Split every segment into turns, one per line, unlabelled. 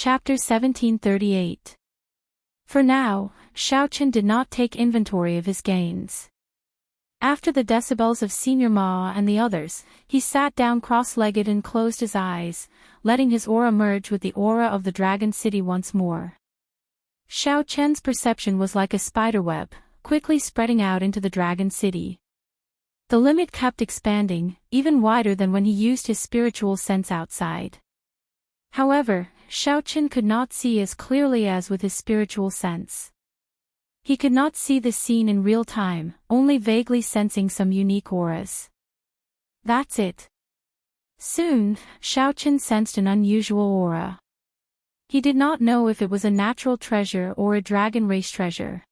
Chapter 1738. For now, Xiaochen did not take inventory of his gains. After the decibels of Senior Ma and the others, he sat down cross-legged and closed his eyes, letting his aura merge with the aura of the Dragon City once more. Xiaochen's perception was like a spiderweb, quickly spreading out into the Dragon City. The limit kept expanding, even wider than when he used his spiritual sense outside. However, Xiaochen could not see as clearly as with his spiritual sense. He could not see the scene in real time, only vaguely sensing some unique auras. That's it. Soon, Xiaochen sensed an unusual aura. He did not know if it was a natural treasure or a dragon race treasure.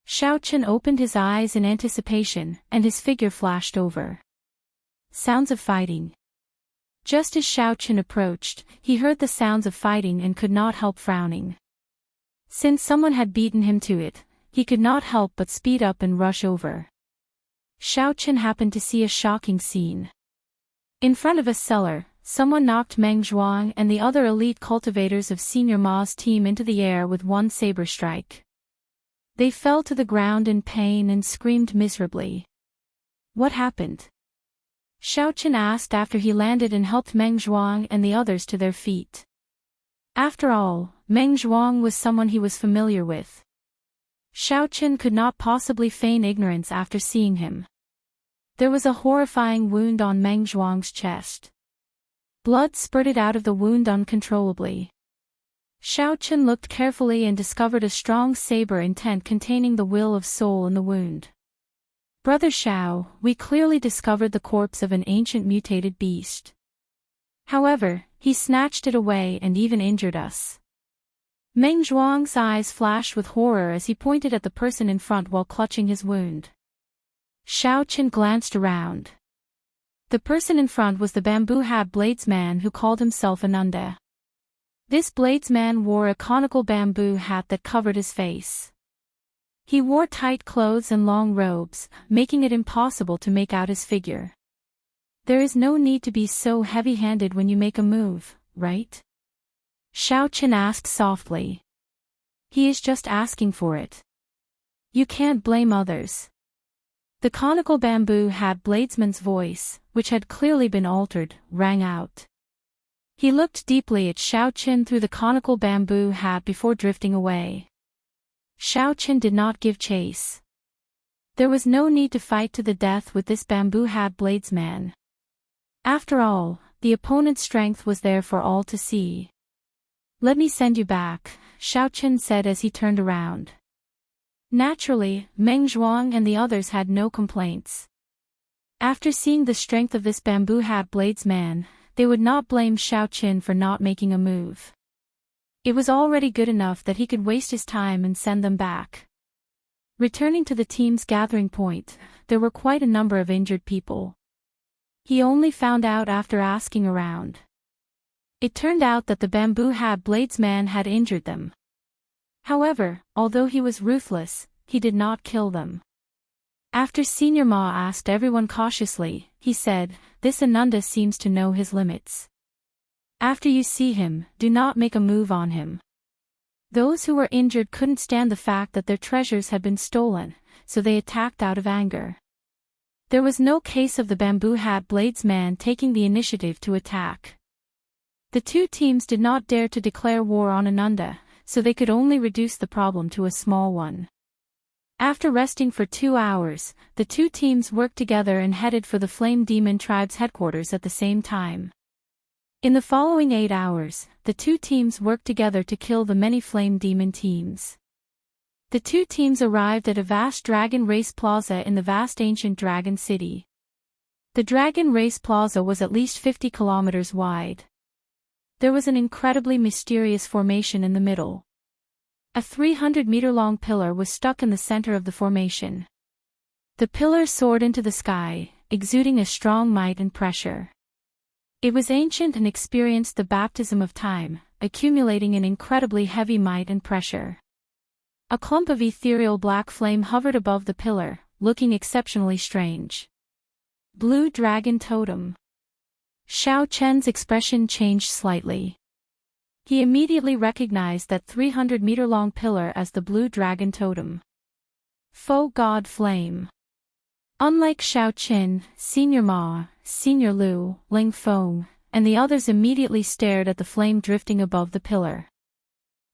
Xiaochen opened his eyes in anticipation, and his figure flashed over. Sounds of fighting. Just as Xiaochen approached, he heard the sounds of fighting and could not help frowning. Since someone had beaten him to it, he could not help but speed up and rush over. Xiaochen happened to see a shocking scene. In front of a cellar, someone knocked Meng Zhuang and the other elite cultivators of Senior Ma's team into the air with one saber strike. They fell to the ground in pain and screamed miserably. What happened? Xiaochen asked after he landed and helped Meng Zhuang and the others to their feet. After all, Meng Zhuang was someone he was familiar with. Xiaochen could not possibly feign ignorance after seeing him. There was a horrifying wound on Meng Zhuang's chest. Blood spurted out of the wound uncontrollably. Xiaochen looked carefully and discovered a strong saber intent containing the will of soul in the wound. Brother Xiao, we clearly discovered the corpse of an ancient mutated beast. However, he snatched it away and even injured us. Meng Zhuang's eyes flashed with horror as he pointed at the person in front while clutching his wound. Xiaochen glanced around. The person in front was the bamboo hat bladesman who called himself Ananda. This bladesman wore a conical bamboo hat that covered his face. He wore tight clothes and long robes, making it impossible to make out his figure. There is no need to be so heavy-handed when you make a move, right? Xiaochen asked softly. He is just asking for it. You can't blame others. The conical bamboo hat bladesman's voice, which had clearly been altered, rang out. He looked deeply at Xiaochen through the conical bamboo hat before drifting away. Xiaochen did not give chase. There was no need to fight to the death with this bamboo hat bladesman. After all, the opponent's strength was there for all to see. Let me send you back, Xiaochen said as he turned around. Naturally, Meng Zhuang and the others had no complaints. After seeing the strength of this bamboo hat bladesman, they would not blame Xiaochen for not making a move. It was already good enough that he could waste his time and send them back. Returning to the team's gathering point, there were quite a number of injured people. He only found out after asking around. It turned out that the bamboo hat bladesman had injured them. However, although he was ruthless, he did not kill them. After Senior Ma asked everyone cautiously, he said, "This Ananda seems to know his limits. After you see him, do not make a move on him." Those who were injured couldn't stand the fact that their treasures had been stolen, so they attacked out of anger. There was no case of the bamboo hat bladesman taking the initiative to attack. The two teams did not dare to declare war on Ananda, so they could only reduce the problem to a small one. After resting for 2 hours, the two teams worked together and headed for the Flame Demon Tribe's headquarters at the same time. In the following 8 hours, the two teams worked together to kill the many Flame Demon teams. The two teams arrived at a vast dragon race plaza in the vast ancient dragon city. The dragon race plaza was at least 50 kilometers wide. There was an incredibly mysterious formation in the middle. A 300-meter-long pillar was stuck in the center of the formation. The pillar soared into the sky, exuding a strong might and pressure. It was ancient and experienced the baptism of time, accumulating an incredibly heavy might and pressure. A clump of ethereal black flame hovered above the pillar, looking exceptionally strange. Blue Dragon Totem. Xiaochen's expression changed slightly. He immediately recognized that 300-meter-long pillar as the blue dragon totem. Faux God Flame. Unlike Xiao Qin, Senior Ma, Senior Lu, Ling Feng, and the others immediately stared at the flame drifting above the pillar.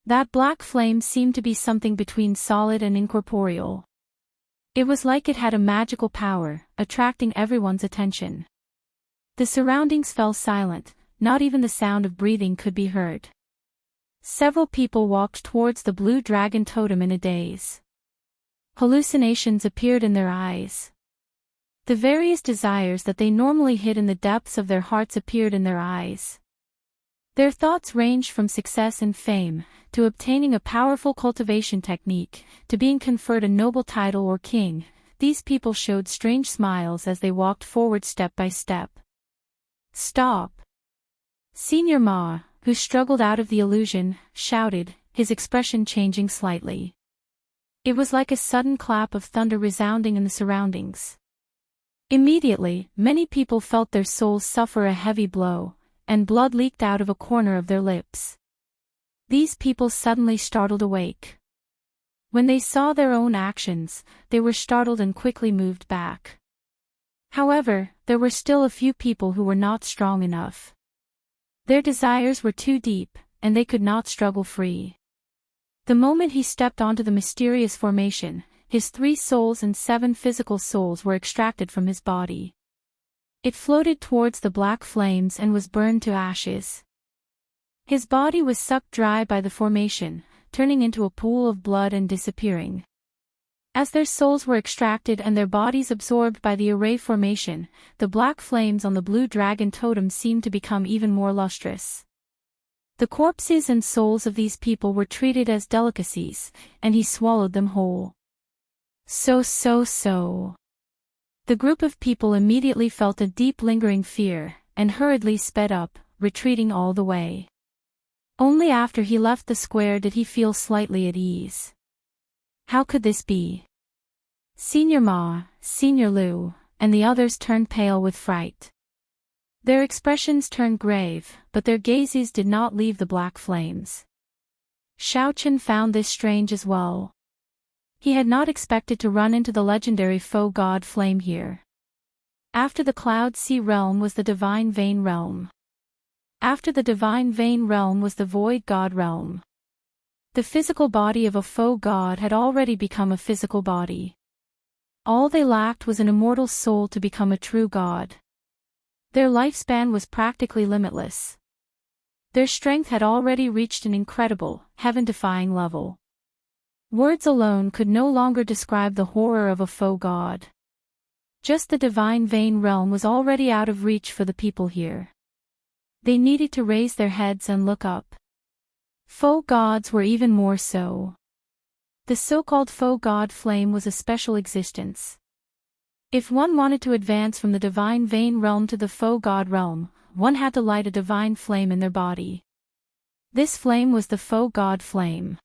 That black flame seemed to be something between solid and incorporeal. It was like it had a magical power, attracting everyone's attention. The surroundings fell silent, not even the sound of breathing could be heard. Several people walked towards the blue dragon totem in a daze. Hallucinations appeared in their eyes. The various desires that they normally hid in the depths of their hearts appeared in their eyes. Their thoughts ranged from success and fame, to obtaining a powerful cultivation technique, to being conferred a noble title or king. These people showed strange smiles as they walked forward step by step. Stop! Senior Ma, who struggled out of the illusion, shouted, his expression changing slightly. It was like a sudden clap of thunder resounding in the surroundings. Immediately, many people felt their souls suffer a heavy blow, and blood leaked out of a corner of their lips. These people suddenly startled awake. When they saw their own actions, they were startled and quickly moved back. However, there were still a few people who were not strong enough. Their desires were too deep, and they could not struggle free. The moment he stepped onto the mysterious formation, his 3 souls and 7 physical souls were extracted from his body. It floated towards the black flames and was burned to ashes. His body was sucked dry by the formation, turning into a pool of blood and disappearing. As their souls were extracted and their bodies absorbed by the array formation, the black flames on the blue dragon totem seemed to become even more lustrous. The corpses and souls of these people were treated as delicacies, and he swallowed them whole. So. The group of people immediately felt a deep lingering fear, and hurriedly sped up, retreating all the way. Only after he left the square did he feel slightly at ease. How could this be? Senior Ma, Senior Lu, and the others turned pale with fright. Their expressions turned grave, but their gazes did not leave the black flames. Xiao Qin found this strange as well. He had not expected to run into the legendary faux god flame here. After the Cloud Sea realm was the Divine Vein realm. After the Divine Vein realm was the Void God realm. The physical body of a faux god had already become a physical body. All they lacked was an immortal soul to become a true god. Their lifespan was practically limitless. Their strength had already reached an incredible, heaven-defying level. Words alone could no longer describe the horror of a faux god. Just the Divine Vein realm was already out of reach for the people here. They needed to raise their heads and look up. Faux gods were even more so. The so-called faux god flame was a special existence. If one wanted to advance from the Divine Vein realm to the faux god realm, one had to light a divine flame in their body. This flame was the faux god flame.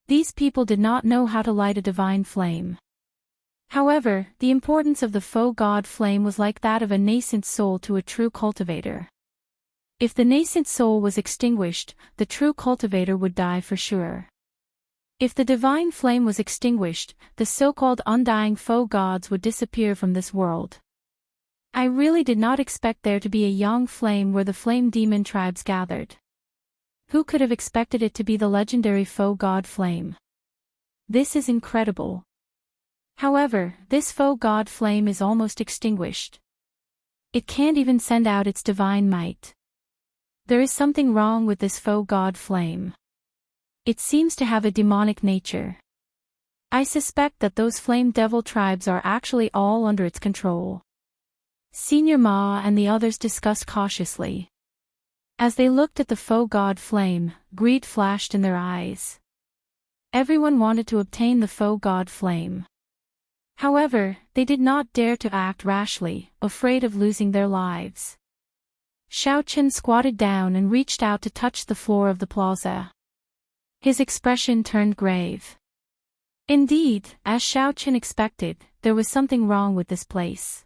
These people did not know how to light a divine flame. However, the importance of the faux god flame was like that of a nascent soul to a true cultivator. If the nascent soul was extinguished, the true cultivator would die for sure. If the divine flame was extinguished, the so-called undying faux gods would disappear from this world. I really did not expect there to be a young flame where the flame demon tribes gathered. Who could have expected it to be the legendary faux god flame? This is incredible. However, this faux god flame is almost extinguished. It can't even send out its divine might. There is something wrong with this faux god flame. It seems to have a demonic nature. I suspect that those flame devil tribes are actually all under its control. Senior Ma and the others discussed cautiously. As they looked at the faux god flame, greed flashed in their eyes. Everyone wanted to obtain the faux god flame. However, they did not dare to act rashly, afraid of losing their lives. Xiao Qin squatted down and reached out to touch the floor of the plaza. His expression turned grave. Indeed, as Xiao Qin expected, there was something wrong with this place.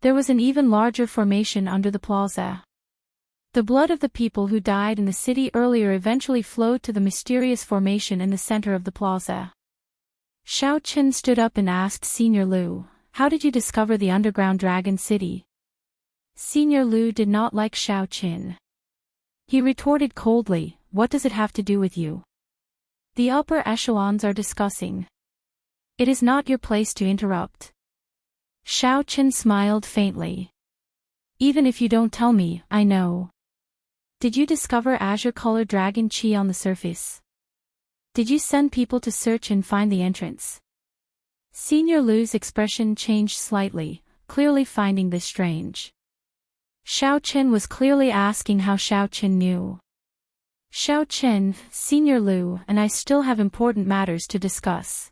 There was an even larger formation under the plaza. The blood of the people who died in the city earlier eventually flowed to the mysterious formation in the center of the plaza. Xiao Qin stood up and asked Senior Lu, "How did you discover the underground dragon city?" Senior Lu did not like Xiao Qin. He retorted coldly, "What does it have to do with you? The upper echelons are discussing. It is not your place to interrupt." Xiao Qin smiled faintly. "Even if you don't tell me, I know. Did you discover azure-colored dragon chi on the surface? Did you send people to search and find the entrance?" Senior Lu's expression changed slightly, clearly finding this strange. Xiao Qin was clearly asking how Xiao Qin knew. "Xiao Qin, Senior Lu and I still have important matters to discuss.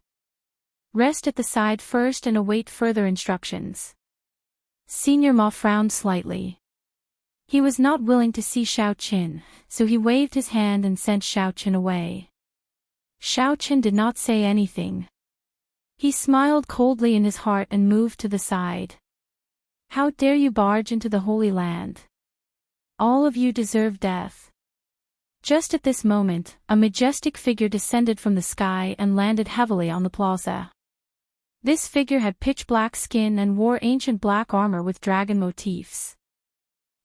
Rest at the side first and await further instructions." Senior Ma frowned slightly. He was not willing to see Xiao Qin, so he waved his hand and sent Xiao Qin away. Xiao Qin did not say anything. He smiled coldly in his heart and moved to the side. "How dare you barge into the Holy Land? All of you deserve death." Just at this moment, a majestic figure descended from the sky and landed heavily on the plaza. This figure had pitch-black skin and wore ancient black armor with dragon motifs.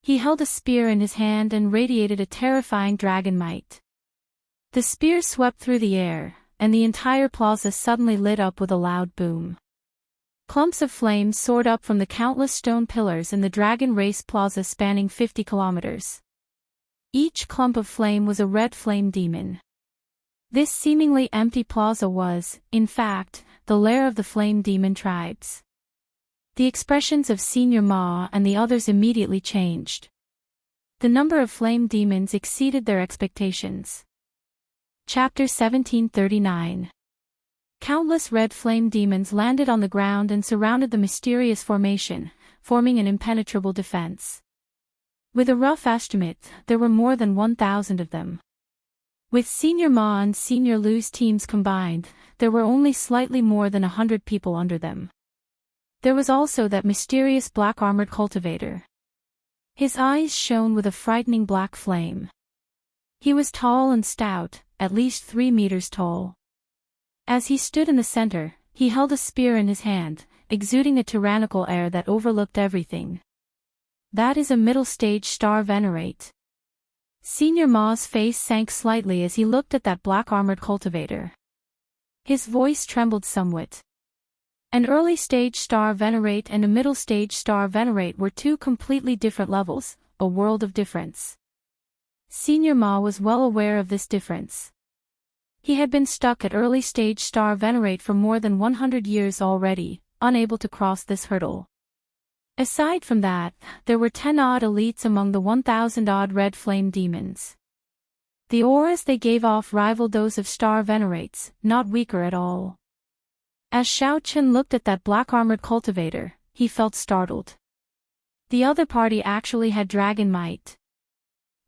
He held a spear in his hand and radiated a terrifying dragon might. The spear swept through the air, and the entire plaza suddenly lit up with a loud boom. Clumps of flames soared up from the countless stone pillars in the Dragon Race Plaza spanning 50 kilometers. Each clump of flame was a red flame demon. This seemingly empty plaza was, in fact, the lair of the flame demon tribes. The expressions of Senior Ma and the others immediately changed. The number of flame demons exceeded their expectations. Chapter 1739. Countless red flame demons landed on the ground and surrounded the mysterious formation, forming an impenetrable defense. With a rough estimate, there were more than 1,000 of them. With Senior Ma and Senior Lu's teams combined, there were only slightly more than 100 people under them. There was also that mysterious black-armored cultivator. His eyes shone with a frightening black flame. He was tall and stout, at least 3 meters tall. As he stood in the center, he held a spear in his hand, exuding a tyrannical air that overlooked everything. "That is a middle-stage star venerate." Senior Ma's face sank slightly as he looked at that black-armored cultivator. His voice trembled somewhat. An early-stage star venerate and a middle-stage star venerate were two completely different levels, a world of difference. Senior Ma was well aware of this difference. He had been stuck at early-stage star venerate for more than 100 years already, unable to cross this hurdle. Aside from that, there were 10-odd elites among the 1,000-odd red flame demons. The auras they gave off rivaled those of star venerates, not weaker at all. As Xiao Qin looked at that black-armored cultivator, he felt startled. The other party actually had dragon might.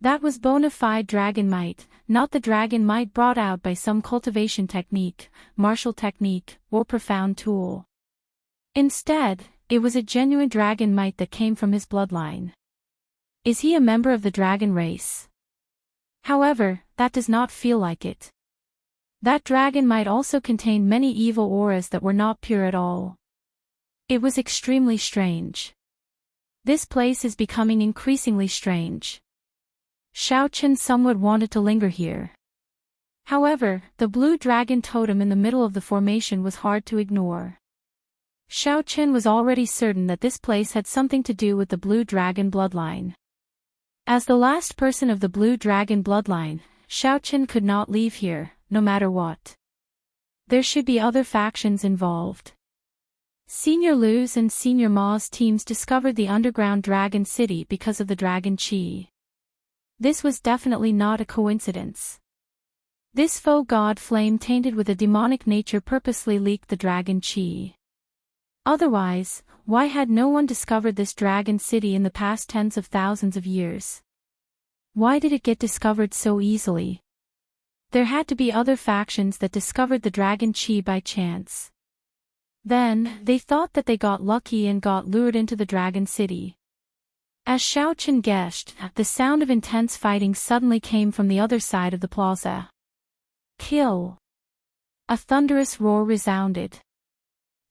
That was bona fide dragon might, not the dragon might brought out by some cultivation technique, martial technique, or profound tool. Instead, it was a genuine dragon might that came from his bloodline. Is he a member of the dragon race? However, that does not feel like it. That dragon might also contain many evil auras that were not pure at all. It was extremely strange. This place is becoming increasingly strange. Xiao Qin somewhat wanted to linger here. However, the blue dragon totem in the middle of the formation was hard to ignore. Xiao Qin was already certain that this place had something to do with the blue dragon bloodline. As the last person of the blue dragon bloodline, Xiao Qin could not leave here, no matter what. There should be other factions involved. Senior Lu's and Senior Ma's teams discovered the underground dragon city because of the dragon chi. This was definitely not a coincidence. This faux god flame tainted with a demonic nature purposely leaked the dragon chi. Otherwise, why had no one discovered this dragon city in the past tens of thousands of years? Why did it get discovered so easily? There had to be other factions that discovered the dragon chi by chance. Then, they thought that they got lucky and got lured into the dragon city. As Xiao Chen guessed, the sound of intense fighting suddenly came from the other side of the plaza. Kill! A thunderous roar resounded.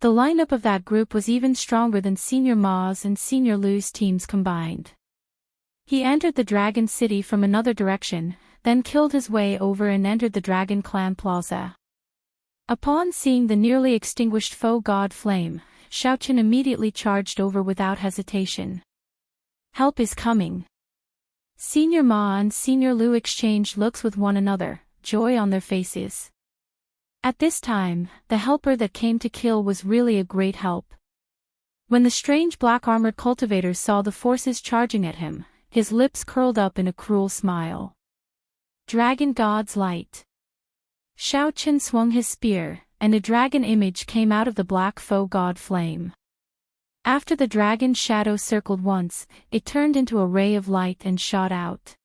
The lineup of that group was even stronger than Senior Ma's and Senior Lu's teams combined. He entered the Dragon City from another direction, then killed his way over and entered the Dragon Clan Plaza. Upon seeing the nearly extinguished foe god Flame, Xiao Chen immediately charged over without hesitation. Help is coming. Senior Ma and Senior Lu exchanged looks with one another, joy on their faces. At this time, the helper that came to kill was really a great help. When the strange black-armored cultivator saw the forces charging at him, his lips curled up in a cruel smile. Dragon God's Light. Xiao Chen swung his spear, and a dragon image came out of the black foe god Flame. After the dragon's shadow circled once, it turned into a ray of light and shot out.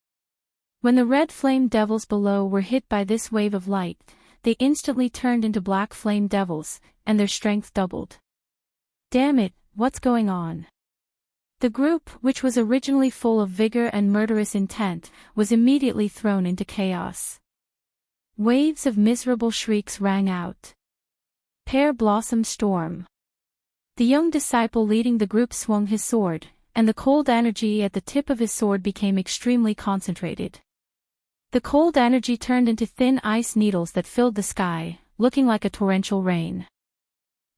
When the red flame devils below were hit by this wave of light, they instantly turned into black flame devils, and their strength doubled. Damn it, what's going on? The group, which was originally full of vigor and murderous intent, was immediately thrown into chaos. Waves of miserable shrieks rang out. Pear Blossom Storm. The young disciple leading the group swung his sword, and the cold energy at the tip of his sword became extremely concentrated. The cold energy turned into thin ice needles that filled the sky, looking like a torrential rain.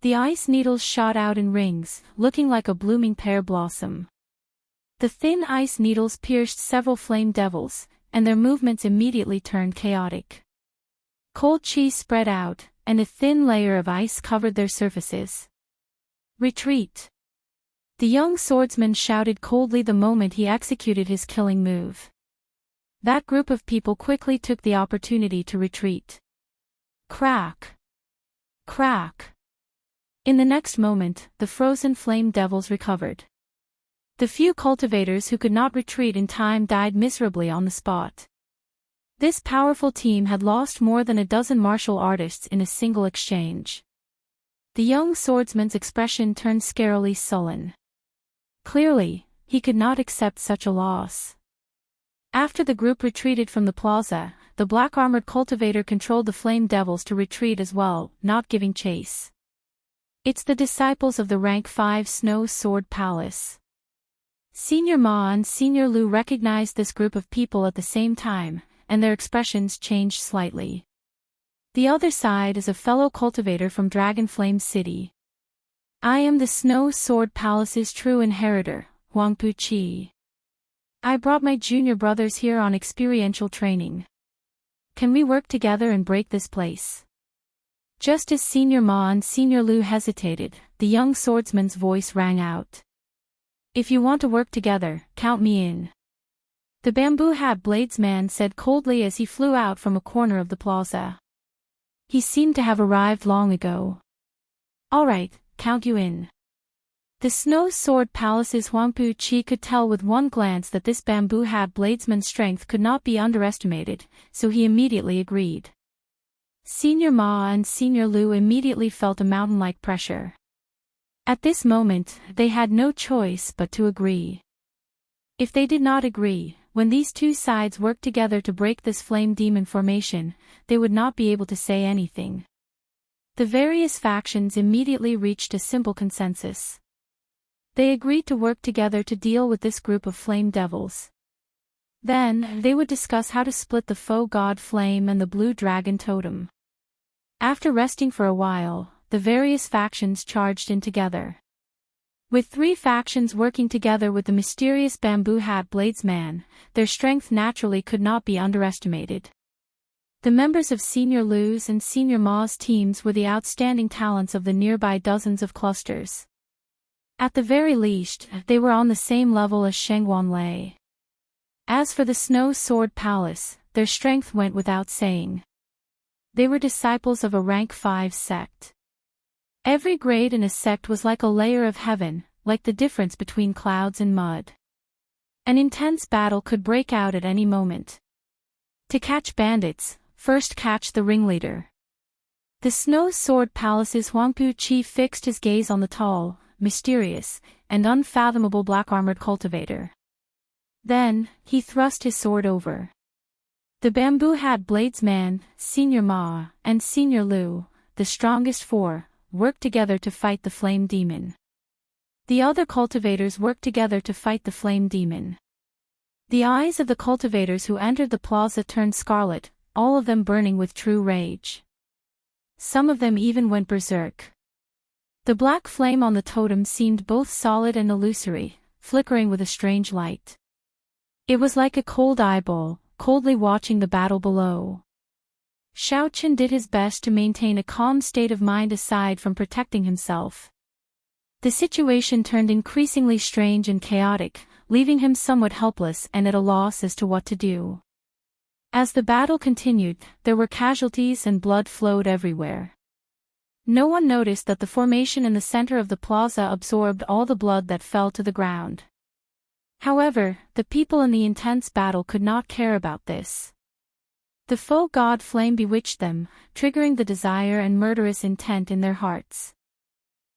The ice needles shot out in rings, looking like a blooming pear blossom. The thin ice needles pierced several flame devils, and their movements immediately turned chaotic. Cold chi spread out, and a thin layer of ice covered their surfaces. Retreat! The young swordsman shouted coldly the moment he executed his killing move. That group of people quickly took the opportunity to retreat. Crack! Crack! In the next moment, the frozen flame devils recovered. The few cultivators who could not retreat in time died miserably on the spot. This powerful team had lost more than a dozen martial artists in a single exchange. The young swordsman's expression turned scarily sullen. Clearly, he could not accept such a loss. After the group retreated from the plaza, the black-armored cultivator controlled the flame devils to retreat as well, not giving chase. It's the disciples of the Rank 5 Snow Sword Palace. Senior Ma and Senior Lu recognized this group of people at the same time, and their expressions changed slightly. The other side is a fellow cultivator from Dragonflame City. I am the Snow Sword Palace's true inheritor, Huangpu Qi. I brought my junior brothers here on experiential training. Can we work together and break this place? Just as Senior Ma and Senior Lu hesitated, the young swordsman's voice rang out. If you want to work together, count me in. The bamboo hat bladesman said coldly as he flew out from a corner of the plaza. He seemed to have arrived long ago. All right, count you in. The Snow Sword Palace's Huangpu Qi could tell with one glance that this bamboo hat bladesman's strength could not be underestimated, so he immediately agreed. Senior Ma and Senior Lu immediately felt a mountain-like pressure. At this moment, they had no choice but to agree. If they did not agree, when these two sides worked together to break this flame demon formation, they would not be able to say anything. The various factions immediately reached a simple consensus. They agreed to work together to deal with this group of flame devils. Then, they would discuss how to split the foe god Flame and the blue dragon totem. After resting for a while, the various factions charged in together. With three factions working together with the mysterious bamboo hat bladesman, their strength naturally could not be underestimated. The members of Senior Lu's and Senior Ma's teams were the outstanding talents of the nearby dozens of clusters. At the very least, they were on the same level as Shengguan Lei. As for the Snow Sword Palace, their strength went without saying. They were disciples of a Rank 5 sect. Every grade in a sect was like a layer of heaven, like the difference between clouds and mud. An intense battle could break out at any moment. To catch bandits, first catch the ringleader. The Snow Sword Palace's Huangpu Qi fixed his gaze on the tall, mysterious, and unfathomable black-armored cultivator. Then, he thrust his sword over. The bamboo hat blades man, Senior Ma, and Senior Lu, the strongest four, worked together to fight the flame demon. The other cultivators worked together to fight the flame demon. The eyes of the cultivators who entered the plaza turned scarlet, all of them burning with true rage. Some of them even went berserk. The black flame on the totem seemed both solid and illusory, flickering with a strange light. It was like a cold eyeball, coldly watching the battle below. Xiao Qin did his best to maintain a calm state of mind aside from protecting himself. The situation turned increasingly strange and chaotic, leaving him somewhat helpless and at a loss as to what to do. As the battle continued, there were casualties and blood flowed everywhere. No one noticed that the formation in the center of the plaza absorbed all the blood that fell to the ground. However, the people in the intense battle could not care about this. The foe god flame bewitched them, triggering the desire and murderous intent in their hearts.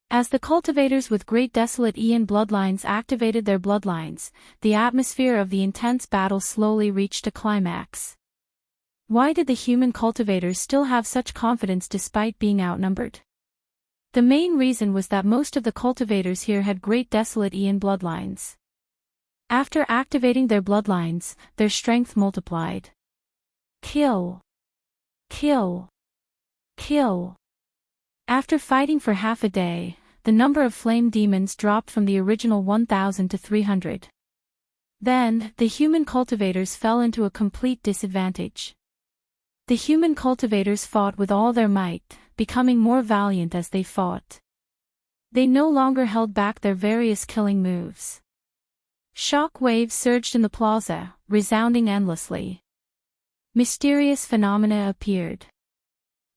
As the cultivators with great desolate Ian bloodlines activated their bloodlines, the atmosphere of the intense battle slowly reached a climax. Why did the human cultivators still have such confidence despite being outnumbered? The main reason was that most of the cultivators here had great desolate Ian bloodlines. After activating their bloodlines, their strength multiplied. Kill. Kill. Kill. After fighting for half a day, the number of flame demons dropped from the original 1,000 to 300. Then, the human cultivators fell into a complete disadvantage. The human cultivators fought with all their might, becoming more valiant as they fought. They no longer held back their various killing moves. Shock waves surged in the plaza, resounding endlessly. Mysterious phenomena appeared.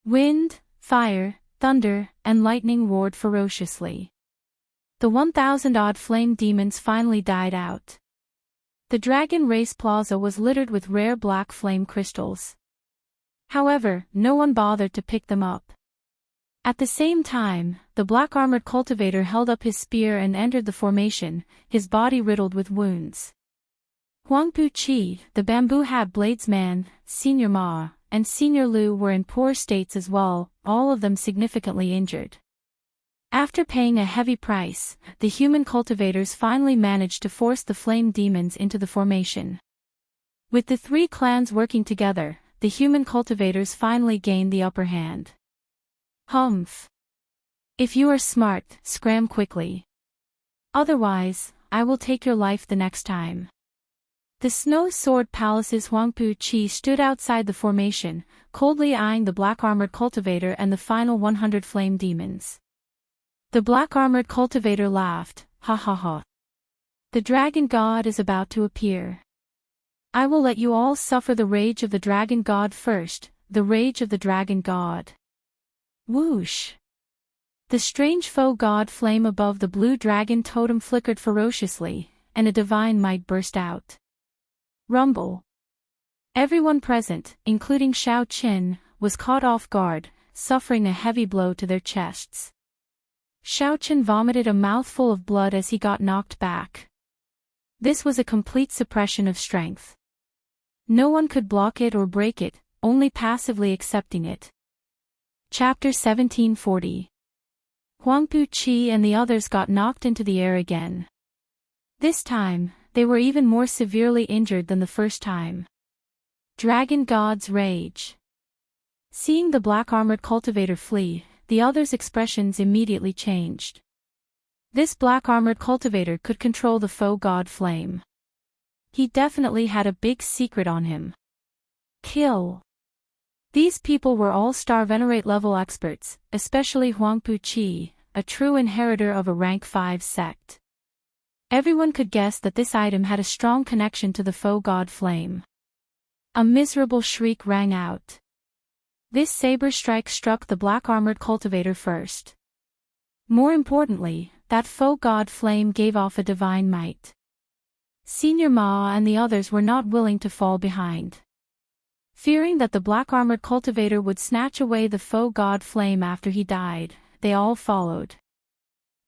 Wind, fire, thunder, and lightning roared ferociously. The 1,000-odd flame demons finally died out. The Dragon Race Plaza was littered with rare black flame crystals. However, no one bothered to pick them up. At the same time, the black-armored cultivator held up his spear and entered the formation, his body riddled with wounds. Huangpu Qi, the bamboo hat bladesman, Senior Ma, and Senior Lu were in poor states as well, all of them significantly injured. After paying a heavy price, the human cultivators finally managed to force the flame demons into the formation. With the three clans working together, the human cultivators finally gained the upper hand. Humph. If you are smart, scram quickly. Otherwise, I will take your life the next time. The Snow Sword Palace's Huangpu Qi stood outside the formation, coldly eyeing the black-armored cultivator and the final 100 flame demons. The black-armored cultivator laughed, ha ha ha. The dragon god is about to appear. I will let you all suffer the rage of the dragon god first, the rage of the dragon god. Whoosh! The strange foe god flame above the blue dragon totem flickered ferociously, and a divine might burst out. Rumble. Everyone present, including Xiao Qin, was caught off guard, suffering a heavy blow to their chests. Xiao Qin vomited a mouthful of blood as he got knocked back. This was a complete suppression of strength. No one could block it or break it, only passively accepting it. Chapter 1740. Huangpu Qi and the others got knocked into the air again. This time, they were even more severely injured than the first time. Dragon God's Rage. Seeing the black-armored cultivator flee, the others' expressions immediately changed. This black-armored cultivator could control the foe god flame. He definitely had a big secret on him. Kill. These people were all-star venerate level experts, especially Huangpu Qi, a true inheritor of a rank 5 sect. Everyone could guess that this item had a strong connection to the foe god flame. A miserable shriek rang out. This saber strike struck the black-armored cultivator first. More importantly, that foe god flame gave off a divine might. Senior Ma and the others were not willing to fall behind. Fearing that the black-armored cultivator would snatch away the foe god flame after he died, they all followed.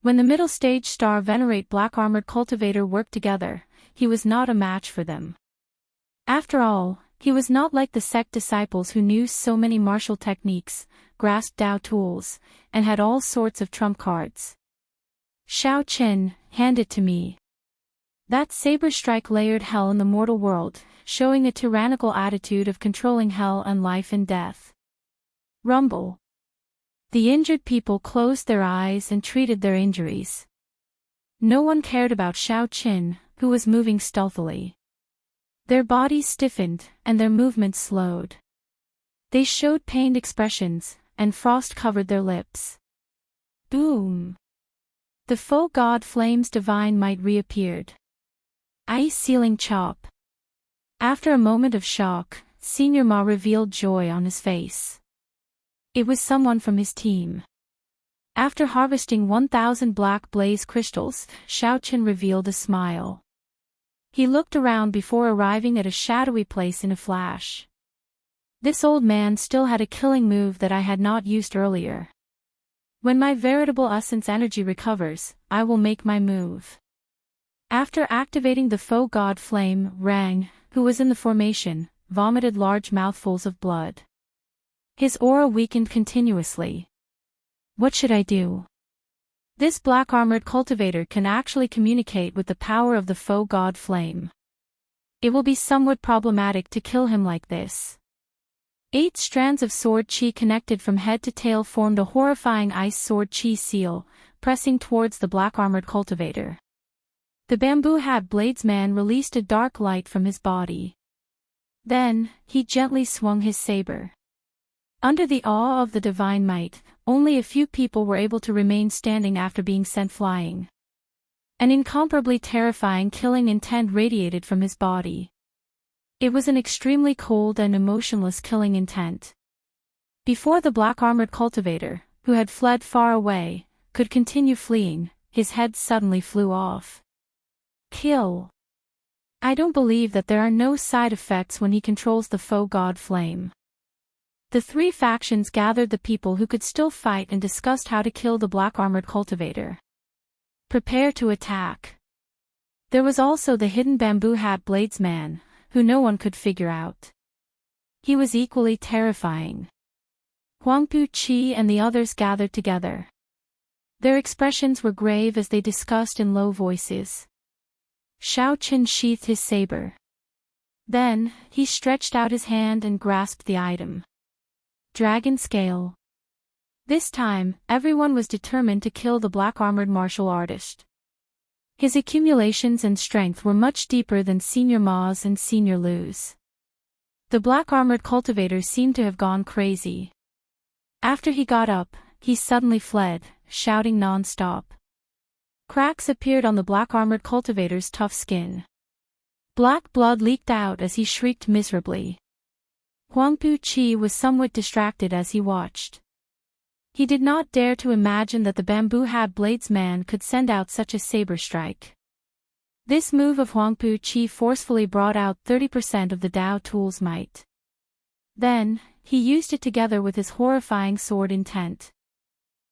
When the middle stage star venerate black-armored cultivator worked together, he was not a match for them. After all, he was not like the sect disciples who knew so many martial techniques, grasped Dao tools, and had all sorts of trump cards. Shao Qin, hand it to me. That saber strike layered hell in the mortal world, showing a tyrannical attitude of controlling hell and life and death. Rumble. The injured people closed their eyes and treated their injuries. No one cared about Shao Qin, who was moving stealthily. Their bodies stiffened, and their movements slowed. They showed pained expressions, and frost covered their lips. Boom! The faux god Flame's divine might reappeared. Ice ceiling chop. After a moment of shock, Senior Ma revealed joy on his face. It was someone from his team. After harvesting 1,000 black blaze crystals, Shao Qin revealed a smile. He looked around before arriving at a shadowy place in a flash. This old man still had a killing move that I had not used earlier. When my veritable essence energy recovers, I will make my move. After activating the faux god Flame, Rang, who was in the formation, vomited large mouthfuls of blood. His aura weakened continuously. What should I do? This black-armored cultivator can actually communicate with the power of the faux god Flame. It will be somewhat problematic to kill him like this. 8 strands of sword chi connected from head to tail formed a horrifying ice sword chi seal, pressing towards the black-armored cultivator. The bamboo hat bladesman released a dark light from his body. Then, he gently swung his saber. Under the awe of the divine might, only a few people were able to remain standing after being sent flying. An incomparably terrifying killing intent radiated from his body. It was an extremely cold and emotionless killing intent. Before the black-armored cultivator, who had fled far away, could continue fleeing, his head suddenly flew off. Kill. I don't believe that there are no side effects when he controls the faux god Flame. The 3 factions gathered the people who could still fight and discussed how to kill the black-armored cultivator. Prepare to attack. There was also the hidden bamboo hat bladesman, who no one could figure out. He was equally terrifying. Huangpu Qi and the others gathered together. Their expressions were grave as they discussed in low voices. Shao Qin sheathed his saber. Then, he stretched out his hand and grasped the item. Dragon Scale. This time, everyone was determined to kill the black-armored martial artist. His accumulations and strength were much deeper than Senior Ma's and Senior Lu's. The black-armored cultivator seemed to have gone crazy. After he got up, he suddenly fled, shouting non-stop. Cracks appeared on the black-armored cultivator's tough skin. Black blood leaked out as he shrieked miserably. Huangpu Qi was somewhat distracted as he watched. He did not dare to imagine that the bamboo hat bladesman could send out such a saber strike. This move of Huangpu Qi forcefully brought out 30% of the Dao tool's might. Then, he used it together with his horrifying sword intent.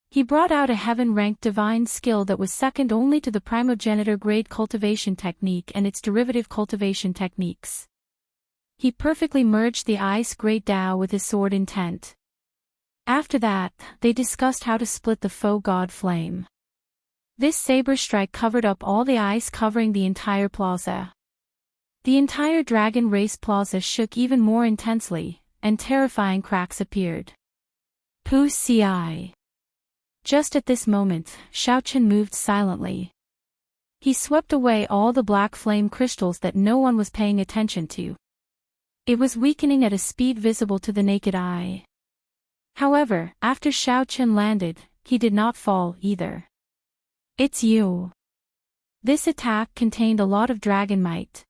He brought out a heaven-ranked divine skill that was second only to the primogenitor grade cultivation technique and its derivative cultivation techniques. He perfectly merged the ice grade Dao with his sword intent. After that, they discussed how to split the faux god Flame. This saber strike covered up all the ice covering the entire plaza. The entire Dragon Race plaza shook even more intensely, and terrifying cracks appeared. Pu Ci. Just at this moment, Shao Qin moved silently. He swept away all the black flame crystals that no one was paying attention to. It was weakening at a speed visible to the naked eye. However, after Shao Qin landed, he did not fall either. It's you. This attack contained a lot of dragon might.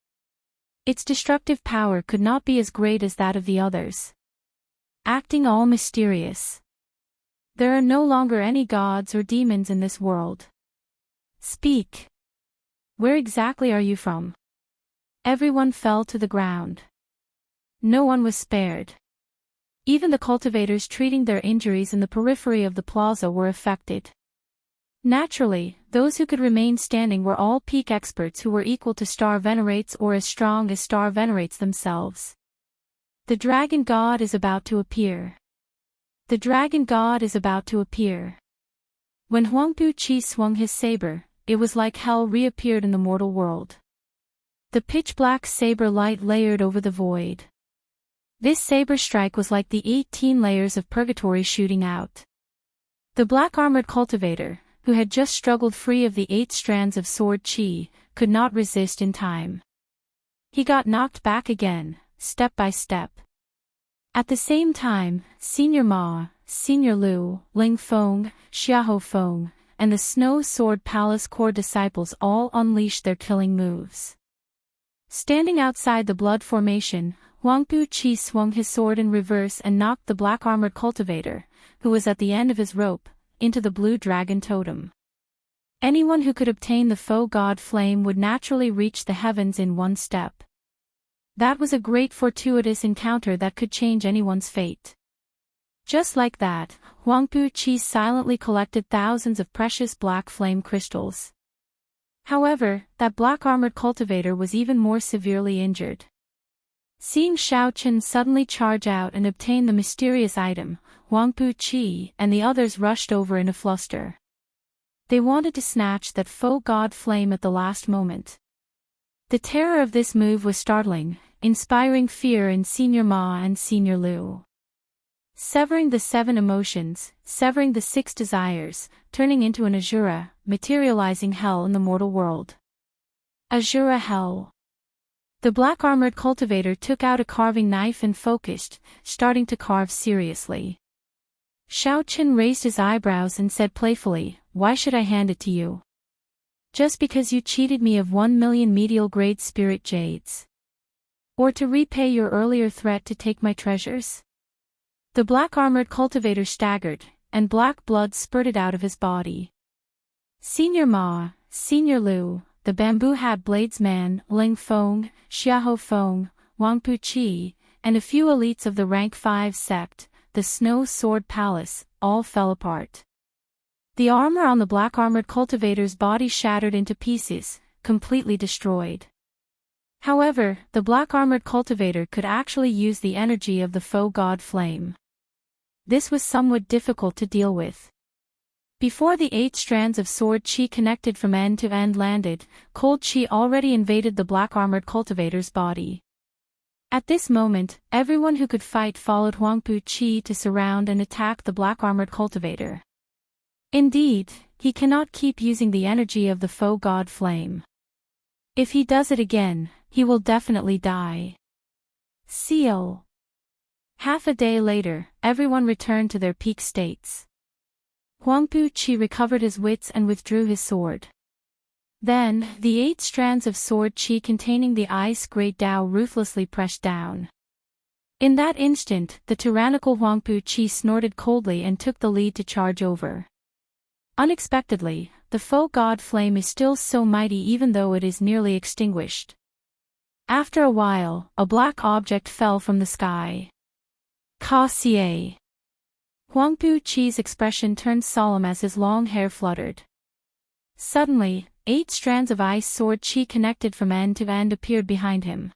Its destructive power could not be as great as that of the others. Acting all mysterious. There are no longer any gods or demons in this world. Speak. Where exactly are you from? Everyone fell to the ground. No one was spared. Even the cultivators treating their injuries in the periphery of the plaza were affected. Naturally, Those who could remain standing were all peak experts who were equal to Star Venerates or as strong as Star Venerates themselves. The Dragon God is about to appear. The Dragon God is about to appear. When Huangpu Qi swung his saber, it was like hell reappeared in the mortal world. The pitch-black saber light layered over the void. This saber strike was like the 18 layers of purgatory shooting out. The black-armored cultivator, who had just struggled free of the 8 strands of sword qi, could not resist in time. He got knocked back again, step by step. At the same time, Senior Ma, Senior Lu, Ling Feng, Xiahou Feng, and the Snow Sword Palace core disciples all unleashed their killing moves. Standing outside the blood formation, Huangpu Qi swung his sword in reverse and knocked the black-armored cultivator, who was at the end of his rope, into the blue dragon totem. Anyone who could obtain the foe god flame would naturally reach the heavens in one step. That was a great fortuitous encounter that could change anyone's fate. Just like that, Huangpu Qi silently collected thousands of precious black flame crystals. However, that black-armored cultivator was even more severely injured. Seeing Xiao Chen suddenly charge out and obtain the mysterious item, Huangpu Qi and the others rushed over in a fluster. They wanted to snatch that foe god flame at the last moment. The terror of this move was startling, inspiring fear in Senior Ma and Senior Lu. Severing the 7 emotions, severing the 6 desires, turning into an Azura, materializing hell in the mortal world. Azura Hell. The black-armored cultivator took out a carving knife and focused, starting to carve seriously. Xiao Chen raised his eyebrows and said playfully, "Why should I hand it to you? Just because you cheated me of 1 million medial-grade spirit jades? Or to repay your earlier threat to take my treasures?" The black-armored cultivator staggered, and black blood spurted out of his body. Senior Ma, Senior Lu, the bamboo hat bladesman, Ling Feng, Xiahou Feng, Huangpu Qi, and a few elites of the rank 5 sect, the Snow Sword Palace, all fell apart. The armor on the black-armored cultivator's body shattered into pieces, completely destroyed. However, the black-armored cultivator could actually use the energy of the foe god flame. This was somewhat difficult to deal with. Before the 8 strands of sword qi connected from end to end landed, cold qi already invaded the black-armored cultivator's body. At this moment, everyone who could fight followed Huangpu Qi to surround and attack the black-armored cultivator. Indeed, he cannot keep using the energy of the foe god flame. If he does it again, he will definitely die. Seal. Half a day later, everyone returned to their peak states. Huangpu Qi recovered his wits and withdrew his sword. Then, the 8 strands of sword qi containing the ice great Tao ruthlessly pressed down. In that instant, the tyrannical Huangpu Qi snorted coldly and took the lead to charge over. Unexpectedly, the foe god flame is still so mighty even though it is nearly extinguished. After a while, a black object fell from the sky. Ka Xie. Huangpu Qi's expression turned solemn as his long hair fluttered. Suddenly, 8 strands of ice sword qi connected from end to end appeared behind him.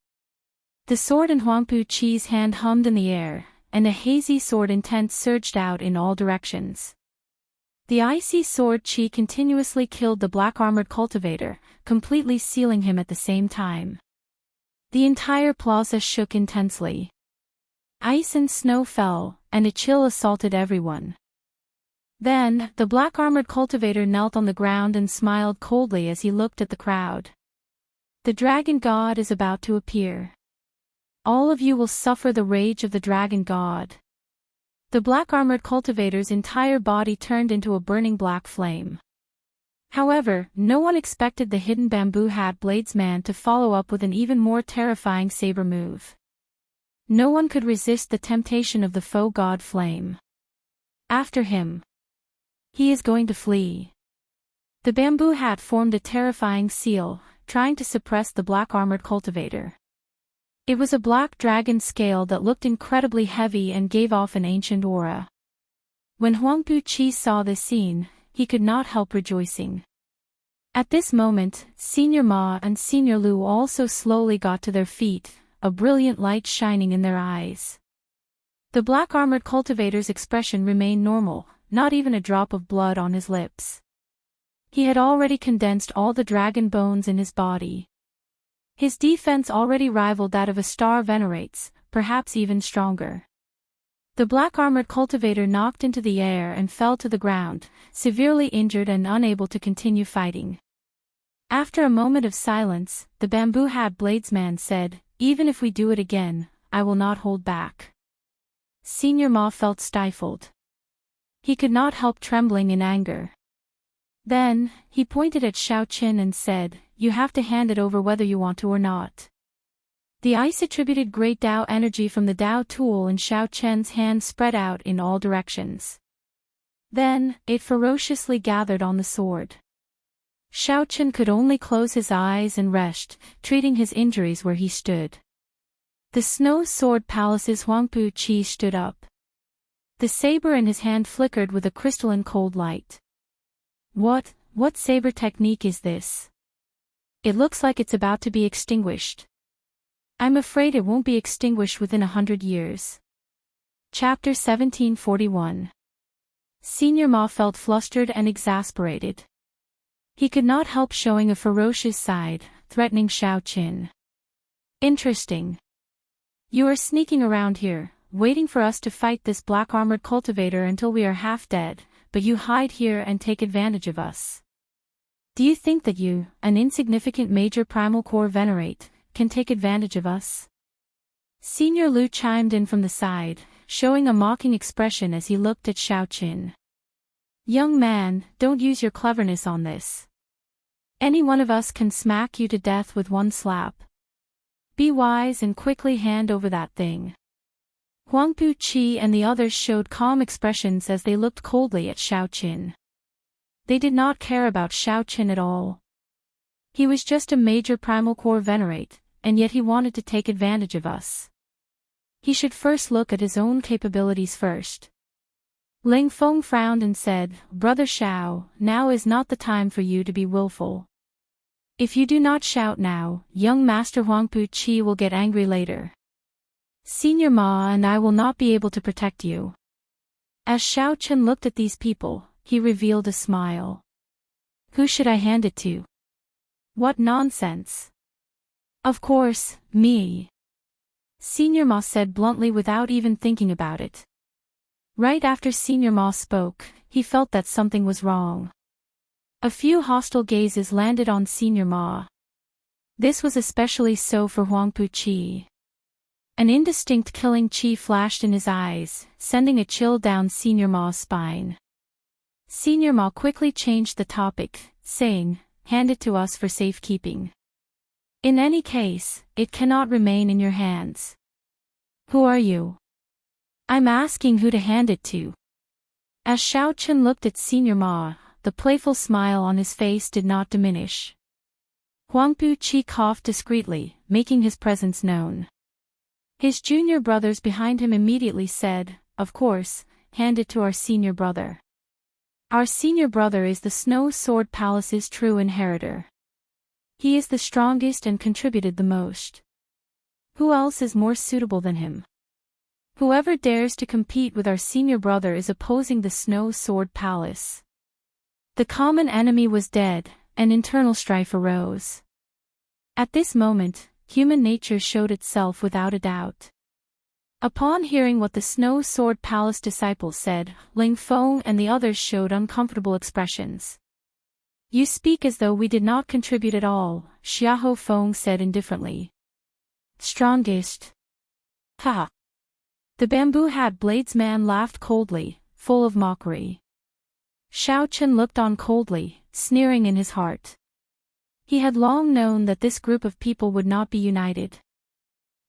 The sword in Huangpu Qi's hand hummed in the air, and a hazy sword intent surged out in all directions. The icy sword qi continuously killed the black-armored cultivator, completely sealing him at the same time. The entire plaza shook intensely. Ice and snow fell, and a chill assaulted everyone. Then, the black-armored cultivator knelt on the ground and smiled coldly as he looked at the crowd. The dragon god is about to appear. All of you will suffer the rage of the dragon god. The black-armored cultivator's entire body turned into a burning black flame. However, no one expected the hidden bamboo hat bladesman to follow up with an even more terrifying saber move. No one could resist the temptation of the foe god flame. After him. He is going to flee. The bamboo hat formed a terrifying seal, trying to suppress the black-armored cultivator. It was a black dragon scale that looked incredibly heavy and gave off an ancient aura. When Huangpu Qi saw this scene, he could not help rejoicing. At this moment, Senior Ma and Senior Lu also slowly got to their feet, a brilliant light shining in their eyes. The black-armored cultivator's expression remained normal, not even a drop of blood on his lips. He had already condensed all the dragon bones in his body. His defense already rivaled that of a star venerates, perhaps even stronger. The black-armored cultivator knocked into the air and fell to the ground, severely injured and unable to continue fighting. After a moment of silence, the bamboo-hat bladesman said, "Even if we do it again, I will not hold back." Senior Ma felt stifled. He could not help trembling in anger. Then, he pointed at Xiao Qin and said, "You have to hand it over whether you want to or not." The ice attributed great Dao energy from the Dao tool in Xiao Qian's hand spread out in all directions. Then, it ferociously gathered on the sword. Xiao Qin could only close his eyes and rest, treating his injuries where he stood. The Snow Sword Palace's Huangpu Qi stood up. The saber in his hand flickered with a crystalline cold light. What saber technique is this? It looks like it's about to be extinguished. I'm afraid it won't be extinguished within 100 years. Chapter 1741. Senior Ma felt flustered and exasperated. He could not help showing a ferocious side, threatening Xiao Qin. "Interesting. You are sneaking around here, waiting for us to fight this black-armored cultivator until we are half dead, but you hide here and take advantage of us. Do you think that you, an insignificant major primal core venerate, can take advantage of us?" Senior Lu chimed in from the side, showing a mocking expression as he looked at Xiao Qin. "Young man, don't use your cleverness on this. Any one of us can smack you to death with one slap. Be wise and quickly hand over that thing." Huangpu Qi and the others showed calm expressions as they looked coldly at Xiao Qin. They did not care about Xiao Qin at all. He was just a major primal core venerate, and yet he wanted to take advantage of us. He should first look at his own capabilities first. Ling Feng frowned and said, "Brother Xiao, now is not the time for you to be willful. If you do not shout now, young Master Huangpu Qi will get angry later. Senior Ma and I will not be able to protect you." As Xiao Qin looked at these people, he revealed a smile. "Who should I hand it to? What nonsense. Of course, me." Senior Ma said bluntly without even thinking about it. Right after Senior Ma spoke, he felt that something was wrong. A few hostile gazes landed on Senior Ma. This was especially so for Huangpu Qi. An indistinct killing chi flashed in his eyes, sending a chill down Senior Ma's spine. Senior Ma quickly changed the topic, saying, "Hand it to us for safekeeping. In any case, it cannot remain in your hands." "Who are you?" "I'm asking who to hand it to." As Xiao Qin looked at Senior Ma, the playful smile on his face did not diminish. Huangpu Qi coughed discreetly, making his presence known. His junior brothers behind him immediately said, "Of course, hand it to our senior brother. Our senior brother is the Snow Sword Palace's true inheritor. He is the strongest and contributed the most. Who else is more suitable than him? Whoever dares to compete with our senior brother is opposing the Snow Sword Palace." The common enemy was dead, and internal strife arose. At this moment, human nature showed itself without a doubt. Upon hearing what the Snow Sword Palace disciples said, Ling Feng and the others showed uncomfortable expressions. "You speak as though we did not contribute at all," Xiahou Feng said indifferently. "Strongest? Ha!" The bamboo-hat bladesman laughed coldly, full of mockery. Xiao Qin looked on coldly, sneering in his heart. He had long known that this group of people would not be united.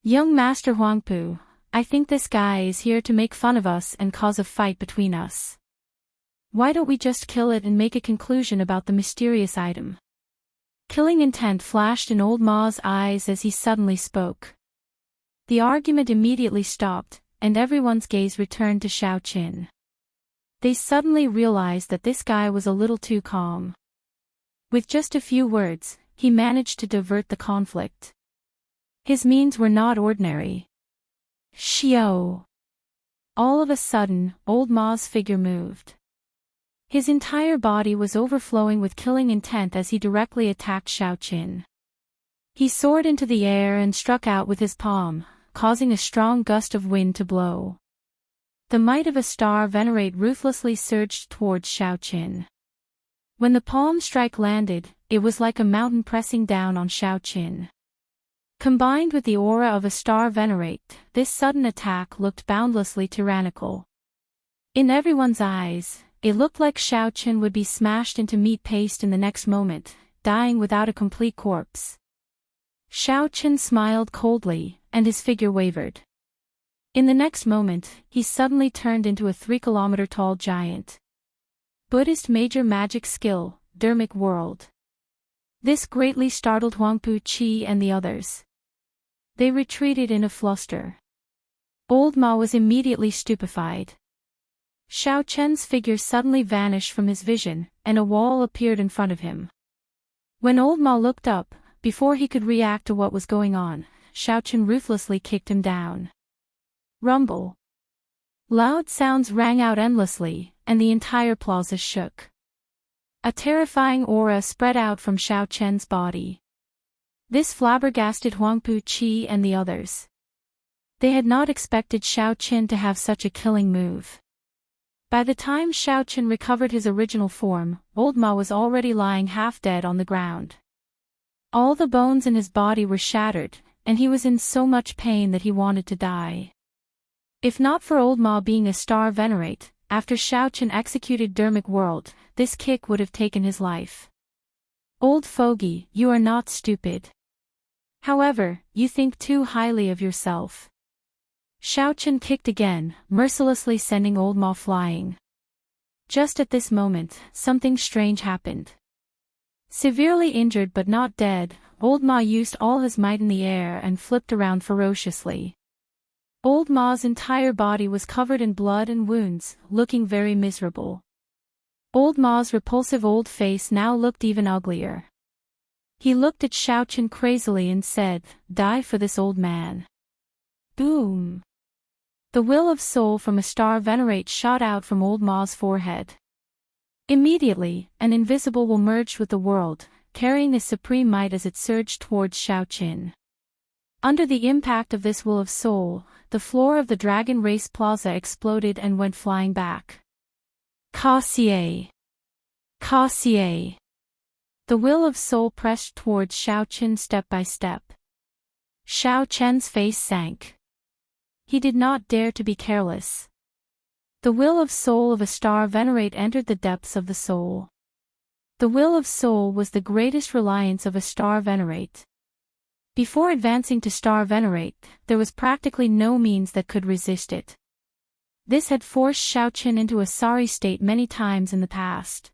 "Young Master Huangpu, I think this guy is here to make fun of us and cause a fight between us. Why don't we just kill it and make a conclusion about the mysterious item?" Killing intent flashed in old Ma's eyes as he suddenly spoke. The argument immediately stopped, and everyone's gaze returned to Xiao Qin. They suddenly realized that this guy was a little too calm. With just a few words, he managed to divert the conflict. His means were not ordinary. Xiao! All of a sudden, Old Ma's figure moved. His entire body was overflowing with killing intent as he directly attacked Xiaoqin. He soared into the air and struck out with his palm, causing a strong gust of wind to blow. The might of a star venerate ruthlessly surged towards Xiaoqin. When the palm strike landed, it was like a mountain pressing down on Xiaoqin. Combined with the aura of a star venerate, this sudden attack looked boundlessly tyrannical. In everyone's eyes, it looked like Xiaoqin would be smashed into meat paste in the next moment, dying without a complete corpse. Xiaoqin smiled coldly, and his figure wavered. In the next moment, he suddenly turned into a 3-kilometer-tall giant. Buddhist major magic skill, Dermic World. This greatly startled Huangpu Qi and the others. They retreated in a fluster. Old Ma was immediately stupefied. Xiaoqian's figure suddenly vanished from his vision, and a wall appeared in front of him. When Old Ma looked up, before he could react to what was going on, Xiaoqian ruthlessly kicked him down. Rumble. Loud sounds rang out endlessly, and the entire plaza shook. A terrifying aura spread out from Xiaoqian's body. This flabbergasted Huangpu Qi and the others. They had not expected Xiaoqin to have such a killing move. By the time Xiaoqin recovered his original form, Old Ma was already lying half dead on the ground. All the bones in his body were shattered, and he was in so much pain that he wanted to die. If not for Old Ma being a star venerate, after Xiaoqin executed Dermic World, this kick would have taken his life. Old fogey, you are not stupid. However, you think too highly of yourself. Xiaoqin kicked again, mercilessly sending Old Ma flying. Just at this moment, something strange happened. Severely injured but not dead, Old Ma used all his might in the air and flipped around ferociously. Old Ma's entire body was covered in blood and wounds, looking very miserable. Old Ma's repulsive old face now looked even uglier. He looked at Xiaoqin crazily and said, "Die for this old man." Boom! The will of soul from a star venerate shot out from Old Ma's forehead. Immediately, an invisible will merged with the world, carrying a supreme might as it surged towards Xiaoqin. Under the impact of this will of soul, the floor of the Dragon Race Plaza exploded and went flying back. Cassier! Cassier! The will of soul pressed towards Xiaoqin step by step. Xiaoqian's face sank. He did not dare to be careless. The will of soul of a star venerate entered the depths of the soul. The will of soul was the greatest reliance of a star venerate. Before advancing to star venerate, there was practically no means that could resist it. This had forced Xiaoqin into a sorry state many times in the past.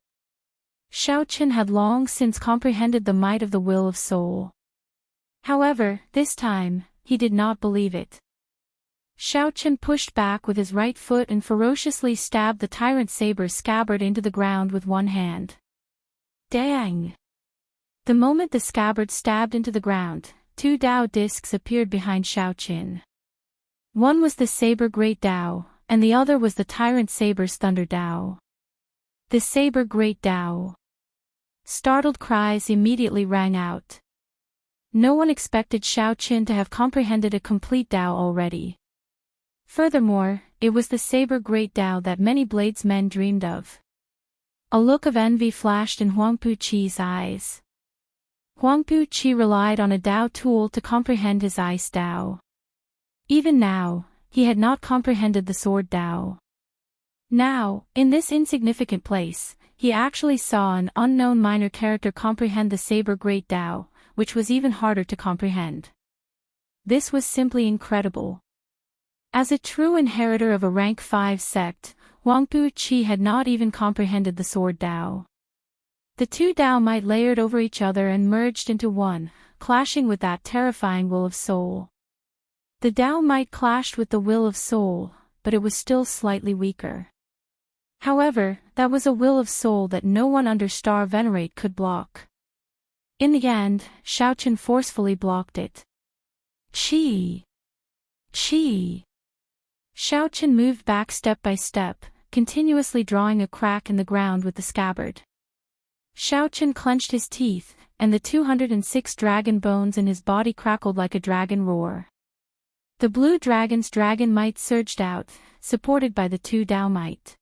Xiaoqin had long since comprehended the might of the will of soul. However, this time, he did not believe it. Xiaoqin pushed back with his right foot and ferociously stabbed the tyrant saber scabbard into the ground with one hand. Dang! The moment the scabbard stabbed into the ground, 2 Dao discs appeared behind Xiaoqin. One was the saber Great Dao, and the other was the tyrant saber's Thunder Dao. The saber Great Dao. Startled cries immediately rang out. No one expected Xiaoqin to have comprehended a complete Dao already. Furthermore, it was the saber Great Dao that many bladesmen dreamed of. A look of envy flashed in Huangpu Qi's eyes. Huangpu Qi relied on a Dao tool to comprehend his Ice Dao. Even now, he had not comprehended the Sword Dao. Now, in this insignificant place, he actually saw an unknown minor character comprehend the saber Great Dao, which was even harder to comprehend. This was simply incredible. As a true inheritor of a rank 5 sect, Huangpu Qi had not even comprehended the Sword Dao. The 2 Dao might layered over each other and merged into one, clashing with that terrifying will of soul. The Dao might clashed with the will of soul, but it was still slightly weaker. However, that was a will of soul that no one under Star Venerate could block. In the end, Xiaochen forcefully blocked it. Chi! Chi! Xiaochen moved back step by step, continuously drawing a crack in the ground with the scabbard. Xiaochen clenched his teeth, and the 206 dragon bones in his body crackled like a dragon roar. The blue dragon's dragon might surged out, supported by the 2 Dao might.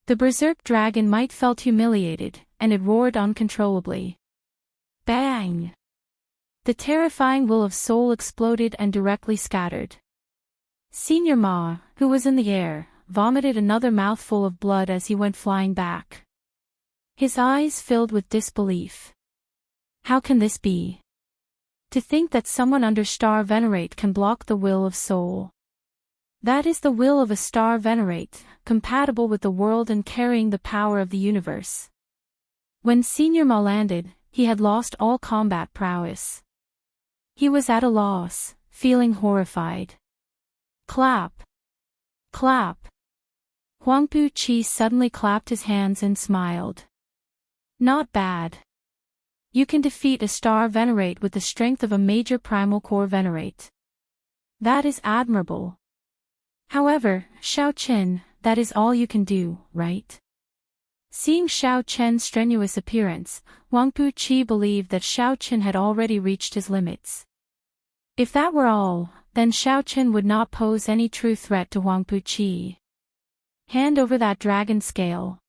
The berserk dragon might felt humiliated, and it roared uncontrollably. Bang! The terrifying will of soul exploded and directly scattered. Senior Ma, who was in the air, vomited another mouthful of blood as he went flying back. His eyes filled with disbelief. How can this be? To think that someone under Star Venerate can block the will of soul. That is the will of a Star Venerate, compatible with the world and carrying the power of the universe. When Senior Ma landed, he had lost all combat prowess. He was at a loss, feeling horrified. Clap! Clap! Huangpu Qi suddenly clapped his hands and smiled. Not bad. You can defeat a Star Venerate with the strength of a major Primal Core Venerate. That is admirable. However, Xiaochen, that is all you can do, right? Seeing Xiaochen's strenuous appearance, Huangpu Qi believed that Xiaochen had already reached his limits. If that were all, then Xiaochen would not pose any true threat to Huangpu Qi. Hand over that dragon scale.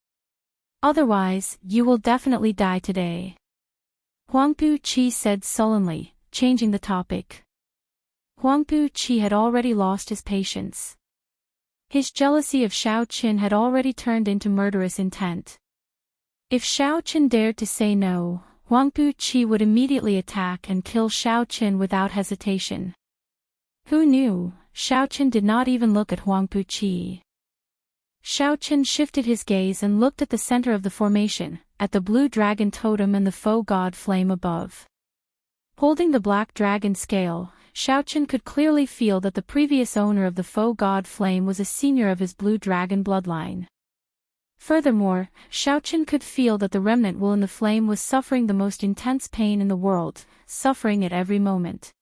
Otherwise, you will definitely die today. Huangpu Qi said sullenly, changing the topic. Huangpu Qi had already lost his patience. His jealousy of Xiaochen had already turned into murderous intent. If Xiaochen dared to say no, Huangpu Qi would immediately attack and kill Xiaochen without hesitation. Who knew? Xiaochen did not even look at Huangpu Qi. Xiaochen shifted his gaze and looked at the center of the formation, at the blue dragon totem and the faux god flame above. Holding the black dragon scale, Xiaochen could clearly feel that the previous owner of the faux god flame was a senior of his blue dragon bloodline. Furthermore, Xiaochen could feel that the remnant will in the flame was suffering the most intense pain in the world, suffering at every moment.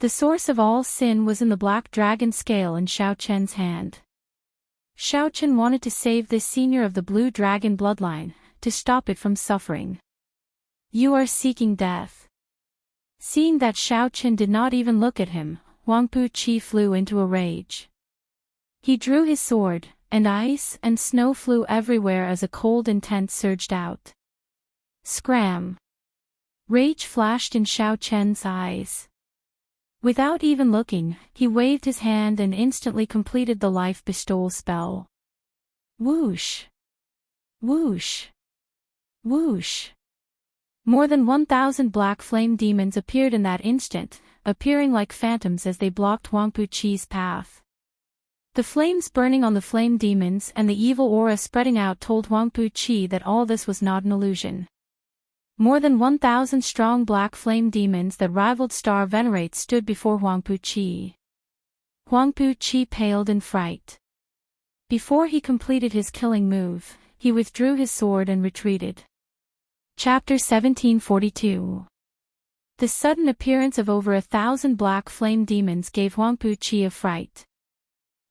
The source of all sin was in the black dragon scale in Xiaochen's hand. Xiaochen wanted to save this senior of the blue dragon bloodline, to stop it from suffering. You are seeking death. Seeing that Xiaochen did not even look at him, Huangpu Qi flew into a rage. He drew his sword, and ice and snow flew everywhere as a cold intent surged out. Scram! Rage flashed in Xiaochen's eyes. Without even looking, he waved his hand and instantly completed the life bestowal spell. Whoosh! Whoosh! Whoosh! More than 1,000 black flame demons appeared in that instant, appearing like phantoms as they blocked Huangpu Qi's path. The flames burning on the flame demons and the evil aura spreading out told Huangpu Qi that all this was not an illusion. More than 1,000 strong black flame demons that rivaled Star Venerate stood before Huangpu Qi. Huangpu Qi paled in fright. Before he completed his killing move, he withdrew his sword and retreated. Chapter 1742. The sudden appearance of over 1,000 black flame demons gave Huangpu Qi a fright.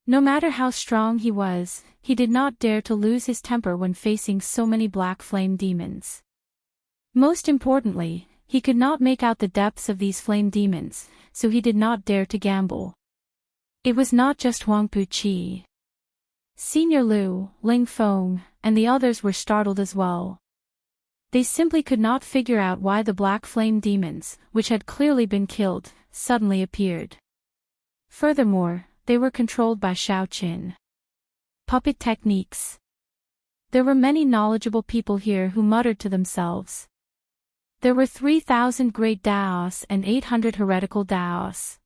No matter how strong he was, he did not dare to lose his temper when facing so many black flame demons. Most importantly, he could not make out the depths of these flame demons, so he did not dare to gamble. It was not just Huangpu Qi. Senior Lu, Ling Feng, and the others were startled as well. They simply could not figure out why the black flame demons, which had clearly been killed, suddenly appeared. Furthermore, they were controlled by Xiaochen. Puppet techniques. There were many knowledgeable people here who muttered to themselves. There were 3,000 great Daos and 800 heretical Daos.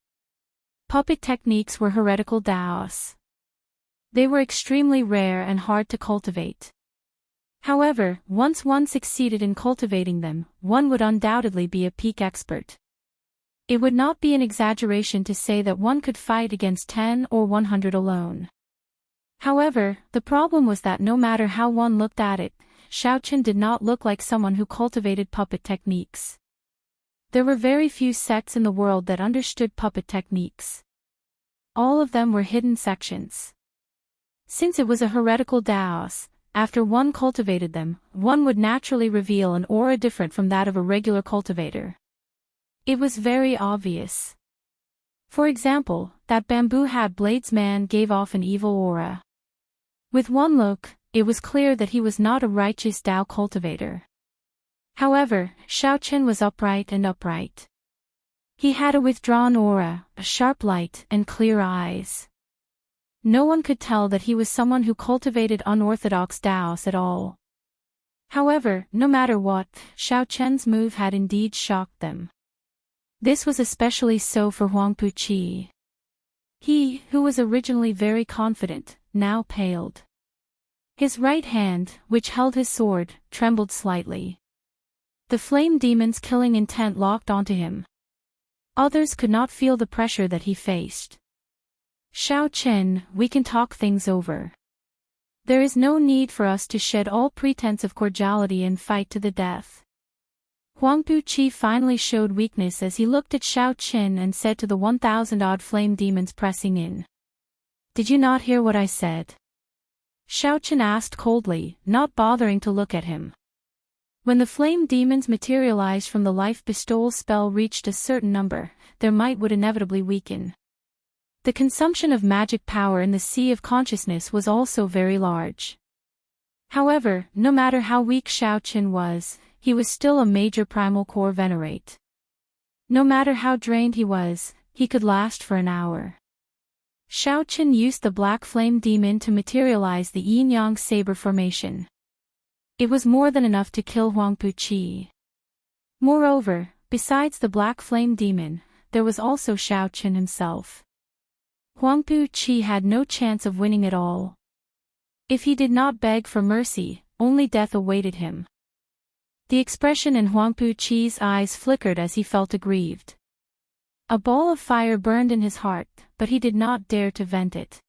Puppet techniques were heretical Daos. They were extremely rare and hard to cultivate. However, once one succeeded in cultivating them, one would undoubtedly be a peak expert. It would not be an exaggeration to say that one could fight against 10 or 100 alone. However, the problem was that no matter how one looked at it, Xiaochen did not look like someone who cultivated puppet techniques. There were very few sects in the world that understood puppet techniques. All of them were hidden sections. Since it was a heretical Daos, after one cultivated them, one would naturally reveal an aura different from that of a regular cultivator. It was very obvious. For example, that bamboo hat blades man gave off an evil aura. With one look, it was clear that he was not a righteous Dao cultivator. However, Xiaochen was upright. He had a withdrawn aura, a sharp light, and clear eyes. No one could tell that he was someone who cultivated unorthodox Daos at all. However, no matter what, Xiaochen's move had indeed shocked them. This was especially so for Huang Puqi. He, who was originally very confident, now paled. His right hand, which held his sword, trembled slightly. The flame demon's killing intent locked onto him. Others could not feel the pressure that he faced. Xiaochen, we can talk things over. There is no need for us to shed all pretense of cordiality and fight to the death. Huang Puqi finally showed weakness as he looked at Xiaochen and said to the 1,000-odd flame demons pressing in. Did you not hear what I said? Xiaochen asked coldly, not bothering to look at him. When the flame demons materialized from the life bestowal spell reached a certain number, their might would inevitably weaken. The consumption of magic power in the sea of consciousness was also very large. However, no matter how weak Xiaochen was, he was still a major primal core venerate. No matter how drained he was, he could last for an hour. Xiaochen used the black flame demon to materialize the yin-yang saber formation. It was more than enough to kill Huang Puqi. Moreover, besides the black flame demon, there was also Xiaochen himself. Huang Puqi had no chance of winning at all. If he did not beg for mercy, only death awaited him. The expression in Huang Puqi's eyes flickered as he felt aggrieved. A ball of fire burned in his heart, but he did not dare to vent it.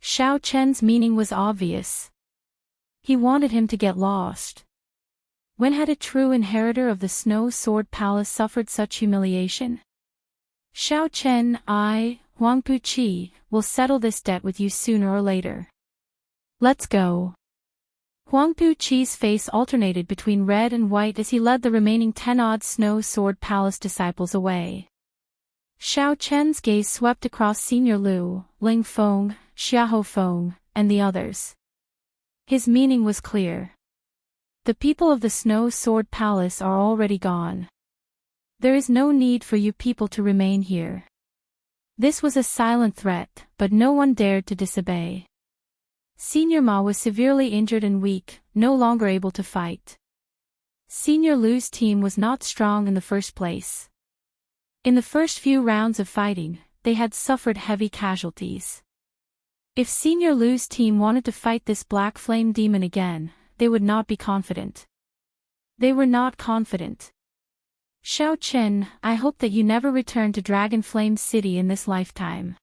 Xiaochen's meaning was obvious. He wanted him to get lost. When had a true inheritor of the Snow Sword Palace suffered such humiliation? Xiaochen, Huang Puqi, will settle this debt with you sooner or later. Let's go. Huang Puqi's face alternated between red and white as he led the remaining 10-odd Snow Sword Palace disciples away. Xiaochen's gaze swept across Senior Lu, Ling Feng, Xiahou Feng, and the others. His meaning was clear. The people of the Snow Sword Palace are already gone. There is no need for you people to remain here. This was a silent threat, but no one dared to disobey. Senior Ma was severely injured and weak, no longer able to fight. Senior Lu's team was not strong in the first place. In the first few rounds of fighting, they had suffered heavy casualties. If Senior Lu's team wanted to fight this black flame demon again, they would not be confident. They were not confident. Xiaochen, I hope that you never return to Dragon Flame City in this lifetime.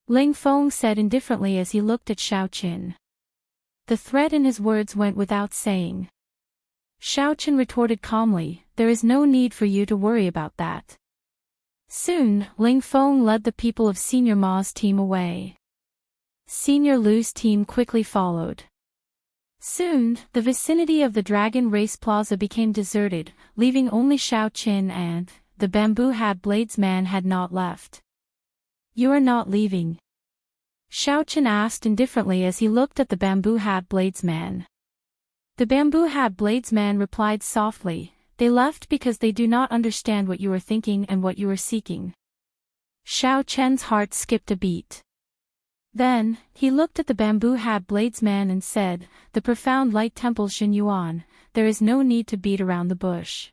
Ling Feng said indifferently as he looked at Xiaochen. The threat in his words went without saying. Xiaochen retorted calmly, there is no need for you to worry about that. Soon, Ling Feng led the people of Senior Ma's team away. Senior Lu's team quickly followed. Soon, the vicinity of the Dragon Race Plaza became deserted, leaving only Xiaochen and the bamboo hat blades man had not left. You are not leaving? Xiaochen asked indifferently as he looked at the bamboo hat blades man. The bamboo hat blades man replied softly, they left because they do not understand what you are thinking and what you are seeking. Xiaochen's heart skipped a beat. Then, he looked at the bamboo hat blades man and said, the profound light temple Xin Yuan, there is no need to beat around the bush.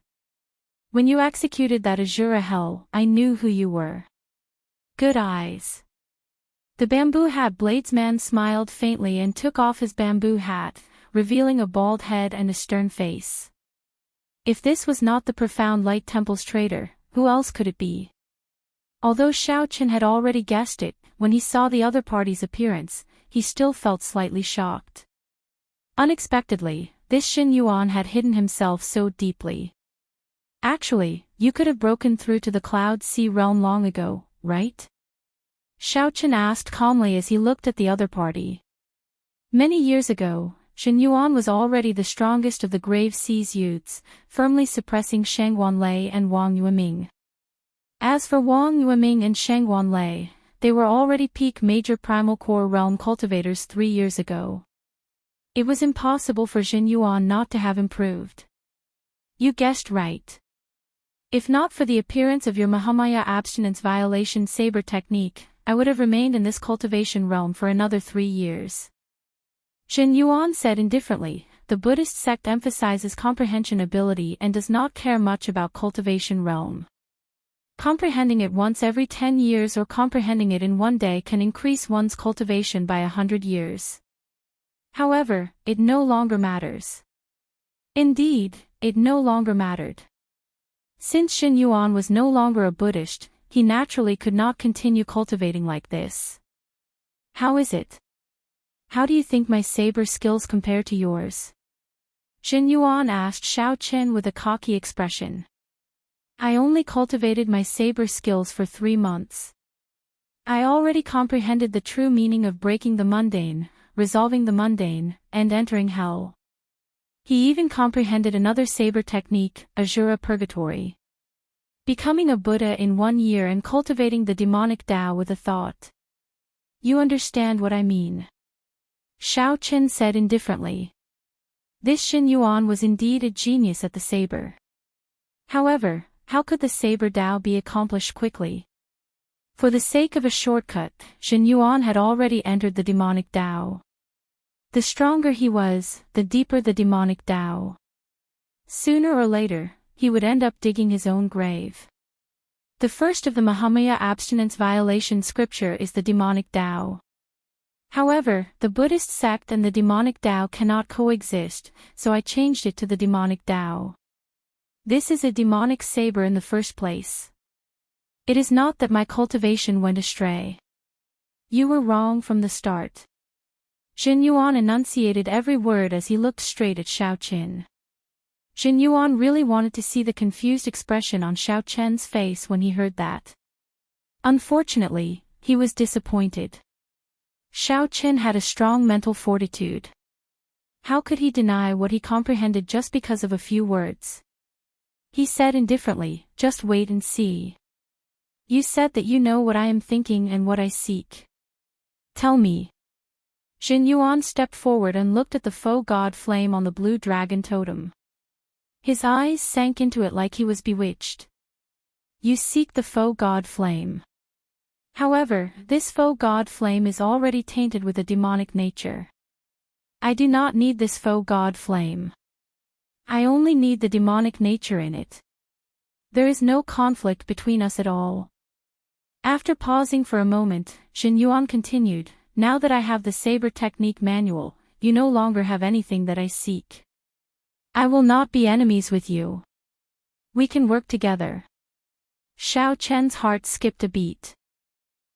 When you executed that Azura hell, I knew who you were. Good eyes. The bamboo hat blades man smiled faintly and took off his bamboo hat, revealing a bald head and a stern face. If this was not the profound light temple's traitor, who else could it be? Although Xiaochen had already guessed it, when he saw the other party's appearance, he still felt slightly shocked. Unexpectedly, this Xin Yuan had hidden himself so deeply. Actually, you could have broken through to the Cloud Sea realm long ago, right? Xiao Chen asked calmly as he looked at the other party. Many years ago, Xin Yuan was already the strongest of the Grave Sea's youths, firmly suppressing Shang Wanlei and Wang Yueming. As for Wang Yueming and Shang Wanlei, they were already peak major primal core realm cultivators 3 years ago. It was impossible for Xin Yuan not to have improved. You guessed right. If not for the appearance of your Mahamaya abstinence violation saber technique, I would have remained in this cultivation realm for another 3 years. Xin Yuan said indifferently, the Buddhist sect emphasizes comprehension ability and does not care much about cultivation realm. Comprehending it once every 10 years or comprehending it in one day can increase one's cultivation by 100 years. However, it no longer matters. Indeed, it no longer mattered. Since Xin Yuan was no longer a Buddhist, he naturally could not continue cultivating like this. How is it? How do you think my saber skills compare to yours? Xin Yuan asked Xiao Chen with a cocky expression. I only cultivated my saber skills for 3 months. I already comprehended the true meaning of breaking the mundane, resolving the mundane, and entering hell. He even comprehended another saber technique, Azura Purgatory. Becoming a Buddha in 1 year and cultivating the demonic Tao with a thought. You understand what I mean. Xiao Chen said indifferently. This Xin Yuan was indeed a genius at the saber. However, how could the saber Tao be accomplished quickly? For the sake of a shortcut, Xin Yuan had already entered the demonic Tao. The stronger he was, the deeper the demonic Tao. Sooner or later, he would end up digging his own grave. The first of the Mahamaya abstinence violation scripture is the demonic Tao. However, the Buddhist sect and the demonic Tao cannot coexist, so I changed it to the demonic Tao. This is a demonic saber in the first place. It is not that my cultivation went astray. You were wrong from the start. Xin Yuan enunciated every word as he looked straight at Xiao Chen. Xin Yuan really wanted to see the confused expression on Xiao Chen's face when he heard that. Unfortunately, he was disappointed. Xiao Chen had a strong mental fortitude. How could he deny what he comprehended just because of a few words? He said indifferently, just wait and see. You said that you know what I am thinking and what I seek. Tell me. Xin Yuan stepped forward and looked at the faux god flame on the blue dragon totem. His eyes sank into it like he was bewitched. You seek the faux god flame. However, this faux god flame is already tainted with a demonic nature. I do not need this faux god flame. I only need the demonic nature in it. There is no conflict between us at all. After pausing for a moment, Xin Yuan continued, now that I have the saber technique manual, you no longer have anything that I seek. I will not be enemies with you. We can work together. Xiao Chen's heart skipped a beat.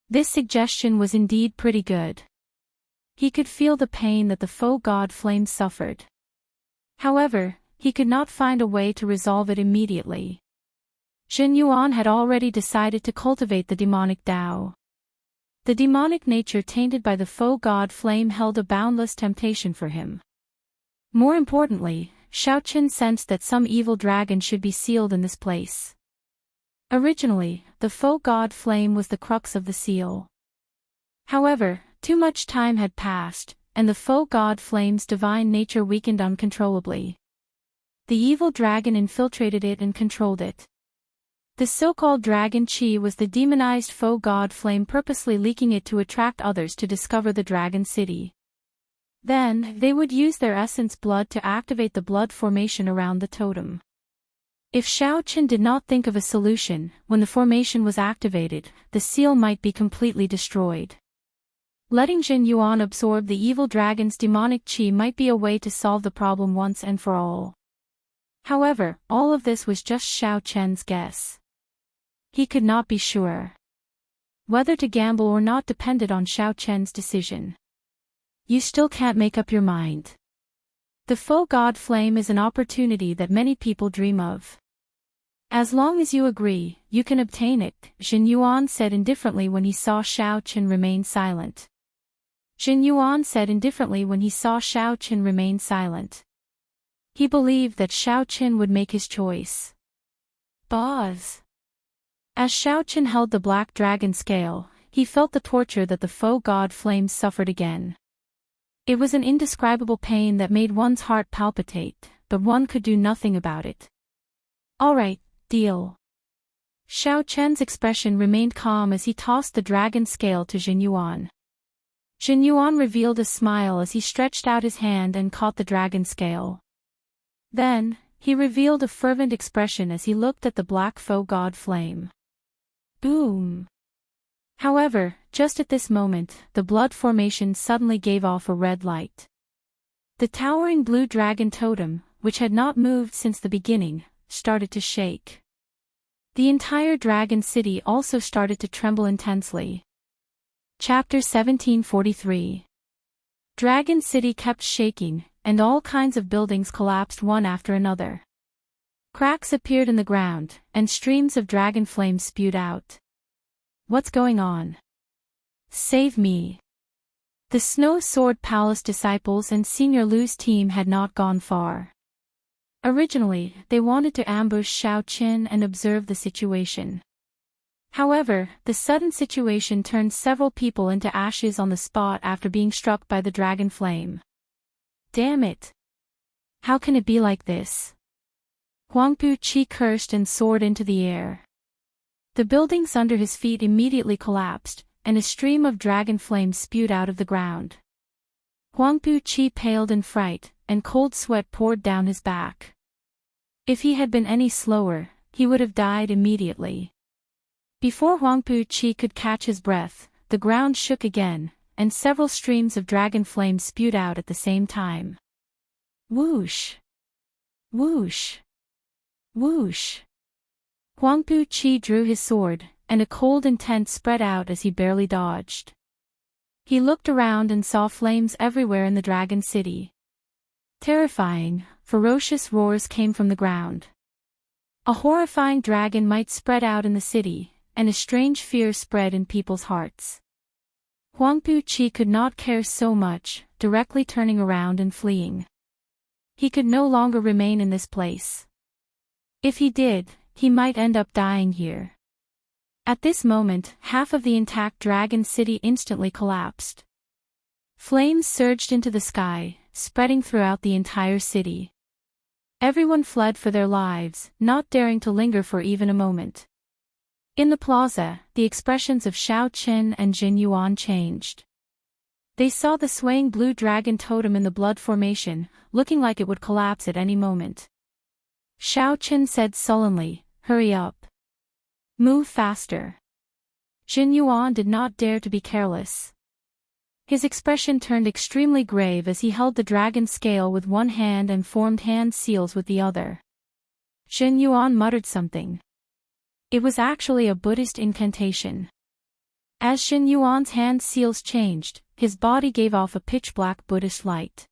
This suggestion was indeed pretty good. He could feel the pain that the faux god flame suffered. However, he could not find a way to resolve it immediately. Xin Yuan had already decided to cultivate the demonic Tao. The demonic nature tainted by the faux god flame held a boundless temptation for him. More importantly, Xiao Chen sensed that some evil dragon should be sealed in this place. Originally, the faux god flame was the crux of the seal. However, too much time had passed, and the faux god flame's divine nature weakened uncontrollably. The evil dragon infiltrated it and controlled it. The so-called dragon Qi was the demonized faux god flame purposely leaking it to attract others to discover the dragon city. Then, they would use their essence blood to activate the blood formation around the totem. If Xiao Chen did not think of a solution, when the formation was activated, the seal might be completely destroyed. Letting Xin Yuan absorb the evil dragon's demonic Qi might be a way to solve the problem once and for all. However, all of this was just Xiao Chen's guess. He could not be sure. Whether to gamble or not depended on Xiao Chen's decision. You still can't make up your mind. The faux god flame is an opportunity that many people dream of. As long as you agree, you can obtain it, Jin Yuan said indifferently when he saw Xiao Qin remain silent. Jin Yuan said indifferently when he saw Xiao Qin remain silent. He believed that Xiao Qin would make his choice. Buzz. As Xiao Qin held the black dragon scale, he felt the torture that the faux god flames suffered again. It was an indescribable pain that made one's heart palpitate, but one could do nothing about it. All right, deal. Xiao Chen's expression remained calm as he tossed the dragon scale to Jin Yuan. Jin Yuan revealed a smile as he stretched out his hand and caught the dragon scale. Then, he revealed a fervent expression as he looked at the black faux god flame. Boom! However, just at this moment, the blood formation suddenly gave off a red light. The towering blue dragon totem, which had not moved since the beginning, started to shake. The entire dragon city also started to tremble intensely. Chapter 1743. Dragon City kept shaking, and all kinds of buildings collapsed one after another. Cracks appeared in the ground, and streams of dragon flames spewed out. What's going on? Save me. The Snow Sword Palace disciples and Senior Lu's team had not gone far. Originally, they wanted to ambush Xiao Qin and observe the situation. However, the sudden situation turned several people into ashes on the spot after being struck by the dragon flame. Damn it! How can it be like this? Huangpu Qi cursed and soared into the air. The buildings under his feet immediately collapsed, and a stream of dragon flames spewed out of the ground. Huangpu Qi paled in fright, and cold sweat poured down his back. If he had been any slower, he would have died immediately. Before Huangpu Qi could catch his breath, the ground shook again, and several streams of dragon flames spewed out at the same time. Whoosh! Whoosh! Whoosh! Huangpu Qi drew his sword, and a cold intent spread out as he barely dodged. He looked around and saw flames everywhere in the dragon city. Terrifying, ferocious roars came from the ground. A horrifying dragon might spread out in the city, and a strange fear spread in people's hearts. Huangpu Qi could not care so much, directly turning around and fleeing. He could no longer remain in this place. If he did, he might end up dying here. At this moment, half of the intact dragon city instantly collapsed. Flames surged into the sky, spreading throughout the entire city. Everyone fled for their lives, not daring to linger for even a moment. In the plaza, the expressions of Xiao Qin and Jin Yuan changed. They saw the swaying blue dragon totem in the blood formation, looking like it would collapse at any moment. Xiao Qin said sullenly, "Hurry up. Move faster." Jin Yuan did not dare to be careless. His expression turned extremely grave as he held the dragon scale with one hand and formed hand seals with the other. Jin Yuan muttered something. It was actually a Buddhist incantation. As Jin Yuan's hand seals changed, his body gave off a pitch-black Buddhist light.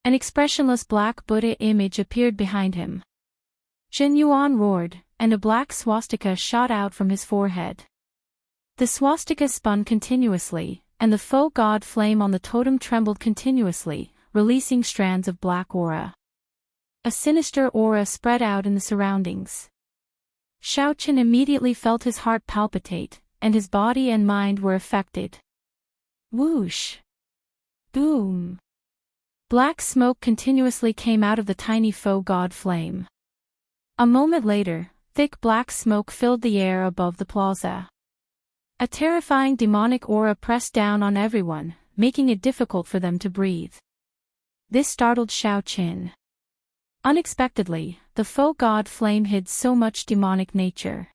An expressionless black Buddha image appeared behind him. Jin Yuan roared, and a black swastika shot out from his forehead. The swastika spun continuously, and the faux god flame on the totem trembled continuously, releasing strands of black aura. A sinister aura spread out in the surroundings. Xiao Qin immediately felt his heart palpitate, and his body and mind were affected. Whoosh! Boom! Black smoke continuously came out of the tiny faux god flame. A moment later, thick black smoke filled the air above the plaza. A terrifying demonic aura pressed down on everyone, making it difficult for them to breathe. This startled Xiao Qin. Unexpectedly, the faux god flame hid so much demonic nature.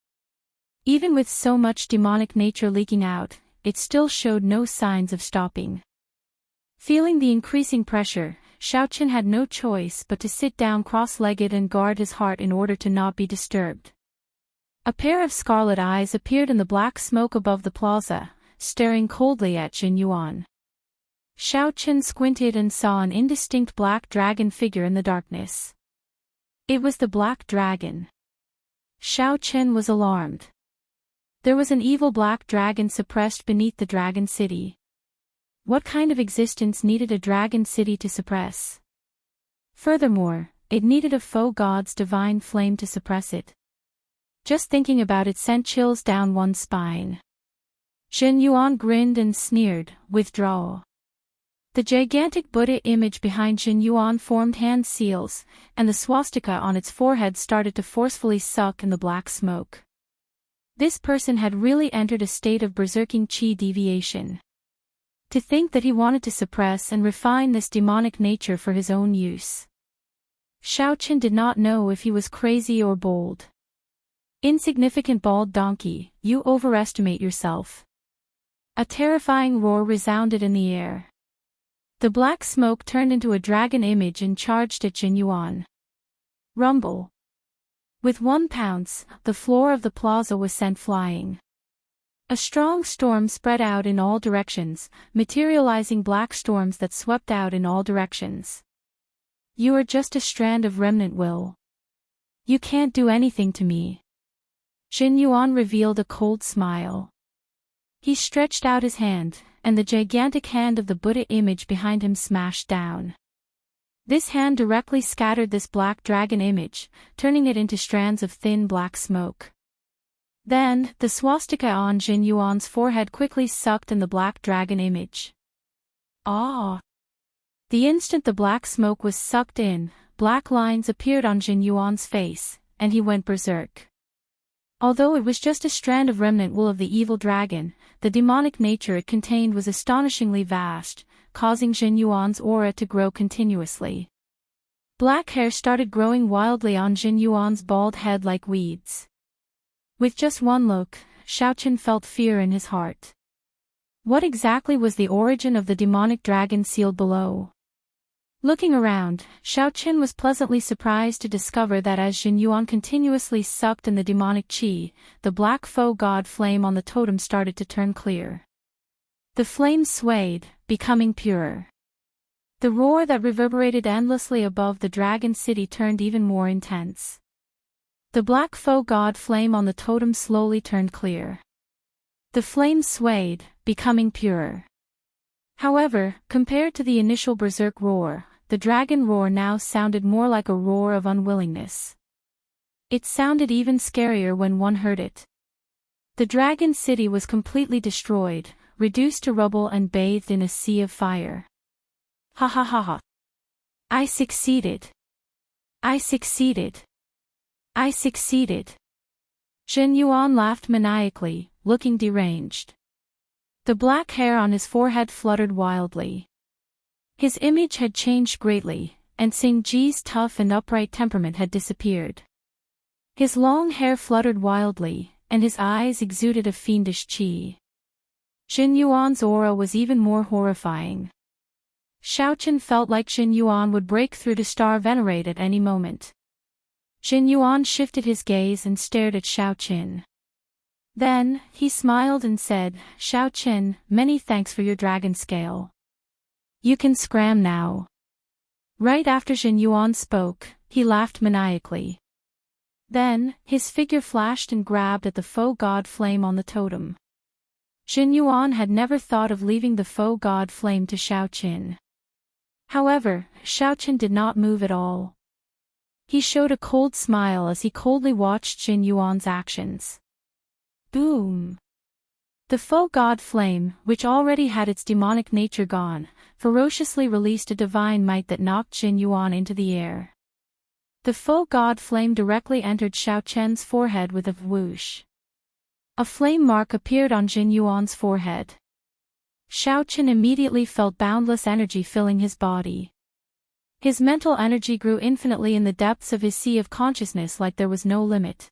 Even with so much demonic nature leaking out, it still showed no signs of stopping. Feeling the increasing pressure, Xiao Qin had no choice but to sit down cross-legged and guard his heart in order to not be disturbed. A pair of scarlet eyes appeared in the black smoke above the plaza, staring coldly at Jin Yuan. Xiao Chen squinted and saw an indistinct black dragon figure in the darkness. It was the black dragon. Xiao Chen was alarmed. There was an evil black dragon suppressed beneath the dragon city. What kind of existence needed a dragon city to suppress? Furthermore, it needed a faux god's divine flame to suppress it. Just thinking about it sent chills down one's spine. Jin Yuan grinned and sneered, "Withdraw." The gigantic Buddha image behind Jin Yuan formed hand seals, and the swastika on its forehead started to forcefully suck in the black smoke. This person had really entered a state of berserking chi deviation. To think that he wanted to suppress and refine this demonic nature for his own use. Xiao Chen did not know if he was crazy or bold. "Insignificant bald donkey, you overestimate yourself." A terrifying roar resounded in the air. The black smoke turned into a dragon image and charged at Jin Yuan. Rumble. With one pounce, the floor of the plaza was sent flying. A strong storm spread out in all directions, materializing black storms that swept out in all directions. "You are just a strand of remnant will. You can't do anything to me." Jin Yuan revealed a cold smile. He stretched out his hand, and the gigantic hand of the Buddha image behind him smashed down. This hand directly scattered this black dragon image, turning it into strands of thin black smoke. Then, the swastika on Jin Yuan's forehead quickly sucked in the black dragon image. Ah! The instant the black smoke was sucked in, black lines appeared on Jin Yuan's face, and he went berserk. Although it was just a strand of remnant wool of the evil dragon, the demonic nature it contained was astonishingly vast, causing Jin Yuan's aura to grow continuously. Black hair started growing wildly on Jin Yuan's bald head like weeds. With just one look, Xiao Chen felt fear in his heart. What exactly was the origin of the demonic dragon sealed below? Looking around, Xiao Chen was pleasantly surprised to discover that as Jin Yuan continuously sucked in the demonic qi, the black faux god flame on the totem started to turn clear. The flame swayed, becoming purer. The roar that reverberated endlessly above the dragon city turned even more intense. The black faux god flame on the totem slowly turned clear. The flame swayed, becoming purer. However, compared to the initial berserk roar, the dragon roar now sounded more like a roar of unwillingness. It sounded even scarier when one heard it. The dragon city was completely destroyed, reduced to rubble and bathed in a sea of fire. Ha ha ha ha. I succeeded. I succeeded. I succeeded. Jin Yuan laughed maniacally, looking deranged. The black hair on his forehead fluttered wildly. His image had changed greatly, and Xing Ji's tough and upright temperament had disappeared. His long hair fluttered wildly, and his eyes exuded a fiendish qi. Jin Yuan's aura was even more horrifying. Xiao Chen felt like Jin Yuan would break through to star venerate at any moment. Jin Yuan shifted his gaze and stared at Xiao Chen. Then, he smiled and said, "Xiao Chen, many thanks for your dragon scale. You can scram now." Right after Jin Yuan spoke, he laughed maniacally. Then, his figure flashed and grabbed at the faux god flame on the totem. Jin Yuan had never thought of leaving the faux god flame to Xiao Chen. However, Xiao Chen did not move at all. He showed a cold smile as he coldly watched Jin Yuan's actions. Boom! The faux god flame, which already had its demonic nature gone, ferociously released a divine might that knocked Jin Yuan into the air. The faux god flame directly entered Xiao Chen's forehead with a whoosh. A flame mark appeared on Jin Yuan's forehead. Xiao Chen immediately felt boundless energy filling his body. His mental energy grew infinitely in the depths of his sea of consciousness like there was no limit.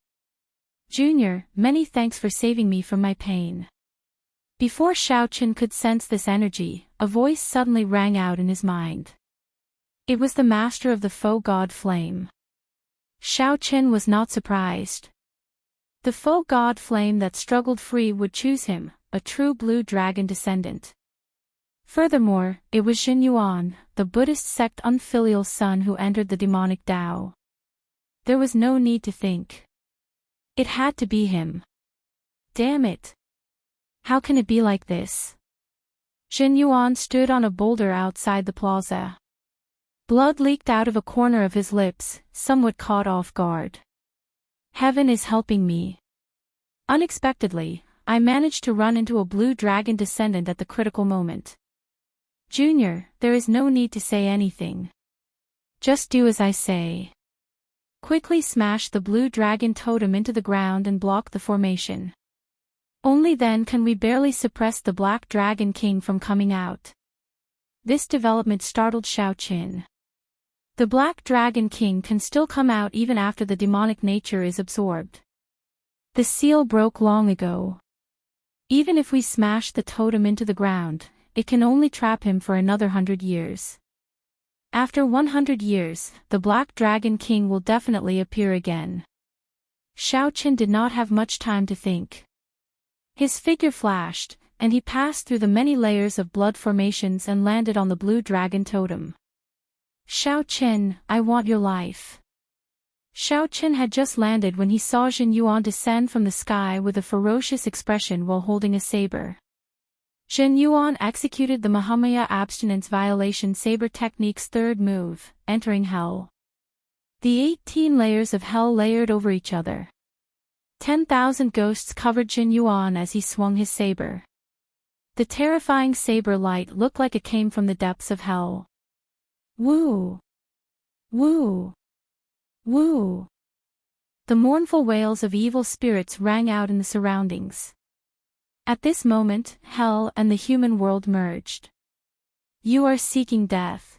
"Junior, many thanks for saving me from my pain." Before Xiao Chen could sense this energy, a voice suddenly rang out in his mind. It was the master of the faux god flame. Xiao Chen was not surprised. The faux god flame that struggled free would choose him, a true blue dragon descendant. Furthermore, it was Jin Yuan, the Buddhist sect unfilial son who entered the demonic Tao. There was no need to think. It had to be him. Damn it. How can it be like this? Jin Yuan stood on a boulder outside the plaza. Blood leaked out of a corner of his lips, somewhat caught off guard. Heaven is helping me. Unexpectedly, I managed to run into a blue dragon descendant at the critical moment. Junior, there is no need to say anything. Just do as I say. Quickly smash the blue dragon totem into the ground and block the formation. Only then can we barely suppress the black dragon king from coming out. This development startled Xiaoqin. The black dragon king can still come out even after the demonic nature is absorbed. The seal broke long ago. Even if we smash the totem into the ground, it can only trap him for another 100 years. After 100 years, the Black Dragon King will definitely appear again. Xiaoqin did not have much time to think. His figure flashed, and he passed through the many layers of blood formations and landed on the blue dragon totem. Xiaoqin, I want your life. Xiaoqin had just landed when he saw Jin Yuan descend from the sky with a ferocious expression while holding a saber. Jin Yuan executed the Mahamaya abstinence violation saber technique's third move, entering hell. The 18 layers of hell layered over each other. 10,000 ghosts covered Jin Yuan as he swung his saber. The terrifying saber light looked like it came from the depths of hell. Woo! Woo! Woo! The mournful wails of evil spirits rang out in the surroundings. At this moment, hell and the human world merged. You are seeking death.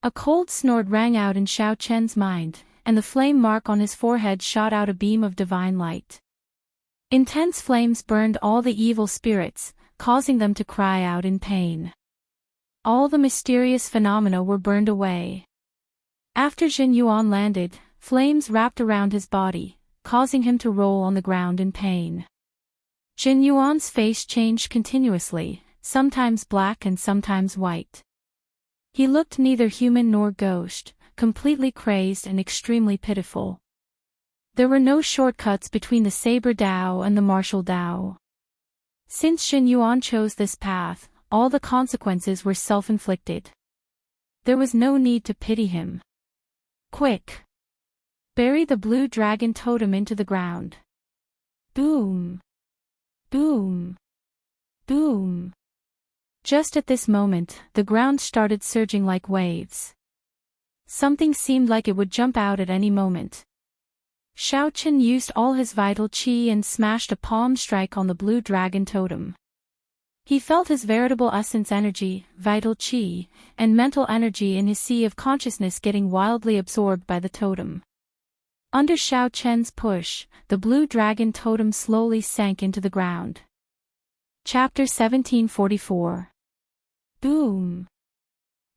A cold snort rang out in Xiaoqin's mind, and the flame mark on his forehead shot out a beam of divine light. Intense flames burned all the evil spirits, causing them to cry out in pain. All the mysterious phenomena were burned away. After Jin Yuan landed, flames wrapped around his body, causing him to roll on the ground in pain. Jin Yuan's face changed continuously, sometimes black and sometimes white. He looked neither human nor ghost, completely crazed and extremely pitiful. There were no shortcuts between the Saber Dao and the Martial Dao. Since Jin Yuan chose this path, all the consequences were self-inflicted. There was no need to pity him. Quick! Bury the blue dragon totem into the ground. Boom! Boom! Boom! Just at this moment, the ground started surging like waves. Something seemed like it would jump out at any moment. Xiaoqin used all his vital qi and smashed a palm strike on the blue dragon totem. He felt his veritable essence energy, vital qi, and mental energy in his sea of consciousness getting wildly absorbed by the totem. Under Xiaoqin's push, the blue dragon totem slowly sank into the ground. Chapter 1744. Boom!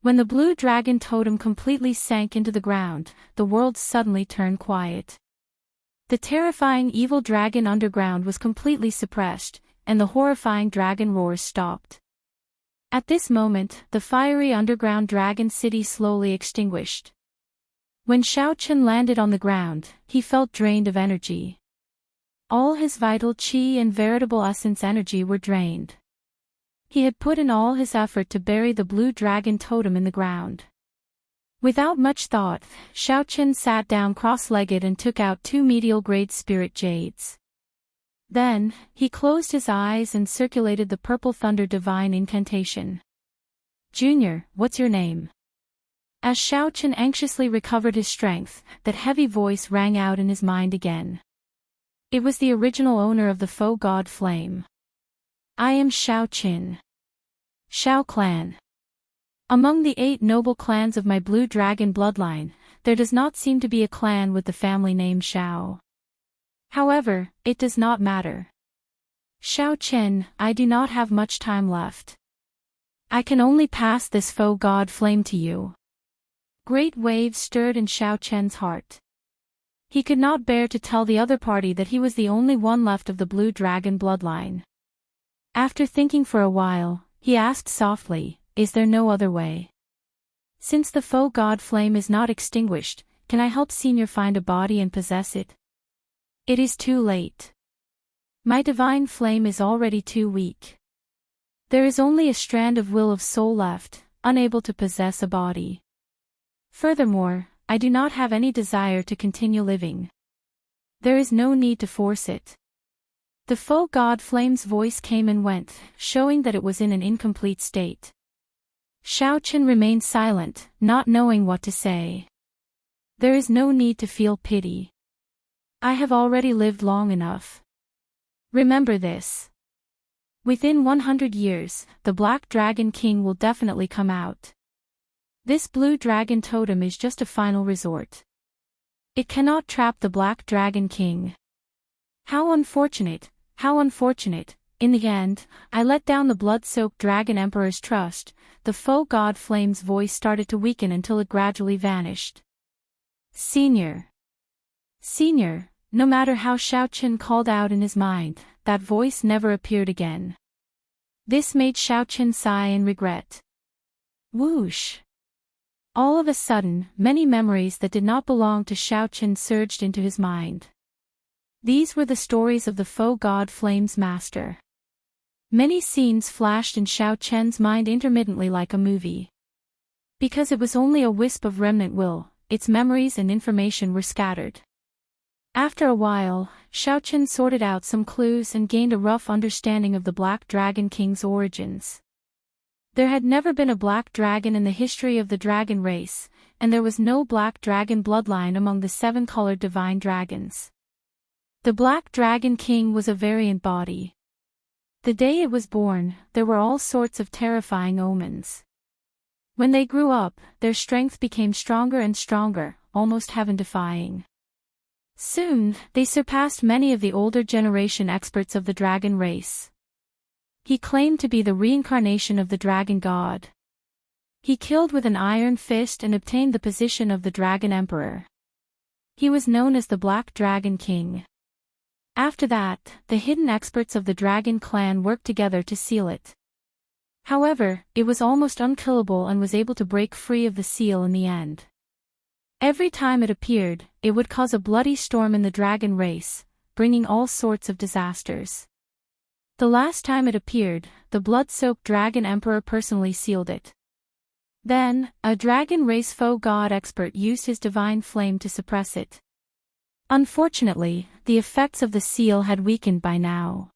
When the blue dragon totem completely sank into the ground, the world suddenly turned quiet. The terrifying evil dragon underground was completely suppressed, and the horrifying dragon roars stopped. At this moment, the fiery underground dragon city slowly extinguished. When Xiaoqin landed on the ground, he felt drained of energy. All his vital qi and veritable essence energy were drained. He had put in all his effort to bury the blue dragon totem in the ground. Without much thought, Xiaoqin sat down cross-legged and took out 2 medial-grade spirit jades. Then, he closed his eyes and circulated the Purple Thunder Divine Incantation. Junior, what's your name? As Xiaoqin anxiously recovered his strength, that heavy voice rang out in his mind again. It was the original owner of the faux god flame. I am Xiaoqin. Xiao clan. Among the 8 noble clans of my blue dragon bloodline, there does not seem to be a clan with the family name Xiao. However, it does not matter. Xiaoqin, I do not have much time left. I can only pass this faux god flame to you. Great waves stirred in Xiaoqin's heart. He could not bear to tell the other party that he was the only one left of the blue dragon bloodline. After thinking for a while, He asked softly, "Is there no other way? Since the foe god flame is not extinguished, can I help Senior find a body and possess it?" "It is too late. My divine flame is already too weak. There is only a strand of will of soul left, unable to possess a body. Furthermore, I do not have any desire to continue living. There is no need to force it." The foe god flame's voice came and went, showing that it was in an incomplete state. Xiaochen remained silent, not knowing what to say. "There is no need to feel pity. I have already lived long enough. Remember this. Within 100 years, the Black Dragon King will definitely come out. This blue dragon totem is just a final resort. It cannot trap the Black Dragon King. How unfortunate, how unfortunate. In the end, I let down the blood-soaked Dragon Emperor's trust." The foe god flame's voice started to weaken until it gradually vanished. "Senior. Senior." No matter how Xiaochen called out in his mind, that voice never appeared again. This made Xiaochen sigh in regret. Whoosh! All of a sudden, many memories that did not belong to Xiaochen surged into his mind. These were the stories of the foe god flame's master. Many scenes flashed in Xiaochen's mind intermittently like a movie. Because it was only a wisp of remnant will, its memories and information were scattered. After a while, Xiaochen sorted out some clues and gained a rough understanding of the Black Dragon King's origins. There had never been a black dragon in the history of the dragon race, and there was no black dragon bloodline among the 7-colored divine dragons. The Black Dragon King was a variant body. The day it was born, there were all sorts of terrifying omens. When they grew up, their strength became stronger and stronger, almost heaven-defying. Soon, they surpassed many of the older generation experts of the dragon race. He claimed to be the reincarnation of the dragon god. He killed with an iron fist and obtained the position of the Dragon Emperor. He was known as the Black Dragon King. After that, the hidden experts of the dragon clan worked together to seal it. However, it was almost unkillable and was able to break free of the seal in the end. Every time it appeared, it would cause a bloody storm in the dragon race, bringing all sorts of disasters. The last time it appeared, the blood-soaked Dragon Emperor personally sealed it. Then, a dragon race foe god expert used his divine flame to suppress it. Unfortunately, the effects of the seal had weakened by now.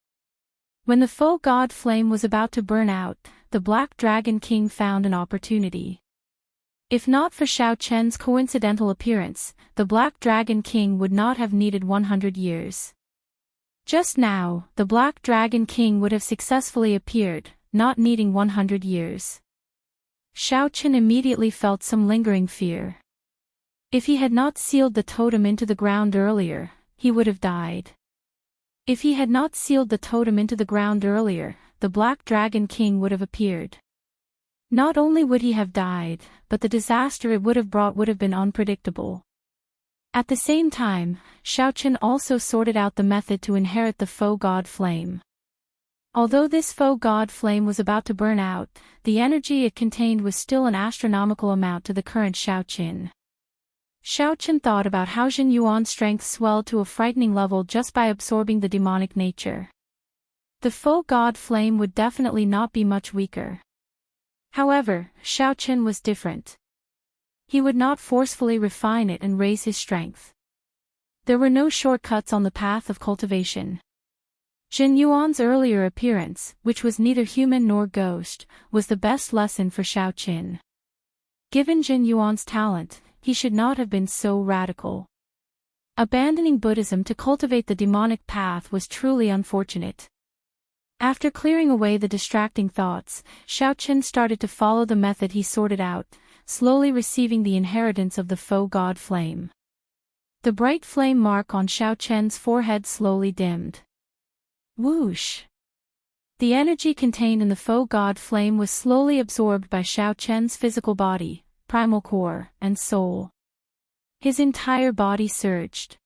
When the foe god flame was about to burn out, the Black Dragon King found an opportunity. If not for Xiaochen's coincidental appearance, the Black Dragon King would not have needed 100 years. Just now, the Black Dragon King would have successfully appeared, not needing 100 years. Xiaochen immediately felt some lingering fear. If he had not sealed the totem into the ground earlier, he would have died. If he had not sealed the totem into the ground earlier, the Black Dragon King would have appeared. Not only would he have died, but the disaster it would have brought would have been unpredictable. At the same time, Xiaochen also sorted out the method to inherit the foe god flame. Although this foe god flame was about to burn out, the energy it contained was still an astronomical amount to the current Xiaochen. Xiaochen thought about how Jin Yuan's strength swelled to a frightening level just by absorbing the demonic nature. The foe god flame would definitely not be much weaker. However, Xiaochen was different. He would not forcefully refine it and raise his strength. There were no shortcuts on the path of cultivation. Jin Yuan's earlier appearance, which was neither human nor ghost, was the best lesson for Xiaochen. Given Jin Yuan's talent, he should not have been so radical. Abandoning Buddhism to cultivate the demonic path was truly unfortunate. After clearing away the distracting thoughts, Xiaochen started to follow the method he sorted out, slowly receiving the inheritance of the foe god flame. The bright flame mark on Xiaochen's forehead slowly dimmed. Whoosh! The energy contained in the foe god flame was slowly absorbed by Xiaochen's physical body, primal core, and soul. His entire body surged.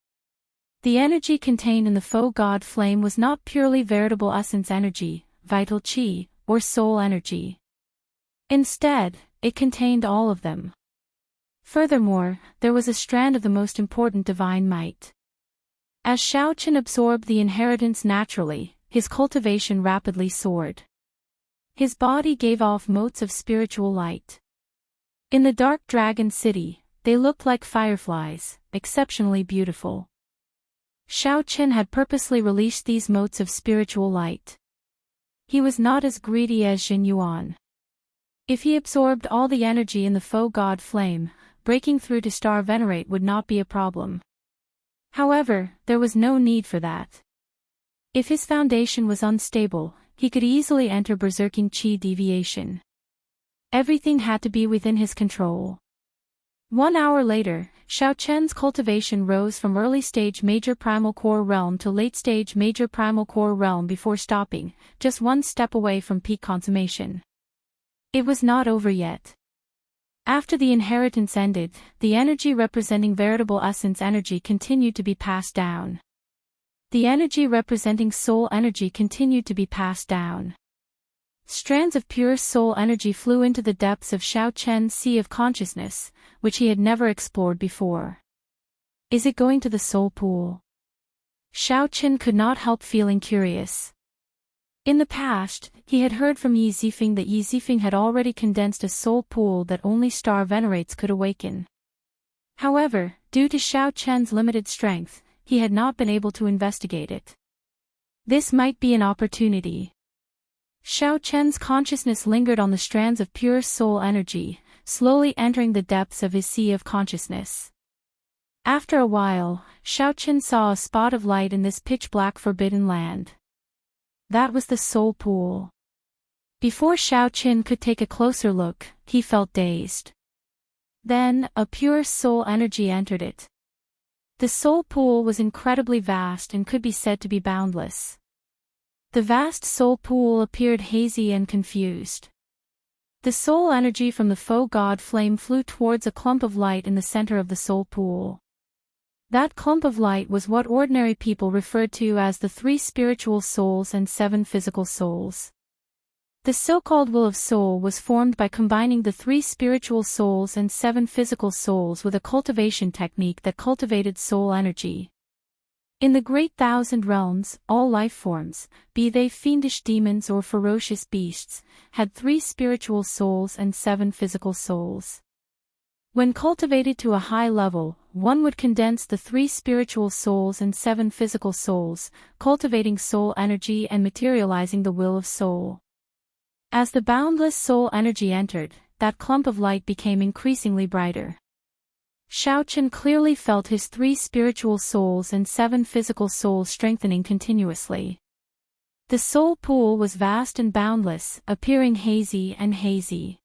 The energy contained in the foe god flame was not purely veritable essence energy, vital qi, or soul energy. Instead, it contained all of them. Furthermore, there was a strand of the most important divine might. As Xiaochen absorbed the inheritance naturally, his cultivation rapidly soared. His body gave off motes of spiritual light. In the dark dragon city, they looked like fireflies, exceptionally beautiful. Xiaochen had purposely released these motes of spiritual light. He was not as greedy as Jin Yuan. If he absorbed all the energy in the foe god flame, breaking through to Star Venerate would not be a problem. However, there was no need for that. If his foundation was unstable, he could easily enter berserking chi deviation. Everything had to be within his control. 1 hour later, Xiaochen's cultivation rose from early-stage Major Primal Core Realm to late-stage Major Primal Core Realm before stopping, just one step away from peak consummation. It was not over yet. After the inheritance ended, the energy representing veritable essence energy continued to be passed down. The energy representing soul energy continued to be passed down. Strands of pure soul energy flew into the depths of Xiaochen's sea of consciousness, which he had never explored before. Is it going to the soul pool? Xiaochen could not help feeling curious. In the past, he had heard from Yi Zifeng that Yi Zifeng had already condensed a soul pool that only star venerates could awaken. However, due to Xiaochen's limited strength, he had not been able to investigate it. This might be an opportunity. Xiaochen's consciousness lingered on the strands of pure soul energy, slowly entering the depths of his sea of consciousness. After a while, Xiaochen saw a spot of light in this pitch-black forbidden land. That was the soul pool. Before Xiaochen could take a closer look, he felt dazed. Then, a pure soul energy entered it. The soul pool was incredibly vast and could be said to be boundless. The vast soul pool appeared hazy and confused. The soul energy from the foe god flame flew towards a clump of light in the center of the soul pool. That clump of light was what ordinary people referred to as the 3 spiritual souls and 7 physical souls. The so-called will of soul was formed by combining the 3 spiritual souls and 7 physical souls with a cultivation technique that cultivated soul energy. In the Great Thousand Realms, all life forms, be they fiendish demons or ferocious beasts, had 3 spiritual souls and 7 physical souls. When cultivated to a high level, one would condense the 3 spiritual souls and 7 physical souls, cultivating soul energy and materializing the will of soul. As the boundless soul energy entered, that clump of light became increasingly brighter. Xiaochen clearly felt his 3 spiritual souls and 7 physical souls strengthening continuously. The soul pool was vast and boundless, appearing hazy and hazy.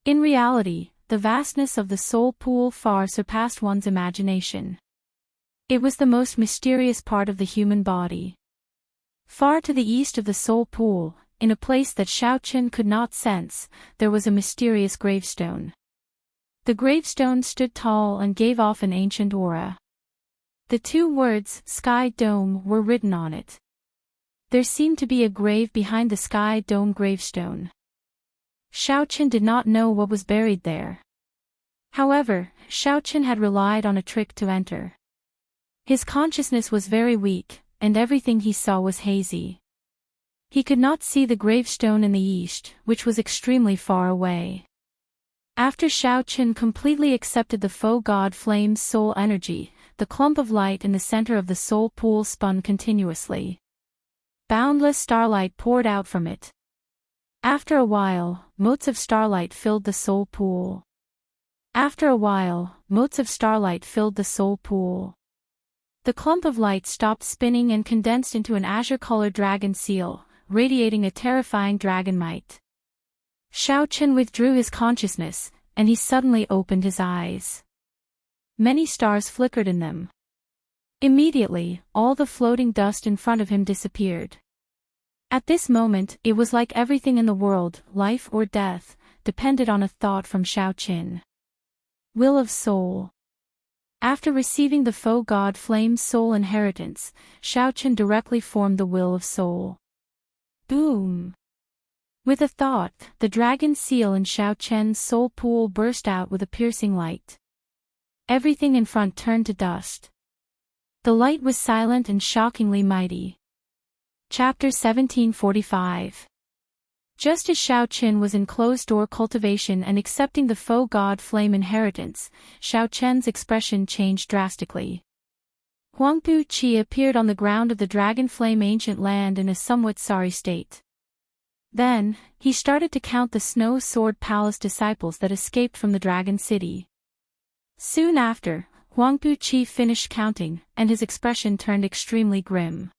In reality, the vastness of the soul pool far surpassed one's imagination. It was the most mysterious part of the human body. Far to the east of the soul pool, in a place that Xiaochen could not sense, there was a mysterious gravestone. The gravestone stood tall and gave off an ancient aura. The 2 words, Sky Dome, were written on it. There seemed to be a grave behind the Sky Dome gravestone. Xiaochen did not know what was buried there. However, Xiaochen had relied on a trick to enter. His consciousness was very weak, and everything he saw was hazy. He could not see the gravestone in the east, which was extremely far away. After Xiaochen completely accepted the foe god flame's soul energy, the clump of light in the center of the soul pool spun continuously. Boundless starlight poured out from it. After a while, motes of starlight filled the soul pool. After a while, motes of starlight filled the soul pool. The clump of light stopped spinning and condensed into an azure-colored dragon seal, radiating a terrifying dragon might. Xiaochen withdrew his consciousness, and he suddenly opened his eyes. Many stars flickered in them. Immediately, all the floating dust in front of him disappeared. At this moment, it was like everything in the world, life or death, depended on a thought from Xiaochen. Will of Soul. After receiving the foe god flame's soul inheritance, Xiaochen directly formed the will of soul. Boom! With a thought, the dragon seal in Xiao Chen's soul pool burst out with a piercing light. Everything in front turned to dust. The light was silent and shockingly mighty. Chapter 1745. Just as Xiao Chen was in closed-door cultivation and accepting the faux god flame inheritance, Xiao Chen's expression changed drastically. Huangpu Qi appeared on the ground of the dragon flame ancient land in a somewhat sorry state. Then, he started to count the Snow Sword Palace disciples that escaped from the Dragon City. Soon after, Huangpu Qi finished counting, and his expression turned extremely grim.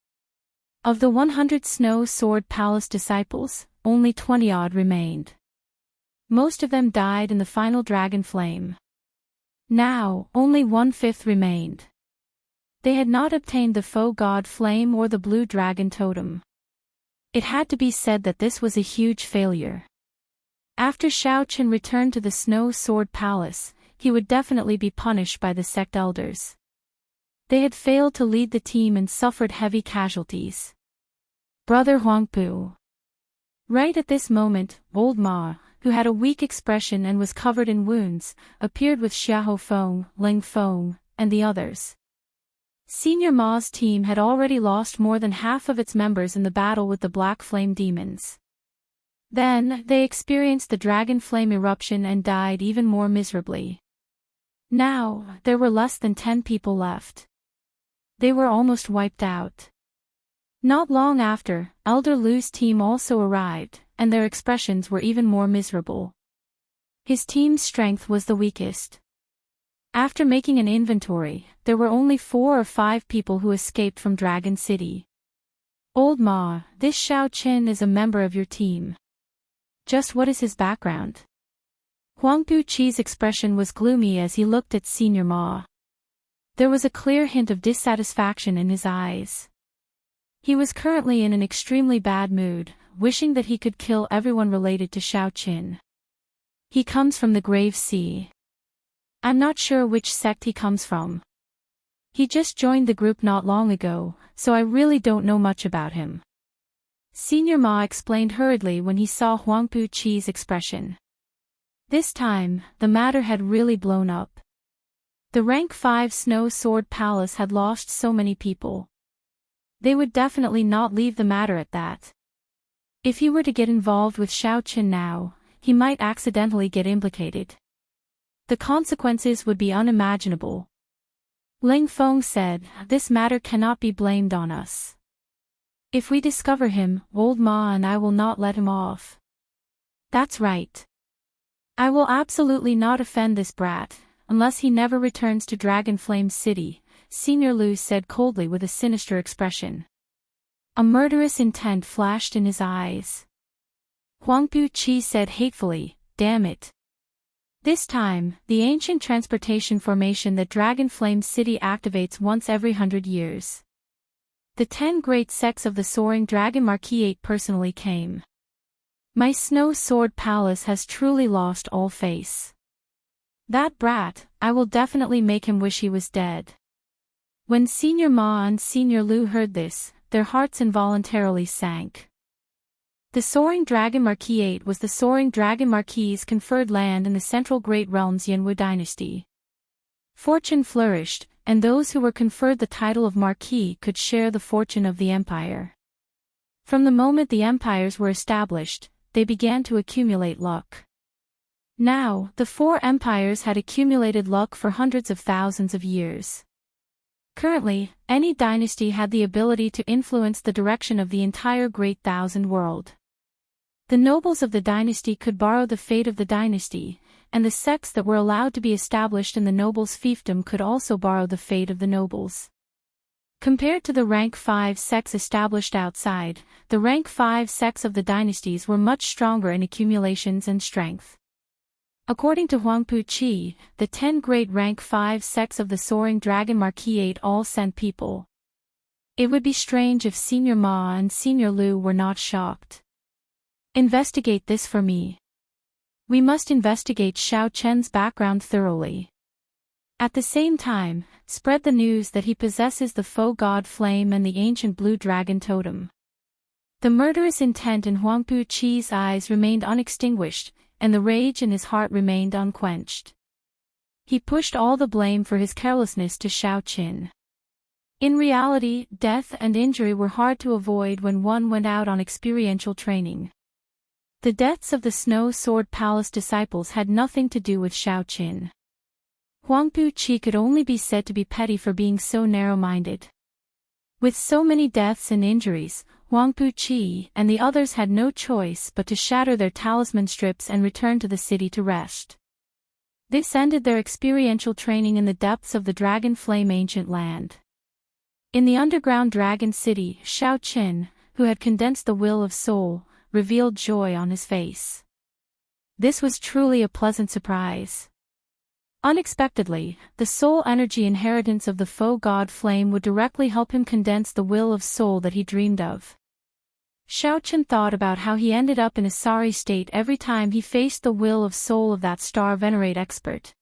Of the 100 Snow Sword Palace disciples, only 20-odd remained. Most of them died in the final dragon flame. Now, only 1/5 remained. They had not obtained the faux god flame or the blue dragon totem. It had to be said that this was a huge failure. After Xiao Chen returned to the Snow Sword Palace, he would definitely be punished by the sect elders. They had failed to lead the team and suffered heavy casualties. Brother Huangpu. Right at this moment, old Ma, who had a weak expression and was covered in wounds, appeared with Xiahou Feng, Ling Feng, and the others. Senior Ma's team had already lost more than half of its members in the battle with the Black Flame Demons. Then, they experienced the Dragon Flame eruption and died even more miserably. Now, there were less than 10 people left. They were almost wiped out. Not long after, Elder Lu's team also arrived, and their expressions were even more miserable. His team's strength was the weakest. After making an inventory, there were only 4 or 5 people who escaped from Dragon City. Old Ma, this Xiao Chen is a member of your team. Just what is his background? Huangpu Qi's expression was gloomy as he looked at Senior Ma. There was a clear hint of dissatisfaction in his eyes. He was currently in an extremely bad mood, wishing that he could kill everyone related to Xiao Chen. He comes from the Grave Sea. I'm not sure which sect he comes from. He just joined the group not long ago, so I really don't know much about him. Senior Ma explained hurriedly when he saw Huangpu Qi's expression. This time, the matter had really blown up. The Rank 5 Snow Sword Palace had lost so many people. They would definitely not leave the matter at that. If he were to get involved with Xiao Chen now, he might accidentally get implicated. The consequences would be unimaginable. Ling Feng said, "This matter cannot be blamed on us. If we discover him, old Ma and I will not let him off." That's right. I will absolutely not offend this brat, unless he never returns to Dragon Flame City, Senior Lu said coldly with a sinister expression. A murderous intent flashed in his eyes. Huangpu Qi said hatefully, "Damn it." This time, the ancient transportation formation that Dragon Flame City activates once every 100 years. The 10 great sects of the Soaring Dragon Marquis personally came. My Snow Sword Palace has truly lost all face. That brat, I will definitely make him wish he was dead. When Senior Ma and Senior Lu heard this, their hearts involuntarily sank. The Soaring Dragon Marquis was the Soaring Dragon Marquis' conferred land in the Central Great Realms Yanwu dynasty. Fortune flourished, and those who were conferred the title of Marquis could share the fortune of the empire. From the moment the empires were established, they began to accumulate luck. Now, the 4 empires had accumulated luck for hundreds of thousands of years. Currently, any dynasty had the ability to influence the direction of the entire Great Thousand World. The nobles of the dynasty could borrow the fate of the dynasty, and the sects that were allowed to be established in the nobles' fiefdom could also borrow the fate of the nobles. Compared to the Rank 5 sects established outside, the Rank 5 sects of the dynasties were much stronger in accumulations and strength. According to Huangpu Qi, the 10 great Rank 5 sects of the Soaring Dragon Marquis all sent people. It would be strange if Senior Ma and Senior Lu were not shocked. Investigate this for me. We must investigate Xiao Chen's background thoroughly. At the same time, spread the news that he possesses the faux god flame and the ancient blue dragon totem. The murderous intent in Huangpu Qi's eyes remained unextinguished, and the rage in his heart remained unquenched. He pushed all the blame for his carelessness to Xiaoqin. In reality, death and injury were hard to avoid when one went out on experiential training. The deaths of the Snow Sword Palace disciples had nothing to do with Xiaoqin. Huangpu Qi could only be said to be petty for being so narrow-minded. With so many deaths and injuries, Huangpu Qi and the others had no choice but to shatter their talisman strips and return to the city to rest. This ended their experiential training in the depths of the Dragon Flame Ancient Land. In the underground Dragon City, Xiaoqin, who had condensed the will of soul, revealed joy on his face. This was truly a pleasant surprise. Unexpectedly, the soul energy inheritance of the foe god flame would directly help him condense the will of soul that he dreamed of. Xiaoqin thought about how he ended up in a sorry state every time he faced the will of soul of that star venerate expert.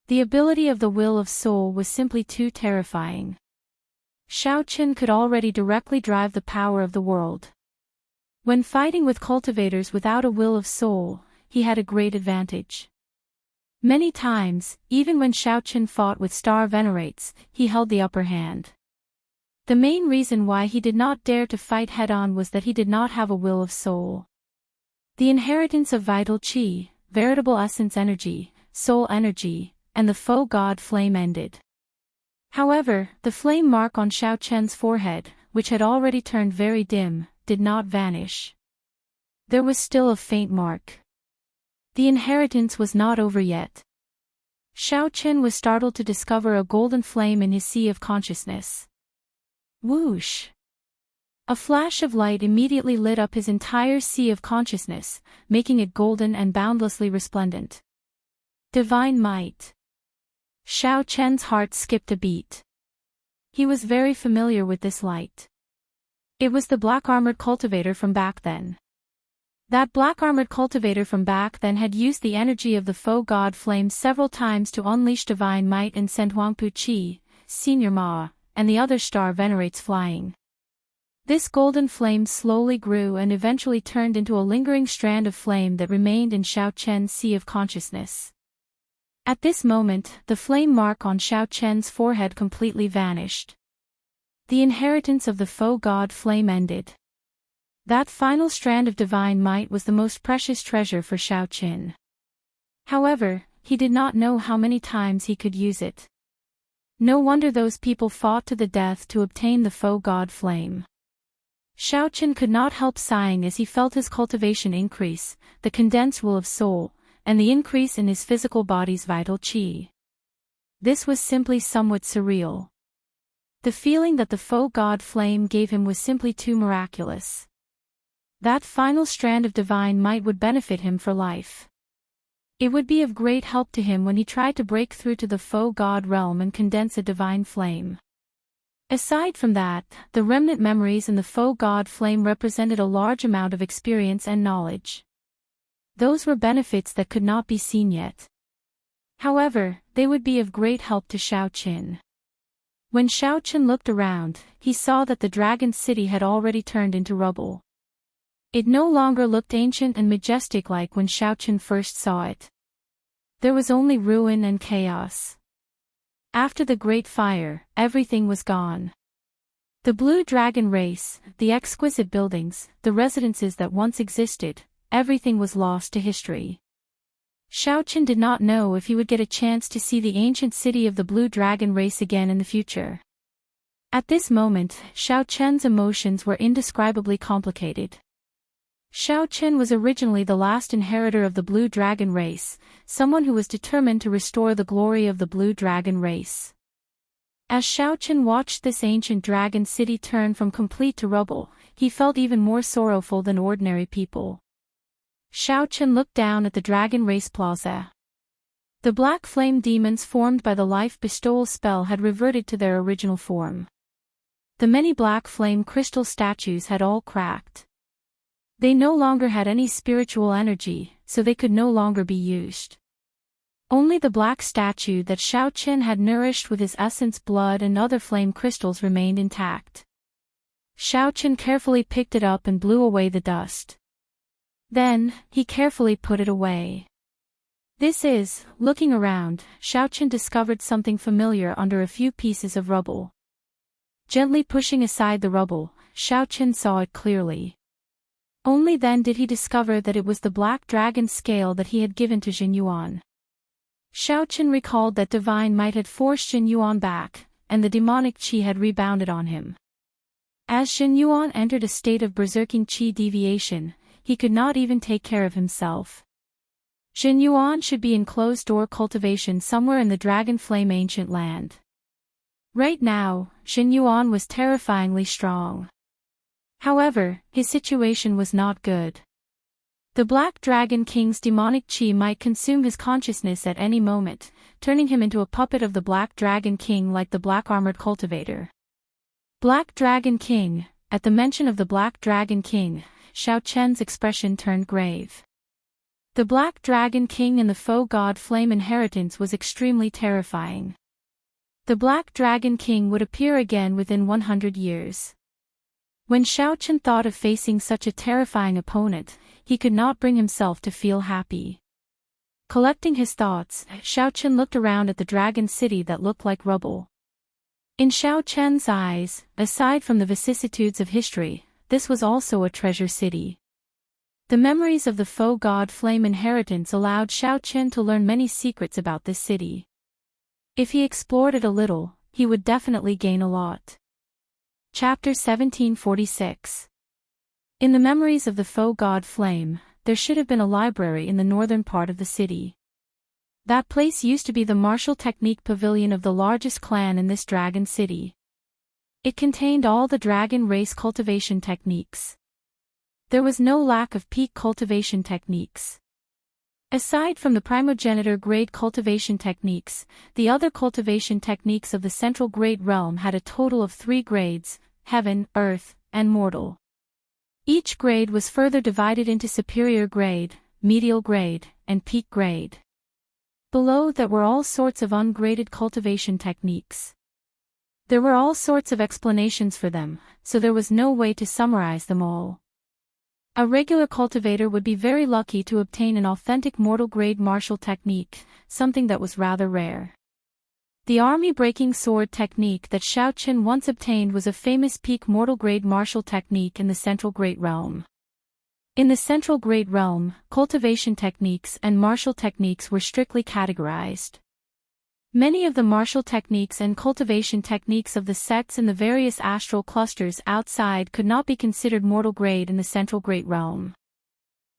The ability of the will of soul was simply too terrifying. Xiaoqin could already directly drive the power of the world. When fighting with cultivators without a will of soul, he had a great advantage. Many times, even when Xiaoqin fought with star venerates, he held the upper hand. The main reason why he did not dare to fight head-on was that he did not have a will of soul. The inheritance of vital qi, veritable essence energy, soul energy, and the foe god flame ended. However, the flame mark on Xiaoqin's forehead, which had already turned very dim, did not vanish. There was still a faint mark. The inheritance was not over yet. Xiaoqin was startled to discover a golden flame in his sea of consciousness. Whoosh! A flash of light immediately lit up his entire sea of consciousness, making it golden and boundlessly resplendent. Divine might. Xiaoqin's heart skipped a beat. He was very familiar with this light. It was the black-armored cultivator from back then. That black-armored cultivator from back then had used the energy of the foe god flame several times to unleash divine might and send Huangpu Qi, Senior Ma, and the other star venerates flying. This golden flame slowly grew and eventually turned into a lingering strand of flame that remained in Xiaoqin's sea of consciousness. At this moment, the flame mark on Xiaoqin's forehead completely vanished. The inheritance of the foe god flame ended. That final strand of divine might was the most precious treasure for Xiaoqin. However, he did not know how many times he could use it. No wonder those people fought to the death to obtain the foe god flame. Xiaoqin could not help sighing as he felt his cultivation increase, the condensed will of soul, and the increase in his physical body's vital qi. This was simply somewhat surreal. The feeling that the foe god flame gave him was simply too miraculous. That final strand of divine might would benefit him for life. It would be of great help to him when he tried to break through to the foe god realm and condense a divine flame. Aside from that, the remnant memories in the foe god flame represented a large amount of experience and knowledge. Those were benefits that could not be seen yet. However, they would be of great help to Xiaoqin. When Xiaoqin looked around, he saw that the dragon city had already turned into rubble. It no longer looked ancient and majestic like when Xiaoqin first saw it. There was only ruin and chaos. After the great fire, everything was gone. The blue dragon race, the exquisite buildings, the residences that once existed, everything was lost to history. Xiaoqin did not know if he would get a chance to see the ancient city of the blue dragon race again in the future. At this moment, Xiaoqin's emotions were indescribably complicated. Xiaoqin was originally the last inheritor of the blue dragon race, someone who was determined to restore the glory of the blue dragon race. As Xiaoqin watched this ancient dragon city turn from complete to rubble, he felt even more sorrowful than ordinary people. Xiaoqin looked down at the dragon race plaza. The black flame demons formed by the life bestowal spell had reverted to their original form. The many black flame crystal statues had all cracked. They no longer had any spiritual energy, so they could no longer be used. Only the black statue that Xiaoqin had nourished with his essence blood and other flame crystals remained intact. Xiao Chen carefully picked it up and blew away the dust. Then, he carefully put it away. Looking around, Xiao Chen discovered something familiar under a few pieces of rubble. Gently pushing aside the rubble, Xiao Chen saw it clearly. Only then did he discover that it was the black dragon scale that he had given to Jin Yuan. Xiao Chen recalled that divine might had forced Jin Yuan back, and the demonic qi had rebounded on him. As Jin Yuan entered a state of berserking qi deviation, he could not even take care of himself. Jin Yuan should be in closed-door cultivation somewhere in the Dragon Flame ancient land. Right now, Jin Yuan was terrifyingly strong. However, his situation was not good. The Black Dragon King's demonic qi might consume his consciousness at any moment, turning him into a puppet of the Black Dragon King like the Black-Armored Cultivator. Black Dragon King. At the mention of the Black Dragon King, Xiao Chen's expression turned grave. The Black Dragon King and the Foe God Flame inheritance was extremely terrifying. The Black Dragon King would appear again within 100 years. When Xiao Chen thought of facing such a terrifying opponent, he could not bring himself to feel happy. Collecting his thoughts, Xiao Chen looked around at the dragon city that looked like rubble. In Xiao Chen's eyes, aside from the vicissitudes of history, this was also a treasure city. The memories of the Foe God Flame inheritance allowed Xiao Chen to learn many secrets about this city. If he explored it a little, he would definitely gain a lot. Chapter 1746. In the memories of the Foe God Flame, there should have been a library in the northern part of the city. That place used to be the martial technique pavilion of the largest clan in this dragon city. It contained all the dragon race cultivation techniques. There was no lack of peak cultivation techniques. Aside from the primogenitor grade cultivation techniques, the other cultivation techniques of the central great realm had a total of 3 grades: Heaven, Earth, and Mortal. Each grade was further divided into superior grade, medial grade, and peak grade. Below that were all sorts of ungraded cultivation techniques. There were all sorts of explanations for them, so there was no way to summarize them all. A regular cultivator would be very lucky to obtain an authentic mortal grade martial technique, something that was rather rare. The army-breaking sword technique that Xiao Chen once obtained was a famous peak mortal grade martial technique in the Central Great Realm. In the Central Great Realm, cultivation techniques and martial techniques were strictly categorized. Many of the martial techniques and cultivation techniques of the sects in the various astral clusters outside could not be considered mortal grade in the Central Great Realm.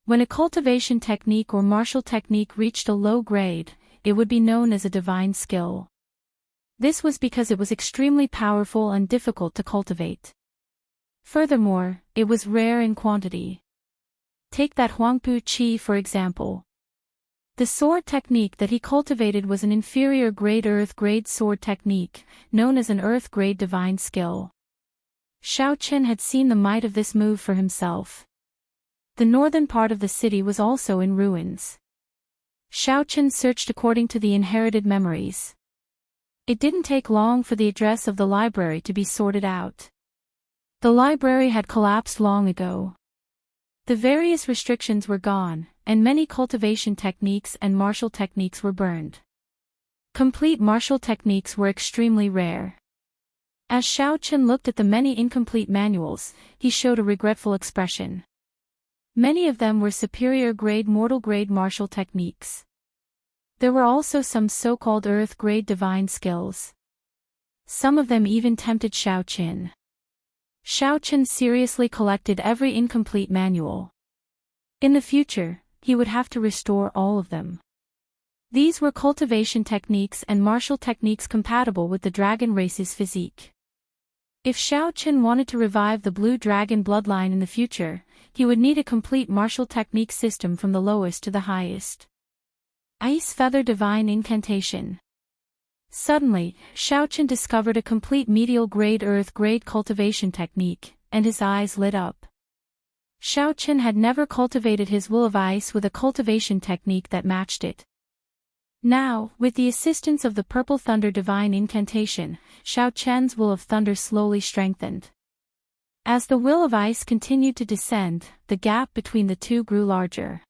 When a cultivation technique or martial technique reached a low grade, it would be known as a divine skill. This was because it was extremely powerful and difficult to cultivate. Furthermore, it was rare in quantity. Take that Huangpu Qi for example. The sword technique that he cultivated was an inferior grade earth grade sword technique, known as an earth grade divine skill. Xiao Chen had seen the might of this move for himself. The northern part of the city was also in ruins. Xiao Chen searched according to the inherited memories. It didn't take long for the address of the library to be sorted out. The library had collapsed long ago. The various restrictions were gone, and many cultivation techniques and martial techniques were burned. Complete martial techniques were extremely rare. As Xiao Chen looked at the many incomplete manuals, he showed a regretful expression. Many of them were superior grade mortal grade martial techniques. There were also some so-called earth grade divine skills. Some of them even tempted Xiao Chen. Xiao Chen seriously collected every incomplete manual. In the future, he would have to restore all of them. These were cultivation techniques and martial techniques compatible with the dragon race's physique. If Xiao Chen wanted to revive the blue dragon bloodline in the future, he would need a complete martial technique system from the lowest to the highest. Ice Feather Divine Incantation. Suddenly, Xiao Chen discovered a complete medial grade earth grade cultivation technique, and his eyes lit up. Xiao Chen had never cultivated his Will of Ice with a cultivation technique that matched it. Now, with the assistance of the Purple Thunder Divine Incantation, Xiao Chen's Will of Thunder slowly strengthened. As the will of ice continued to descend, the gap between the two grew larger.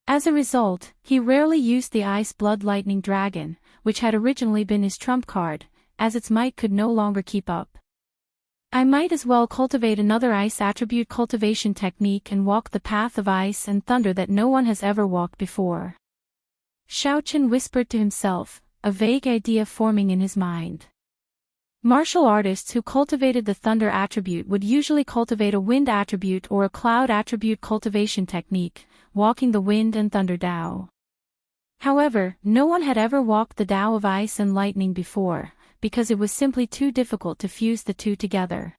As a result, he rarely used the Ice Blood Lightning Dragon, which had originally been his trump card, as its might could no longer keep up. I might as well cultivate another ice attribute cultivation technique and walk the path of ice and thunder that no one has ever walked before. Xiaochen whispered to himself, a vague idea forming in his mind. Martial artists who cultivated the thunder attribute would usually cultivate a wind attribute or a cloud attribute cultivation technique, walking the wind and thunder Dao. However, no one had ever walked the Dao of ice and lightning before, because it was simply too difficult to fuse the two together.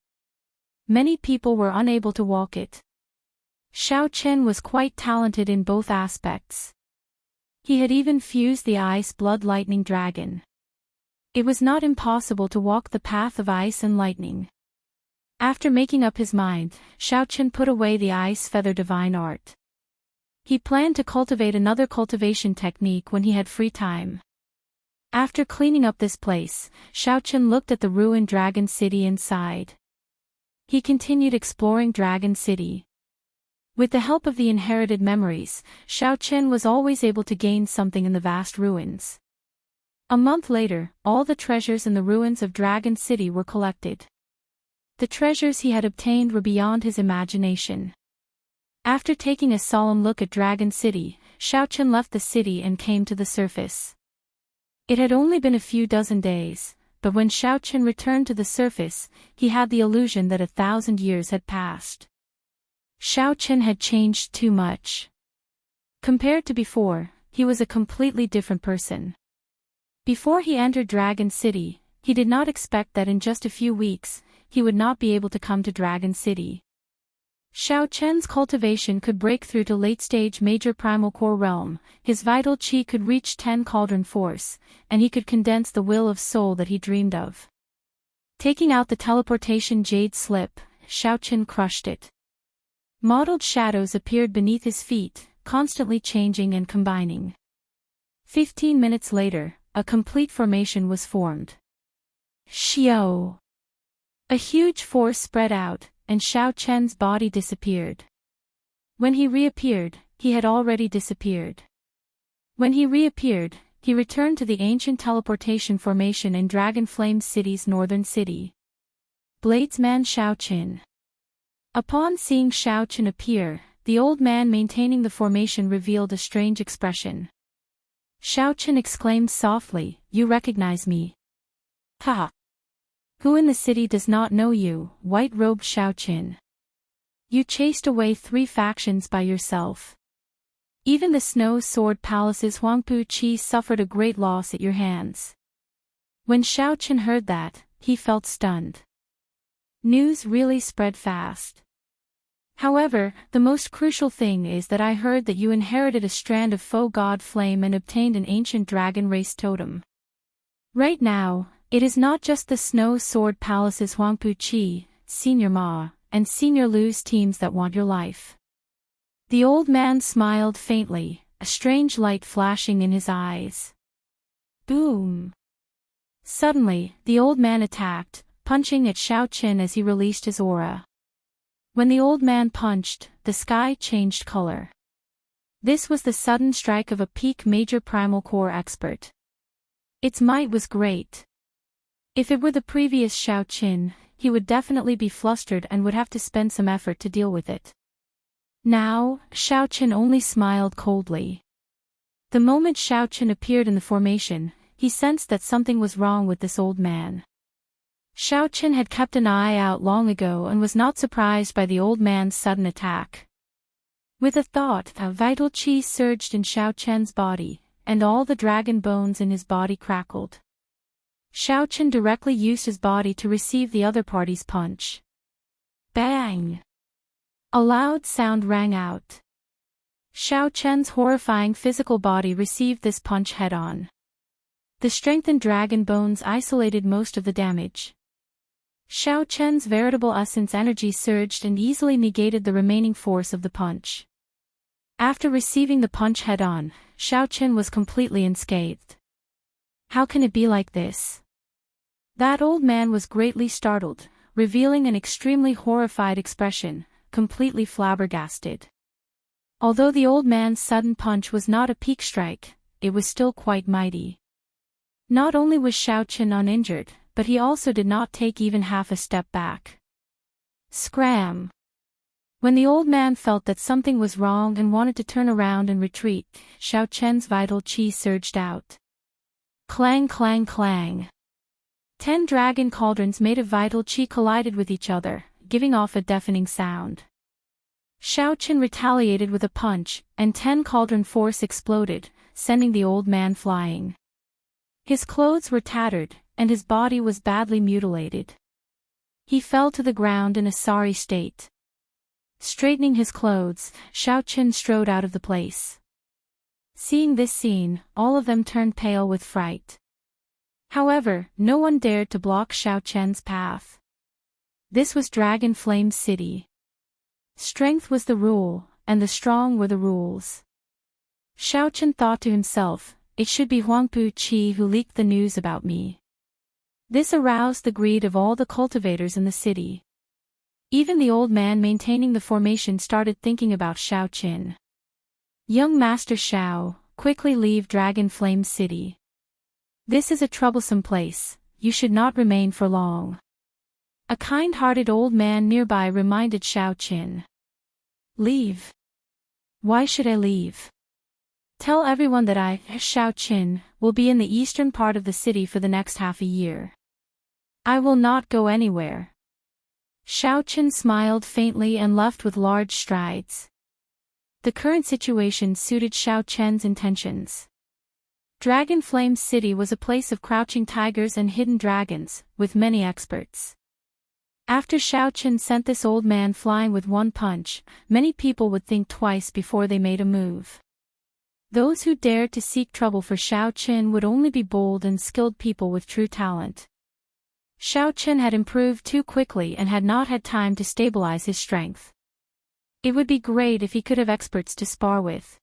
Many people were unable to walk it. Xiaochen was quite talented in both aspects. He had even fused the Ice Blood Lightning Dragon. It was not impossible to walk the path of ice and lightning. After making up his mind, Xiaochen put away the Ice Feather Divine Art. He planned to cultivate another cultivation technique when he had free time. After cleaning up this place, Xiaochen looked at the ruined Dragon City and sighed. He continued exploring Dragon City. With the help of the inherited memories, Xiaochen was always able to gain something in the vast ruins. A month later, all the treasures in the ruins of Dragon City were collected. The treasures he had obtained were beyond his imagination. After taking a solemn look at Dragon City, Xiaochen left the city and came to the surface. It had only been a few dozen days, but when Xiaochen returned to the surface, he had the illusion that 1,000 years had passed. Xiaochen had changed too much. Compared to before, he was a completely different person. Before he entered Dragon City, he did not expect that in just a few weeks, he would not be able to come to Dragon City. Xiaochen's cultivation could break through to late-stage Major Primal Core Realm, his vital qi could reach 10 Cauldron Force, and he could condense the will of soul that he dreamed of. Taking out the teleportation jade slip, Xiaochen crushed it. Mottled shadows appeared beneath his feet, constantly changing and combining. 15 minutes later, a complete formation was formed. Xiao! A huge force spread out, and Xiaochen's body disappeared. When he reappeared, he had already disappeared. When he reappeared, he returned to the ancient teleportation formation in Dragon Flame City's northern city. Bladesman Xiaochen. Upon seeing Xiaochen appear, the old man maintaining the formation revealed a strange expression. Xiaochen exclaimed softly, "You recognize me?" "Ha! Who in the city does not know you, white-robed Xiaochen? You chased away 3 factions by yourself. Even the Snow Sword Palace's Huangpu Qi suffered a great loss at your hands." When Xiaochen heard that, he felt stunned. News really spread fast. "However, the most crucial thing is that I heard that you inherited a strand of faux god flame and obtained an ancient dragon race totem. Right now, it is not just the Snow Sword Palace's Huangpu Qi, Senior Ma, and Senior Lu's teams that want your life." The old man smiled faintly, a strange light flashing in his eyes. Boom! Suddenly, the old man attacked, punching at Xiaochen as he released his aura. When the old man punched, the sky changed color. This was the sudden strike of a peak Major Primal Core expert. Its might was great. If it were the previous Xiaochen, he would definitely be flustered and would have to spend some effort to deal with it. Now, Xiaochen only smiled coldly. The moment Xiaochen appeared in the formation, he sensed that something was wrong with this old man. Xiaochen had kept an eye out long ago and was not surprised by the old man's sudden attack. With a thought, a vital qi surged in Xiaochen's body, and all the dragon bones in his body crackled. Xiaochen directly used his body to receive the other party's punch. Bang! A loud sound rang out. Xiaochen's horrifying physical body received this punch head-on. The strengthened dragon bones isolated most of the damage. Xiaochen's veritable essence energy surged and easily negated the remaining force of the punch. After receiving the punch head-on, Xiaochen was completely unscathed. How can it be like this? That old man was greatly startled, revealing an extremely horrified expression, completely flabbergasted. Although the old man's sudden punch was not a peak strike, it was still quite mighty. Not only was Xiaochen uninjured, but he also did not take even half a step back. Scram! When the old man felt that something was wrong and wanted to turn around and retreat, Xiaochen's vital qi surged out. Clang clang clang. 10 dragon cauldrons made of vital qi collided with each other, giving off a deafening sound. Xiaochen retaliated with a punch, and 10 cauldron force exploded, sending the old man flying. His clothes were tattered, and his body was badly mutilated. He fell to the ground in a sorry state. Straightening his clothes, Xiaochen strode out of the place. Seeing this scene, all of them turned pale with fright. However, no one dared to block Xiaochen's path. This was Dragon Flame City. Strength was the rule, and the strong were the rules. Xiaochen thought to himself, it should be Huangpu Qi who leaked the news about me. This aroused the greed of all the cultivators in the city. Even the old man maintaining the formation started thinking about Xiaochen. Young Master Xiao, quickly leave Dragon Flame City. This is a troublesome place, you should not remain for long. A kind-hearted old man nearby reminded Xiaochen. Leave? Why should I leave? Tell everyone that I, Xiaochen, will be in the eastern part of the city for the next half a year. I will not go anywhere. Xiaochen smiled faintly and left with large strides. The current situation suited Xiaochen's intentions. Dragon Flame City was a place of crouching tigers and hidden dragons, with many experts. After Xiaochen sent this old man flying with one punch, many people would think twice before they made a move. Those who dared to seek trouble for Xiaochen would only be bold and skilled people with true talent. Xiaochen had improved too quickly and had not had time to stabilize his strength. It would be great if he could have experts to spar with.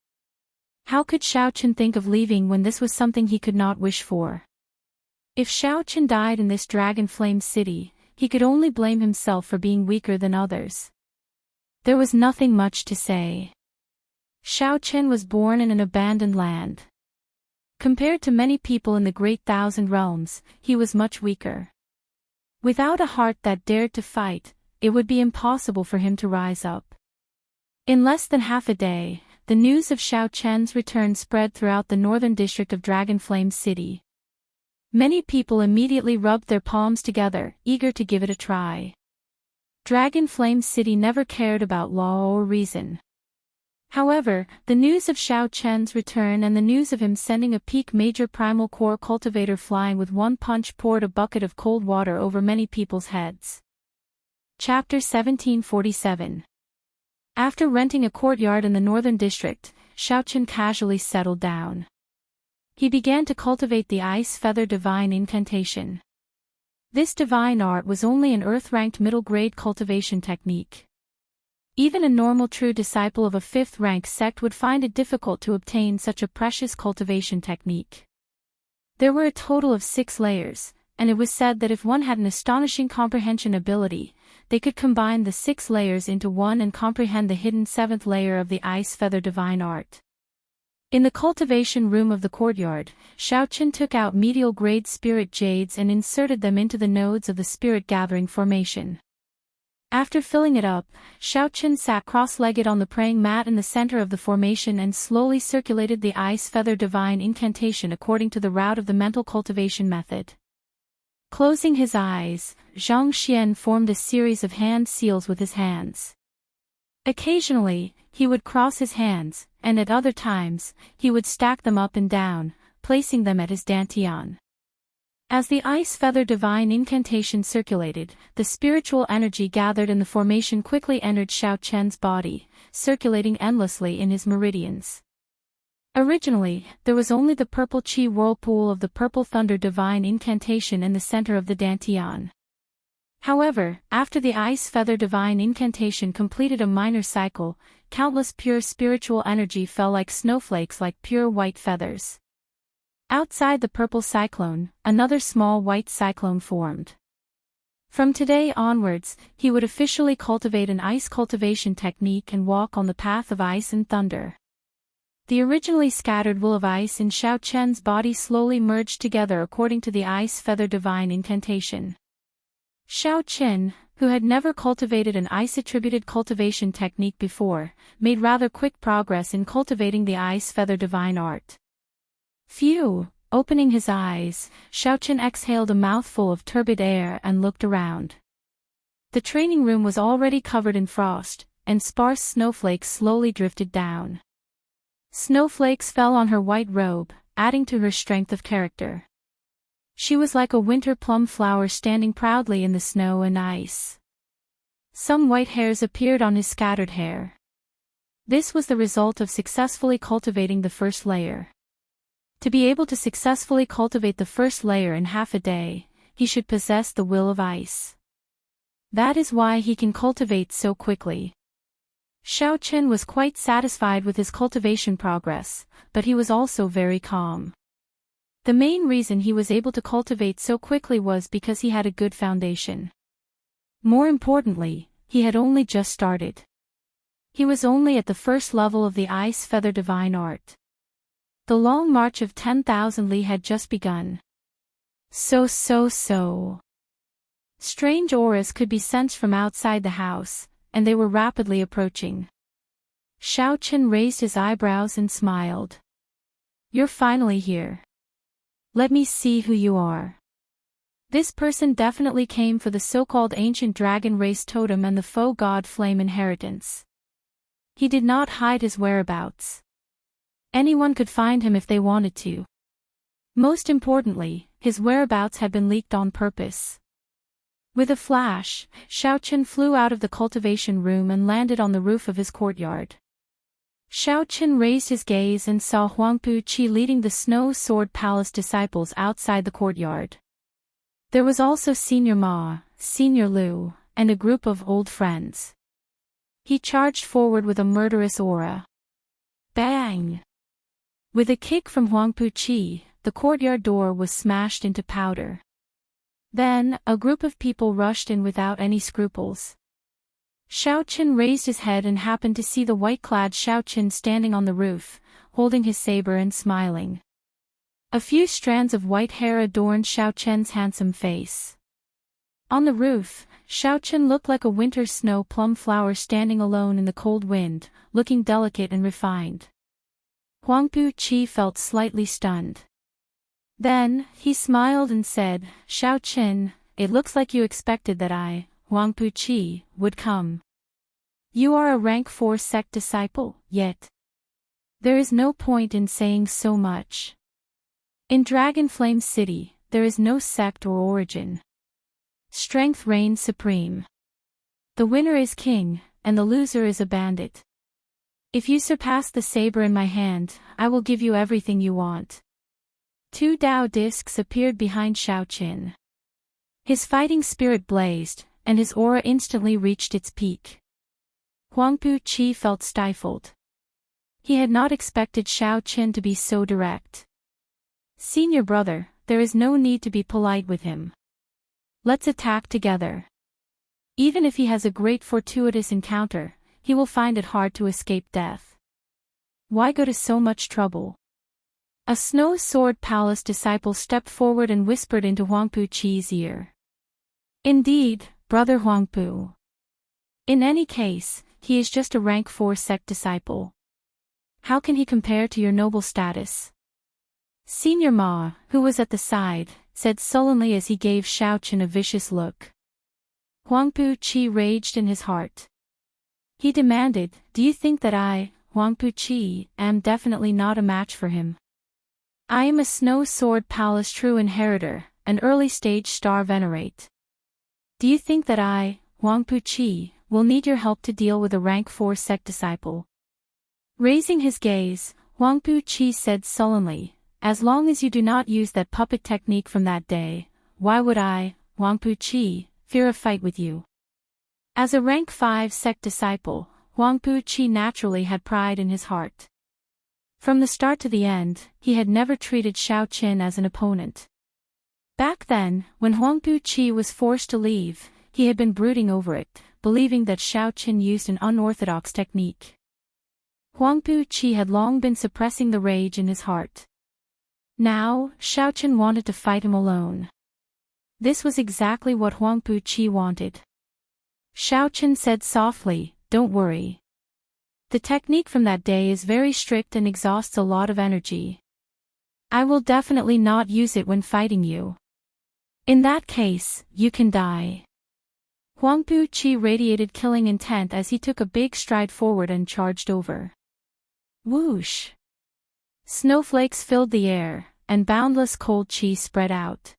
How could Xiaochen think of leaving when this was something he could not wish for? If Xiaochen died in this Dragon Flame City, he could only blame himself for being weaker than others. There was nothing much to say. Xiaochen was born in an abandoned land. Compared to many people in the Great Thousand Realms, he was much weaker. Without a heart that dared to fight, it would be impossible for him to rise up. In less than half a day, the news of Xiaochen's return spread throughout the northern district of Dragon Flame City. Many people immediately rubbed their palms together, eager to give it a try. Dragon Flame City never cared about law or reason. However, the news of Xiaochen's return and the news of him sending a peak major primal core cultivator flying with one punch poured a bucket of cold water over many people's heads. Chapter 1747. After renting a courtyard in the northern district, Xiaochen casually settled down. He began to cultivate the Ice Feather Divine Incantation. This divine art was only an earth-ranked middle-grade cultivation technique. Even a normal true disciple of a 5th rank sect would find it difficult to obtain such a precious cultivation technique. There were a total of 6 layers, and it was said that if one had an astonishing comprehension ability, they could combine the 6 layers into one and comprehend the hidden 7th layer of the Ice Feather Divine Art. In the cultivation room of the courtyard, Xiaochen took out medial-grade spirit jades and inserted them into the nodes of the spirit-gathering formation. After filling it up, Xiaochen sat cross-legged on the praying mat in the center of the formation and slowly circulated the Ice Feather Divine Incantation according to the route of the mental cultivation method. Closing his eyes, Zhang Xian formed a series of hand seals with his hands. Occasionally, he would cross his hands, and at other times, he would stack them up and down, placing them at his dantian. As the Ice Feather Divine Incantation circulated, the spiritual energy gathered in the formation quickly entered Xiaochen's body, circulating endlessly in his meridians. Originally, there was only the purple qi whirlpool of the Purple Thunder Divine Incantation in the center of the dantian. However, after the Ice Feather Divine Incantation completed a minor cycle, countless pure spiritual energy fell like snowflakes like pure white feathers. Outside the purple cyclone, another small white cyclone formed. From today onwards, he would officially cultivate an ice cultivation technique and walk on the path of ice and thunder. The originally scattered wool of ice in Xiao Chen's body slowly merged together according to the ice feather divine incantation. Xiao Chen, who had never cultivated an ice-attributed cultivation technique before, made rather quick progress in cultivating the ice feather divine art. Phew! Opening his eyes, Xiao Chen exhaled a mouthful of turbid air and looked around. The training room was already covered in frost, and sparse snowflakes slowly drifted down. Snowflakes fell on her white robe, adding to her strength of character. She was like a winter plum flower standing proudly in the snow and ice. Some white hairs appeared on his scattered hair. This was the result of successfully cultivating the first layer. To be able to successfully cultivate the first layer in half a day, he should possess the will of ice. That is why he can cultivate so quickly. Xiao Chen was quite satisfied with his cultivation progress, but he was also very calm. The main reason he was able to cultivate so quickly was because he had a good foundation. More importantly, he had only just started. He was only at the first level of the ice feather divine art. The long march of 10,000 li had just begun. So. Strange auras could be sensed from outside the house, and they were rapidly approaching. Xiao Chen raised his eyebrows and smiled. "You're finally here. Let me see who you are." This person definitely came for the so-called ancient dragon race totem and the faux god flame inheritance. He did not hide his whereabouts. Anyone could find him if they wanted to. Most importantly, his whereabouts had been leaked on purpose. With a flash, Xiao Chen flew out of the cultivation room and landed on the roof of his courtyard. Xiao Chen raised his gaze and saw Huangpu Qi leading the Snow Sword Palace disciples outside the courtyard. There was also Senior Ma, Senior Lu, and a group of old friends. He charged forward with a murderous aura. Bang! With a kick from Huangpu Qi, the courtyard door was smashed into powder. Then, a group of people rushed in without any scruples. Xiao Chen raised his head and happened to see the white-clad Xiao Chen standing on the roof, holding his saber and smiling. A few strands of white hair adorned Xiao Chen's handsome face. On the roof, Xiao Chen looked like a winter snow plum flower standing alone in the cold wind, looking delicate and refined. Huangpu Qi felt slightly stunned. Then, he smiled and said, "Xiao Chen, it looks like you expected that I, Huangpu Qi, would come. You are a rank 4 sect disciple, yet there is no point in saying so much. In Dragon Flame City, there is no sect or origin. Strength reigns supreme. The winner is king, and the loser is a bandit. If you surpass the saber in my hand, I will give you everything you want." 2 Dao discs appeared behind Xiao Chen. His fighting spirit blazed, and his aura instantly reached its peak. Huangpu Qi felt stifled. He had not expected Xiao Chen to be so direct. "Senior brother, there is no need to be polite with him. Let's attack together. Even if he has a great fortuitous encounter, he will find it hard to escape death. Why go to so much trouble?" A Snow Sword Palace disciple stepped forward and whispered into Huangpu Qi's ear. "Indeed, brother Huangpu. In any case, he is just a rank 4 sect disciple. How can he compare to your noble status?" Senior Ma, who was at the side, said sullenly as he gave Xiao Chen a vicious look. Huangpu Qi raged in his heart. He demanded, "Do you think that I, Huangpu Qi, am definitely not a match for him? I am a Snow Sword Palace true inheritor, an early-stage star venerate. Do you think that I, Huangpu Qi, will need your help to deal with a rank 4 sect disciple?" Raising his gaze, Huangpu Qi said sullenly, "As long as you do not use that puppet technique from that day, why would I, Huangpu Qi, fear a fight with you?" As a rank 5 sect disciple, Huangpu Qi naturally had pride in his heart. From the start to the end, he had never treated Xiao Chen as an opponent. Back then, when Huangpu Qi was forced to leave, he had been brooding over it, believing that Xiaoqin used an unorthodox technique. Huangpu Qi had long been suppressing the rage in his heart. Now, Xiaoqin wanted to fight him alone. This was exactly what Huangpu Qi wanted. Xiaoqin said softly, "Don't worry. The technique from that day is very strict and exhausts a lot of energy. I will definitely not use it when fighting you. In that case, you can die." Huangpu Qi radiated killing intent as he took a big stride forward and charged over. Whoosh! Snowflakes filled the air, and boundless cold qi spread out.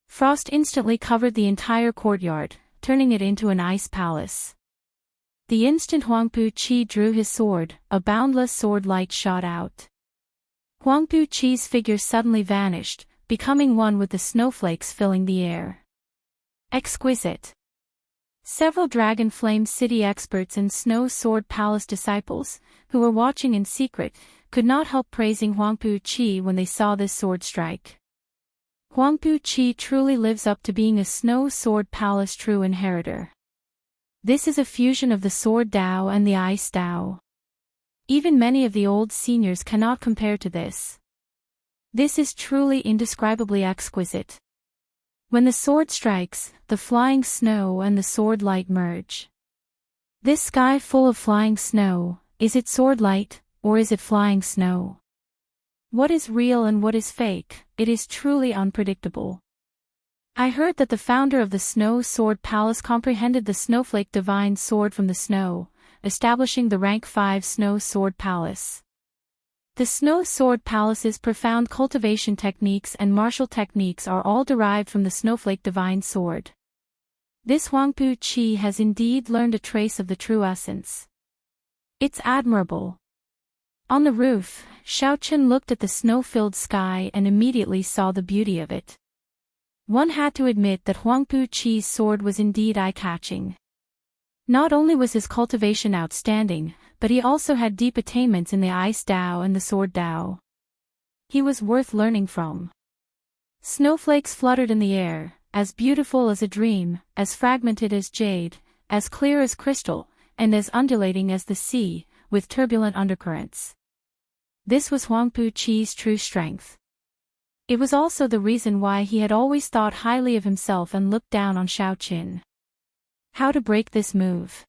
Frost instantly covered the entire courtyard, turning it into an ice palace. The instant Huangpu Qi drew his sword, a boundless sword light shot out. Huangpu Qi's figure suddenly vanished, becoming one with the snowflakes filling the air. Exquisite. Several Dragon Flame City experts and Snow Sword Palace disciples, who were watching in secret, could not help praising Huangpu Qi when they saw this sword strike. Huangpu Qi truly lives up to being a Snow Sword Palace true inheritor. This is a fusion of the Sword Dao and the Ice Dao. Even many of the old seniors cannot compare to this. This is truly indescribably exquisite. When the sword strikes, the flying snow and the sword light merge. This sky full of flying snow, is it sword light, or is it flying snow? What is real and what is fake? It is truly unpredictable. I heard that the founder of the Snow Sword Palace comprehended the Snowflake Divine Sword from the snow, establishing the rank 5 Snow Sword Palace. The Snow Sword Palace's profound cultivation techniques and martial techniques are all derived from the Snowflake Divine Sword. This Huangpu Qi has indeed learned a trace of the true essence. It's admirable. On the roof, Xiaoqin looked at the snow-filled sky and immediately saw the beauty of it. One had to admit that Huangpu Qi's sword was indeed eye-catching. Not only was his cultivation outstanding, but he also had deep attainments in the Ice Dao and the Sword Dao. He was worth learning from. Snowflakes fluttered in the air, as beautiful as a dream, as fragmented as jade, as clear as crystal, and as undulating as the sea, with turbulent undercurrents. This was Huangpu Qi's true strength. It was also the reason why he had always thought highly of himself and looked down on Xiaoqin. How to break this move?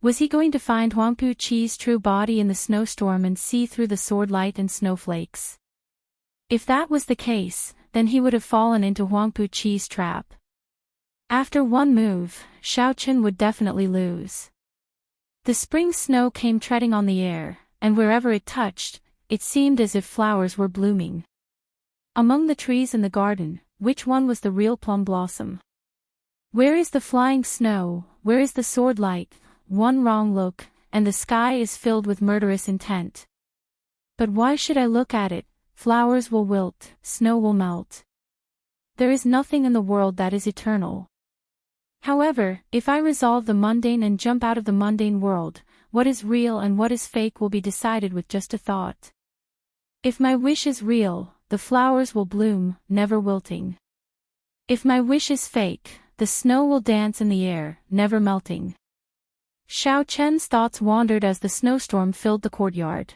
Was he going to find Huangpu Qi's true body in the snowstorm and see through the sword light and snowflakes? If that was the case, then he would have fallen into Huangpu Qi's trap. After one move, Xiaoqin would definitely lose. The spring snow came treading on the air, and wherever it touched, it seemed as if flowers were blooming. Among the trees in the garden, which one was the real plum blossom? Where is the flying snow, where is the sword light? One wrong look, and the sky is filled with murderous intent. But why should I look at it? Flowers will wilt, snow will melt. There is nothing in the world that is eternal. However, if I resolve the mundane and jump out of the mundane world, what is real and what is fake will be decided with just a thought. If my wish is real, the flowers will bloom, never wilting. If my wish is fake, the snow will dance in the air, never melting. Xiaoqin's thoughts wandered as the snowstorm filled the courtyard.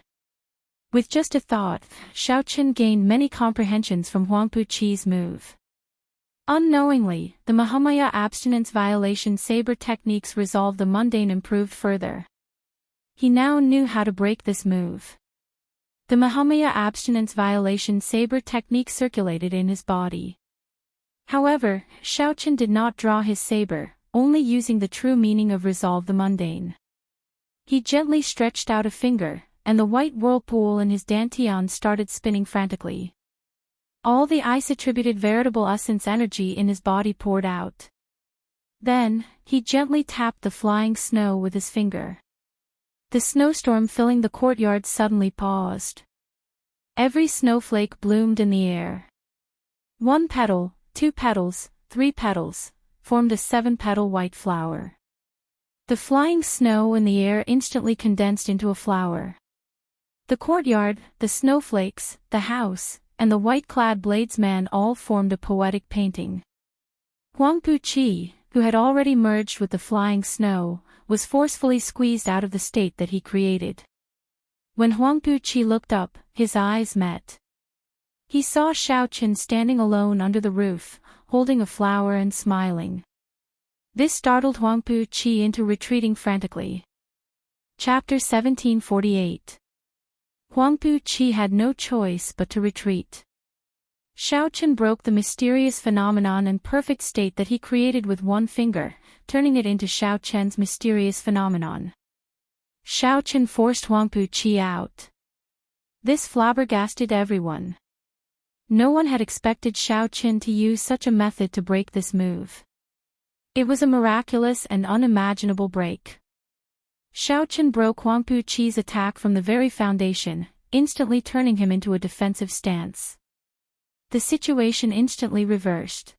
With just a thought, Xiaoqin gained many comprehensions from Huangpu Qi's move. Unknowingly, the Mahamaya abstinence violation saber techniques resolved the mundane improved further. He now knew how to break this move. The Mahamaya abstinence violation saber technique circulated in his body. However, Xiaoqin did not draw his saber, only using the true meaning of resolve the mundane. He gently stretched out a finger, and the white whirlpool in his dantian started spinning frantically. All the ice-attributed veritable essence energy in his body poured out. Then, he gently tapped the flying snow with his finger. The snowstorm filling the courtyard suddenly paused. Every snowflake bloomed in the air. 1 petal, 2 petals, 3 petals, formed a 7-petal white flower. The flying snow in the air instantly condensed into a flower. The courtyard, the snowflakes, the house, and the white-clad bladesman all formed a poetic painting. Huang Puqi, who had already merged with the flying snow, was forcefully squeezed out of the state that he created. When Huang Puqi looked up, his eyes met. He saw Xiaochen standing alone under the roof, holding a flower and smiling. This startled Huang Puqi into retreating frantically. Chapter 1748. Huang Puqi had no choice but to retreat. Xiaochen broke the mysterious phenomenon and perfect state that he created with one finger, turning it into Xiaochen's mysterious phenomenon. Xiaochen forced Huang Puqi out. This flabbergasted everyone. No one had expected Xiaochen to use such a method to break this move. It was a miraculous and unimaginable break. Xiaochen broke Huang Puqi's attack from the very foundation, instantly turning him into a defensive stance. The situation instantly reversed.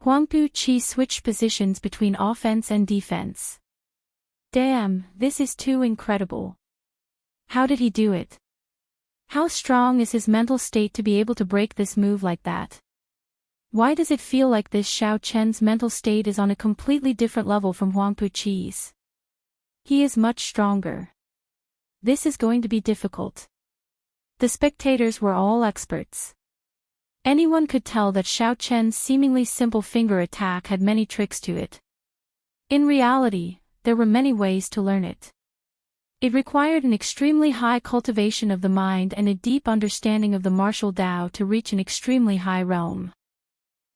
Huang Puqi switched positions between offense and defense. Damn, this is too incredible. How did he do it? How strong is his mental state to be able to break this move like that? Why does it feel like this Xiaochen's mental state is on a completely different level from Huang Puqi's? He is much stronger. This is going to be difficult. The spectators were all experts. Anyone could tell that Xiaochen's seemingly simple finger attack had many tricks to it. In reality, there were many ways to learn it. It required an extremely high cultivation of the mind and a deep understanding of the martial Tao to reach an extremely high realm.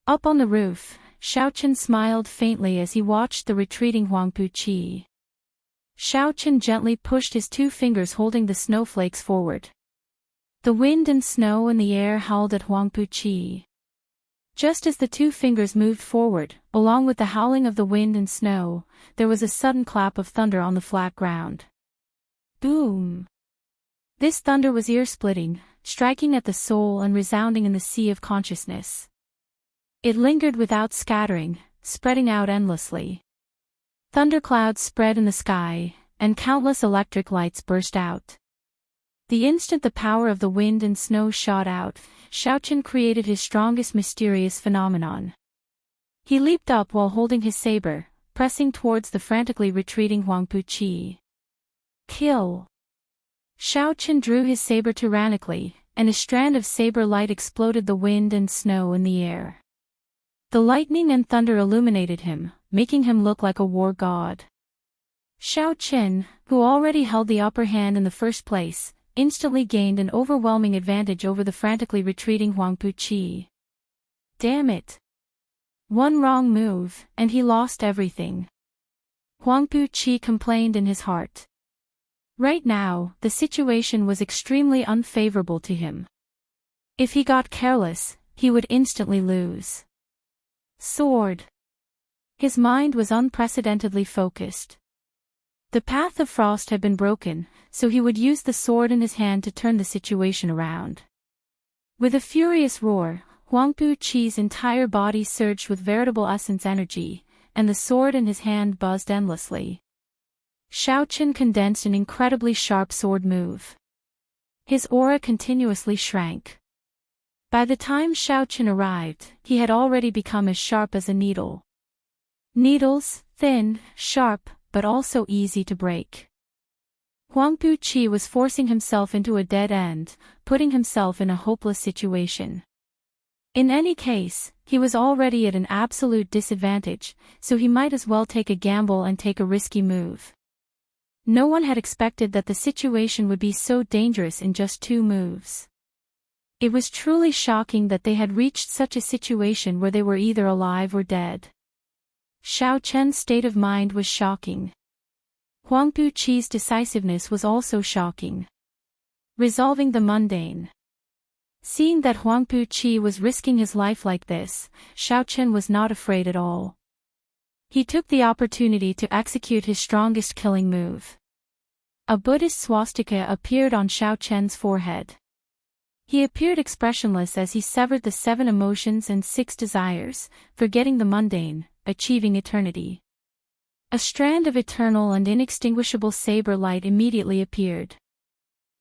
Up on the roof, Xiaochen smiled faintly as he watched the retreating Huang Puqi. Xiaochen gently pushed his two fingers holding the snowflakes forward. The wind and snow in the air howled at Huang Puqi. Just as the two fingers moved forward, along with the howling of the wind and snow, there was a sudden clap of thunder on the flat ground. Boom! This thunder was ear-splitting, striking at the soul and resounding in the sea of consciousness. It lingered without scattering, spreading out endlessly. Thunderclouds spread in the sky, and countless electric lights burst out. The instant the power of the wind and snow shot out, Xiaochen created his strongest mysterious phenomenon. He leaped up while holding his saber, pressing towards the frantically retreating Huang Puqi. Kill! Xiaochen drew his saber tyrannically, and a strand of saber light exploded the wind and snow in the air. The lightning and thunder illuminated him, making him look like a war god. Xiaochen, who already held the upper hand in the first place, instantly gained an overwhelming advantage over the frantically retreating Huang Puqi. Damn it! One wrong move, and he lost everything. Huang Puqi complained in his heart. Right now, the situation was extremely unfavorable to him. If he got careless, he would instantly lose. Sword. His mind was unprecedentedly focused. The path of frost had been broken, so he would use the sword in his hand to turn the situation around. With a furious roar, Huang Puqi's entire body surged with veritable essence energy, and the sword in his hand buzzed endlessly. Xiaochen condensed an incredibly sharp sword move. His aura continuously shrank. By the time Xiaochen arrived, he had already become as sharp as a needle. Needles, thin, sharp, but also easy to break. Huang Puqi was forcing himself into a dead end, putting himself in a hopeless situation. In any case, he was already at an absolute disadvantage, so he might as well take a gamble and take a risky move. No one had expected that the situation would be so dangerous in just 2 moves. It was truly shocking that they had reached such a situation where they were either alive or dead. Xiaochen's state of mind was shocking. Huang Puqi's decisiveness was also shocking. Resolving the mundane. Seeing that Huang Puqi was risking his life like this, Xiaochen was not afraid at all. He took the opportunity to execute his strongest killing move. A Buddhist swastika appeared on Xiaochen's forehead. He appeared expressionless as he severed the 7 emotions and 6 desires, forgetting the mundane, achieving eternity. A strand of eternal and inextinguishable saber light immediately appeared.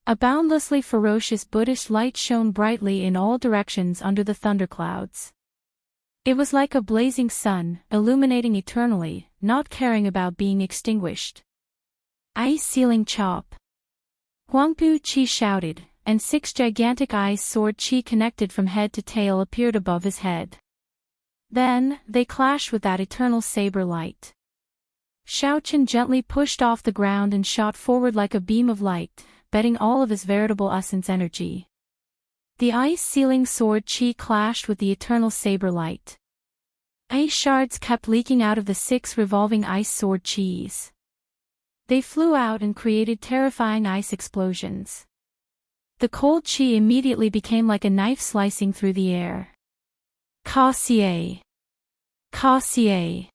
A boundlessly ferocious Buddhist light shone brightly in all directions under the thunderclouds. It was like a blazing sun, illuminating eternally, not caring about being extinguished. Ice ceiling chop! Huangpu Chi shouted, and 6 gigantic ice sword chi connected from head to tail appeared above his head. Then, they clashed with that eternal saber light. Xiaoqin gently pushed off the ground and shot forward like a beam of light, betting all of his veritable essence energy. The ice ceiling sword chi clashed with the eternal saber light. Ice shards kept leaking out of the 6 revolving ice sword chis. They flew out and created terrifying ice explosions. The cold chi immediately became like a knife slicing through the air. Ka xie! Ka xie!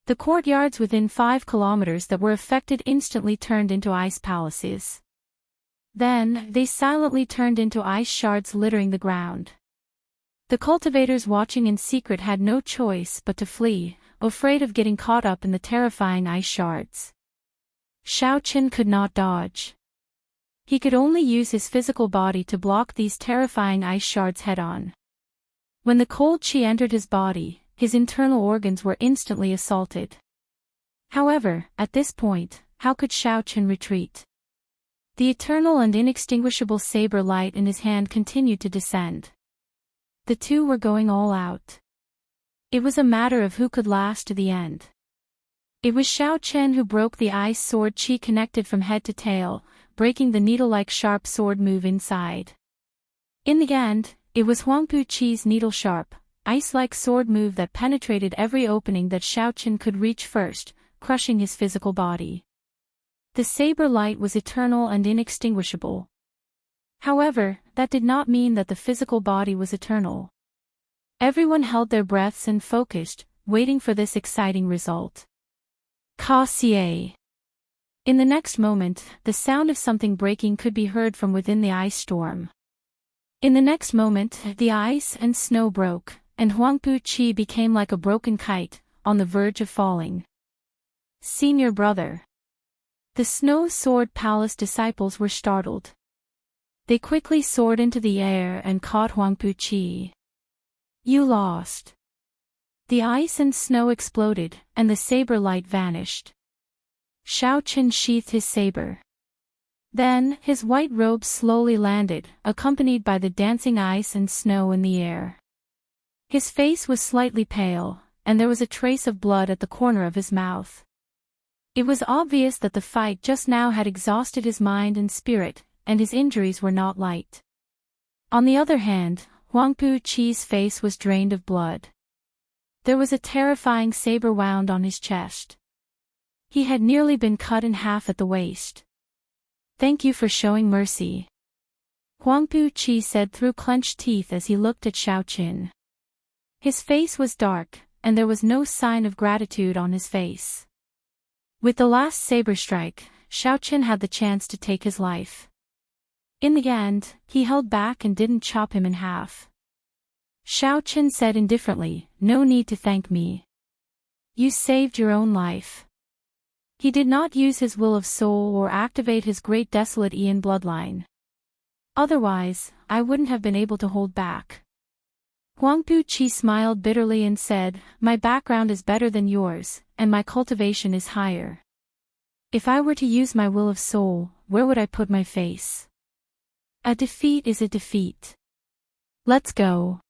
The courtyards within 5 kilometers that were affected instantly turned into ice palaces. Then, they silently turned into ice shards littering the ground. The cultivators watching in secret had no choice but to flee, afraid of getting caught up in the terrifying ice shards. Xiaoqin could not dodge. He could only use his physical body to block these terrifying ice shards head-on. When the cold chi entered his body, his internal organs were instantly assaulted. However, at this point, how could Xiaoqin retreat? The eternal and inextinguishable saber light in his hand continued to descend. The two were going all out. It was a matter of who could last to the end. It was Xiaoqin who broke the ice sword chi connected from head to tail, breaking the needle-like sharp sword move inside. In the end, it was Huangpu Chi's needle-sharp, ice-like sword move that penetrated every opening that Xiaoqin could reach first, crushing his physical body. The saber light was eternal and inextinguishable. However, that did not mean that the physical body was eternal. Everyone held their breaths and focused, waiting for this exciting result. Ka xie! In the next moment, the sound of something breaking could be heard from within the ice storm. In the next moment, the ice and snow broke, and Huangpu Chi became like a broken kite, on the verge of falling. Senior brother. The Snow Sword Palace disciples were startled. They quickly soared into the air and caught Huangpu Chi. You lost. The ice and snow exploded, and the saber light vanished. Xiaoqin sheathed his saber. Then, his white robe slowly landed, accompanied by the dancing ice and snow in the air. His face was slightly pale, and there was a trace of blood at the corner of his mouth. It was obvious that the fight just now had exhausted his mind and spirit, and his injuries were not light. On the other hand, Huangpu Chi's face was drained of blood. There was a terrifying saber wound on his chest. He had nearly been cut in half at the waist. Thank you for showing mercy, Huangpu Chi said through clenched teeth as he looked at Xiaoqin. His face was dark, and there was no sign of gratitude on his face. With the last saber strike, Xiaoqin had the chance to take his life. In the end, he held back and didn't chop him in half. Xiaoqin said indifferently, "No need to thank me. You saved your own life." He did not use his will of soul or activate his great desolate Ian bloodline. Otherwise, I wouldn't have been able to hold back. Huangpu Chi smiled bitterly and said, "My background is better than yours, and my cultivation is higher. If I were to use my will of soul, where would I put my face? A defeat is a defeat. Let's go."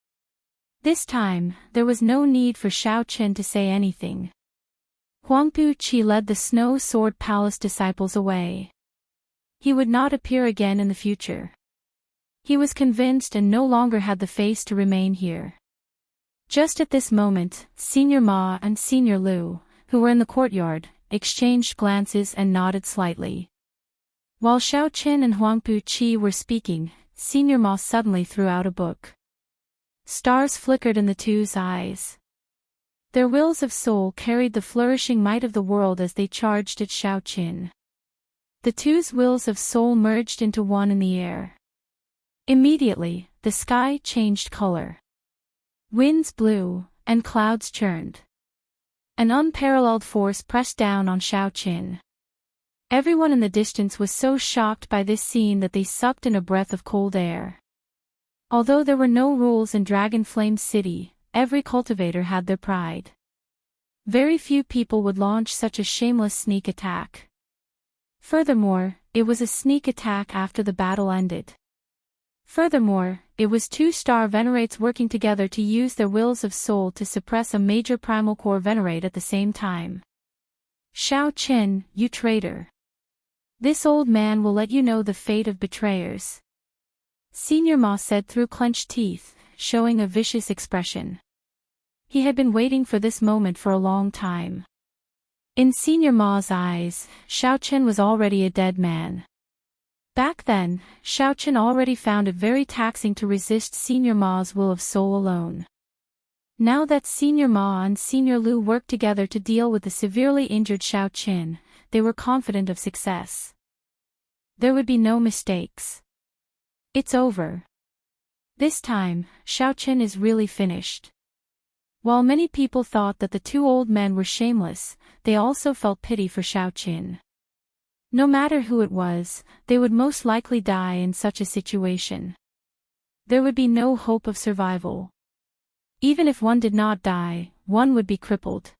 This time, there was no need for Xiaoqin to say anything. Huangpu Chi led the Snow Sword Palace disciples away. He would not appear again in the future. He was convinced and no longer had the face to remain here. Just at this moment, Senior Ma and Senior Lu, who were in the courtyard, exchanged glances and nodded slightly. While Xiaoqin and Huangpu Chi were speaking, Senior Ma suddenly threw out a book. Stars flickered in the two's eyes. Their wills of soul carried the flourishing might of the world as they charged at Xiaoqin. The two's wills of soul merged into one in the air. Immediately, the sky changed color. Winds blew, and clouds churned. An unparalleled force pressed down on Xiaoqin. Everyone in the distance was so shocked by this scene that they sucked in a breath of cold air. Although there were no rules in Dragon Flame City, every cultivator had their pride. Very few people would launch such a shameless sneak attack. Furthermore, it was a sneak attack after the battle ended. Furthermore, it was two star Venerates working together to use their wills of soul to suppress a major primal core Venerate at the same time. Shao Qin, you traitor. This old man will let you know the fate of betrayers. Senior Ma said through clenched teeth, showing a vicious expression. He had been waiting for this moment for a long time. In Senior Ma's eyes, Shao Qin was already a dead man. Back then, Shao Qin already found it very taxing to resist Senior Ma's will of soul alone. Now that Senior Ma and Senior Lu worked together to deal with the severely injured Shao Qin, they were confident of success. There would be no mistakes. It's over. This time, Shao Qin is really finished. While many people thought that the two old men were shameless, they also felt pity for Shao Qin. No matter who it was, they would most likely die in such a situation. There would be no hope of survival. Even if one did not die, one would be crippled.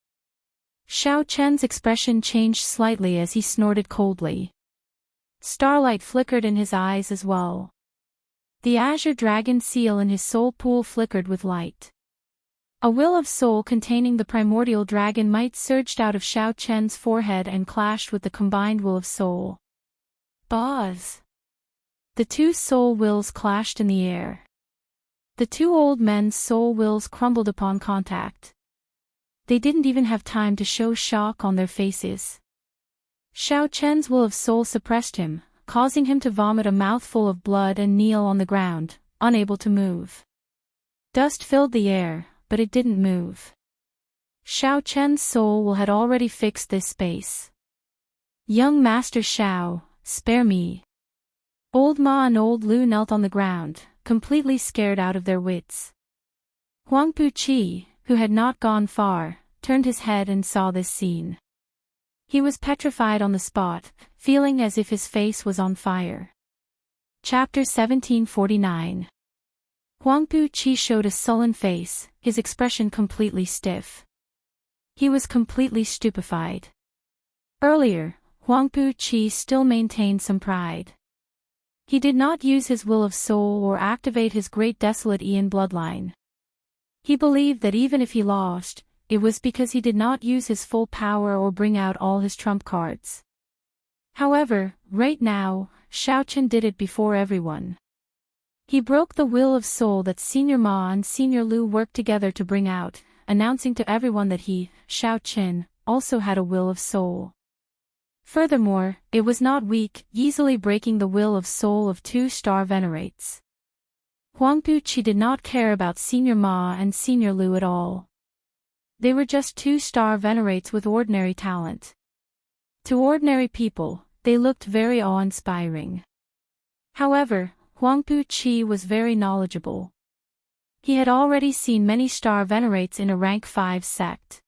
Shao Qin's expression changed slightly as he snorted coldly. Starlight flickered in his eyes as well. The azure dragon seal in his soul pool flickered with light. A will of soul containing the primordial dragon might surged out of Shao Qin's forehead and clashed with the combined will of soul. Buzz! The two soul wills clashed in the air. The two old men's soul wills crumbled upon contact. They didn't even have time to show shock on their faces. Shao Qin's will of soul suppressed him, causing him to vomit a mouthful of blood and kneel on the ground, unable to move. Dust filled the air, but it didn't move. Shao Qin's soul will had already fixed this space. Young Master Shao, spare me. Old Ma and Old Lu knelt on the ground, completely scared out of their wits. Huangpu Qi, who had not gone far, turned his head and saw this scene. He was petrified on the spot, feeling as if his face was on fire. Chapter 1749. Huangpu Qi showed a sullen face, his expression completely stiff. He was completely stupefied. Earlier, Huangpu Qi still maintained some pride. He did not use his will of soul or activate his great desolate Ian bloodline. He believed that even if he lost, it was because he did not use his full power or bring out all his trump cards. However, right now, Shao Qin did it before everyone. He broke the will of soul that Senior Ma and Senior Lu worked together to bring out, announcing to everyone that he, Shao Qin, also had a will of soul. Furthermore, it was not weak, easily breaking the will of soul of two-star Venerates. Huangpu Qi did not care about Senior Ma and Senior Lu at all. They were just two-star Venerates with ordinary talent. To ordinary people, they looked very awe-inspiring. However, Huangpu Qi was very knowledgeable. He had already seen many star Venerates in a rank 5 sect.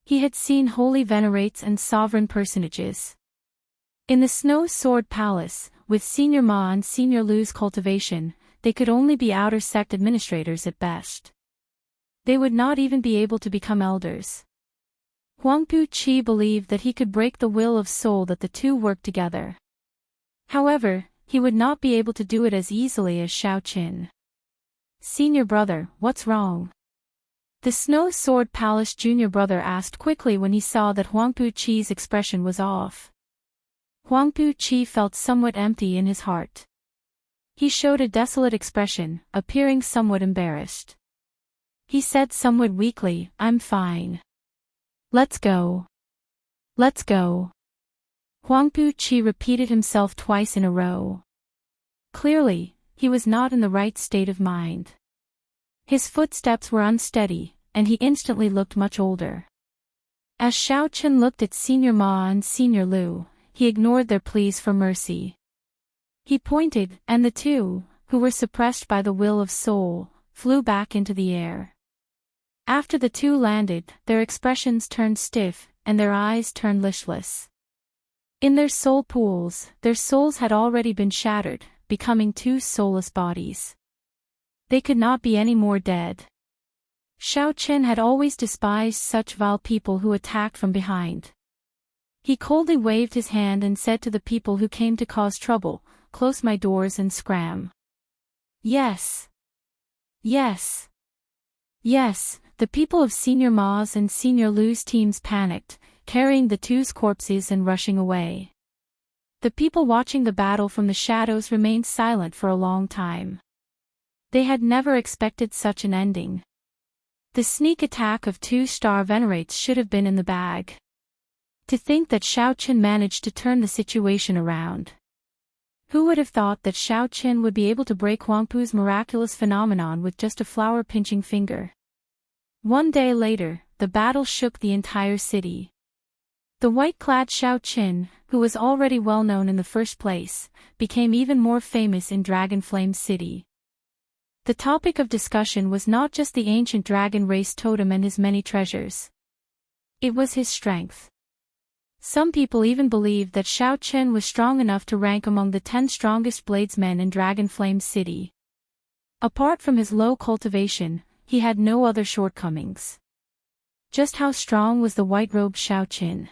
He had seen holy Venerates and sovereign personages. In the Snow Sword Palace, with Senior Ma and Senior Lu's cultivation, they could only be outer sect administrators at best. They would not even be able to become elders. Huangpu Qi believed that he could break the will of soul that the two worked together. However, he would not be able to do it as easily as Shao Qin. Senior brother, what's wrong? The Snow Sword Palace junior brother asked quickly when he saw that Huangpu Qi's expression was off. Huangpu Qi felt somewhat empty in his heart. He showed a desolate expression, appearing somewhat embarrassed. He said somewhat weakly, I'm fine. Let's go. Let's go. Huangpu Qi repeated himself twice in a row. Clearly, he was not in the right state of mind. His footsteps were unsteady, and he instantly looked much older. As Shao Qin looked at Senior Ma and Senior Lu, he ignored their pleas for mercy. He pointed, and the two, who were suppressed by the will of soul, flew back into the air. After the two landed, their expressions turned stiff, and their eyes turned listless. In their soul pools, their souls had already been shattered, becoming two soulless bodies. They could not be any more dead. Xiao Qin had always despised such vile people who attacked from behind. He coldly waved his hand and said to the people who came to cause trouble, "Close my doors and scram." Yes. Yes. Yes, the people of Senior Ma's and Senior Lu's teams panicked, carrying the two's corpses and rushing away. The people watching the battle from the shadows remained silent for a long time. They had never expected such an ending. The sneak attack of 2-star Venerates should have been in the bag. To think that Xiao Qin managed to turn the situation around. Who would have thought that Xiao Qin would be able to break Huangpu's miraculous phenomenon with just a flower-pinching finger? One day later, the battle shook the entire city. The white-clad Xiao Qin, who was already well known in the first place, became even more famous in Dragonflame City. The topic of discussion was not just the ancient dragon race totem and his many treasures. It was his strength. Some people even believed that Xiao Qin was strong enough to rank among the 10 strongest bladesmen in Dragonflame City. Apart from his low cultivation, he had no other shortcomings. Just how strong was the white-robed Xiao Qin?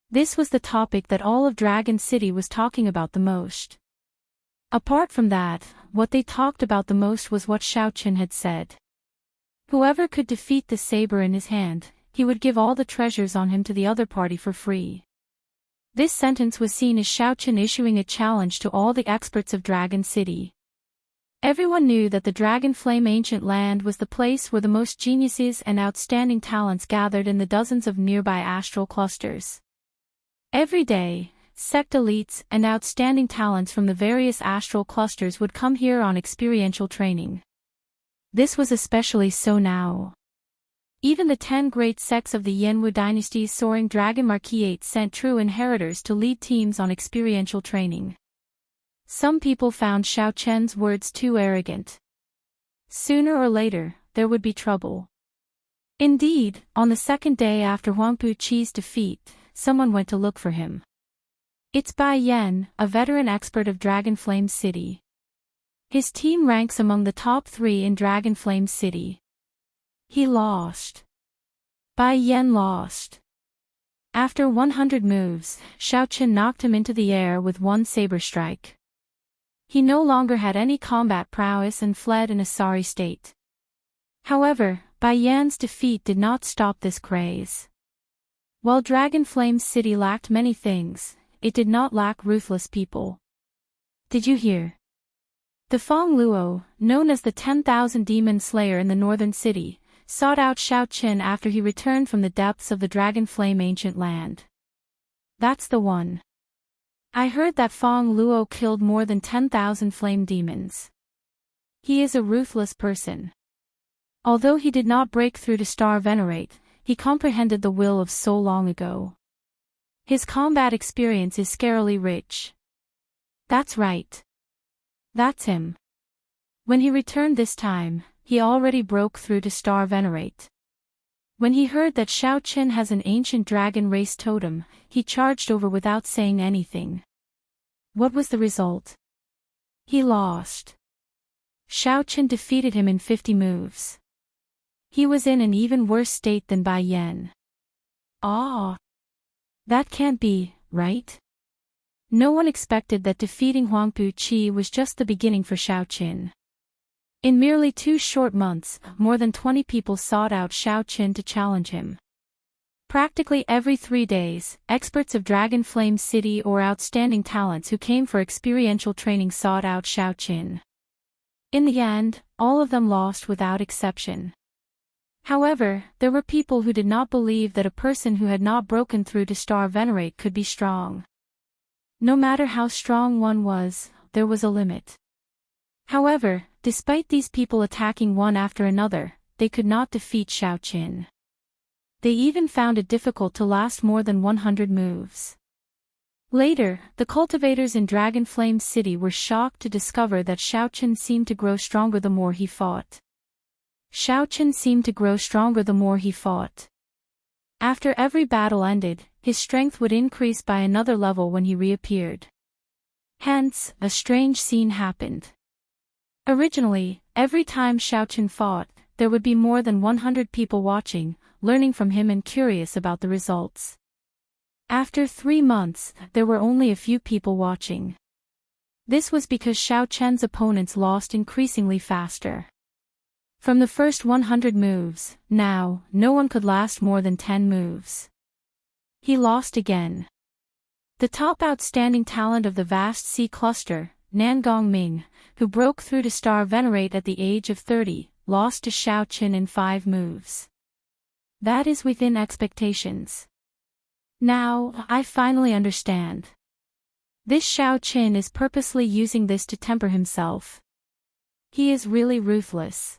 This was the topic that all of Dragon City was talking about the most. Apart from that, what they talked about the most was what Xiao Qin had said. Whoever could defeat the saber in his hand, he would give all the treasures on him to the other party for free. This sentence was seen as Xiao Qin issuing a challenge to all the experts of Dragon City. Everyone knew that the Dragonflame Ancient Land was the place where the most geniuses and outstanding talents gathered in the dozens of nearby astral clusters. Every day, sect elites and outstanding talents from the various astral clusters would come here on experiential training. This was especially so now. Even the 10 great sects of the Yanwu dynasty's soaring dragon marquiate sent true inheritors to lead teams on experiential training. Some people found Xiao Chen's words too arrogant. Sooner or later, there would be trouble. Indeed, on the second day after Huangpu Qi's defeat, someone went to look for him. It's Bai Yan, a veteran expert of Dragonflame City. His team ranks among the top 3 in Dragonflame City. He lost. Bai Yan lost. After 100 moves, Xiao Qin knocked him into the air with one saber strike. He no longer had any combat prowess and fled in a sorry state. However, Bai Yan's defeat did not stop this craze. While Dragonflame City lacked many things, it did not lack ruthless people. Did you hear? The Feng Luo, known as the 10,000 Demon Slayer in the northern city, sought out Xiao Qin after he returned from the depths of the Dragonflame Ancient Land. That's the one. I heard that Feng Luo killed more than 10,000 flame demons. He is a ruthless person. Although he did not break through to Star Venerate, he comprehended the will of so long ago. His combat experience is scarily rich. That's right. That's him. When he returned this time, he already broke through to Star Venerate. When he heard that Xiao Qin has an ancient dragon race totem, he charged over without saying anything. What was the result? He lost. Xiao Qin defeated him in 50 moves. He was in an even worse state than Bai Yan. Ah! That can't be, right? No one expected that defeating Huangpu Qi was just the beginning for Xiao Qin. In merely 2 short months, more than 20 people sought out Xiao Qin to challenge him. Practically every 3 days, experts of Dragonflame City or outstanding talents who came for experiential training sought out Xiao Qin. In the end, all of them lost without exception. However, there were people who did not believe that a person who had not broken through to Star Venerate could be strong. No matter how strong one was, there was a limit. However, despite these people attacking one after another, they could not defeat Xiao Qin. They even found it difficult to last more than 100 moves. Later, the cultivators in Dragonflame City were shocked to discover that Xiao Qin seemed to grow stronger the more he fought. Xiao Qin seemed to grow stronger the more he fought. After every battle ended, his strength would increase by another level when he reappeared. Hence, a strange scene happened. Originally, every time Xiaochen fought, there would be more than 100 people watching, learning from him and curious about the results. After 3 months, there were only a few people watching. This was because Xiaochen's opponents lost increasingly faster. From the first 100 moves, now, no one could last more than 10 moves. He lost again. The top outstanding talent of the vast sea cluster, Nan Gongming, who broke through to Star Venerate at the age of 30, lost to Xiaochen in 5 moves. That is within expectations. Now, I finally understand. This Xiaochen is purposely using this to temper himself. He is really ruthless.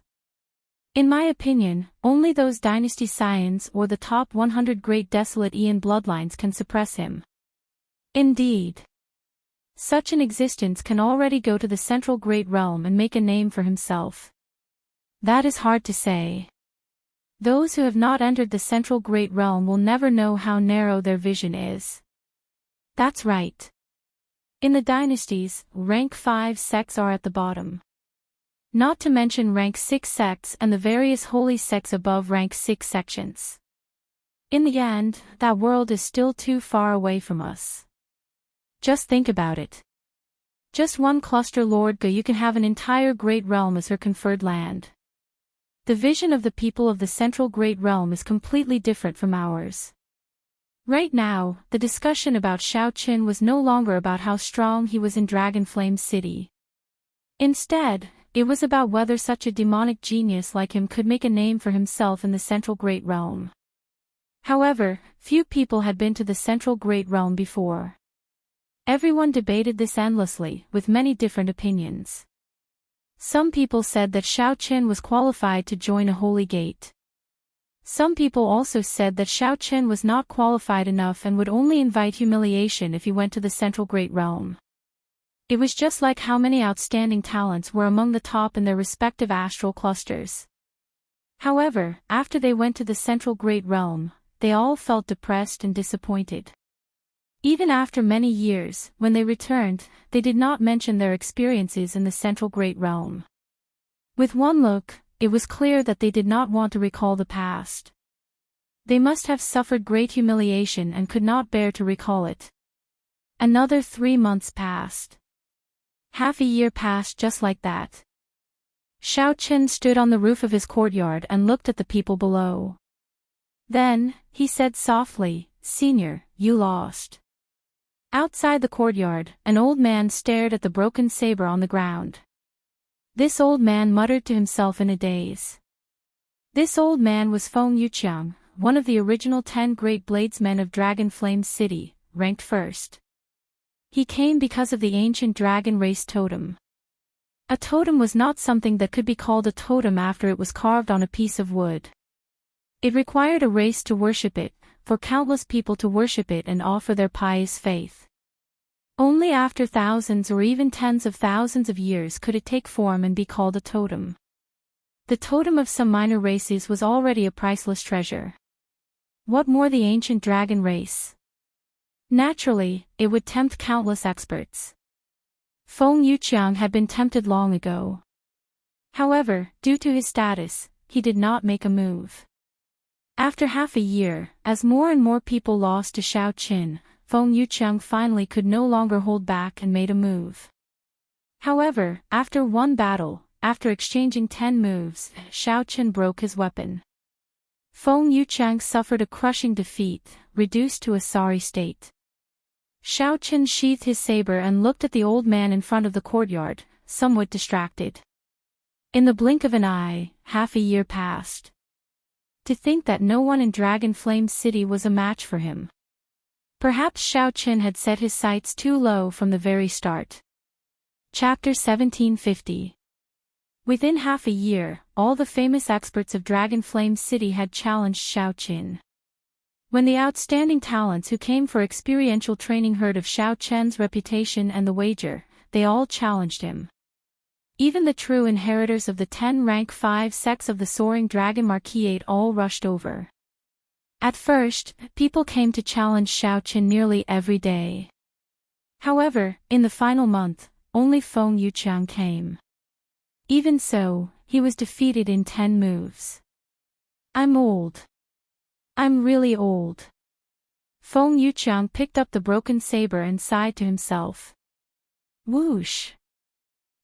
In my opinion, only those dynasty scions or the top 100 great desolate Aeon bloodlines can suppress him. Indeed. Such an existence can already go to the central great realm and make a name for himself. That is hard to say. Those who have not entered the central great realm will never know how narrow their vision is. That's right. In the dynasties, rank 5 sects are at the bottom. Not to mention rank 6 sects and the various holy sects above rank 6 sections. In the end, that world is still too far away from us. Just think about it. Just one cluster Lord Ga, you can have an entire great realm as her conferred land. The vision of the people of the central great realm is completely different from ours. Right now, the discussion about Xiaochen was no longer about how strong he was in Dragonflame City. Instead, it was about whether such a demonic genius like him could make a name for himself in the central great realm. However, few people had been to the central great realm before. Everyone debated this endlessly, with many different opinions. Some people said that Xiaochen was qualified to join a holy gate. Some people also said that Xiaochen was not qualified enough and would only invite humiliation if he went to the central great realm. It was just like how many outstanding talents were among the top in their respective astral clusters. However, after they went to the central great realm, they all felt depressed and disappointed. Even after many years, when they returned, they did not mention their experiences in the central great realm. With one look, it was clear that they did not want to recall the past. They must have suffered great humiliation and could not bear to recall it. Another 3 months passed. Half a year passed just like that. Xiaochen stood on the roof of his courtyard and looked at the people below. Then, he said softly, "Senior, you lost." Outside the courtyard, an old man stared at the broken saber on the ground. This old man muttered to himself in a daze. This old man was Feng Yuqiang, one of the original 10 great bladesmen of Dragonflame City, ranked first. He came because of the ancient dragon race totem. A totem was not something that could be called a totem after it was carved on a piece of wood. It required a race to worship it, for countless people to worship it and offer their pious faith. Only after thousands or even tens of thousands of years could it take form and be called a totem. The totem of some minor races was already a priceless treasure. What more the ancient dragon race? Naturally, it would tempt countless experts. Feng Yuqiang had been tempted long ago. However, due to his status, he did not make a move. After half a year, as more and more people lost to Xiaochen, Feng Yuqiang finally could no longer hold back and made a move. However, after one battle, after exchanging 10 moves, Xiaochen broke his weapon. Feng Yuqiang suffered a crushing defeat, reduced to a sorry state. Xiaochen sheathed his saber and looked at the old man in front of the courtyard, somewhat distracted. In the blink of an eye, half a year passed. To think that no one in Dragonflame City was a match for him. Perhaps Xiaochen had set his sights too low from the very start. Chapter 1750. Within half a year, all the famous experts of Dragonflame City had challenged Xiaochen. When the outstanding talents who came for experiential training heard of Xiaochen's reputation and the wager, they all challenged him. Even the true inheritors of the 10 rank 5 sects of the Soaring Dragon Marquisate all rushed over. At first, people came to challenge Xiaoqin nearly every day. However, in the final month, only Feng Yuqiang came. Even so, he was defeated in 10 moves. I'm old. I'm really old. Feng Yuqiang picked up the broken saber and sighed to himself. Whoosh!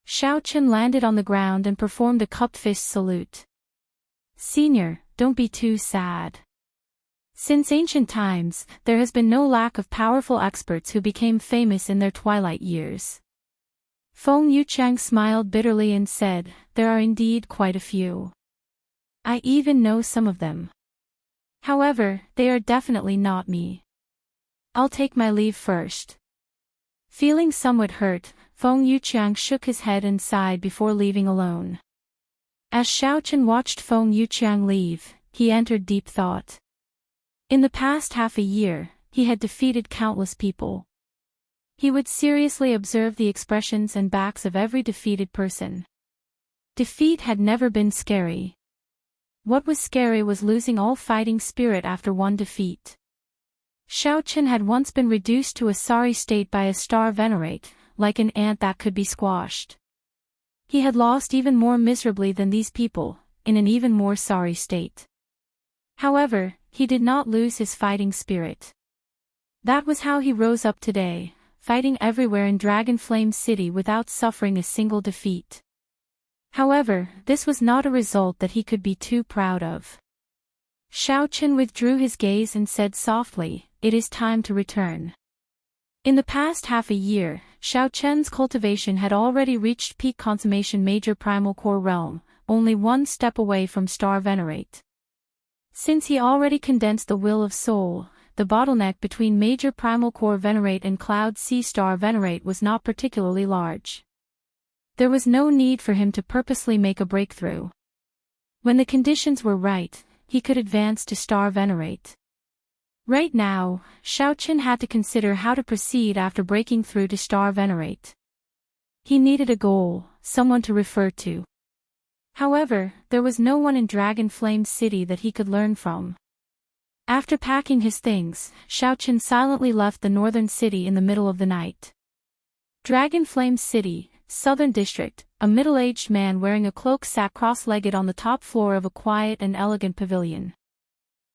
Xiaoqin landed on the ground and performed a cupped fist salute. Senior, don't be too sad. Since ancient times, there has been no lack of powerful experts who became famous in their twilight years. Feng Yuqiang smiled bitterly and said, there are indeed quite a few. I even know some of them. However, they are definitely not me. I'll take my leave first. Feeling somewhat hurt, Feng Yuqiang shook his head and sighed before leaving alone. As Xiaoqin watched Feng Yuqiang leave, he entered deep thought. In the past half a year, he had defeated countless people. He would seriously observe the expressions and backs of every defeated person. Defeat had never been scary. What was scary was losing all fighting spirit after one defeat. Xiaoqin had once been reduced to a sorry state by a star venerate, like an ant that could be squashed. He had lost even more miserably than these people, in an even more sorry state. However, he did not lose his fighting spirit. That was how he rose up today, fighting everywhere in Dragon Flame City without suffering a single defeat. However, this was not a result that he could be too proud of. Xiaoqin withdrew his gaze and said softly, it is time to return. In the past half a year, Xiaoqin's cultivation had already reached peak consummation major primal core realm, only one step away from star venerate. Since he already condensed the will of soul, the bottleneck between major primal core venerate and cloud sea star venerate was not particularly large. There was no need for him to purposely make a breakthrough. When the conditions were right, he could advance to star venerate. Right now, Xiaoqin had to consider how to proceed after breaking through to star venerate. He needed a goal, someone to refer to. However, there was no one in Dragon Flame City that he could learn from. After packing his things, Xiaoqin silently left the northern city in the middle of the night. Dragon Flame City, Southern District, a middle-aged man wearing a cloak sat cross-legged on the top floor of a quiet and elegant pavilion.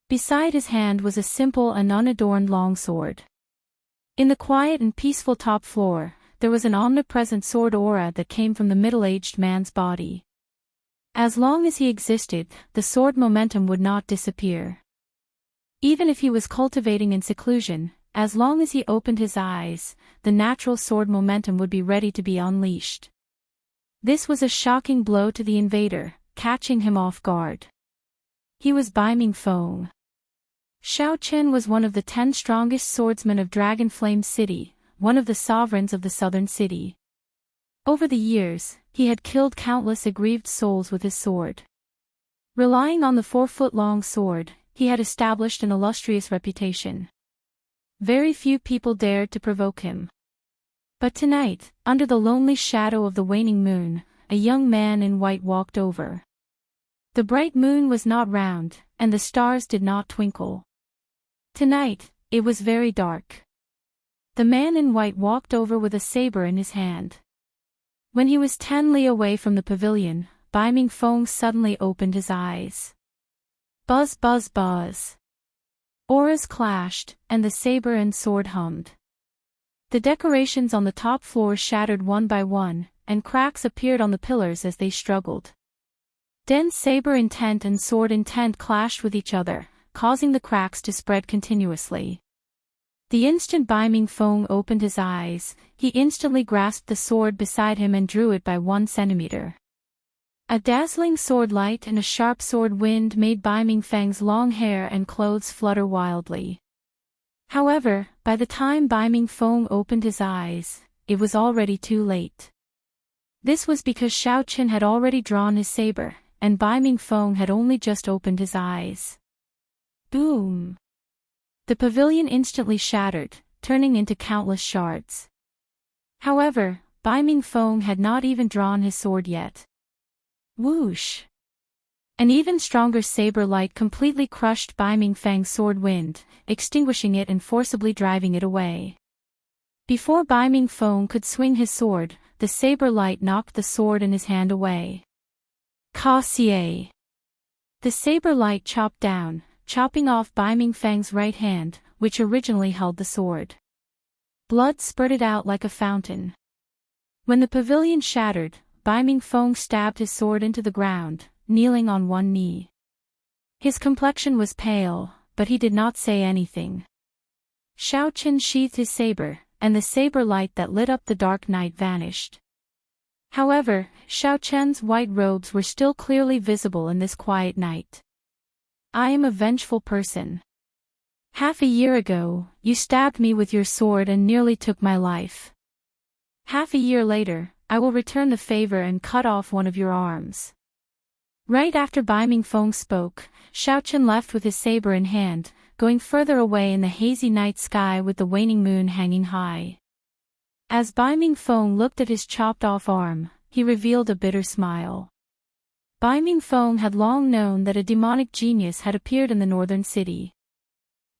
Beside his hand was a simple and unadorned longsword. In the quiet and peaceful top floor, there was an omnipresent sword aura that came from the middle-aged man's body. As long as he existed, the sword momentum would not disappear. Even if he was cultivating in seclusion, as long as he opened his eyes, the natural sword momentum would be ready to be unleashed. This was a shocking blow to the invader, catching him off guard. He was Baiming Feng. Xiaoqin was one of the 10 strongest swordsmen of Dragon Flame City, one of the sovereigns of the southern city. Over the years, he had killed countless aggrieved souls with his sword. Relying on the 4-foot-long sword, he had established an illustrious reputation. Very few people dared to provoke him. But tonight, under the lonely shadow of the waning moon, a young man in white walked over. The bright moon was not round, and the stars did not twinkle. Tonight, it was very dark. The man in white walked over with a saber in his hand. When he was 10 li away from the pavilion, Baiming Feng suddenly opened his eyes. Buzz buzz buzz. Auras clashed, and the saber and sword hummed. The decorations on the top floor shattered one by one, and cracks appeared on the pillars as they struggled. Den's saber intent and sword intent clashed with each other, causing the cracks to spread continuously. The instant Baiming Feng opened his eyes, he instantly grasped the sword beside him and drew it by 1 centimeter. A dazzling sword light and a sharp sword wind made Baiming Feng's long hair and clothes flutter wildly. However, by the time Baiming Feng opened his eyes, it was already too late. This was because Xiaoqin had already drawn his saber, and Baiming Feng had only just opened his eyes. Boom! The pavilion instantly shattered, turning into countless shards. However, Baiming Feng had not even drawn his sword yet. Whoosh! An even stronger saber light completely crushed Bai Mingfeng's sword wind, extinguishing it and forcibly driving it away. Before Bai Mingfeng could swing his sword, the saber light knocked the sword in his hand away. Ka Xie. The saber light chopped down, chopping off Bai Mingfeng's right hand, which originally held the sword. Blood spurted out like a fountain. When the pavilion shattered, Bai Mingfeng stabbed his sword into the ground, kneeling on one knee. His complexion was pale, but he did not say anything. Xiao Qin sheathed his saber, and the saber light that lit up the dark night vanished. However, Xiao Chen's white robes were still clearly visible in this quiet night. I am a vengeful person. Half a year ago, you stabbed me with your sword and nearly took my life. Half a year later, I will return the favor and cut off one of your arms. Right after Bai Mingfeng spoke, Xiao Chen left with his saber in hand, going further away in the hazy night sky with the waning moon hanging high. As Bai Mingfeng looked at his chopped-off arm, he revealed a bitter smile. Bai Mingfeng had long known that a demonic genius had appeared in the northern city.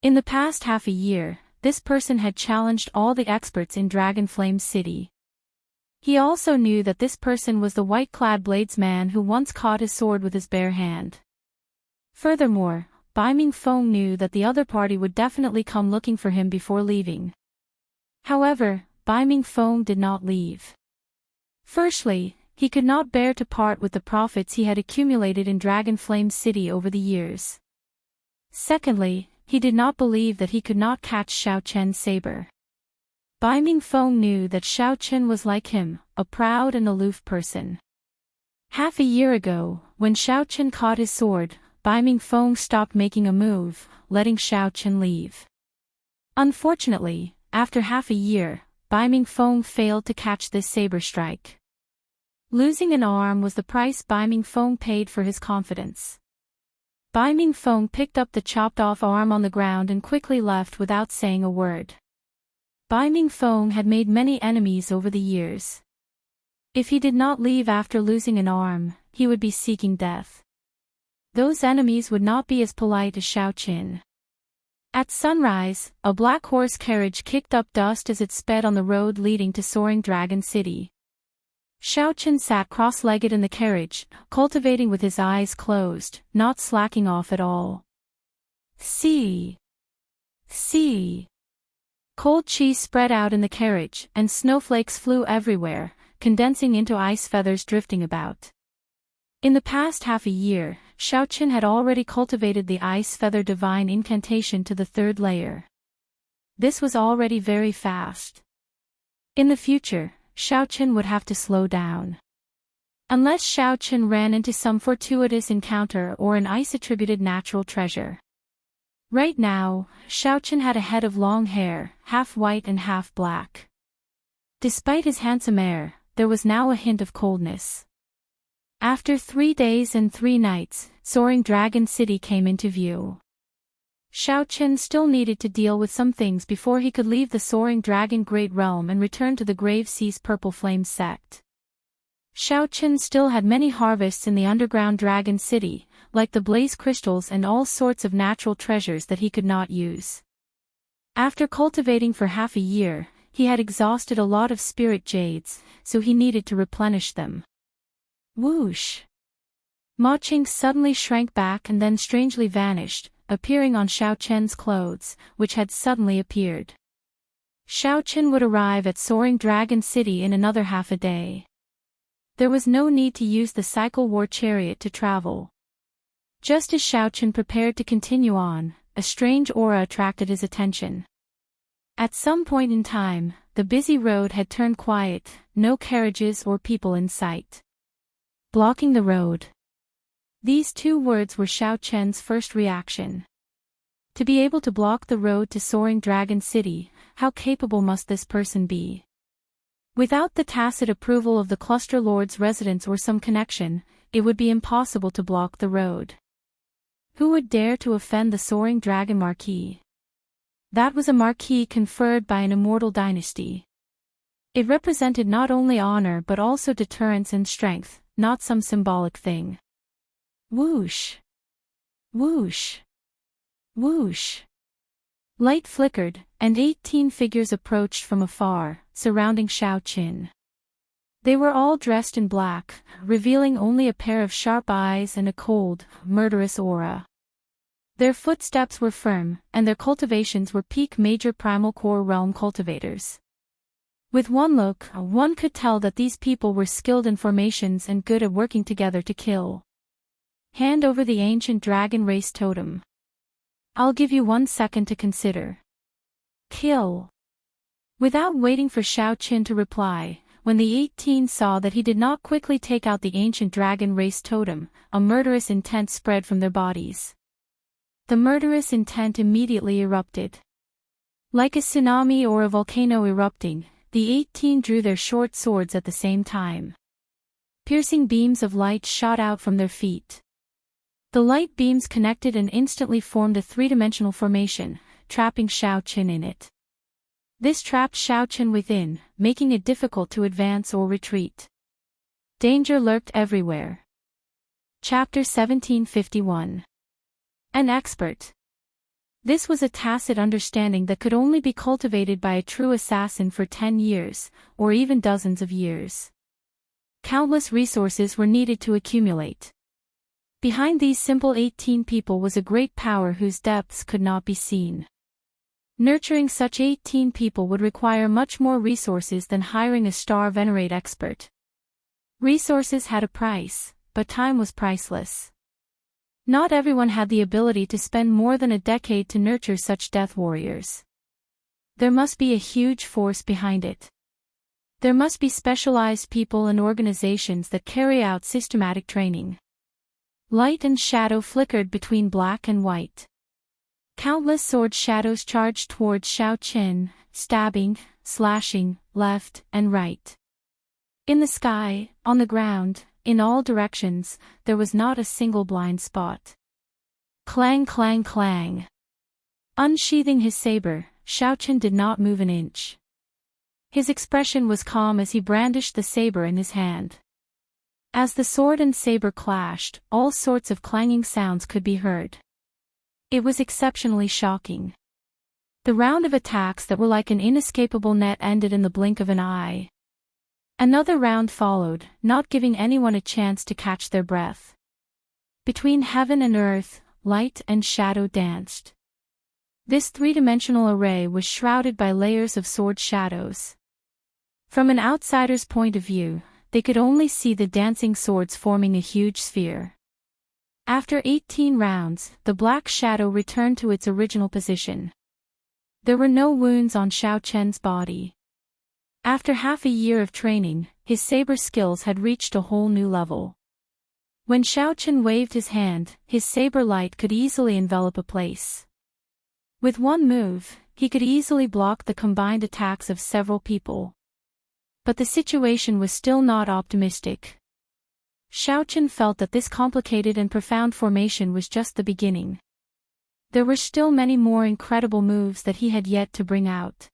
In the past half a year, this person had challenged all the experts in Dragon Flame City. He also knew that this person was the white-clad bladesman who once caught his sword with his bare hand. Furthermore, Bai Mingfeng knew that the other party would definitely come looking for him before leaving. However, Bai Mingfeng did not leave. Firstly, he could not bear to part with the profits he had accumulated in Dragon Flame City over the years. Secondly, he did not believe that he could not catch Xiao Chen's saber. Bai Mingfeng knew that Xiao Chen was like him, a proud and aloof person. Half a year ago, when Xiao Chen caught his sword, Bai Mingfeng stopped making a move, letting Xiao Chen leave. Unfortunately, after half a year, Bai Mingfeng failed to catch this saber strike. Losing an arm was the price Bai Mingfeng paid for his confidence. Bai Mingfeng picked up the chopped-off arm on the ground and quickly left without saying a word. Bai Mingfeng had made many enemies over the years. If he did not leave after losing an arm, he would be seeking death. Those enemies would not be as polite as Xiao Qin. At sunrise, a black horse carriage kicked up dust as it sped on the road leading to Soaring Dragon City. Xiao Qin sat cross-legged in the carriage, cultivating with his eyes closed, not slacking off at all. See. Cold cheese spread out in the carriage, and snowflakes flew everywhere, condensing into ice feathers drifting about. In the past half a year, Xiao Qin had already cultivated the ice feather divine incantation to the 3rd layer. This was already very fast. In the future, Xiao Qin would have to slow down. Unless Xiao Qin ran into some fortuitous encounter or an ice-attributed natural treasure. Right now, Xiao Qin had a head of long hair, half white and half black. Despite his handsome air, there was now a hint of coldness. After 3 days and 3 nights, Soaring Dragon City came into view. Xiao Qin still needed to deal with some things before he could leave the Soaring Dragon Great Realm and return to the Grave Sea's Purple Flame sect. Xiao Qin still had many harvests in the underground Dragon City, like the blaze crystals and all sorts of natural treasures that he could not use. After cultivating for half a year, he had exhausted a lot of spirit jades, so he needed to replenish them. Whoosh! Ma Qing suddenly shrank back and then strangely vanished, appearing on Xiao Chen's clothes, which had suddenly appeared. Xiao Chen would arrive at Soaring Dragon City in another half a day. There was no need to use the Cycle War Chariot to travel. Just as Xiao Chen prepared to continue on, a strange aura attracted his attention. At some point in time, the busy road had turned quiet, no carriages or people in sight. Blocking the road. These 2 words were Xiao Chen's first reaction. To be able to block the road to Soaring Dragon City, how capable must this person be? Without the tacit approval of the Cluster Lord's residence or some connection, it would be impossible to block the road. Who would dare to offend the Soaring Dragon Marquis? That was a marquis conferred by an immortal dynasty. It represented not only honor but also deterrence and strength, not some symbolic thing. Whoosh! Whoosh! Whoosh! Light flickered, and 18 figures approached from afar, surrounding Xiao Qin. They were all dressed in black, revealing only a pair of sharp eyes and a cold, murderous aura. Their footsteps were firm, and their cultivations were peak major primal core realm cultivators. With one look, one could tell that these people were skilled in formations and good at working together to kill. Hand over the ancient dragon race totem. I'll give you 1 second to consider. Kill. Without waiting for Xiao Qin to reply, when the 18 saw that he did not quickly take out the ancient dragon race totem, a murderous intent spread from their bodies. The murderous intent immediately erupted. Like a tsunami or a volcano erupting, the 18 drew their short swords at the same time. Piercing beams of light shot out from their feet. The light beams connected and instantly formed a three-dimensional formation, trapping Xiao Qin in it. This trapped Xiao Qin within, making it difficult to advance or retreat. Danger lurked everywhere. Chapter 1751. An expert. This was a tacit understanding that could only be cultivated by a true assassin for 10 years, or even dozens of years. Countless resources were needed to accumulate. Behind these simple 18 people was a great power whose depths could not be seen. Nurturing such 18 people would require much more resources than hiring a star venerate expert. Resources had a price, but time was priceless. Not everyone had the ability to spend more than a decade to nurture such death warriors. There must be a huge force behind it. There must be specialized people and organizations that carry out systematic training. Light and shadow flickered between black and white. Countless sword shadows charged towards Xiao Qin, stabbing, slashing, left and right. In the sky, on the ground, in all directions, there was not a single blind spot. Clang clang clang. Unsheathing his saber, Xiao Qin did not move an inch. His expression was calm as he brandished the saber in his hand. As the sword and saber clashed, all sorts of clanging sounds could be heard. It was exceptionally shocking. The round of attacks that were like an inescapable net ended in the blink of an eye. Another round followed, not giving anyone a chance to catch their breath. Between heaven and earth, light and shadow danced. This three-dimensional array was shrouded by layers of sword shadows. From an outsider's point of view, they could only see the dancing swords forming a huge sphere. After 18 rounds, the black shadow returned to its original position. There were no wounds on Xiao Qin's body. After half a year of training, his saber skills had reached a whole new level. When Xiao Qin waved his hand, his saber light could easily envelop a place. With one move, he could easily block the combined attacks of several people. But the situation was still not optimistic. Xiao Qin felt that this complicated and profound formation was just the beginning. There were still many more incredible moves that he had yet to bring out.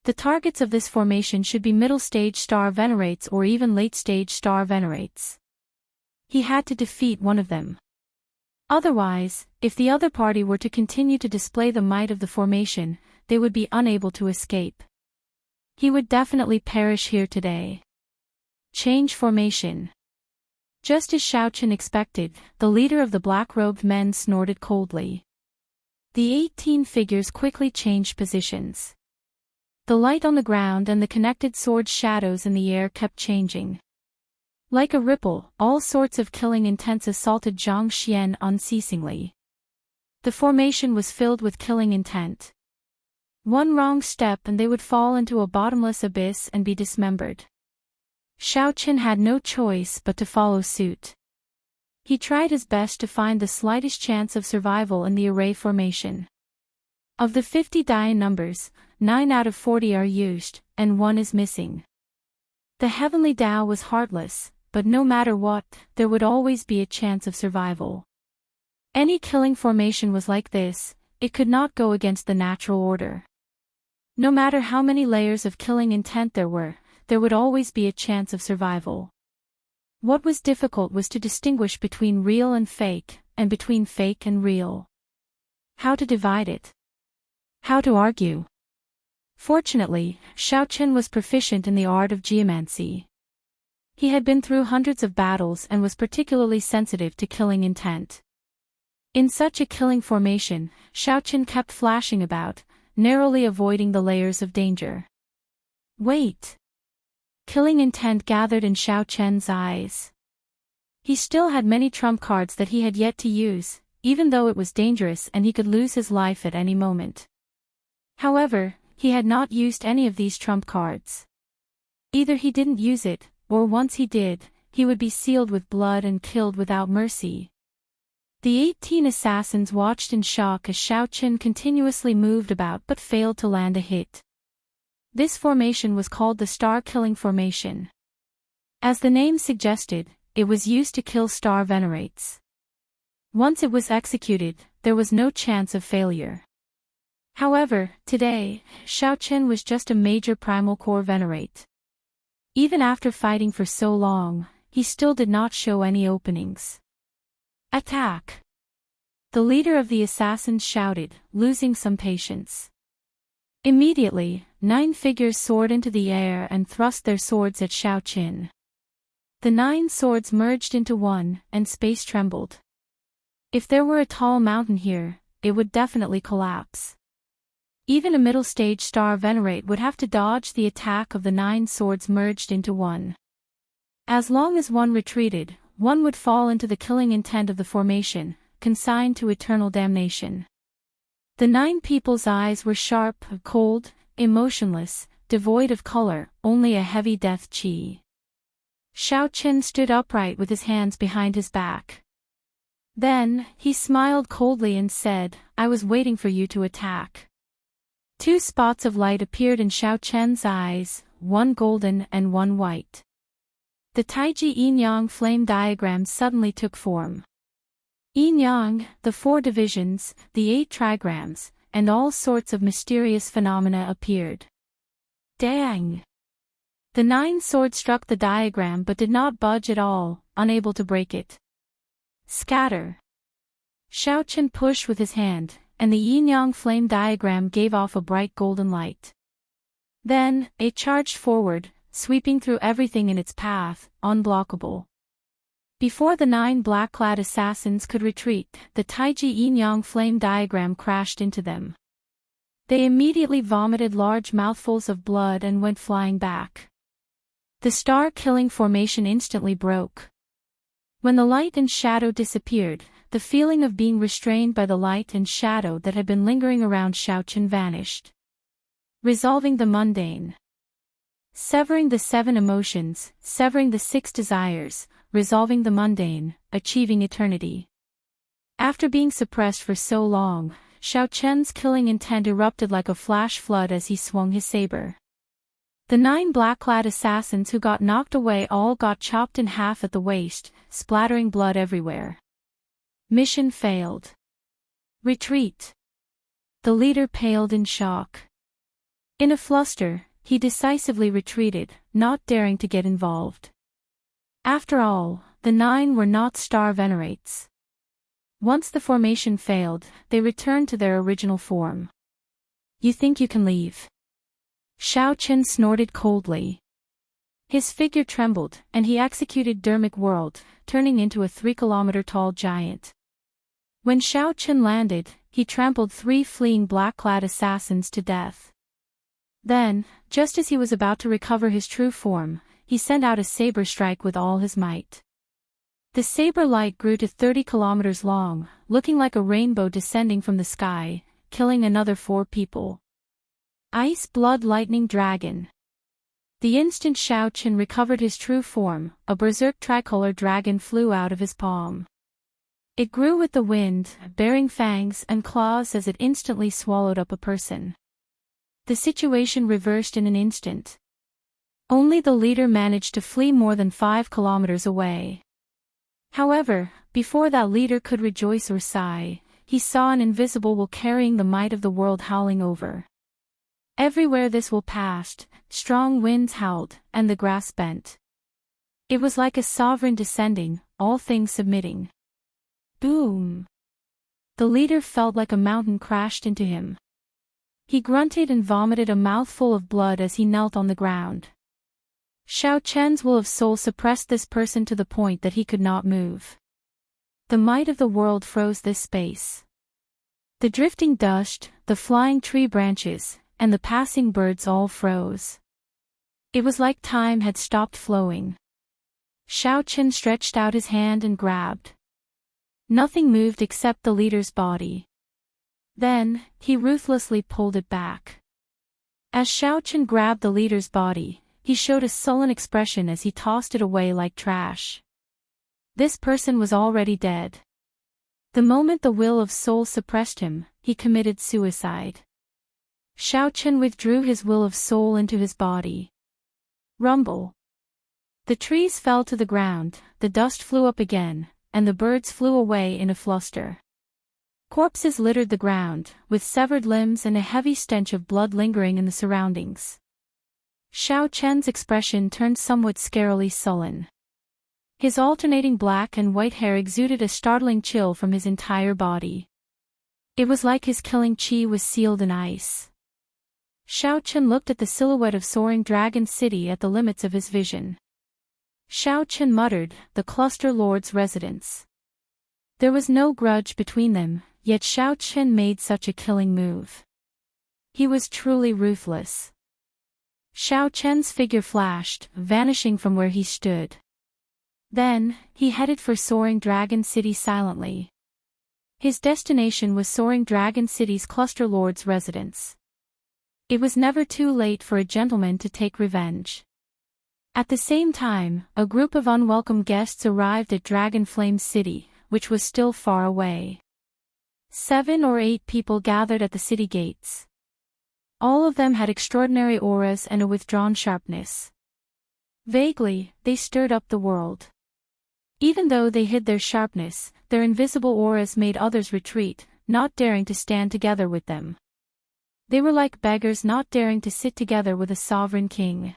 The targets of this formation should be middle-stage star venerates or even late-stage star venerates. He had to defeat one of them. Otherwise, if the other party were to continue to display the might of the formation, they would be unable to escape. He would definitely perish here today. Change formation. Just as Xiao Qin expected, the leader of the black-robed men snorted coldly. The 18 figures quickly changed positions. The light on the ground and the connected sword shadows in the air kept changing. Like a ripple, all sorts of killing intents assaulted Zhang Xian unceasingly. The formation was filled with killing intent. One wrong step and they would fall into a bottomless abyss and be dismembered. Xiao Qin had no choice but to follow suit. He tried his best to find the slightest chance of survival in the array formation. Of the 50 die numbers, 9 out of 40 are used, and 1 is missing. The heavenly Tao was heartless, but no matter what, there would always be a chance of survival. Any killing formation was like this, it could not go against the natural order. No matter how many layers of killing intent there would always be a chance of survival. What was difficult was to distinguish between real and fake, and between fake and real. How to divide it? How to argue? Fortunately, Xiao Chen was proficient in the art of geomancy. He had been through hundreds of battles and was particularly sensitive to killing intent. In such a killing formation, Xiao Chen kept flashing about, narrowly avoiding the layers of danger. Wait! Killing intent gathered in Xiao Chen's eyes. He still had many trump cards that he had yet to use, even though it was dangerous and he could lose his life at any moment. However, he had not used any of these trump cards. Either he didn't use it, or once he did, he would be sealed with blood and killed without mercy. The 18 assassins watched in shock as Xiao Chen continuously moved about but failed to land a hit. This formation was called the star-killing formation. As the name suggested, it was used to kill star venerates. Once it was executed, there was no chance of failure. However, today, Xiao Chen was just a major primal core venerate. Even after fighting for so long, he still did not show any openings. Attack! The leader of the assassins shouted, losing some patience. Immediately, 9 figures soared into the air and thrust their swords at Xiao Chen. The 9 swords merged into one, and space trembled. If there were a tall mountain here, it would definitely collapse. Even a middle-stage star venerate would have to dodge the attack of the 9 swords merged into one. As long as one retreated, one would fall into the killing intent of the formation, consigned to eternal damnation. The 9 people's eyes were sharp, cold, emotionless, devoid of color, only a heavy death chi. Xiao Chen stood upright with his hands behind his back. Then, he smiled coldly and said, "I was waiting for you to attack." 2 spots of light appeared in Xiao Chen's eyes, one golden and one white. The Taiji Yin-Yang flame diagram suddenly took form. Yin-Yang, the 4 divisions, the 8 trigrams, and all sorts of mysterious phenomena appeared. Dang! The 9 swords struck the diagram but did not budge at all, unable to break it. Scatter! Xiao Chen pushed with his hand, and the yin-yang flame diagram gave off a bright golden light. Then, it charged forward, sweeping through everything in its path, unblockable. Before the 9 black-clad assassins could retreat, the Taiji yin-yang flame diagram crashed into them. They immediately vomited large mouthfuls of blood and went flying back. The star-killing formation instantly broke. When the light and shadow disappeared, the feeling of being restrained by the light and shadow that had been lingering around Xiao Chen vanished. Resolving the mundane. Severing the 7 emotions, severing the 6 desires, resolving the mundane, achieving eternity. After being suppressed for so long, Xiao Chen's killing intent erupted like a flash flood as he swung his saber. The 9 black-clad assassins who got knocked away all got chopped in half at the waist, splattering blood everywhere. Mission failed. Retreat. The leader paled in shock. In a fluster, he decisively retreated, not daring to get involved. After all, the 9 were not star venerates. Once the formation failed, they returned to their original form. You think you can leave? Xiao Chen snorted coldly. His figure trembled, and he executed Dermic World, turning into a 3-kilometer-tall giant. When Xiao Chen landed, he trampled 3 fleeing black-clad assassins to death. Then, just as he was about to recover his true form, he sent out a saber strike with all his might. The saber light grew to 30 kilometers long, looking like a rainbow descending from the sky, killing another 4 people. Ice Blood Lightning Dragon. The instant Xiao Chen recovered his true form, a berserk tricolor dragon flew out of his palm. It grew with the wind, bearing fangs and claws as it instantly swallowed up a person. The situation reversed in an instant. Only the leader managed to flee more than 5 kilometers away. However, before that leader could rejoice or sigh, he saw an invisible will carrying the might of the world howling over. Everywhere this will passed, strong winds howled, and the grass bent. It was like a sovereign descending, all things submitting. Boom! The leader felt like a mountain crashed into him. He grunted and vomited a mouthful of blood as he knelt on the ground. Xiao Chen's will of soul suppressed this person to the point that he could not move. The might of the world froze this space. The drifting dust, the flying tree branches, and the passing birds all froze. It was like time had stopped flowing. Xiao Chen stretched out his hand and grabbed. Nothing moved except the leader's body. Then, he ruthlessly pulled it back. As Xiao Chen grabbed the leader's body, he showed a sullen expression as he tossed it away like trash. This person was already dead. The moment the will of soul suppressed him, he committed suicide. Xiao Chen withdrew his will of soul into his body. Rumble. The trees fell to the ground, the dust flew up again, and the birds flew away in a fluster. Corpses littered the ground, with severed limbs and a heavy stench of blood lingering in the surroundings. Xiao Chen's expression turned somewhat scarily sullen. His alternating black and white hair exuded a startling chill from his entire body. It was like his killing chi was sealed in ice. Xiao Chen looked at the silhouette of soaring Dragon City at the limits of his vision. Xiao Chen muttered, "The Cluster Lord's residence." There was no grudge between them, yet Xiao Chen made such a killing move. He was truly ruthless. Xiao Chen's figure flashed, vanishing from where he stood. Then, he headed for Soaring Dragon City silently. His destination was Soaring Dragon City's Cluster Lord's residence. It was never too late for a gentleman to take revenge. At the same time, a group of unwelcome guests arrived at Dragon Flame City, which was still far away. 7 or 8 people gathered at the city gates. All of them had extraordinary auras and a withdrawn sharpness. Vaguely, they stirred up the world. Even though they hid their sharpness, their invisible auras made others retreat, not daring to stand together with them. They were like beggars not daring to sit together with a sovereign king.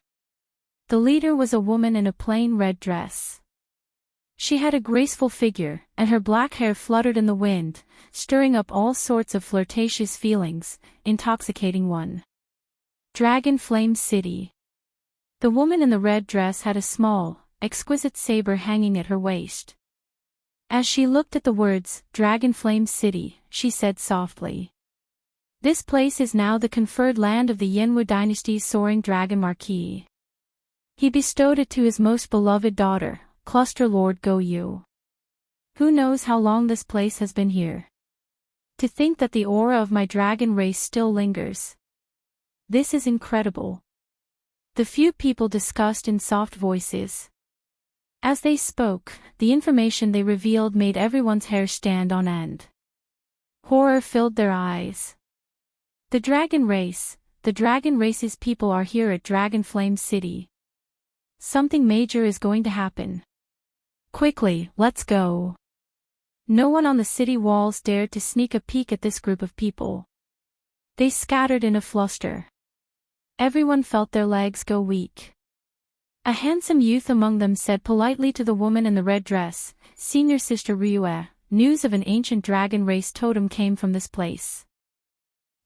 The leader was a woman in a plain red dress. She had a graceful figure, and her black hair fluttered in the wind, stirring up all sorts of flirtatious feelings, intoxicating one. Dragon Flame City. The woman in the red dress had a small, exquisite saber hanging at her waist. As she looked at the words, Dragon Flame City, she said softly. This place is now the conferred land of the Yanwu dynasty's soaring dragon marquis. He bestowed it to his most beloved daughter, Cluster Lord Go Yu. Who knows how long this place has been here? To think that the aura of my dragon race still lingers. This is incredible. The few people discussed in soft voices. As they spoke, the information they revealed made everyone's hair stand on end. Horror filled their eyes. The dragon race's people are here at Dragon Flame City. Something major is going to happen. Quickly, let's go. No one on the city walls dared to sneak a peek at this group of people. They scattered in a fluster. Everyone felt their legs go weak. A handsome youth among them said politely to the woman in the red dress, "Senior Sister Ryue, news of an ancient dragon race totem came from this place."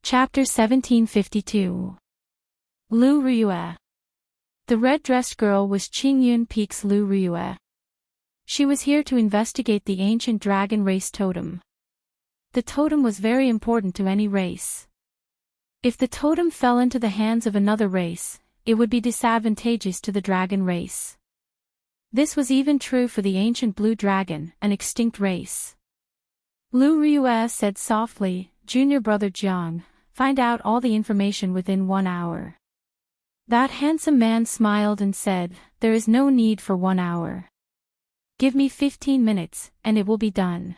Chapter 1752. Lu Ryue. The red-dressed girl was Qingyun Peak's Lu Ryue. She was here to investigate the ancient dragon race totem. The totem was very important to any race. If the totem fell into the hands of another race, it would be disadvantageous to the dragon race. This was even true for the ancient blue dragon, an extinct race. Lu Ryue said softly, "Junior brother Jiang, find out all the information within 1 hour." That handsome man smiled and said, "There is no need for 1 hour. Give me 15 minutes, and it will be done."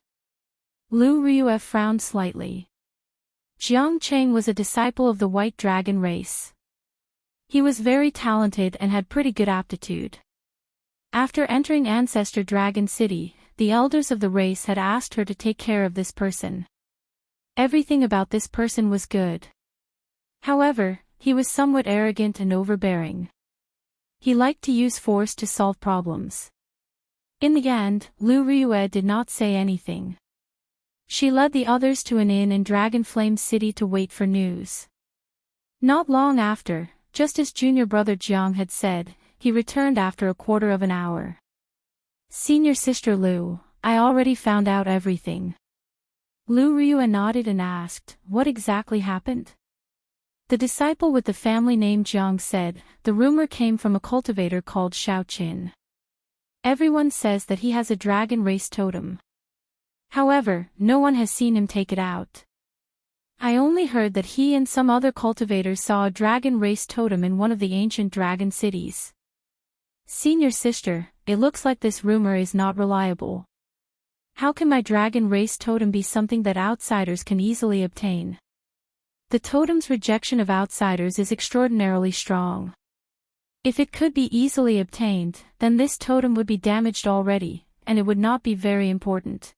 Lu Ryue frowned slightly. Jiang Cheng was a disciple of the white dragon race. He was very talented and had pretty good aptitude. After entering Ancestor Dragon City, the elders of the race had asked her to take care of this person. Everything about this person was good. However, he was somewhat arrogant and overbearing. He liked to use force to solve problems. In the end, Lu Ryue did not say anything. She led the others to an inn in Dragonflame City to wait for news. Not long after, just as junior brother Jiang had said, he returned after a quarter of an hour. Senior sister Lu, I already found out everything. Lu Ryue nodded and asked, what exactly happened? The disciple with the family name Jiang said, the rumor came from a cultivator called Xiao Qin. Everyone says that he has a dragon race totem. However, no one has seen him take it out. I only heard that he and some other cultivators saw a dragon race totem in one of the ancient dragon cities. Senior sister, it looks like this rumor is not reliable. How can my dragon race totem be something that outsiders can easily obtain? The totem's rejection of outsiders is extraordinarily strong. If it could be easily obtained, then this totem would be damaged already, and it would not be very important.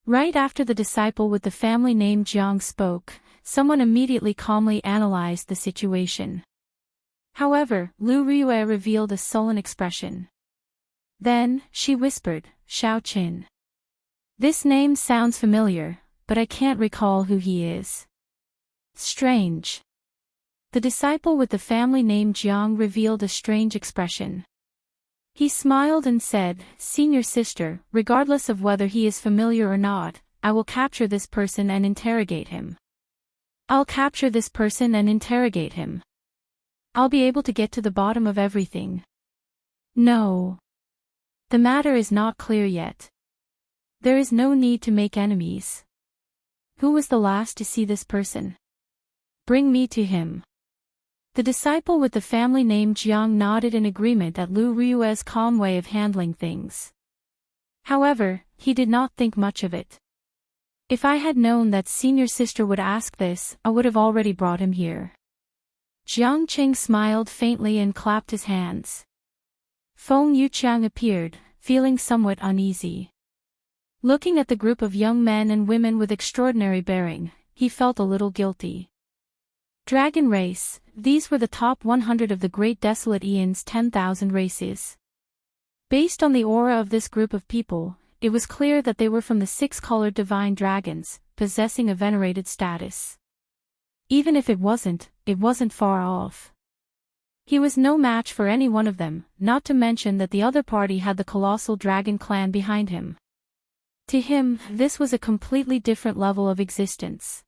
Right after the disciple with the family name Jiang spoke, someone immediately calmly analyzed the situation. However, Lu Ryue revealed a sullen expression. Then, she whispered, Xiao Qin. This name sounds familiar, but I can't recall who he is. Strange. The disciple with the family name Jiang revealed a strange expression. He smiled and said, Senior sister, regardless of whether he is familiar or not, I will capture this person and interrogate him. I'll capture this person and interrogate him. I'll be able to get to the bottom of everything. No. The matter is not clear yet. There is no need to make enemies. Who was the last to see this person? Bring me to him. The disciple with the family name Jiang nodded in agreement at Lu Ryue's calm way of handling things. However, he did not think much of it. If I had known that senior sister would ask this, I would have already brought him here. Jiang Qing smiled faintly and clapped his hands. Feng Yuqiang appeared, feeling somewhat uneasy. Looking at the group of young men and women with extraordinary bearing, he felt a little guilty. Dragon race, these were the top 100 of the Great Desolate Aeon's 10,000 races. Based on the aura of this group of people, it was clear that they were from the six-colored divine dragons, possessing a venerated status. Even if it wasn't far off. He was no match for any one of them, not to mention that the other party had the colossal dragon clan behind him. To him, this was a completely different level of existence.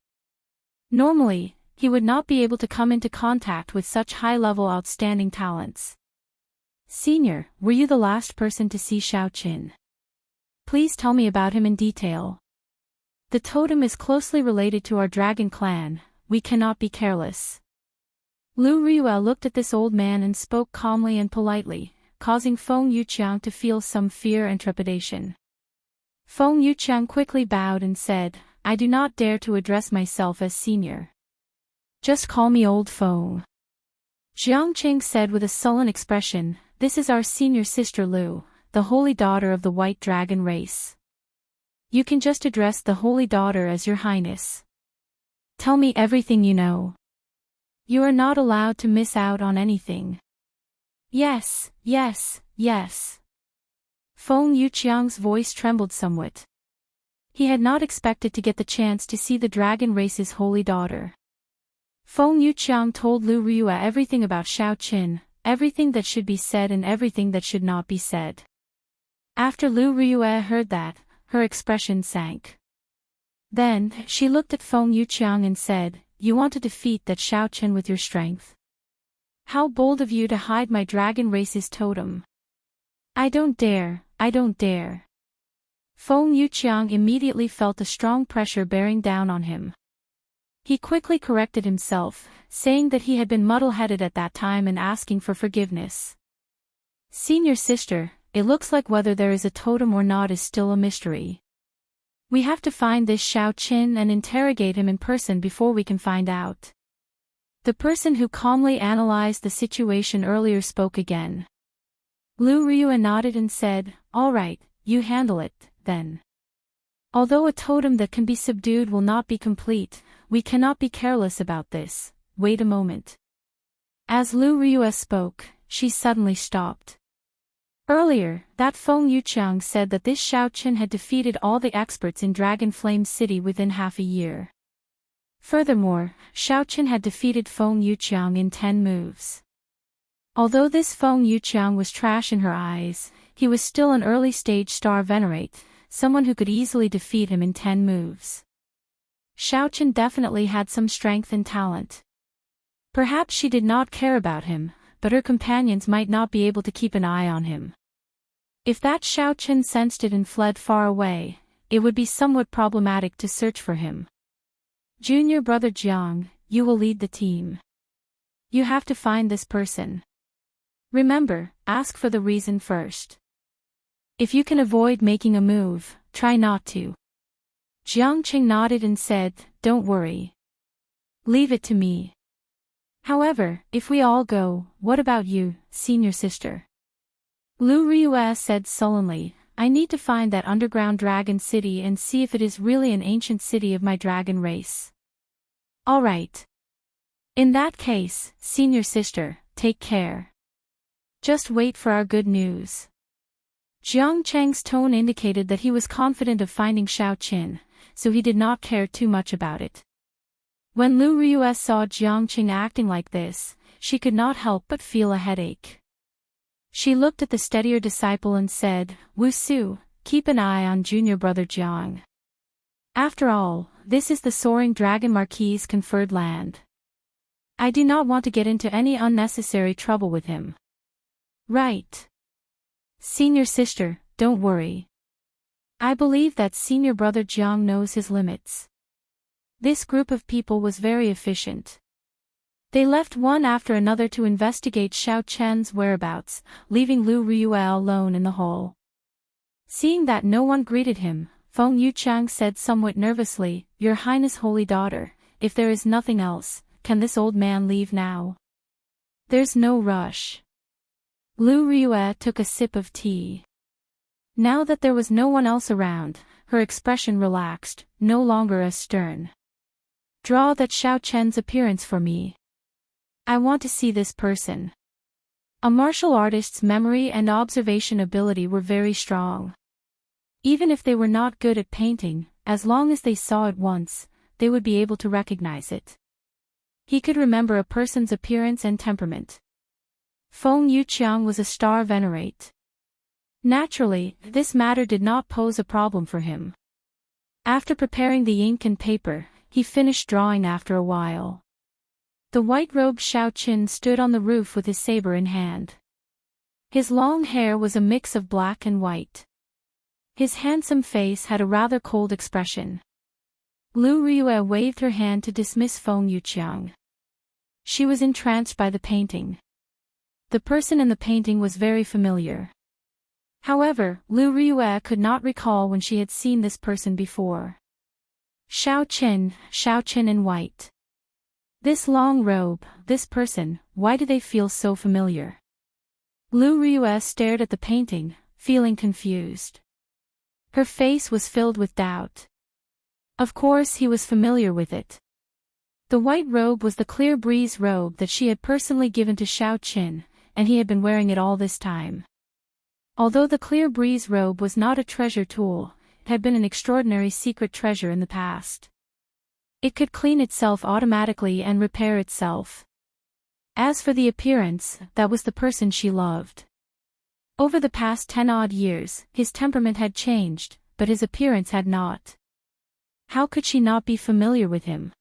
Normally, he would not be able to come into contact with such high-level outstanding talents. Senior, were you the last person to see Xiao Qin? Please tell me about him in detail. The totem is closely related to our dragon clan, we cannot be careless. Lu Ryue looked at this old man and spoke calmly and politely, causing Feng Yuqiang to feel some fear and trepidation. Feng Yuqiang quickly bowed and said, I do not dare to address myself as senior. Just call me old Feng. Jiang Qing said with a sullen expression, this is our senior sister Lu, the holy daughter of the white dragon race. You can just address the holy daughter as your highness. Tell me everything you know. You are not allowed to miss out on anything. Yes, yes, yes. Feng Yuqiang's voice trembled somewhat. He had not expected to get the chance to see the dragon race's holy daughter. Feng Yuqiang told Lu Ryue everything about Xiao Qin, everything that should be said and everything that should not be said. After Lu Ryue heard that, her expression sank. Then, she looked at Feng Yuqiang and said, you want to defeat that Xiao Qin with your strength? How bold of you to hide my dragon race's totem. I don't dare, I don't dare. Feng Yuqiang immediately felt a strong pressure bearing down on him. He quickly corrected himself, saying that he had been muddle-headed at that time and asking for forgiveness. Senior sister, it looks like whether there is a totem or not is still a mystery. We have to find this Xiao Qin and interrogate him in person before we can find out. The person who calmly analyzed the situation earlier spoke again. Lu Ryue nodded and said, all right, you handle it, then. Although a totem that can be subdued will not be complete, we cannot be careless about this, wait a moment. As Lu Ryue spoke, she suddenly stopped. Earlier, that Feng Yuqiang said that this Xiao Qin had defeated all the experts in Dragon Flame City within half a year. Furthermore, Xiao Qin had defeated Feng Yuqiang in 10 moves. Although this Feng Yuqiang was trash in her eyes, he was still an early-stage star venerate, someone who could easily defeat him in 10 moves. Xiao Qin definitely had some strength and talent. Perhaps she did not care about him, but her companions might not be able to keep an eye on him. If that Xiao Qin sensed it and fled far away, it would be somewhat problematic to search for him. Junior brother Jiang, you will lead the team. You have to find this person. Remember, ask for the reason first. If you can avoid making a move, try not to. Jiang Qing nodded and said, don't worry. Leave it to me. However, if we all go, what about you, senior sister? Lu Ryue said sullenly, I need to find that underground dragon city and see if it is really an ancient city of my dragon race. All right. In that case, senior sister, take care. Just wait for our good news. Jiang Cheng's tone indicated that he was confident of finding Xiao Qin, so he did not care too much about it. When Lu Ryue saw Jiang Qing acting like this, she could not help but feel a headache. She looked at the steadier disciple and said, Wu Su, keep an eye on junior brother Jiang. After all, this is the Soaring Dragon Marquis's conferred land. I do not want to get into any unnecessary trouble with him. Right. Senior sister, don't worry. I believe that senior brother Jiang knows his limits. This group of people was very efficient. They left one after another to investigate Xiao Chen's whereabouts, leaving Lu Ryue alone in the hall. Seeing that no one greeted him, Feng Yuqiang said somewhat nervously, Your Highness Holy Daughter, if there is nothing else, can this old man leave now? There's no rush. Lu Ryue took a sip of tea. Now that there was no one else around, her expression relaxed, no longer as stern. Draw that Xiao Chen's appearance for me. I want to see this person. A martial artist's memory and observation ability were very strong. Even if they were not good at painting, as long as they saw it once, they would be able to recognize it. He could remember a person's appearance and temperament. Feng Yuqiang was a star venerate. Naturally, this matter did not pose a problem for him. After preparing the ink and paper, he finished drawing after a while. The white-robed Xiao Qin stood on the roof with his saber in hand. His long hair was a mix of black and white. His handsome face had a rather cold expression. Lu Ryue waved her hand to dismiss Feng Yuqiang. She was entranced by the painting. The person in the painting was very familiar. However, Lu Ryue could not recall when she had seen this person before. Xiao Qin in white. This long robe, this person, why do they feel so familiar? Lu Ryue stared at the painting, feeling confused. Her face was filled with doubt. Of course he was familiar with it. The white robe was the clear breeze robe that she had personally given to Xiao Qin, and he had been wearing it all this time. Although the clear breeze robe was not a treasure tool, it had been an extraordinary secret treasure in the past. It could clean itself automatically and repair itself. As for the appearance, that was the person she loved. Over the past 10-odd years, his temperament had changed, but his appearance had not. How could she not be familiar with him?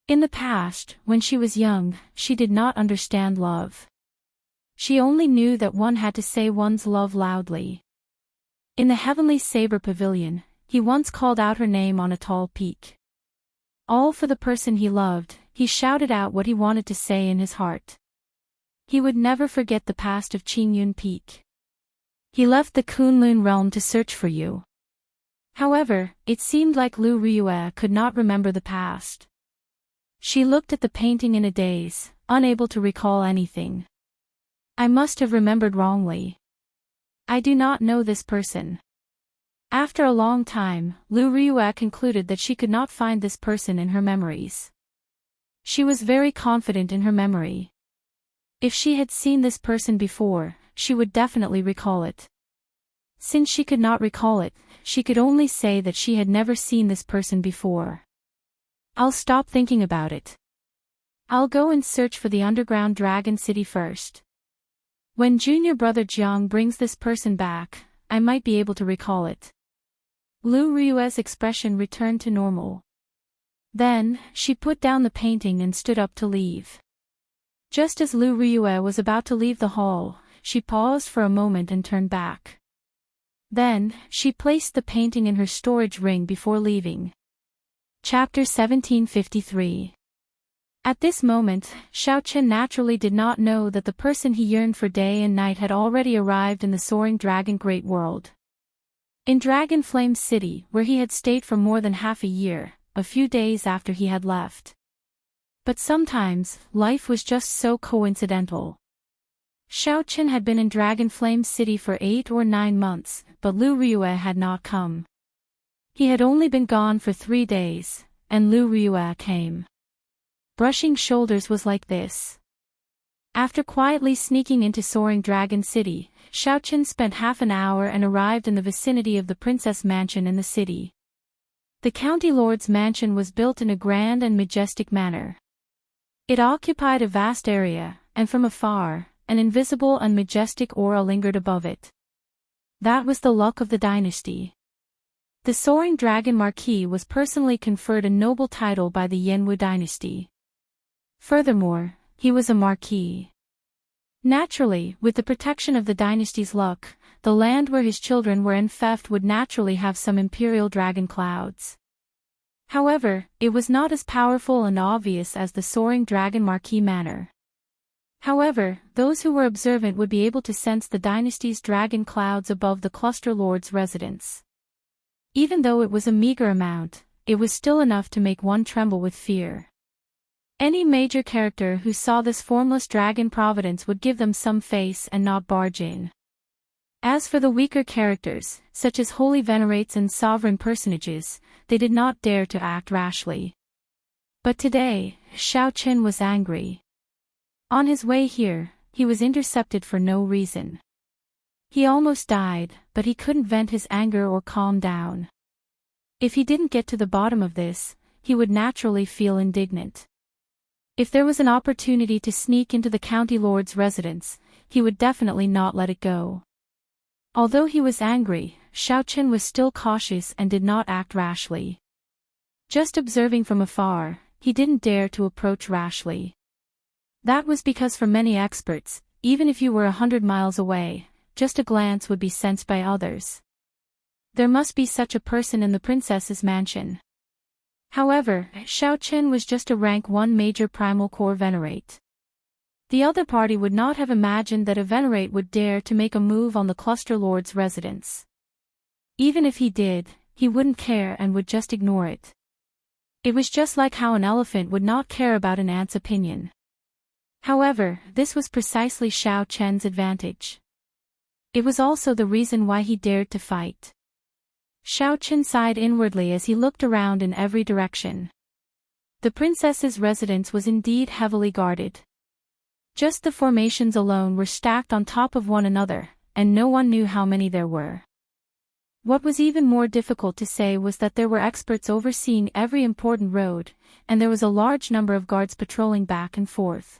In the past, when she was young, she did not understand love. She only knew that one had to say one's love loudly. In the Heavenly Saber Pavilion, he once called out her name on a tall peak. All for the person he loved, he shouted out what he wanted to say in his heart. He would never forget the past of Qingyun Peak. He left the Kunlun realm to search for you. However, it seemed like Lu Ryue could not remember the past. She looked at the painting in a daze, unable to recall anything. I must have remembered wrongly. I do not know this person. After a long time, Lu Ryue concluded that she could not find this person in her memories. She was very confident in her memory. If she had seen this person before, she would definitely recall it. Since she could not recall it, she could only say that she had never seen this person before. I'll stop thinking about it. I'll go and search for the underground dragon city first. When junior brother Jiang brings this person back, I might be able to recall it. Lu Ryue's expression returned to normal. Then, she put down the painting and stood up to leave. Just as Lu Ryue was about to leave the hall, she paused for a moment and turned back. Then, she placed the painting in her storage ring before leaving. Chapter 1753. At this moment, Xiaochen naturally did not know that the person he yearned for day and night had already arrived in the soaring dragon great world. In Dragon Flame City, where he had stayed for more than half a year, a few days after he had left. But sometimes, life was just so coincidental. Xiaochen had been in Dragon Flame City for 8 or 9 months, but Lu Ryue had not come. He had only been gone for 3 days, and Lu Ryue came. Brushing shoulders was like this. After quietly sneaking into Soaring Dragon City, Xiaochen spent half an hour and arrived in the vicinity of the princess mansion in the city. The county lord's mansion was built in a grand and majestic manner. It occupied a vast area, and from afar, an invisible and majestic aura lingered above it. That was the luck of the dynasty. The Soaring Dragon Marquis was personally conferred a noble title by the Yanwu dynasty. Furthermore, he was a marquis. Naturally, with the protection of the dynasty's luck, the land where his children were enfeoffed would naturally have some imperial dragon clouds. However, it was not as powerful and obvious as the Soaring Dragon Marquis manor. However, those who were observant would be able to sense the dynasty's dragon clouds above the cluster lord's residence. Even though it was a meager amount, it was still enough to make one tremble with fear. Any major character who saw this formless dragon providence would give them some face and not barge in. As for the weaker characters, such as holy venerates and sovereign personages, they did not dare to act rashly. But today, Xiaochen was angry. On his way here, he was intercepted for no reason. He almost died, but he couldn't vent his anger or calm down. If he didn't get to the bottom of this, he would naturally feel indignant. If there was an opportunity to sneak into the county lord's residence, he would definitely not let it go. Although he was angry, Xiaochen was still cautious and did not act rashly. Just observing from afar, he didn't dare to approach rashly. That was because for many experts, even if you were 100 miles away, just a glance would be sensed by others. There must be such a person in the princess's mansion. However, Xiaochen was just a rank 1 major primal core venerate. The other party would not have imagined that a venerate would dare to make a move on the cluster lord's residence. Even if he did, he wouldn't care and would just ignore it. It was just like how an elephant would not care about an ant's opinion. However, this was precisely Xiaochen's advantage. It was also the reason why he dared to fight. Xiaochen sighed inwardly as he looked around in every direction. The princess's residence was indeed heavily guarded. Just the formations alone were stacked on top of one another, and no one knew how many there were. What was even more difficult to say was that there were experts overseeing every important road, and there was a large number of guards patrolling back and forth.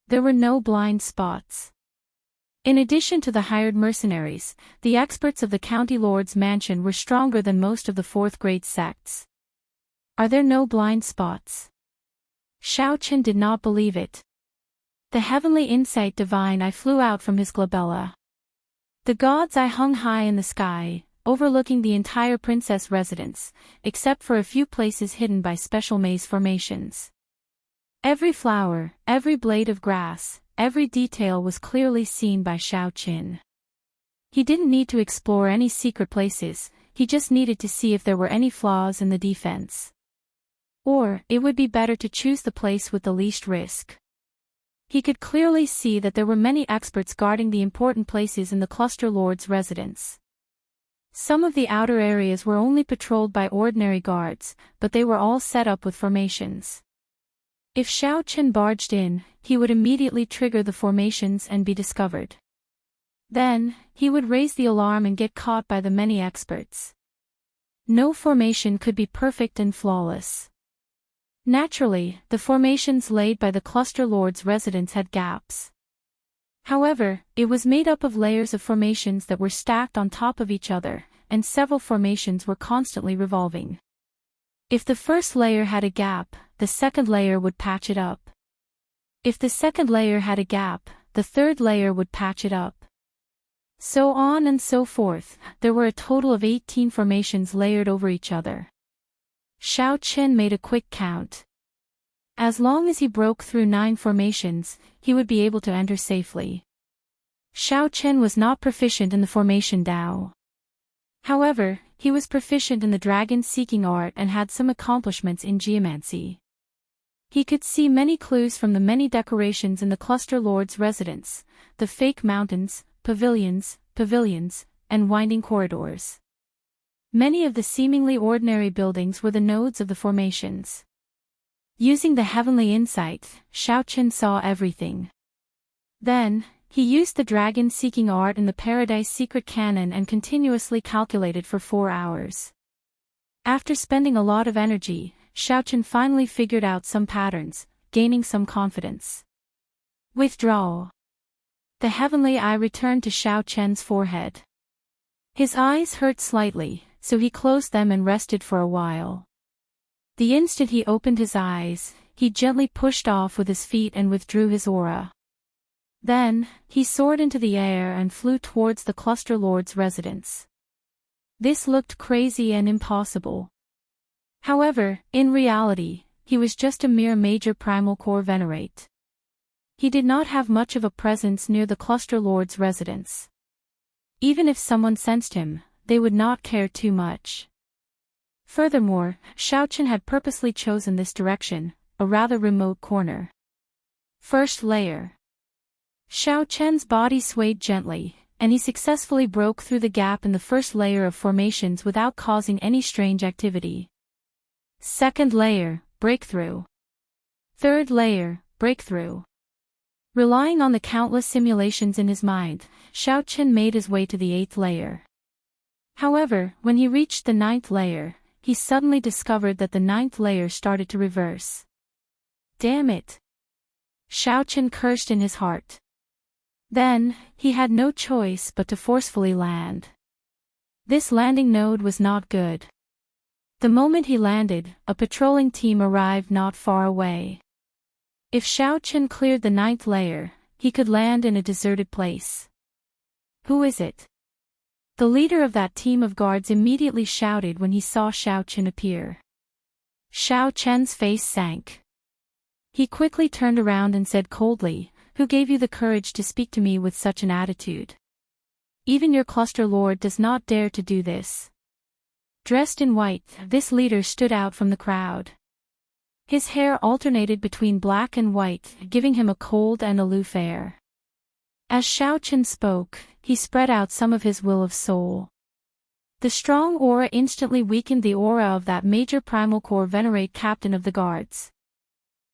There were no blind spots. In addition to the hired mercenaries, the experts of the county lord's mansion were stronger than most of the fourth-grade sects. Are there no blind spots? Xiaochen did not believe it. The heavenly insight divine eye flew out from his glabella. The god's eye hung high in the sky, overlooking the entire princess residence, except for a few places hidden by special maze formations. Every flower, every blade of grass, every detail was clearly seen by Xiaochen. He didn't need to explore any secret places, he just needed to see if there were any flaws in the defense. Or, it would be better to choose the place with the least risk. He could clearly see that there were many experts guarding the important places in the cluster lord's residence. Some of the outer areas were only patrolled by ordinary guards, but they were all set up with formations. If Xiao Chen barged in, he would immediately trigger the formations and be discovered. Then, he would raise the alarm and get caught by the many experts. No formation could be perfect and flawless. Naturally, the formations laid by the Cluster Lord's residents had gaps. However, it was made up of layers of formations that were stacked on top of each other, and several formations were constantly revolving. If the first layer had a gap, the second layer would patch it up. If the second layer had a gap, the third layer would patch it up. So on and so forth. There were a total of 18 formations layered over each other. Xiao Chen made a quick count. As long as he broke through 9 formations, he would be able to enter safely. Xiao Chen was not proficient in the formation Dao. However, he was proficient in the dragon-seeking art and had some accomplishments in geomancy. He could see many clues from the many decorations in the Cluster Lord's residence, the fake mountains, pavilions, and winding corridors. Many of the seemingly ordinary buildings were the nodes of the formations. Using the heavenly insight, Xiao Chen saw everything. Then, he used the dragon-seeking art in the Paradise Secret Canon and continuously calculated for 4 hours. After spending a lot of energy, Xiao Chen finally figured out some patterns, gaining some confidence. Withdrawal. The heavenly eye returned to Xiao Chen's forehead. His eyes hurt slightly, so he closed them and rested for a while. The instant he opened his eyes, he gently pushed off with his feet and withdrew his aura. Then, he soared into the air and flew towards the Cluster Lord's residence. This looked crazy and impossible. However, in reality, he was just a mere major primal core venerate. He did not have much of a presence near the Cluster Lord's residence. Even if someone sensed him, they would not care too much. Furthermore, Xiao Chen had purposely chosen this direction, a rather remote corner. First layer. Xiao Chen's body swayed gently, and he successfully broke through the gap in the first layer of formations without causing any strange activity. Second layer, breakthrough. Third layer, breakthrough. Relying on the countless simulations in his mind, Xiao Chen made his way to the 8th layer. However, when he reached the 9th layer, he suddenly discovered that the 9th layer started to reverse. Damn it! Xiao Chen cursed in his heart. Then, he had no choice but to forcefully land. This landing node was not good. The moment he landed, a patrolling team arrived not far away. If Xiao Chen cleared the 9th layer, he could land in a deserted place. Who is it? The leader of that team of guards immediately shouted when he saw Xiao Chen appear. Xiao Chen's face sank. He quickly turned around and said coldly, "Who gave you the courage to speak to me with such an attitude? Even your Cluster Lord does not dare to do this." Dressed in white, this leader stood out from the crowd. His hair alternated between black and white, giving him a cold and aloof air. As Xiao Chen spoke, he spread out some of his will of soul. The strong aura instantly weakened the aura of that major primal core venerate captain of the guards.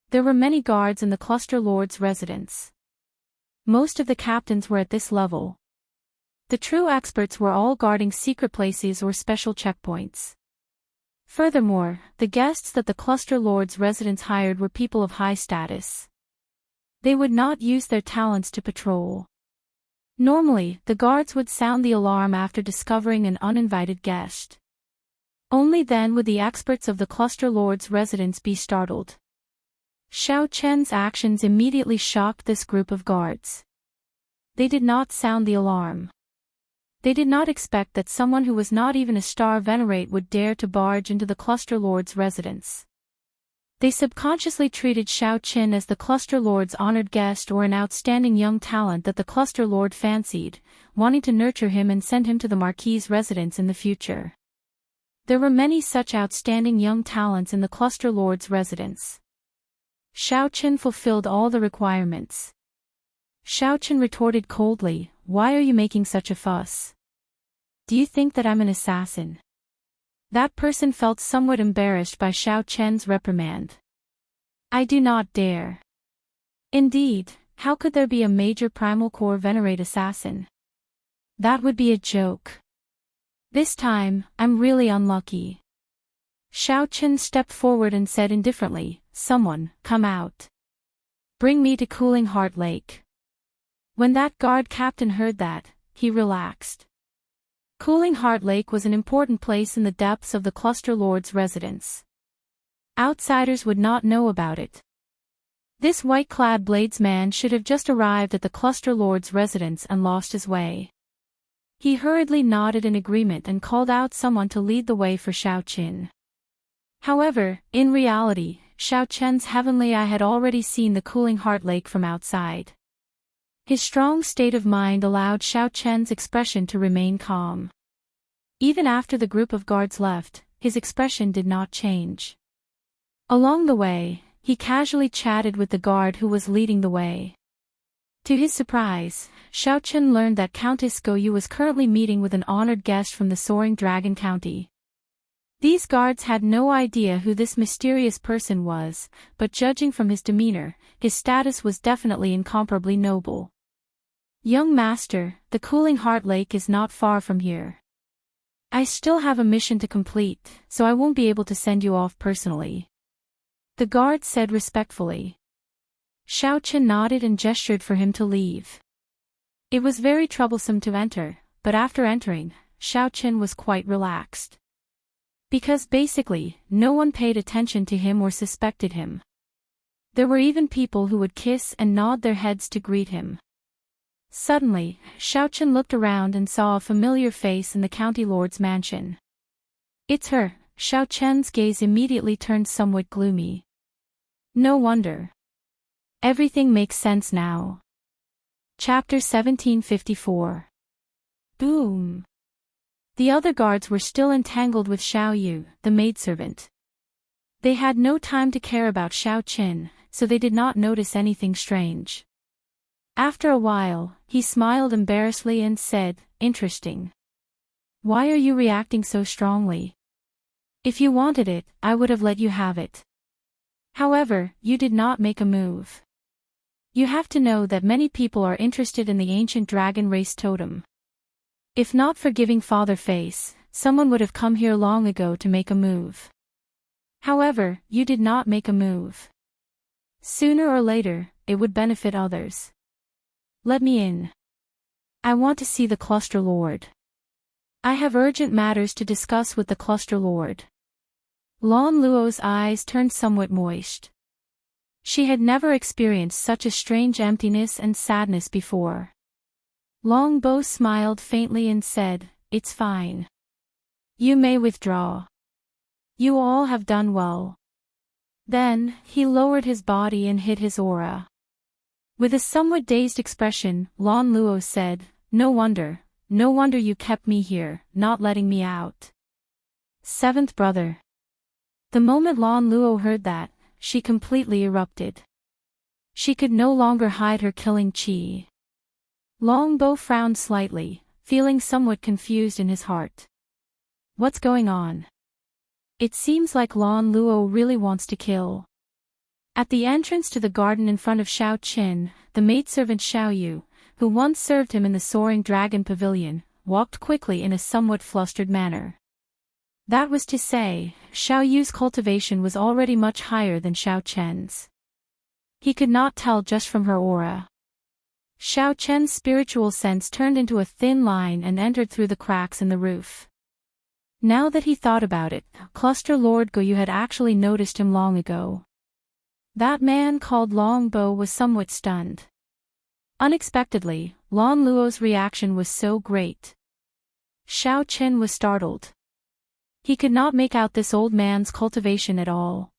There were many guards in the Cluster Lord's residence. Most of the captains were at this level. The true experts were all guarding secret places or special checkpoints. Furthermore, the guests that the Cluster Lord's residence hired were people of high status. They would not use their talents to patrol. Normally, the guards would sound the alarm after discovering an uninvited guest. Only then would the experts of the Cluster Lord's residence be startled. Xiao Chen's actions immediately shocked this group of guards. They did not sound the alarm. They did not expect that someone who was not even a star venerate would dare to barge into the Cluster Lord's residence. They subconsciously treated Xiao Chen as the Cluster Lord's honored guest or an outstanding young talent that the Cluster Lord fancied, wanting to nurture him and send him to the Marquis's residence in the future. There were many such outstanding young talents in the Cluster Lord's residence. Xiao Chen fulfilled all the requirements. Xiao Chen retorted coldly, "Why are you making such a fuss? Do you think that I'm an assassin?" That person felt somewhat embarrassed by Xiao Chen's reprimand. I do not dare. Indeed, how could there be a major primal core venerate assassin? That would be a joke. This time, I'm really unlucky. Xiao Chen stepped forward and said indifferently, "Someone, come out. Bring me to Cooling Heart Lake." When that guard captain heard that, he relaxed. Cooling Heart Lake was an important place in the depths of the Cluster Lord's residence. Outsiders would not know about it. This white-clad bladesman should have just arrived at the Cluster Lord's residence and lost his way. He hurriedly nodded in agreement and called out someone to lead the way for Xiao Chen. However, in reality, Xiao Chen's heavenly eye had already seen the Cooling Heart Lake from outside. His strong state of mind allowed Xiao Chen's expression to remain calm. Even after the group of guards left, his expression did not change. Along the way, he casually chatted with the guard who was leading the way. To his surprise, Xiao Chen learned that Countess Goyu was currently meeting with an honored guest from the Soaring Dragon County. These guards had no idea who this mysterious person was, but judging from his demeanor, his status was definitely incomparably noble. "Young master, the Cooling Heart Lake is not far from here. I still have a mission to complete, so I won't be able to send you off personally," the guard said respectfully. Xiao Chen nodded and gestured for him to leave. It was very troublesome to enter, but after entering, Xiao Chen was quite relaxed. Because basically, no one paid attention to him or suspected him. There were even people who would kiss and nod their heads to greet him. Suddenly, Xiao Chen looked around and saw a familiar face in the county lord's mansion. "It's her." Xiao Chen's gaze immediately turned somewhat gloomy. No wonder. Everything makes sense now. Chapter 1754. Boom. The other guards were still entangled with Xiao Yu, the maidservant. They had no time to care about Xiao Chen, so they did not notice anything strange. After a while, he smiled embarrassedly and said, "Interesting. Why are you reacting so strongly? If you wanted it, I would have let you have it. However, you did not make a move. You have to know that many people are interested in the ancient dragon race totem. If not for giving Father Face, someone would have come here long ago to make a move. However, you did not make a move. Sooner or later, it would benefit others. Let me in. I want to see the Cluster Lord. I have urgent matters to discuss with the Cluster Lord." Lan Luo's eyes turned somewhat moist. She had never experienced such a strange emptiness and sadness before. Longbow smiled faintly and said, "It's fine. You may withdraw. You all have done well." Then, he lowered his body and hid his aura. With a somewhat dazed expression, Lan Luo said, no wonder you kept me here, not letting me out. Seventh brother." The moment Lan Luo heard that, she completely erupted. She could no longer hide her killing chi. Longbow frowned slightly, feeling somewhat confused in his heart. What's going on? It seems like Lan Luo really wants to kill. At the entrance to the garden in front of Xiao Chen, the maidservant Xiao Yu, who once served him in the Soaring Dragon Pavilion, walked quickly in a somewhat flustered manner. That was to say, Xiao Yu's cultivation was already much higher than Xiao Chen's. He could not tell just from her aura. Xiao Chen's spiritual sense turned into a thin line and entered through the cracks in the roof. Now that he thought about it, Cluster Lord Goyu had actually noticed him long ago. That man called Longbow was somewhat stunned. Unexpectedly, Lan Luo's reaction was so great. Xiao Chen was startled. He could not make out this old man's cultivation at all.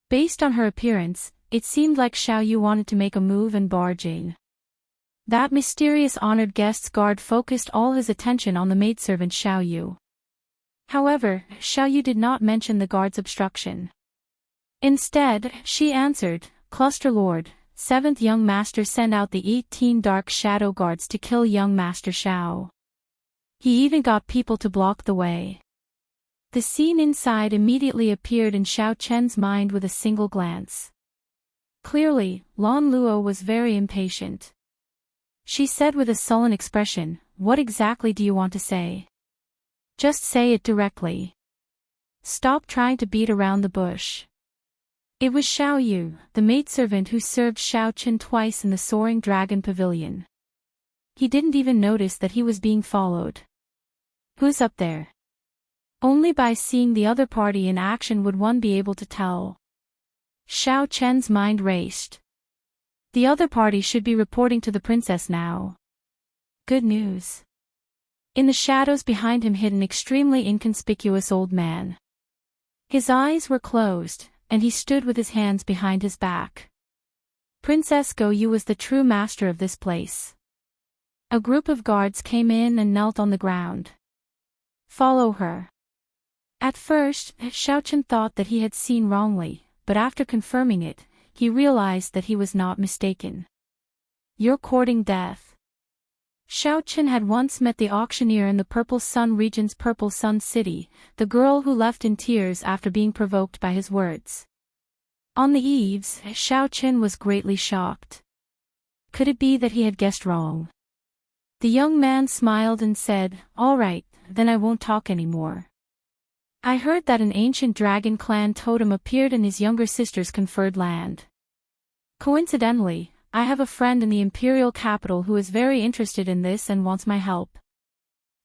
Based on her appearance, it seemed like Xiao Yu wanted to make a move and barge in. That mysterious honored guest's guard focused all his attention on the maidservant Xiao Yu. However, Xiao Yu did not mention the guard's obstruction. Instead, she answered, "Cluster Lord, 7th Young Master sent out the 18 Dark Shadow Guards to kill Young Master Xiao. He even got people to block the way." The scene inside immediately appeared in Xiao Chen's mind with a single glance. Clearly, Lan Luo was very impatient. She said with a sullen expression, "What exactly do you want to say? Just say it directly. Stop trying to beat around the bush." It was Xiao Yu, the maidservant who served Xiao Chen twice in the Soaring Dragon Pavilion. He didn't even notice that he was being followed. Who's up there? Only by seeing the other party in action would one be able to tell. Xiao Chen's mind raced. The other party should be reporting to the princess now. Good news. In the shadows behind him hid an extremely inconspicuous old man. His eyes were closed, and he stood with his hands behind his back. Princess Go Yu was the true master of this place. A group of guards came in and knelt on the ground. Follow her. At first, Xiao Chen thought that he had seen wrongly, but after confirming it, he realized that he was not mistaken. You're courting death. Xiao Chen had once met the auctioneer in the Purple Sun region's Purple Sun City, the girl who left in tears after being provoked by his words. On the eaves, Xiao Chen was greatly shocked. Could it be that he had guessed wrong? The young man smiled and said, "All right, then I won't talk anymore. I heard that an ancient dragon clan totem appeared in his younger sister's conferred land. Coincidentally, I have a friend in the imperial capital who is very interested in this and wants my help."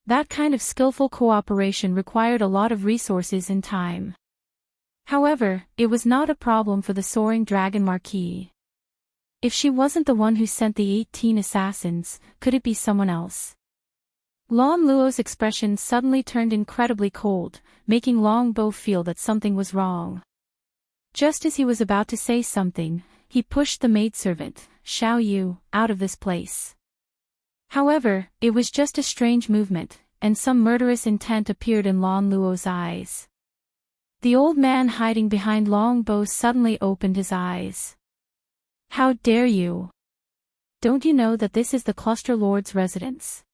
That kind of skillful cooperation required a lot of resources and time. However, it was not a problem for the Soaring Dragon Marquis. If she wasn't the one who sent the 18 assassins, could it be someone else? Lan Luo's expression suddenly turned incredibly cold, making Long Bo feel that something was wrong. Just as he was about to say something, he pushed the maidservant, Xiao Yu, out of this place. However, it was just a strange movement, and some murderous intent appeared in Lan Luo's eyes. The old man hiding behind Long Bo suddenly opened his eyes. "How dare you? Don't you know that this is the Cluster Lord's residence?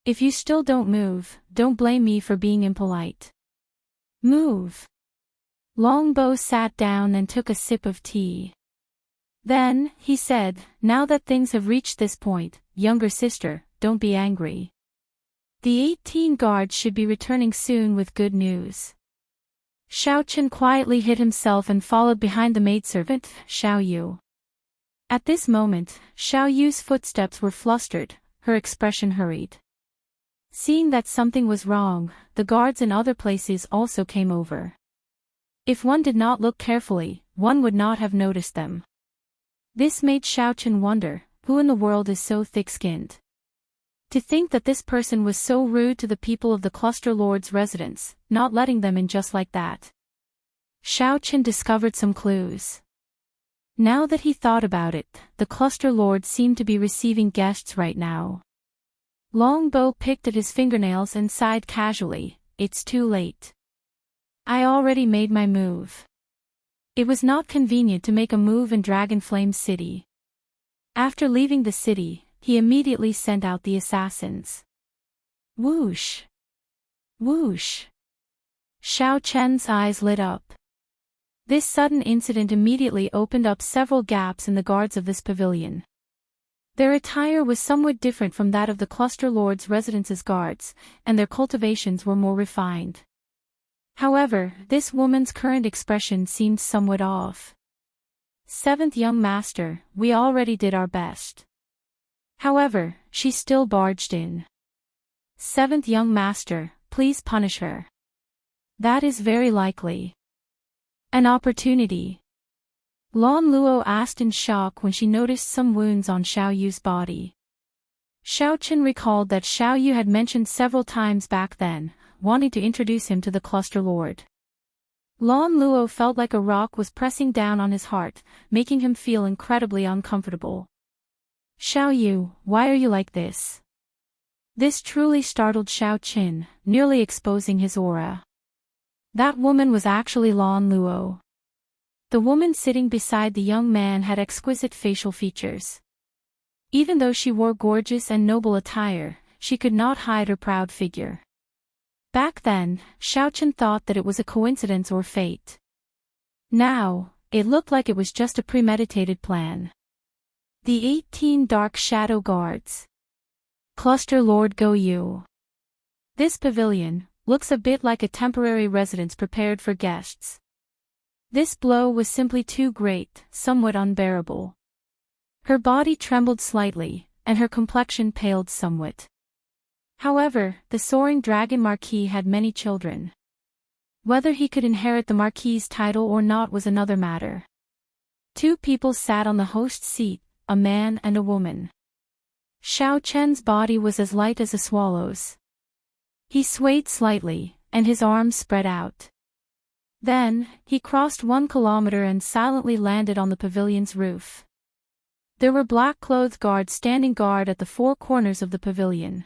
If you still don't move, don't blame me for being impolite. Move." Long Bo sat down and took a sip of tea. Then, he said, "Now that things have reached this point, younger sister, don't be angry. The 18 guards should be returning soon with good news." Xiao Chen quietly hid himself and followed behind the maidservant, Xiao Yu. At this moment, Xiao Yu's footsteps were flustered, her expression hurried. Seeing that something was wrong, the guards in other places also came over. If one did not look carefully, one would not have noticed them. This made Xiao Chen wonder, who in the world is so thick-skinned? To think that this person was so rude to the people of the Cluster Lord's residence, not letting them in just like that. Xiao Chen discovered some clues. Now that he thought about it, the Cluster Lord seemed to be receiving guests right now. Long Bo picked at his fingernails and sighed casually, "It's too late. I already made my move." It was not convenient to make a move in Dragonflame City. After leaving the city, he immediately sent out the assassins. Whoosh! Whoosh! Xiao Chen's eyes lit up. This sudden incident immediately opened up several gaps in the guards of this pavilion. Their attire was somewhat different from that of the Cluster Lord's residence's guards, and their cultivations were more refined. However, this woman's current expression seemed somewhat off. "Seventh young master, we already did our best." However, she still barged in. "Seventh young master, please punish her." "That is very likely an opportunity." Lan Luo asked in shock when she noticed some wounds on Xiao Yu's body. Xiao Chen recalled that Xiao Yu had mentioned several times back then, wanting to introduce him to the Cluster Lord. Lan Luo felt like a rock was pressing down on his heart, making him feel incredibly uncomfortable. "Xiao Yu, why are you like this?" This truly startled Xiao Chen, nearly exposing his aura. That woman was actually Lan Luo. The woman sitting beside the young man had exquisite facial features. Even though she wore gorgeous and noble attire, she could not hide her proud figure. Back then, Xiao Chen thought that it was a coincidence or fate. Now, it looked like it was just a premeditated plan. The 18 Dark Shadow Guards. Cluster Lord Go You. This pavilion looks a bit like a temporary residence prepared for guests. This blow was simply too great, somewhat unbearable. Her body trembled slightly, and her complexion paled somewhat. However, the soaring dragon marquis had many children. Whether he could inherit the marquis's title or not was another matter. Two people sat on the host's seat, a man and a woman. Xiao Chen's body was as light as a swallow's. He swayed slightly, and his arms spread out. Then, he crossed 1 kilometer and silently landed on the pavilion's roof. There were black-clothed guards standing guard at the 4 corners of the pavilion.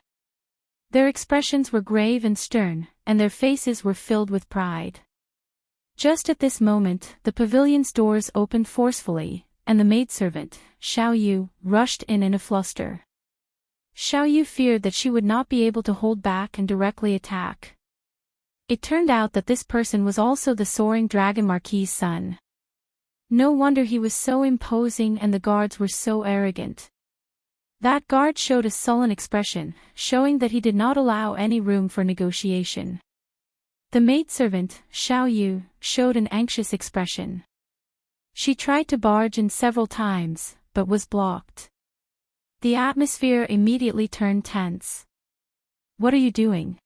Their expressions were grave and stern, and their faces were filled with pride. Just at this moment, the pavilion's doors opened forcefully, and the maidservant, Xiao Yu, rushed in a fluster. Xiao Yu feared that she would not be able to hold back and directly attack. It turned out that this person was also the soaring dragon marquis's son. No wonder he was so imposing and the guards were so arrogant. That guard showed a sullen expression, showing that he did not allow any room for negotiation. The maidservant, Xiao Yu, showed an anxious expression. She tried to barge in several times, but was blocked. The atmosphere immediately turned tense. What are you doing?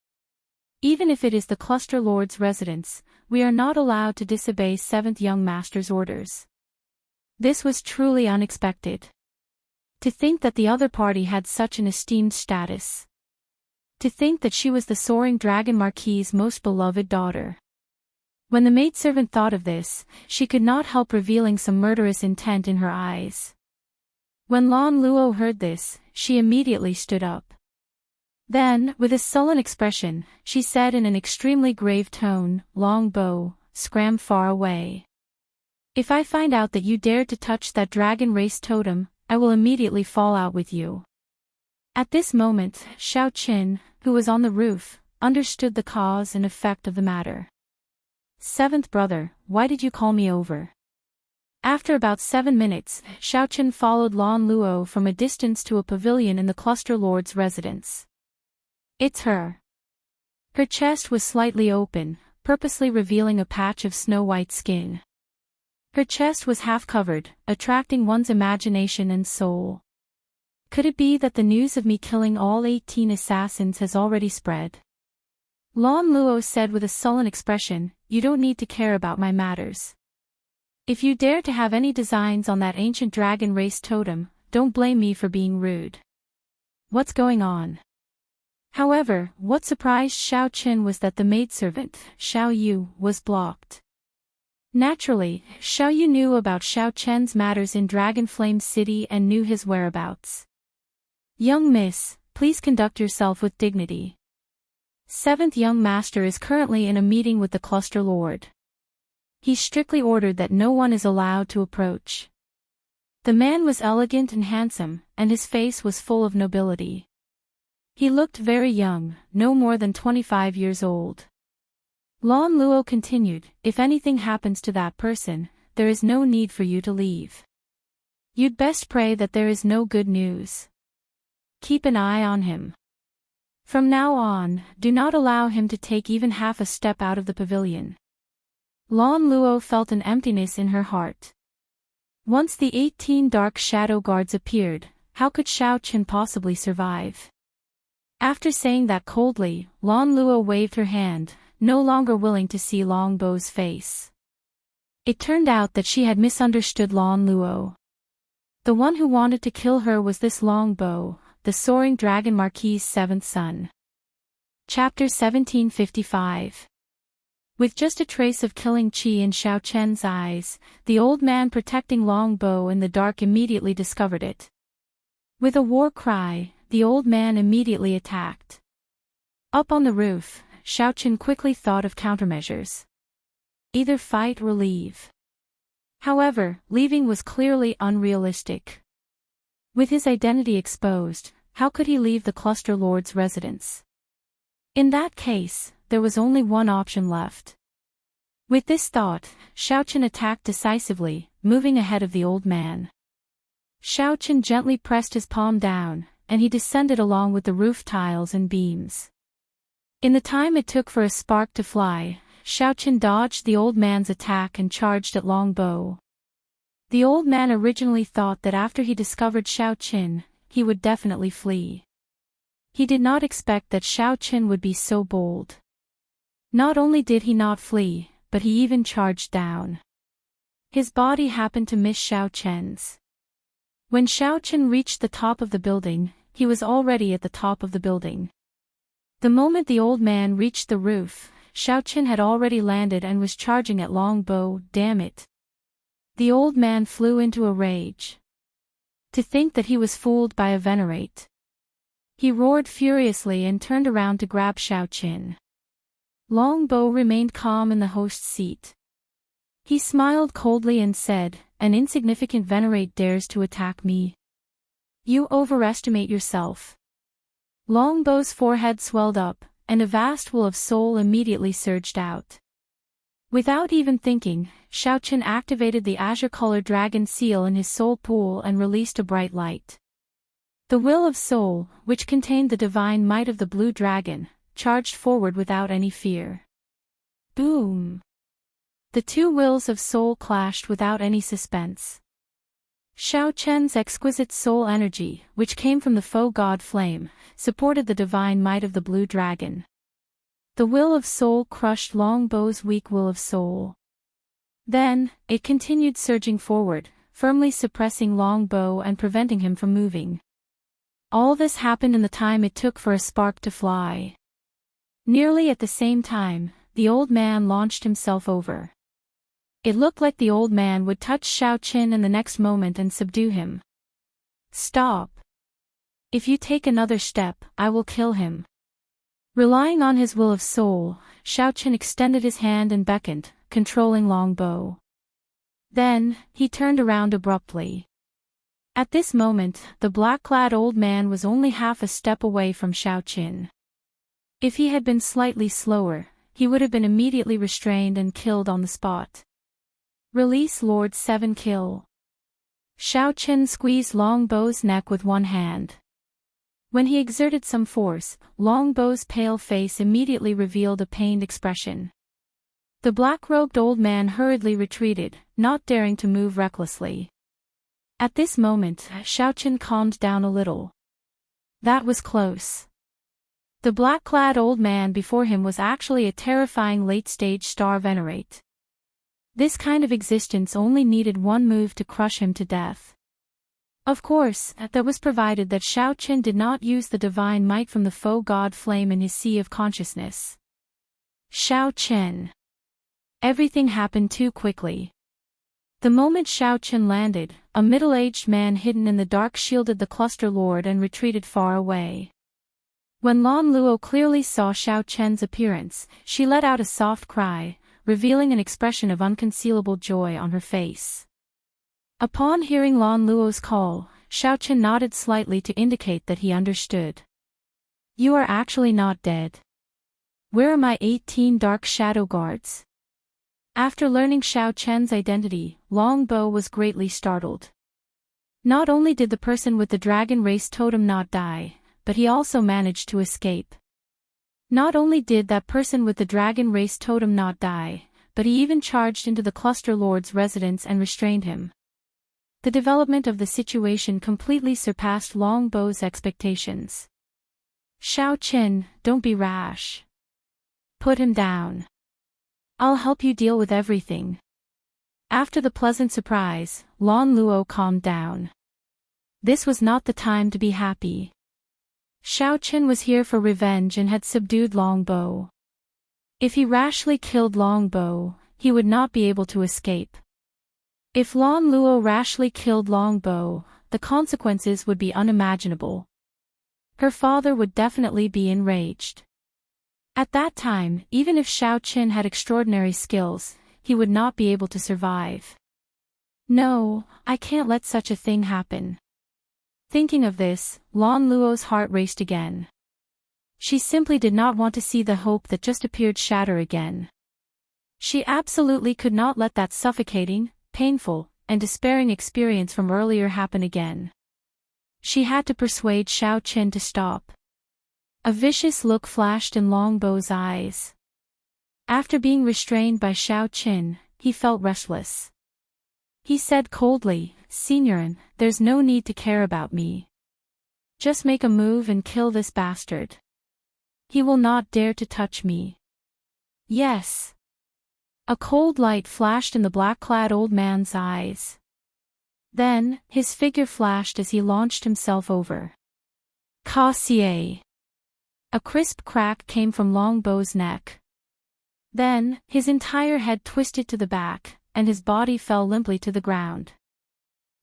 Even if it is the Cluster Lord's residence, we are not allowed to disobey 7th Young Master's orders. This was truly unexpected. To think that the other party had such an esteemed status. To think that she was the soaring dragon marquis's most beloved daughter. When the maidservant thought of this, she could not help revealing some murderous intent in her eyes. When Lan Luo heard this, she immediately stood up. Then, with a sullen expression, she said in an extremely grave tone, "Long Bow, scram far away. If I find out that you dared to touch that dragon race totem, I will immediately fall out with you." At this moment, Xiao Qin, who was on the roof, understood the cause and effect of the matter. "7th brother, why did you call me over?" After about 7 minutes, Xiao Qin followed Lan Luo from a distance to a pavilion in the Cluster Lord's residence. It's her. Her chest was slightly open, purposely revealing a patch of snow-white skin. Her chest was half covered, attracting one's imagination and soul. Could it be that the news of me killing all 18 assassins has already spread? Lan Luo said with a sullen expression, "You don't need to care about my matters. If you dare to have any designs on that ancient dragon race totem, don't blame me for being rude." What's going on? However, what surprised Xiao Qin was that the maidservant, Xiao Yu, was blocked. Naturally, Xiao Yu knew about Xiao Chen's matters in Dragon Flame City and knew his whereabouts. "Young miss, please conduct yourself with dignity. 7th Young Master is currently in a meeting with the Cluster Lord. He strictly ordered that no one is allowed to approach." The man was elegant and handsome, and his face was full of nobility. He looked very young, no more than 25 years old. Lan Luo continued, "If anything happens to that person, there is no need for you to leave. You'd best pray that there is no good news. Keep an eye on him. From now on, do not allow him to take even half a step out of the pavilion." Lan Luo felt an emptiness in her heart. Once the 18 Dark Shadow Guards appeared, how could Xiao Qin possibly survive? After saying that coldly, Lan Luo waved her hand, no longer willing to see Long Bow's face. It turned out that she had misunderstood Lan Luo. The one who wanted to kill her was this Long Bow, the soaring dragon marquis's 7th son. Chapter 1755. With just a trace of killing qi in Xiao Chen's eyes, the old man protecting Long Bow in the dark immediately discovered it. With a war cry, the old man immediately attacked. Up on the roof, Xiao Chen quickly thought of countermeasures. Either fight or leave. However, leaving was clearly unrealistic. With his identity exposed, how could he leave the Cluster Lord's residence? In that case, there was only one option left. With this thought, Xiaochen attacked decisively, moving ahead of the old man. Xiaochen gently pressed his palm down, and he descended along with the roof tiles and beams. In the time it took for a spark to fly, Xiaochen dodged the old man's attack and charged at longbow. The old man originally thought that after he discovered Xiaochen, he would definitely flee. He did not expect that Xiaochen would be so bold. Not only did he not flee, but he even charged down. His body happened to miss Xiaochen's. When Xiaochen reached the top of the building, he was already at the top of the building. The moment the old man reached the roof, Xiaochen had already landed and was charging at longbow. Damn it. The old man flew into a rage. To think that he was fooled by a venerate. He roared furiously and turned around to grab Xiaochen. Longbow remained calm in the host's seat. He smiled coldly and said, "An insignificant venerate dares to attack me. You overestimate yourself." Longbow's forehead swelled up, and a vast will of soul immediately surged out. Without even thinking, Xiaochen activated the azure-colored dragon seal in his soul pool and released a bright light. The will of soul, which contained the divine might of the blue dragon, charged forward without any fear. Boom! The two wills of soul clashed without any suspense. Xiaochen's exquisite soul energy, which came from the faux god flame, supported the divine might of the blue dragon. The will of soul crushed Longbow's weak will of soul. Then, it continued surging forward, firmly suppressing Longbow and preventing him from moving. All this happened in the time it took for a spark to fly. Nearly at the same time, the old man launched himself over. It looked like the old man would touch Xiaochen in the next moment and subdue him. "Stop. If you take another step, I will kill him." Relying on his will of soul, Xiaochen extended his hand and beckoned, controlling Longbow. Then, he turned around abruptly. At this moment, the black-clad old man was only half a step away from Xiaochen. If he had been slightly slower, he would have been immediately restrained and killed on the spot. Release Lord 7 kill. Xiaochen squeezed Longbow's neck with one hand. When he exerted some force, Longbow's pale face immediately revealed a pained expression. The black-robed old man hurriedly retreated, not daring to move recklessly. At this moment, Xiaochen calmed down a little. That was close. The black-clad old man before him was actually a terrifying late-stage star venerate. This kind of existence only needed one move to crush him to death. Of course, that was provided that Xiaochen did not use the divine might from the faux god flame in his sea of consciousness. Xiaochen. Everything happened too quickly. The moment Xiaochen landed, a middle-aged man hidden in the dark shielded the cluster lord and retreated far away. When Lan Luo clearly saw Xiaochen's appearance, she let out a soft cry, revealing an expression of unconcealable joy on her face. Upon hearing Lan Luo's call, Xiaochen nodded slightly to indicate that he understood. "You are actually not dead. Where are my 18 dark shadow guards?" After learning Xiaochen's identity, Longbow was greatly startled. Not only did the person with the dragon race totem not die, but he also managed to escape. Not only did that person with the dragon race totem not die, but he even charged into the cluster lord's residence and restrained him. The development of the situation completely surpassed Longbow's expectations. "Xiaochen, don't be rash. Put him down. I'll help you deal with everything." After the pleasant surprise, Lan Luo calmed down. This was not the time to be happy. Xiaochen was here for revenge and had subdued Longbow. If he rashly killed Longbow, he would not be able to escape. If Lan Luo rashly killed Longbow, the consequences would be unimaginable. Her father would definitely be enraged. At that time, even if Xiaochen had extraordinary skills, he would not be able to survive. No, I can't let such a thing happen. Thinking of this, Lan Luo's heart raced again. She simply did not want to see the hope that just appeared shatter again. She absolutely could not let that suffocating, painful, and despairing experience from earlier happen again. She had to persuade Xiao Qin to stop. A vicious look flashed in Longbow's eyes. After being restrained by Xiao Qin, he felt restless. He said coldly, "Signorin, there's no need to care about me. Just make a move and kill this bastard. He will not dare to touch me." "Yes." A cold light flashed in the black-clad old man's eyes. Then, his figure flashed as he launched himself over. Cassier. A crisp crack came from Longbow's neck. Then, his entire head twisted to the back, and his body fell limply to the ground.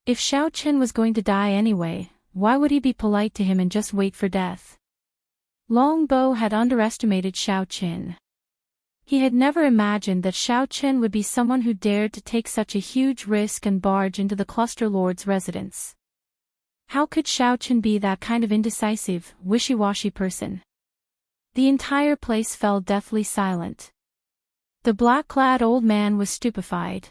If Xiao Qin was going to die anyway, why would he be polite to him and just wait for death? Longbow had underestimated Xiao Qin. He had never imagined that Xiao Qin would be someone who dared to take such a huge risk and barge into the Cluster Lord's residence. How could Xiao Qin be that kind of indecisive, wishy-washy person? The entire place fell deathly silent. The black-clad old man was stupefied.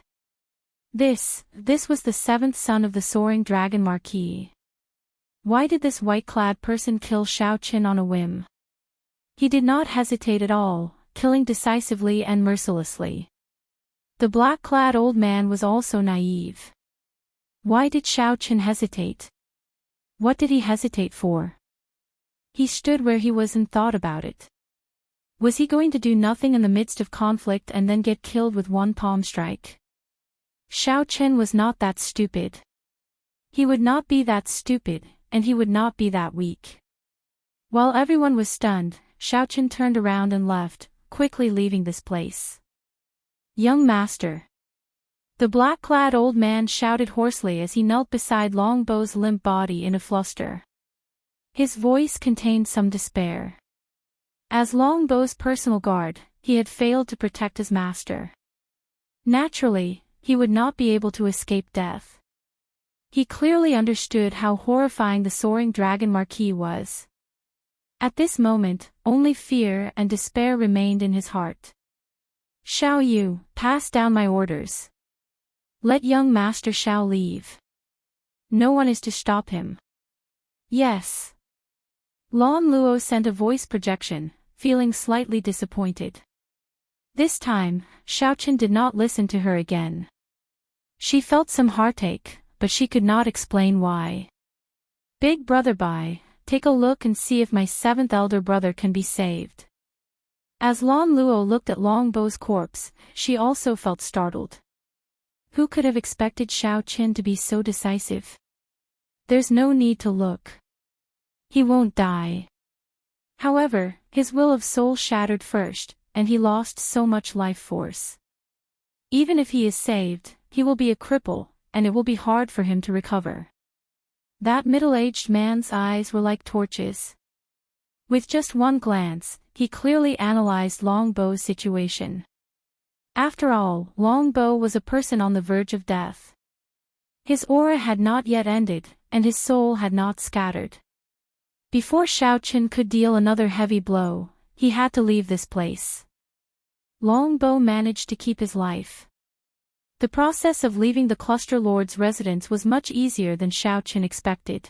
This was the seventh son of the soaring dragon Marquis. Why did this white-clad person kill Xiao Qin on a whim? He did not hesitate at all, killing decisively and mercilessly. The black-clad old man was also naive. Why did Xiao Qin hesitate? What did he hesitate for? He stood where he was and thought about it. Was he going to do nothing in the midst of conflict and then get killed with one palm strike? Xiao Qin was not that stupid. He would not be that stupid, and he would not be that weak. While everyone was stunned, Xiao Qin turned around and left, quickly leaving this place. "Young master." The black-clad old man shouted hoarsely as he knelt beside Longbow's limp body in a fluster. His voice contained some despair. As Longbow's personal guard, he had failed to protect his master. Naturally, he would not be able to escape death. He clearly understood how horrifying the soaring dragon Marquis was. At this moment, only fear and despair remained in his heart. "Xiao Yu, pass down my orders. Let young Master Xiao leave. No one is to stop him." "Yes." Lan Luo sent a voice projection, feeling slightly disappointed. This time, Xiao Qin did not listen to her again. She felt some heartache, but she could not explain why. "Big brother Bai, take a look and see if my seventh elder brother can be saved." As Lan Luo looked at Longbow's corpse, she also felt startled. Who could have expected Xiao Qin to be so decisive? "There's no need to look. He won't die." However, his will of soul shattered first, and he lost so much life force. Even if he is saved, he will be a cripple, and it will be hard for him to recover. That middle-aged man's eyes were like torches. With just one glance, he clearly analyzed Longbow's situation. After all, Longbow was a person on the verge of death. His aura had not yet ended, and his soul had not scattered. Before Xiao Qin could deal another heavy blow, he had to leave this place. Longbow managed to keep his life. The process of leaving the Cluster Lord's residence was much easier than Xiao Qin expected.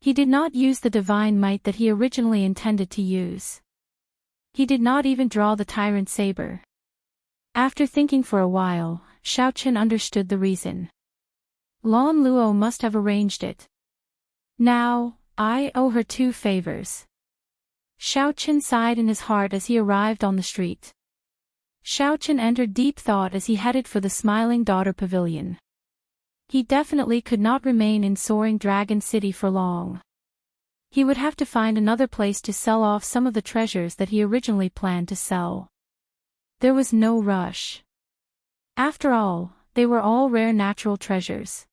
He did not use the divine might that he originally intended to use. He did not even draw the tyrant saber. After thinking for a while, Xiao Qin understood the reason. Lan Luo must have arranged it. "Now, I owe her 2 favors." Xiao Qin sighed in his heart as he arrived on the street. Xiao Qin entered deep thought as he headed for the Smiling Daughter Pavilion. He definitely could not remain in Soaring Dragon City for long. He would have to find another place to sell off some of the treasures that he originally planned to sell. There was no rush. After all, they were all rare natural treasures.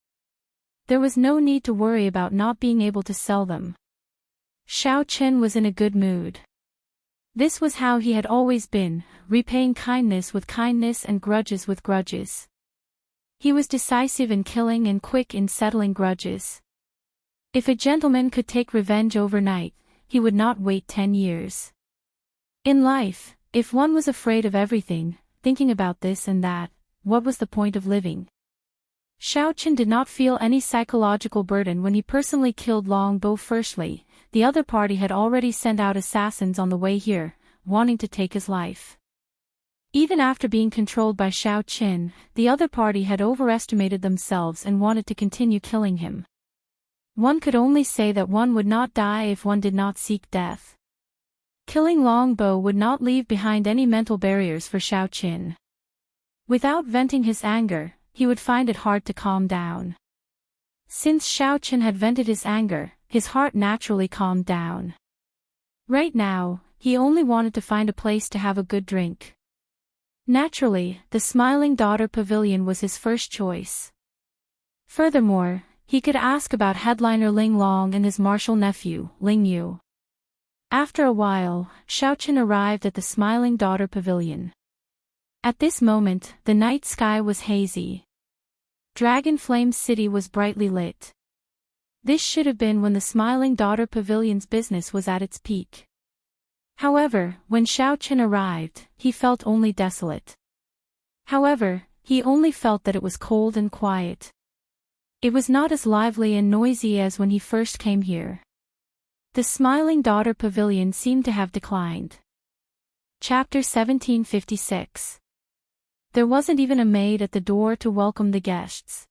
There was no need to worry about not being able to sell them. Xiao Qin was in a good mood. This was how he had always been, repaying kindness with kindness and grudges with grudges. He was decisive in killing and quick in settling grudges. If a gentleman could take revenge overnight, he would not wait 10 years. In life, if one was afraid of everything, thinking about this and that. What was the point of living? Xiao Chen did not feel any psychological burden when he personally killed Longbow. Firstly, the other party had already sent out assassins on the way here, wanting to take his life. Even after being controlled by Xiao Chen, the other party had overestimated themselves and wanted to continue killing him. One could only say that one would not die if one did not seek death. Killing Longbow would not leave behind any mental barriers for Xiao Chen. Without venting his anger, he would find it hard to calm down. Since Xiao Chen had vented his anger, his heart naturally calmed down. Right now, he only wanted to find a place to have a good drink. Naturally, the Smiling Daughter Pavilion was his first choice. Furthermore, he could ask about headliner Ling Long and his martial nephew, Ling Yu. After a while, Xiao Chen arrived at the Smiling Daughter Pavilion. At this moment, the night sky was hazy. Dragon Flame City was brightly lit. This should have been when the Smiling Daughter Pavilion's business was at its peak. However, when Xiao Chen arrived, he felt only desolate. However, he only felt that it was cold and quiet. It was not as lively and noisy as when he first came here. The Smiling Daughter Pavilion seemed to have declined. Chapter 1756. There wasn't even a maid at the door to welcome the guests.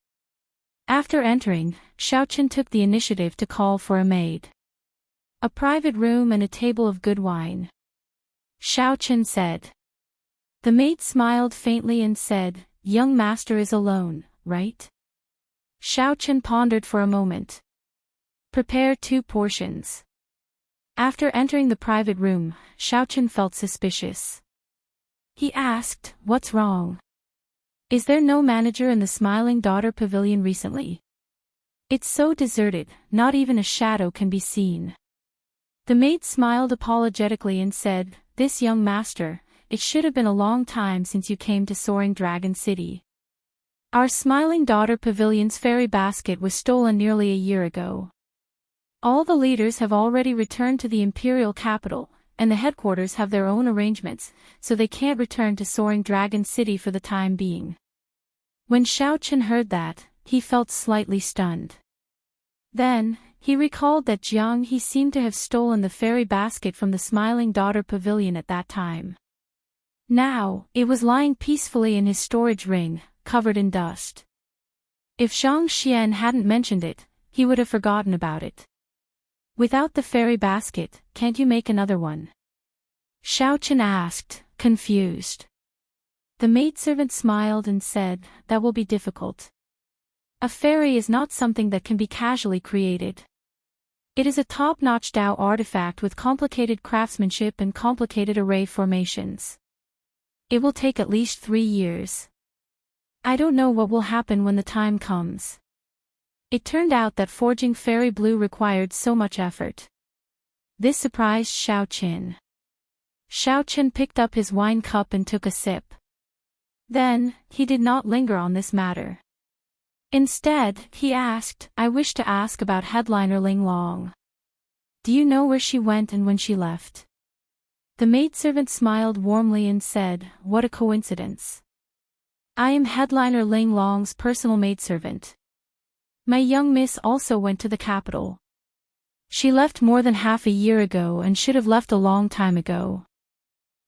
After entering, Xiao Chen took the initiative to call for a maid. A private room and a table of good wine. Xiao Chen said. The maid smiled faintly and said, "Young master is alone, right?" Xiao Chen pondered for a moment. Prepare 2 portions. After entering the private room, Xiao Chen felt suspicious. He asked, "What's wrong? Is there no manager in the Smiling Daughter Pavilion recently? It's so deserted, not even a shadow can be seen." The maid smiled apologetically and said, "This young master, it should have been a long time since you came to Soaring Dragon City. Our Smiling Daughter Pavilion's fairy basket was stolen nearly a year ago. All the leaders have already returned to the imperial capital, and the headquarters have their own arrangements, so they can't return to Soaring Dragon City for the time being." When Xiao Chen heard that, he felt slightly stunned. Then, he recalled that Jiang He seemed to have stolen the fairy basket from the Smiling Daughter Pavilion at that time. Now, it was lying peacefully in his storage ring, covered in dust. If Zhang Xian hadn't mentioned it, he would have forgotten about it. "Without the fairy basket, can't you make another one?" Xiao Chen asked, confused. The maidservant smiled and said, "That will be difficult. A fairy is not something that can be casually created. It is a top-notch Dao artifact with complicated craftsmanship and complicated array formations. It will take at least 3 years. I don't know what will happen when the time comes." It turned out that forging fairy blue required so much effort. This surprised Xiao Chen. Xiao Chen picked up his wine cup and took a sip. Then, he did not linger on this matter. Instead, he asked, "I wish to ask about headliner Ling Long. Do you know where she went and when she left?" The maidservant smiled warmly and said, "What a coincidence. I am headliner Ling Long's personal maidservant. My young miss also went to the capital. She left more than half a year ago and should have left a long time ago.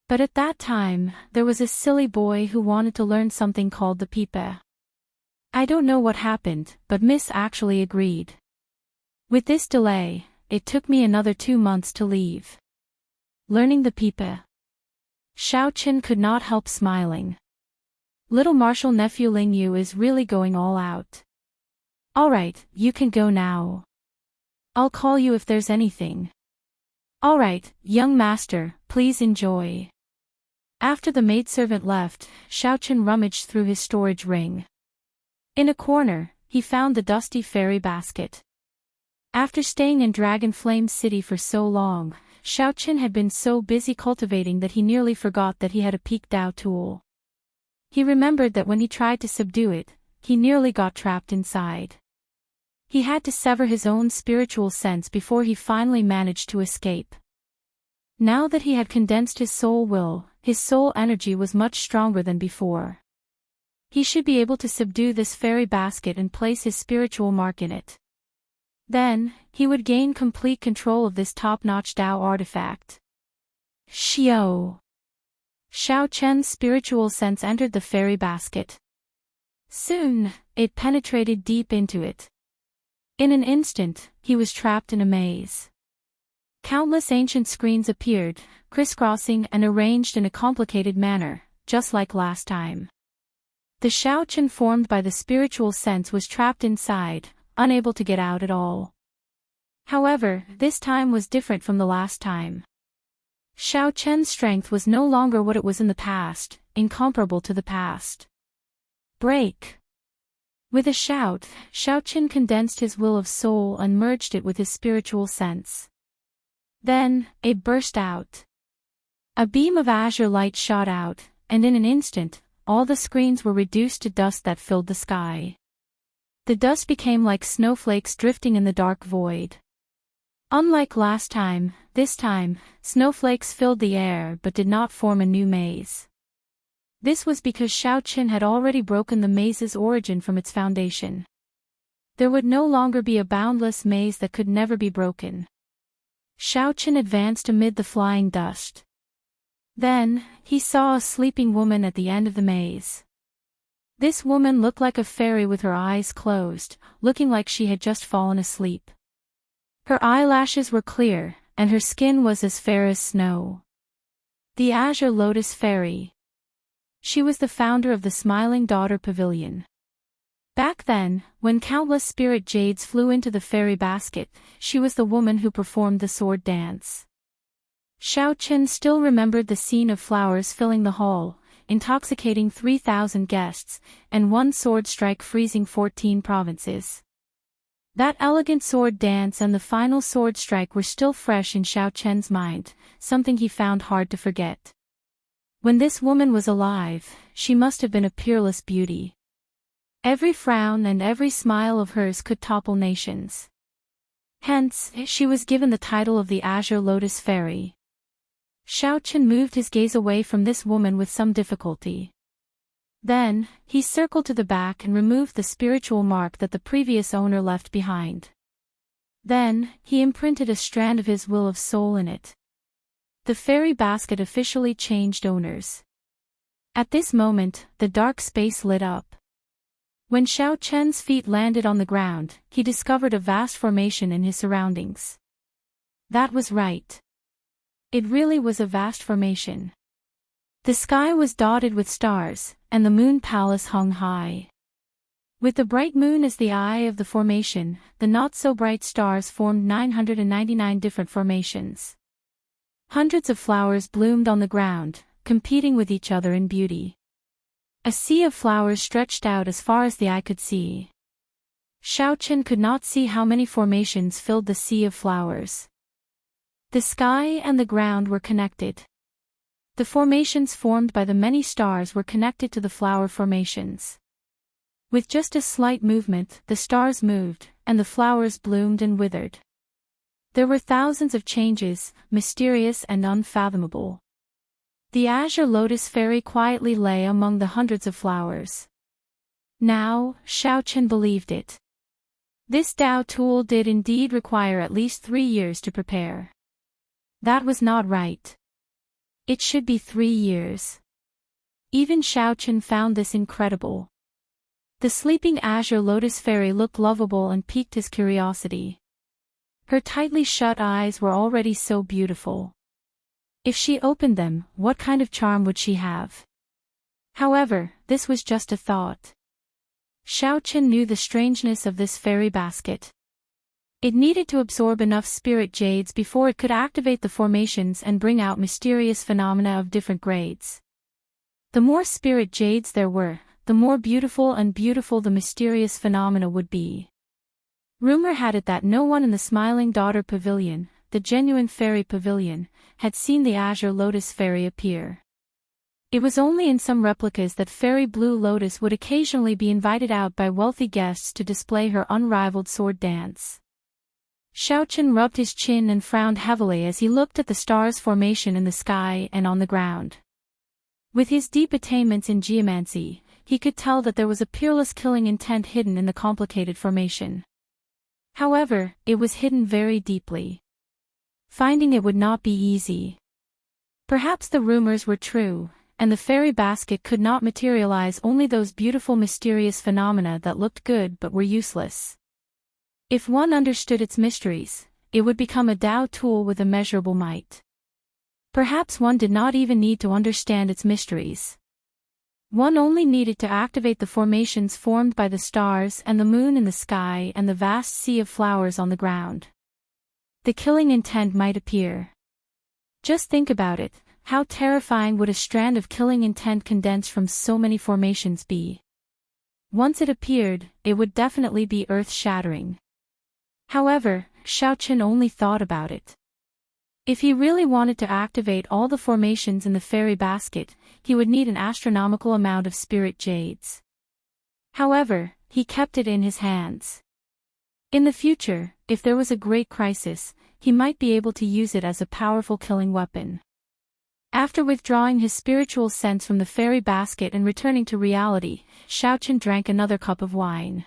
But at that time, there was a silly boy who wanted to learn something called the pipe. I don't know what happened, but Miss actually agreed. With this delay, it took me another 2 months to leave. Learning the pipe." Xiao Chen could not help smiling. Little martial nephew Ling Yu is really going all out. "Alright, you can go now. I'll call you if there's anything." "Alright, young master, please enjoy." After the maidservant left, Xiao Chen rummaged through his storage ring. In a corner, he found the dusty fairy basket. After staying in Dragon Flame City for so long, Xiao Chen had been so busy cultivating that he nearly forgot that he had a peak Dao tool. He remembered that when he tried to subdue it, he nearly got trapped inside. He had to sever his own spiritual sense before he finally managed to escape. Now that he had condensed his soul will, his soul energy was much stronger than before. He should be able to subdue this fairy basket and place his spiritual mark in it. Then, he would gain complete control of this top-notch Tao artifact. Xiao. Xiao Chen's spiritual sense entered the fairy basket. Soon, it penetrated deep into it. In an instant, he was trapped in a maze. Countless ancient screens appeared, crisscrossing and arranged in a complicated manner, just like last time. The Xiao Chen formed by the spiritual sense was trapped inside, unable to get out at all. However, this time was different from the last time. Xiao Chen's strength was no longer what it was in the past, incomparable to the past. Break! With a shout, Xiao Chen condensed his will of soul and merged it with his spiritual sense. Then, it burst out. A beam of azure light shot out, and in an instant, all the screens were reduced to dust that filled the sky. The dust became like snowflakes drifting in the dark void. Unlike last time, this time, snowflakes filled the air but did not form a new maze. This was because Xiao Chen had already broken the maze's origin from its foundation. There would no longer be a boundless maze that could never be broken. Xiao Chen advanced amid the flying dust. Then, he saw a sleeping woman at the end of the maze. This woman looked like a fairy with her eyes closed, looking like she had just fallen asleep. Her eyelashes were clear, and her skin was as fair as snow. The Azure Lotus Fairy. She was the founder of the Smiling Daughter Pavilion. Back then, when countless spirit jades flew into the fairy basket, she was the woman who performed the sword dance. Xiao Chen still remembered the scene of flowers filling the hall, intoxicating 3,000 guests, and one sword strike freezing 14 provinces. That elegant sword dance and the final sword strike were still fresh in Xiao Chen's mind, something he found hard to forget. When this woman was alive, she must have been a peerless beauty. Every frown and every smile of hers could topple nations. Hence, she was given the title of the Azure Lotus Fairy. Xiao Chen moved his gaze away from this woman with some difficulty. Then, he circled to the back and removed the spiritual mark that the previous owner left behind. Then, he imprinted a strand of his will of soul in it. The fairy basket officially changed owners. At this moment, the dark space lit up. When Xiao Chen's feet landed on the ground, he discovered a vast formation in his surroundings. That was right. It really was a vast formation. The sky was dotted with stars, and the moon palace hung high. With the bright moon as the eye of the formation, the not-so-bright stars formed 999 different formations. Hundreds of flowers bloomed on the ground, competing with each other in beauty. A sea of flowers stretched out as far as the eye could see. Xiao Chen could not see how many formations filled the sea of flowers. The sky and the ground were connected. The formations formed by the many stars were connected to the flower formations. With just a slight movement, the stars moved, and the flowers bloomed and withered. There were thousands of changes, mysterious and unfathomable. The Azure Lotus Fairy quietly lay among the hundreds of flowers. Now, Xiao Chen believed it. This Tao tool did indeed require at least 3 years to prepare. That was not right. It should be 3 years. Even Xiao Chen found this incredible. The sleeping Azure Lotus Fairy looked lovable and piqued his curiosity. Her tightly shut eyes were already so beautiful. If she opened them, what kind of charm would she have? However, this was just a thought. Xiao Chen knew the strangeness of this fairy basket. It needed to absorb enough spirit jades before it could activate the formations and bring out mysterious phenomena of different grades. The more spirit jades there were, the more beautiful the mysterious phenomena would be. Rumor had it that no one in the Smiling Daughter Pavilion, the genuine fairy pavilion, had seen the Azure Lotus Fairy appear. It was only in some replicas that Fairy Blue Lotus would occasionally be invited out by wealthy guests to display her unrivaled sword dance. Xiao Chen rubbed his chin and frowned heavily as he looked at the stars' formation in the sky and on the ground. With his deep attainments in geomancy, he could tell that there was a peerless killing intent hidden in the complicated formation. However, it was hidden very deeply. Finding it would not be easy. Perhaps the rumors were true, and the fairy basket could not materialize only those beautiful mysterious phenomena that looked good but were useless. If one understood its mysteries, it would become a Tao tool with immeasurable might. Perhaps one did not even need to understand its mysteries. One only needed to activate the formations formed by the stars and the moon in the sky and the vast sea of flowers on the ground. The killing intent might appear. Just think about it, how terrifying would a strand of killing intent condensed from so many formations be? Once it appeared, it would definitely be earth-shattering. However, Xiaochen only thought about it. If he really wanted to activate all the formations in the fairy basket, he would need an astronomical amount of spirit jades. However, he kept it in his hands. In the future, if there was a great crisis, he might be able to use it as a powerful killing weapon. After withdrawing his spiritual sense from the fairy basket and returning to reality, Xiaochen drank another cup of wine.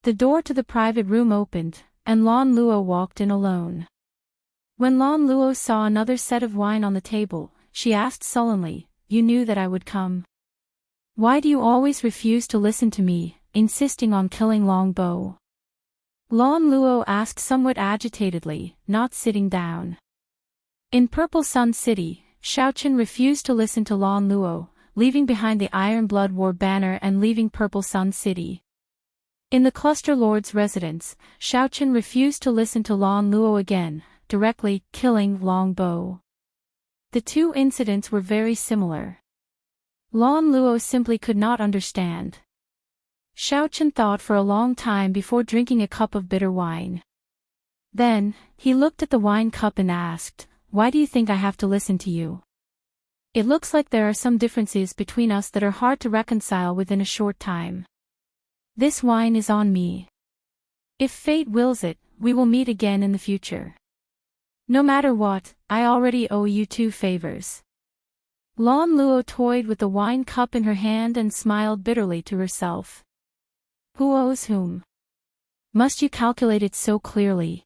The door to the private room opened, and Lan Luo walked in alone. When Lan Luo saw another set of wine on the table, she asked sullenly, "You knew that I would come. Why do you always refuse to listen to me, insisting on killing Long Bo?" Lan Luo asked somewhat agitatedly, not sitting down. In Purple Sun City, Xiaochen refused to listen to Lan Luo, leaving behind the Iron Blood War banner and leaving Purple Sun City. In the Cluster Lord's residence, Xiaochen refused to listen to Lan Luo again, directly killing Long Bo. The two incidents were very similar. Lan Luo simply could not understand. Xiaochen thought for a long time before drinking a cup of bitter wine. Then, he looked at the wine cup and asked, "Why do you think I have to listen to you? It looks like there are some differences between us that are hard to reconcile within a short time. This wine is on me. If fate wills it, we will meet again in the future. No matter what, I already owe you 2 favors." Lan Luo toyed with the wine cup in her hand and smiled bitterly to herself. Who owes whom? Must you calculate it so clearly?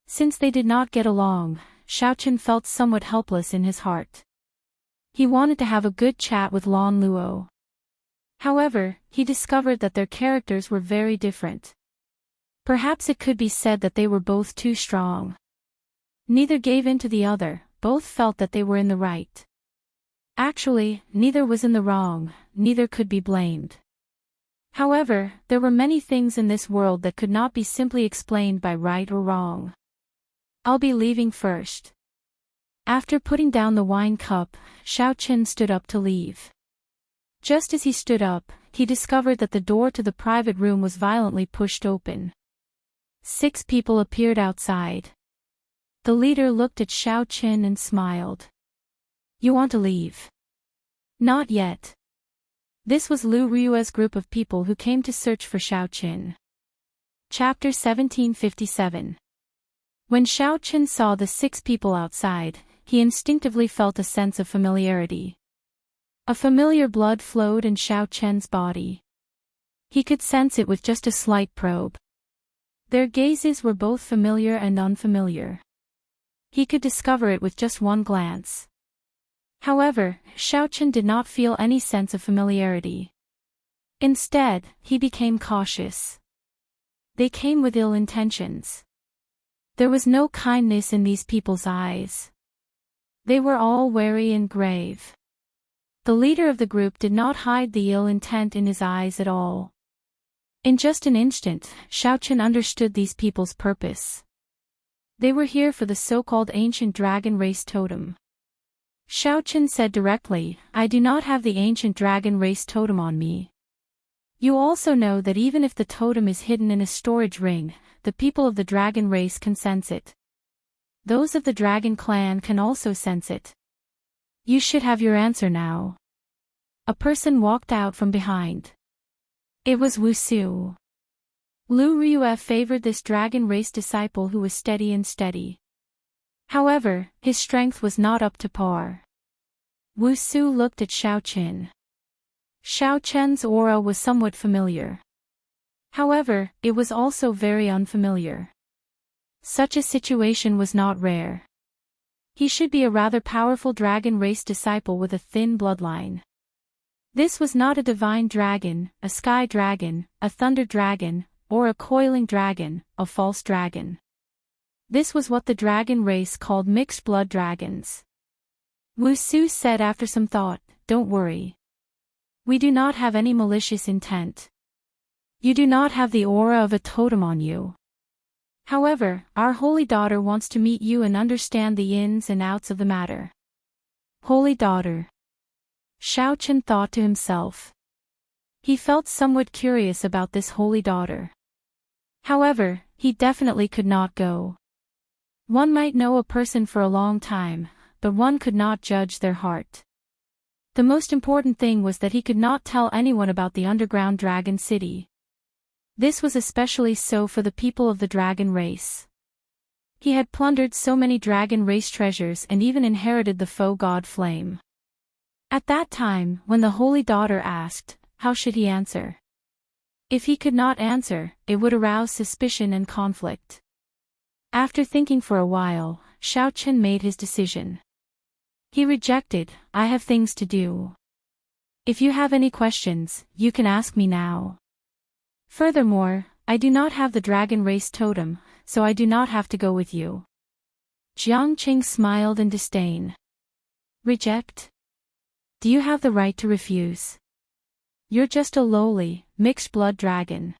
Since they did not get along, Xiaochen felt somewhat helpless in his heart. He wanted to have a good chat with Lan Luo. However, he discovered that their characters were very different. Perhaps it could be said that they were both too strong. Neither gave in to the other, both felt that they were in the right. Actually, neither was in the wrong, neither could be blamed. However, there were many things in this world that could not be simply explained by right or wrong. "I'll be leaving first." After putting down the wine cup, Xiaochen stood up to leave. Just as he stood up, he discovered that the door to the private room was violently pushed open. 6 people appeared outside. The leader looked at Xiaochen and smiled. "You want to leave?" "Not yet." This was Lu Ryue's group of people who came to search for Xiaochen. Chapter 1757. When Xiaochen saw the 6 people outside, he instinctively felt a sense of familiarity. A familiar blood flowed in Xiaochen's body. He could sense it with just a slight probe. Their gazes were both familiar and unfamiliar. He could discover it with just one glance. However, Xiaochen did not feel any sense of familiarity. Instead, he became cautious. They came with ill intentions. There was no kindness in these people's eyes. They were all wary and grave. The leader of the group did not hide the ill intent in his eyes at all. In just an instant, Xiaochen understood these people's purpose. They were here for the so-called ancient dragon race totem. Xiaochen said directly, "I do not have the ancient dragon race totem on me. You also know that even if the totem is hidden in a storage ring, the people of the dragon race can sense it. Those of the dragon clan can also sense it. You should have your answer now." A person walked out from behind. It was Wu Su. Lu Ryue favored this dragon race disciple who was steady and steady. However, his strength was not up to par. Wu Su looked at Xiaochen. Xiaochen's aura was somewhat familiar. However, it was also very unfamiliar. Such a situation was not rare. He should be a rather powerful dragon race disciple with a thin bloodline. This was not a divine dragon, a sky dragon, a thunder dragon, or a coiling dragon, a false dragon. This was what the dragon race called mixed blood dragons. Wu Su said after some thought, "Don't worry. We do not have any malicious intent. You do not have the aura of a totem on you. However, our holy daughter wants to meet you and understand the ins and outs of the matter." Holy daughter. Xiaochen thought to himself. He felt somewhat curious about this holy daughter. However, he definitely could not go. One might know a person for a long time, but one could not judge their heart. The most important thing was that he could not tell anyone about the underground dragon city. This was especially so for the people of the dragon race. He had plundered so many dragon race treasures and even inherited the faux god flame. At that time, when the holy daughter asked, how should he answer? If he could not answer, it would arouse suspicion and conflict. After thinking for a while, Xiaochen made his decision. He rejected, "I have things to do. If you have any questions, you can ask me now. Furthermore, I do not have the dragon race totem, so I do not have to go with you." Jiangqing smiled in disdain. Reject? Do you have the right to refuse? You're just a lowly, mixed-blood dragon.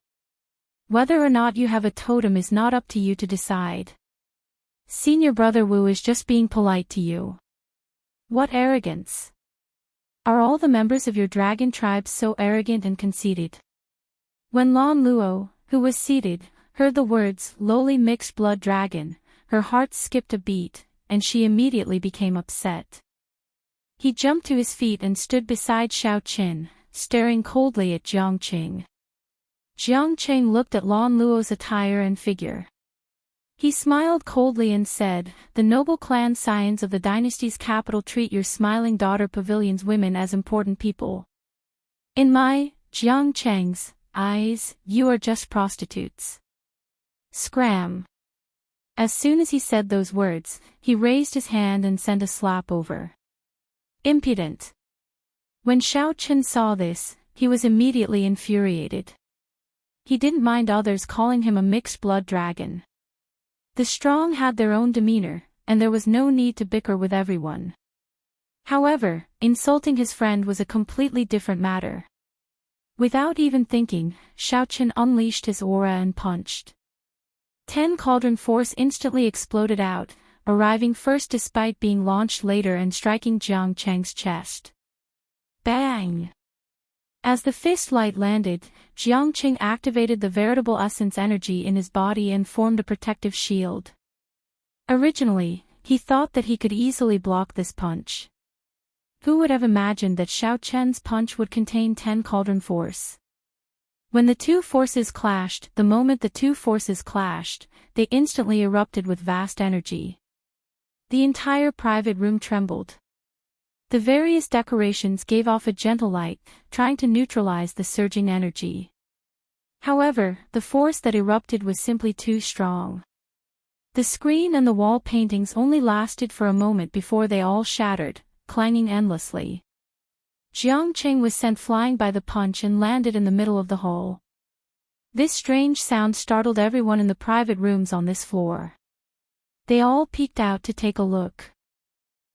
Whether or not you have a totem is not up to you to decide. Senior brother Wu is just being polite to you. What arrogance! Are all the members of your dragon tribe so arrogant and conceited? When Lan Luo, who was seated, heard the words, lowly mixed-blood dragon, her heart skipped a beat, and she immediately became upset. He jumped to his feet and stood beside Xiaochen, staring coldly at Jiangqing. Jiangqing looked at Lan Luo's attire and figure. He smiled coldly and said, "The noble clan scions of the dynasty's capital treat your smiling daughter pavilion's women as important people. In my, Jiangqing's, eyes, you are just prostitutes." Scram. As soon as he said those words, he raised his hand and sent a slap over. Impudent. When Xiaochen saw this, he was immediately infuriated. He didn't mind others calling him a mixed-blood dragon. The strong had their own demeanor, and there was no need to bicker with everyone. However, insulting his friend was a completely different matter. Without even thinking, Xiaochen unleashed his aura and punched. 10 cauldron force instantly exploded out, arriving first despite being launched later and striking Jiangqing's chest. Bang! As the fist light landed, Jiangqing activated the veritable essence energy in his body and formed a protective shield. Originally, he thought that he could easily block this punch. Who would have imagined that Xiaochen's punch would contain 10 cauldron force? When the two forces clashed, the moment the two forces clashed, they instantly erupted with vast energy. The entire private room trembled. The various decorations gave off a gentle light, trying to neutralize the surging energy. However, the force that erupted was simply too strong. The screen and the wall paintings only lasted for a moment before they all shattered, clanging endlessly. Jiangqing was sent flying by the punch and landed in the middle of the hall. This strange sound startled everyone in the private rooms on this floor. They all peeked out to take a look.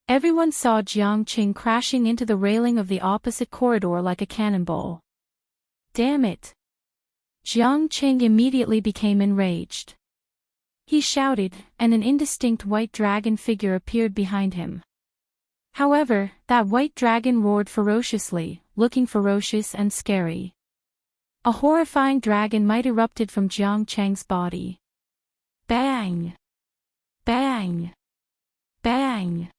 Everyone saw Jiangqing crashing into the railing of the opposite corridor like a cannonball. Damn it! Jiangqing immediately became enraged. He shouted, and an indistinct white dragon figure appeared behind him. However, that white dragon roared ferociously, looking ferocious and scary. A horrifying dragon might erupted from Jiangqing's body. Bang! Bang! Bang!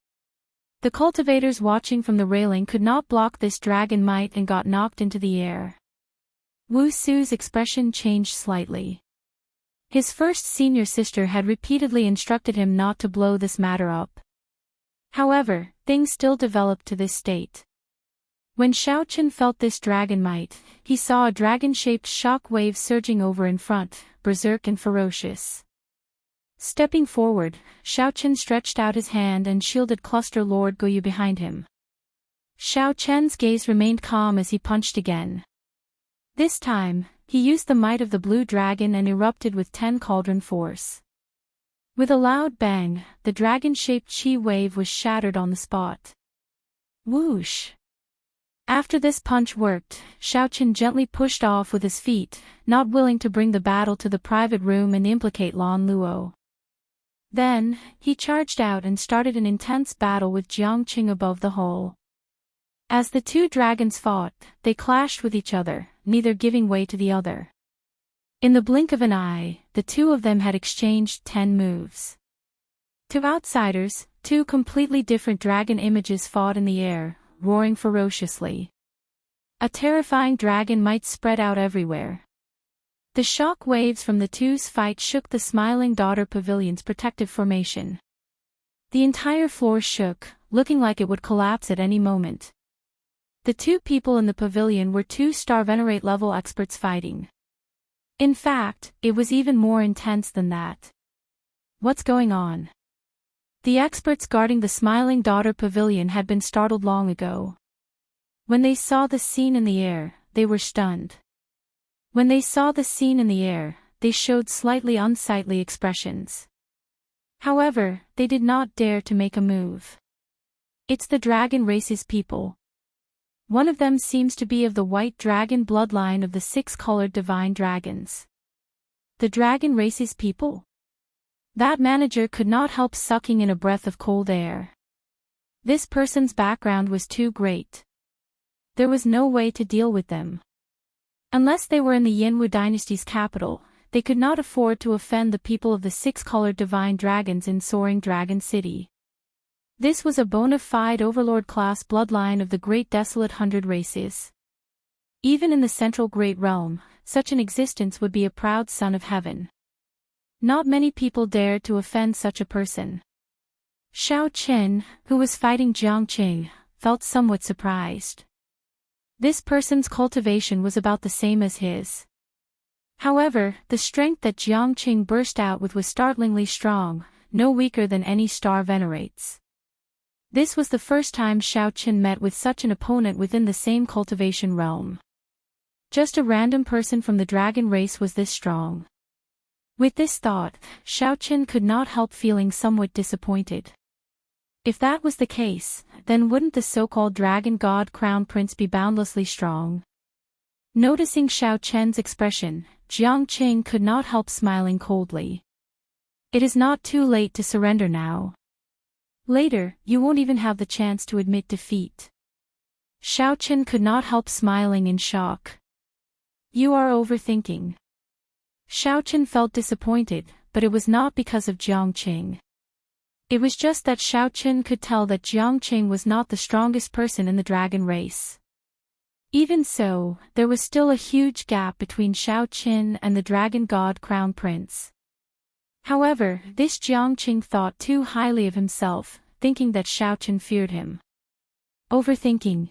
The cultivators watching from the railing could not block this dragon might and got knocked into the air. Wu Su's expression changed slightly. His first senior sister had repeatedly instructed him not to blow this matter up. However, things still developed to this state. When Xiaochen felt this dragon might, he saw a dragon-shaped shock wave surging over in front, berserk and ferocious. Stepping forward, Xiaochen stretched out his hand and shielded Cluster Lord Goyu behind him. Xiaochen's gaze remained calm as he punched again. This time, he used the might of the blue dragon and erupted with 10 cauldron force. With a loud bang, the dragon-shaped chi wave was shattered on the spot. Whoosh! After this punch worked, Xiaochen gently pushed off with his feet, not willing to bring the battle to the private room and implicate Lan Luo. Then, he charged out and started an intense battle with Jiangqing above the hole. As the two dragons fought, they clashed with each other, neither giving way to the other. In the blink of an eye, the two of them had exchanged 10 moves. To outsiders, two completely different dragon images fought in the air, roaring ferociously. A terrifying dragon might spread out everywhere. The shock waves from the two's fight shook the Smiling Daughter Pavilion's protective formation. The entire floor shook, looking like it would collapse at any moment. The two people in the pavilion were 2-star Venerate level experts fighting. In fact, it was even more intense than that. What's going on? The experts guarding the Smiling Daughter Pavilion had been startled long ago. When they saw the scene in the air, they were stunned. When they saw the scene in the air, they showed slightly unsightly expressions. However, they did not dare to make a move. It's the dragon race's people. One of them seems to be of the white dragon bloodline of the 6-colored divine dragons. The dragon race's people? That manager could not help sucking in a breath of cold air. This person's background was too great. There was no way to deal with them. Unless they were in the Yinwu dynasty's capital, they could not afford to offend the people of the 6-colored divine dragons in Soaring Dragon City. This was a bona fide overlord-class bloodline of the Great Desolate 100 races. Even in the Central Great Realm, such an existence would be a proud son of heaven. Not many people dared to offend such a person. Xiaochen, who was fighting Jiangqing, felt somewhat surprised. This person's cultivation was about the same as his. However, the strength that Jiangqing burst out with was startlingly strong, no weaker than any star venerates. This was the first time Xiaochen met with such an opponent within the same cultivation realm. Just a random person from the dragon race was this strong. With this thought, Xiaochen could not help feeling somewhat disappointed. If that was the case, then wouldn't the so-called dragon god crown prince be boundlessly strong? Noticing Xiaochen's expression, Jiangqing could not help smiling coldly. It is not too late to surrender now. Later, you won't even have the chance to admit defeat. Xiaochen could not help smiling in shock. You are overthinking. Xiaochen felt disappointed, but it was not because of Jiangqing. It was just that Xiaochen could tell that Jiangqing was not the strongest person in the dragon race. Even so, there was still a huge gap between Xiaochen and the dragon god crown prince. However, this Jiangqing thought too highly of himself, thinking that Xiaochen feared him. Overthinking.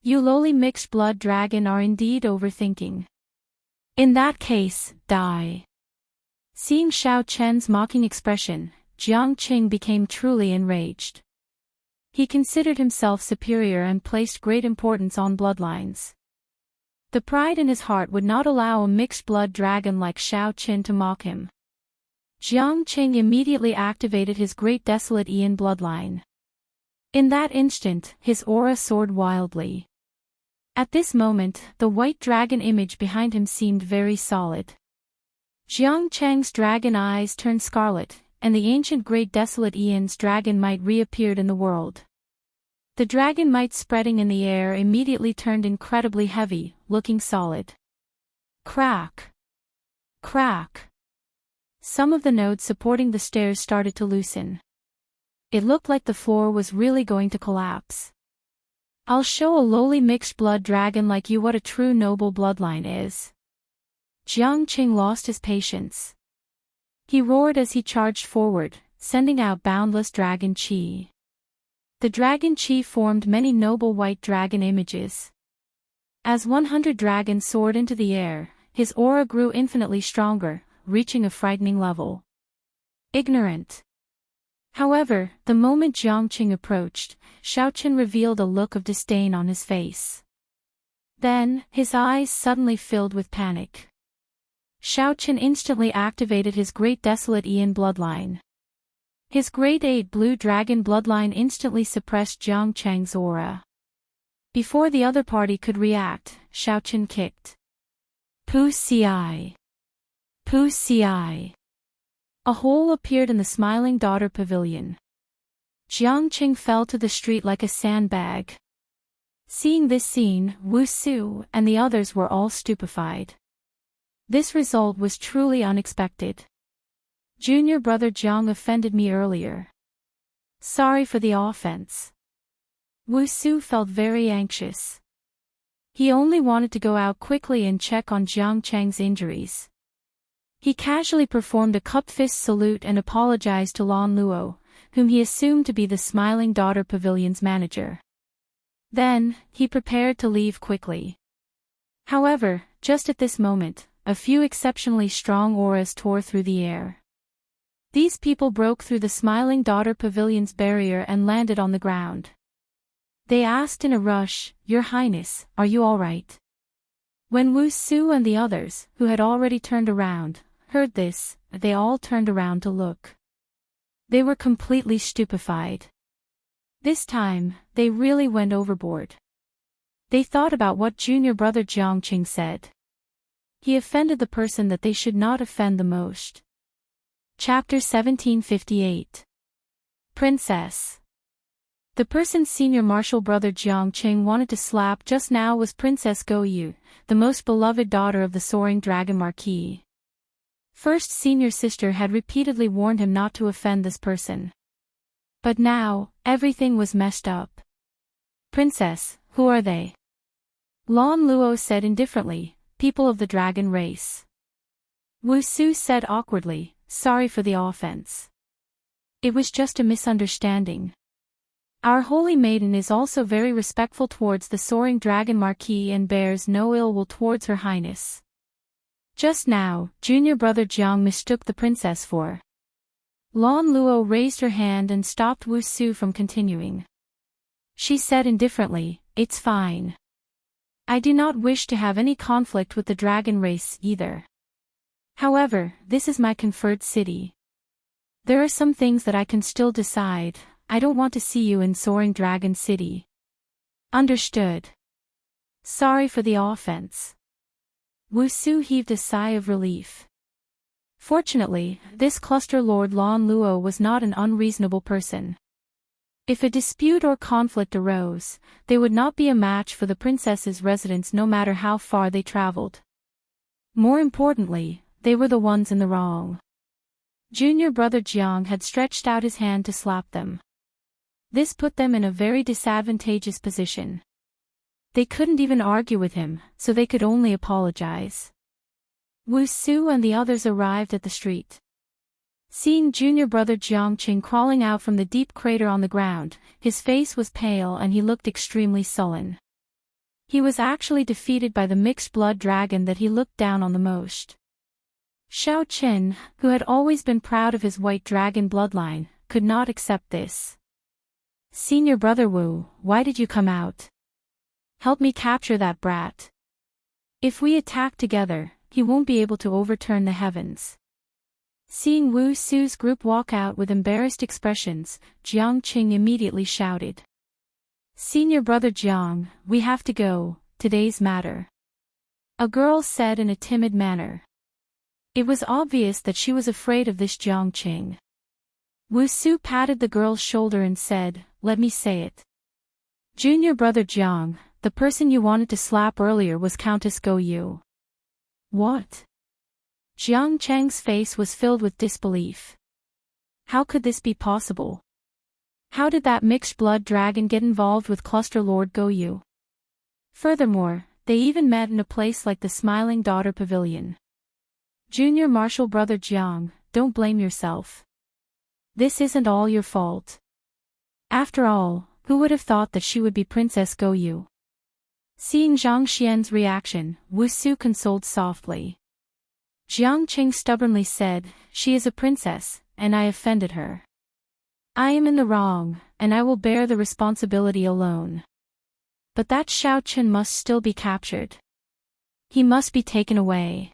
You lowly mixed blood dragon are indeed overthinking. In that case, die. Seeing Xiaochen's mocking expression, Jiangqing became truly enraged. He considered himself superior and placed great importance on bloodlines. The pride in his heart would not allow a mixed-blood dragon like Xiaochen to mock him. Jiangqing immediately activated his Great Desolate Aeon bloodline. In that instant, his aura soared wildly. At this moment, the white dragon image behind him seemed very solid. Jiangqing's dragon eyes turned scarlet, and the ancient Great Desolate Aeon's dragon might reappeared in the world. The dragon might spreading in the air immediately turned incredibly heavy, looking solid. Crack! Crack! Some of the nodes supporting the stairs started to loosen. It looked like the floor was really going to collapse. I'll show a lowly mixed-blood dragon like you what a true noble bloodline is. Jiangqing lost his patience. He roared as he charged forward, sending out boundless dragon chi. The dragon chief formed many noble white dragon images. As 100 dragons soared into the air, his aura grew infinitely stronger, reaching a frightening level. Ignorant. However, the moment Jiangqing approached, Xiaochen revealed a look of disdain on his face. Then, his eyes suddenly filled with panic. Xiaochen instantly activated his Great Desolate Aeon bloodline. His Grade 8 Blue Dragon bloodline instantly suppressed Jiangqing's aura. Before the other party could react, Xiaochen kicked. Pu Ci. Pu Ci. A hole appeared in the Smiling Daughter Pavilion. Jiangqing fell to the street like a sandbag. Seeing this scene, Wu Su and the others were all stupefied. This result was truly unexpected. Junior brother Jiang offended me earlier. Sorry for the offense. Wu Su felt very anxious. He only wanted to go out quickly and check on Jiangqing's injuries. He casually performed a cupped fist salute and apologized to Lan Luo, whom he assumed to be the Smiling Daughter Pavilion's manager. Then, he prepared to leave quickly. However, just at this moment, a few exceptionally strong auras tore through the air. These people broke through the Smiling Daughter Pavilion's barrier and landed on the ground. They asked in a rush, "Your Highness, are you all right?" When Wu Su and the others, who had already turned around, heard this, they all turned around to look. They were completely stupefied. This time, they really went overboard. They thought about what junior brother Jiangqing said. He offended the person that they should not offend the most. Chapter 1758. Princess. The person senior martial brother Jiangqing wanted to slap just now was Princess Go Yu, the most beloved daughter of the soaring dragon marquis. First senior sister had repeatedly warned him not to offend this person. But now, everything was messed up. Princess, who are they? Lan Luo said indifferently, people of the dragon race. Wu Su said awkwardly, sorry for the offense. It was just a misunderstanding. Our holy maiden is also very respectful towards the soaring dragon marquis and bears no ill will towards her highness. Just now, junior brother Jiang mistook the princess for. Lan Luo raised her hand and stopped Wu Su from continuing. She said indifferently, it's fine. I do not wish to have any conflict with the dragon race either. However, this is my conferred city. There are some things that I can still decide. I don't want to see you in Soaring Dragon City. Understood. Sorry for the offense. Wu Su heaved a sigh of relief. Fortunately, this cluster lord Lan Luo was not an unreasonable person. If a dispute or conflict arose, they would not be a match for the princess's residence no matter how far they traveled. More importantly, they were the ones in the wrong. Junior brother Jiang had stretched out his hand to slap them. This put them in a very disadvantageous position. They couldn't even argue with him, so they could only apologize. Wu Su and the others arrived at the street. Seeing junior brother Jiangqing crawling out from the deep crater on the ground, his face was pale and he looked extremely sullen. He was actually defeated by the mixed blood dragon that he looked down on the most. Xiao Qin, who had always been proud of his white dragon bloodline, could not accept this. Senior brother Wu, why did you come out? Help me capture that brat. If we attack together, he won't be able to overturn the heavens. Seeing Wu Su's group walk out with embarrassed expressions, Jiangqing immediately shouted. Senior brother Jiang, we have to go, today's matter. A girl said in a timid manner. It was obvious that she was afraid of this Jiangqing. Wu Su patted the girl's shoulder and said, let me say it. Junior brother Jiang, the person you wanted to slap earlier was Countess Go Yu. What? Jiang Cheng's face was filled with disbelief. How could this be possible? How did that mixed blood dragon get involved with Cluster Lord Go Yu? Furthermore, they even met in a place like the Smiling Daughter Pavilion. Junior martial brother Jiang, don't blame yourself. This isn't all your fault. After all, Who would have thought that she would be Princess Goyu? Seeing Zhang Xian's reaction, Wu Su consoled softly. Jiang Qing stubbornly said, "She is a princess, and I offended her. I am in the wrong, and I will bear the responsibility alone. But that Xiao Chen must still be captured. He must be taken away.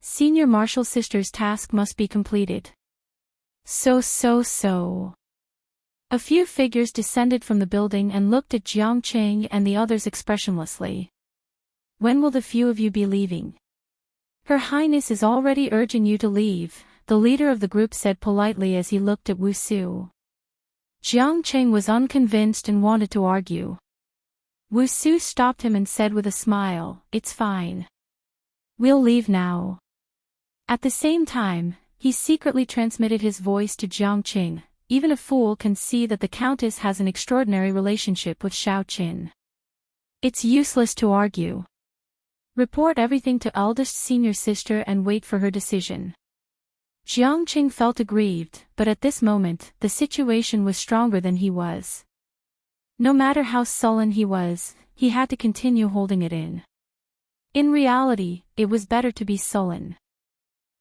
Senior Martial Sister's task must be completed." So. A few figures descended from the building and looked at Jiang Qing and the others expressionlessly. "When will the few of you be leaving?" "Her Highness is already urging you to leave," the leader of the group said politely as he looked at Wu Su. Jiang Qing was unconvinced and wanted to argue. Wu Su stopped him and said with a smile, "It's fine. We'll leave now." At the same time, he secretly transmitted his voice to Jiang Qing. "Even a fool can see that the Countess has an extraordinary relationship with Xiao Qin. It's useless to argue. Report everything to eldest senior sister and wait for her decision." Jiang Qing felt aggrieved, but at this moment, the situation was stronger than he was. No matter how sullen he was, he had to continue holding it in. In reality, it was better to be sullen.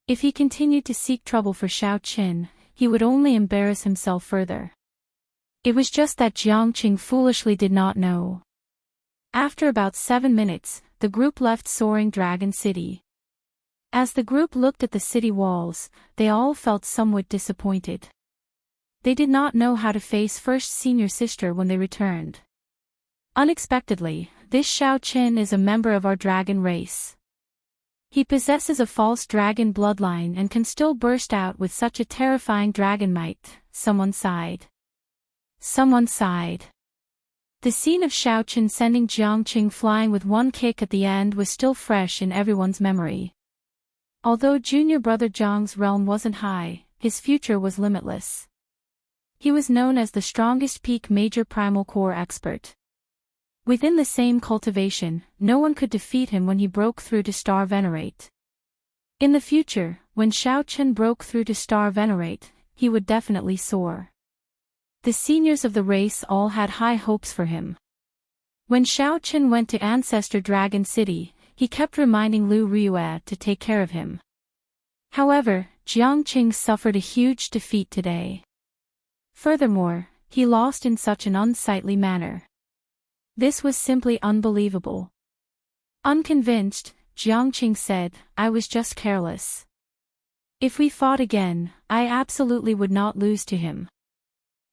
If he continued to seek trouble for Xiao Qin, he would only embarrass himself further. It was just that Jiang Qing foolishly did not know. After about 7 minutes, the group left Soaring Dragon City. As the group looked at the city walls, they all felt somewhat disappointed. They did not know how to face First Senior Sister when they returned. Unexpectedly, this Xiao Qin is a member of our dragon race. He possesses a false dragon bloodline and can still burst out with such a terrifying dragon might, someone sighed. Someone sighed. The scene of Xiao Qin sending Jiang Qing flying with one kick at the end was still fresh in everyone's memory. Although junior brother Zhang's realm wasn't high, his future was limitless. He was known as the strongest peak major primal core expert. Within the same cultivation, no one could defeat him when he broke through to Star Venerate. In the future, when Xiao Qin broke through to Star Venerate, he would definitely soar. The seniors of the race all had high hopes for him. When Xiao Qin went to Ancestor Dragon City, he kept reminding Lu Ryue to take care of him. However, Jiang Qing suffered a huge defeat today. Furthermore, he lost in such an unsightly manner. This was simply unbelievable. Unconvinced, Jiang Qing said, "I was just careless. If we fought again, I absolutely would not lose to him."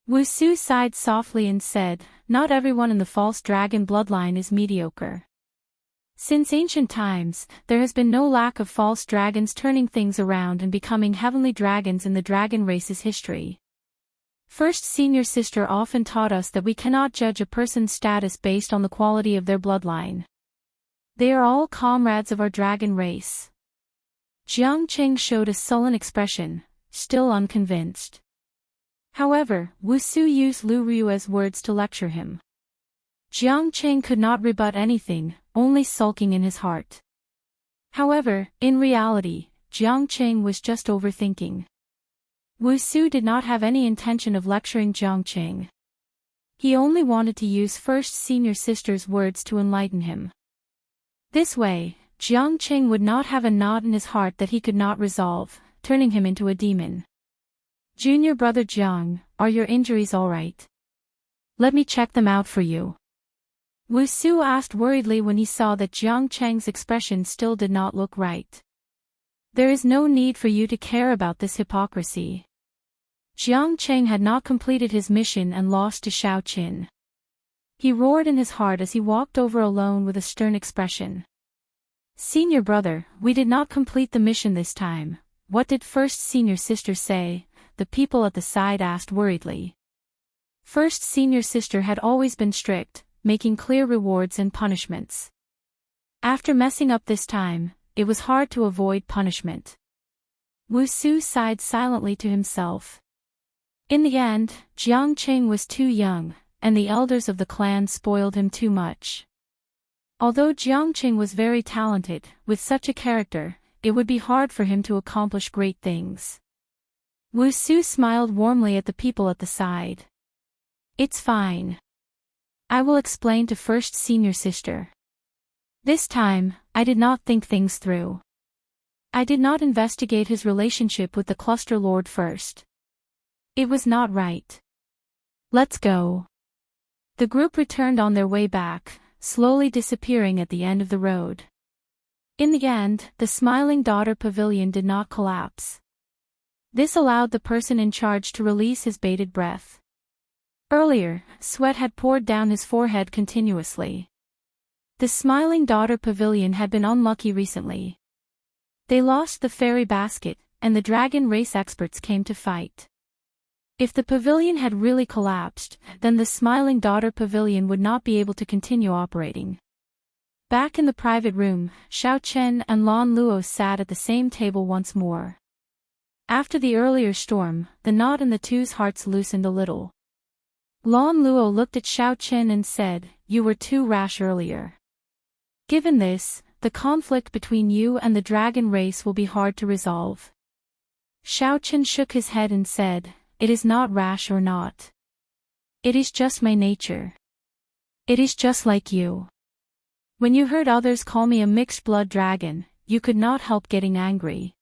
Wu Su sighed softly and said, "Not everyone in the false dragon bloodline is mediocre. Since ancient times, there has been no lack of false dragons turning things around and becoming heavenly dragons in the dragon race's history. First Senior Sister often taught us that we cannot judge a person's status based on the quality of their bloodline. They are all comrades of our dragon race." Jiang Qing showed a sullen expression, still unconvinced. However, Wu Su used Lu Ryue's words to lecture him. Jiang Qing could not rebut anything, only sulking in his heart. However, in reality, Jiang Qing was just overthinking. Wu Su did not have any intention of lecturing Jiang Qing. He only wanted to use First Senior Sister's words to enlighten him. This way, Jiang Qing would not have a knot in his heart that he could not resolve, turning him into a demon. "Junior brother Jiang, are your injuries all right? Let me check them out for you." Wu Su asked worriedly when he saw that Jiang Qing's expression still did not look right. "There is no need for you to care about this hypocrisy." Jiang Qing had not completed his mission and lost to Xiao Qin. He roared in his heart as he walked over alone with a stern expression. "Senior brother, we did not complete the mission this time. What did First Senior Sister say?" the people at the side asked worriedly. First Senior Sister had always been strict, making clear rewards and punishments. After messing up this time, it was hard to avoid punishment. Wu Su sighed silently to himself. In the end, Jiang Qing was too young, and the elders of the clan spoiled him too much. Although Jiang Qing was very talented, with such a character, it would be hard for him to accomplish great things. Wu Su smiled warmly at the people at the side. "It's fine. I will explain to first senior sister. This time, I did not think things through. I did not investigate his relationship with the Cluster Lord first. It was not right. Let's go. The group returned on their way back, slowly disappearing at the end of the road. In the end, the Smiling Daughter Pavilion did not collapse. This allowed the person in charge to release his bated breath. Earlier, sweat had poured down his forehead continuously. The Smiling Daughter Pavilion had been unlucky recently. They lost the fairy basket, and the dragon race experts came to fight. If the pavilion had really collapsed, then the Smiling Daughter Pavilion would not be able to continue operating. Back in the private room, Xiao Chen and Lan Luo sat at the same table once more. After the earlier storm, the knot in the two's hearts loosened a little. Lan Luo looked at Xiao Chen and said, "You were too rash earlier. Given this, the conflict between you and the dragon race will be hard to resolve." Xiao Chen shook his head and said, "It is not rash or not. It is just my nature. It is just like you. When you heard others call me a mixed-blood dragon, you could not help getting angry.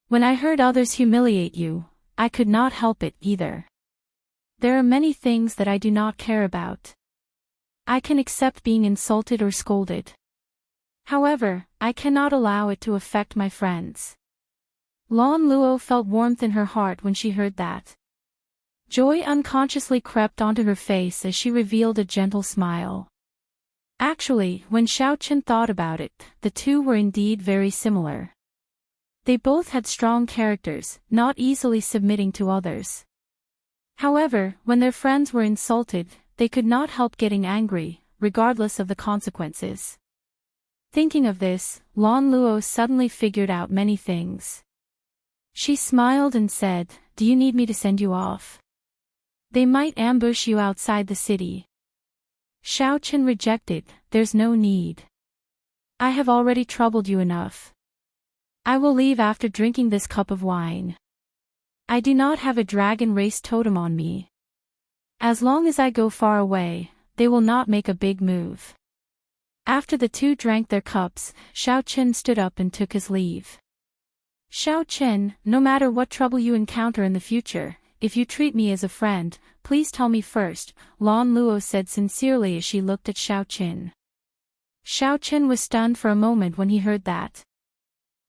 When I heard others humiliate you, I could not help it either. There are many things that I do not care about. I can accept being insulted or scolded. However, I cannot allow it to affect my friends." Lan Luo felt warmth in her heart when she heard that. Joy unconsciously crept onto her face as she revealed a gentle smile. Actually, when Xiao Chen thought about it, the two were indeed very similar. They both had strong characters, not easily submitting to others. However, when their friends were insulted, they could not help getting angry, regardless of the consequences. Thinking of this, Lan Luo suddenly figured out many things. She smiled and said, "Do you need me to send you off? They might ambush you outside the city." Xiao Chen rejected, "There's no need. I have already troubled you enough. I will leave after drinking this cup of wine. I do not have a dragon race totem on me. As long as I go far away, they will not make a big move." After the two drank their cups, Xiao Chen stood up and took his leave. "Xiao Chen, no matter what trouble you encounter in the future, if you treat me as a friend, please tell me first," Lan Luo said sincerely as she looked at Xiao Chen. Xiao Chen was stunned for a moment when he heard that.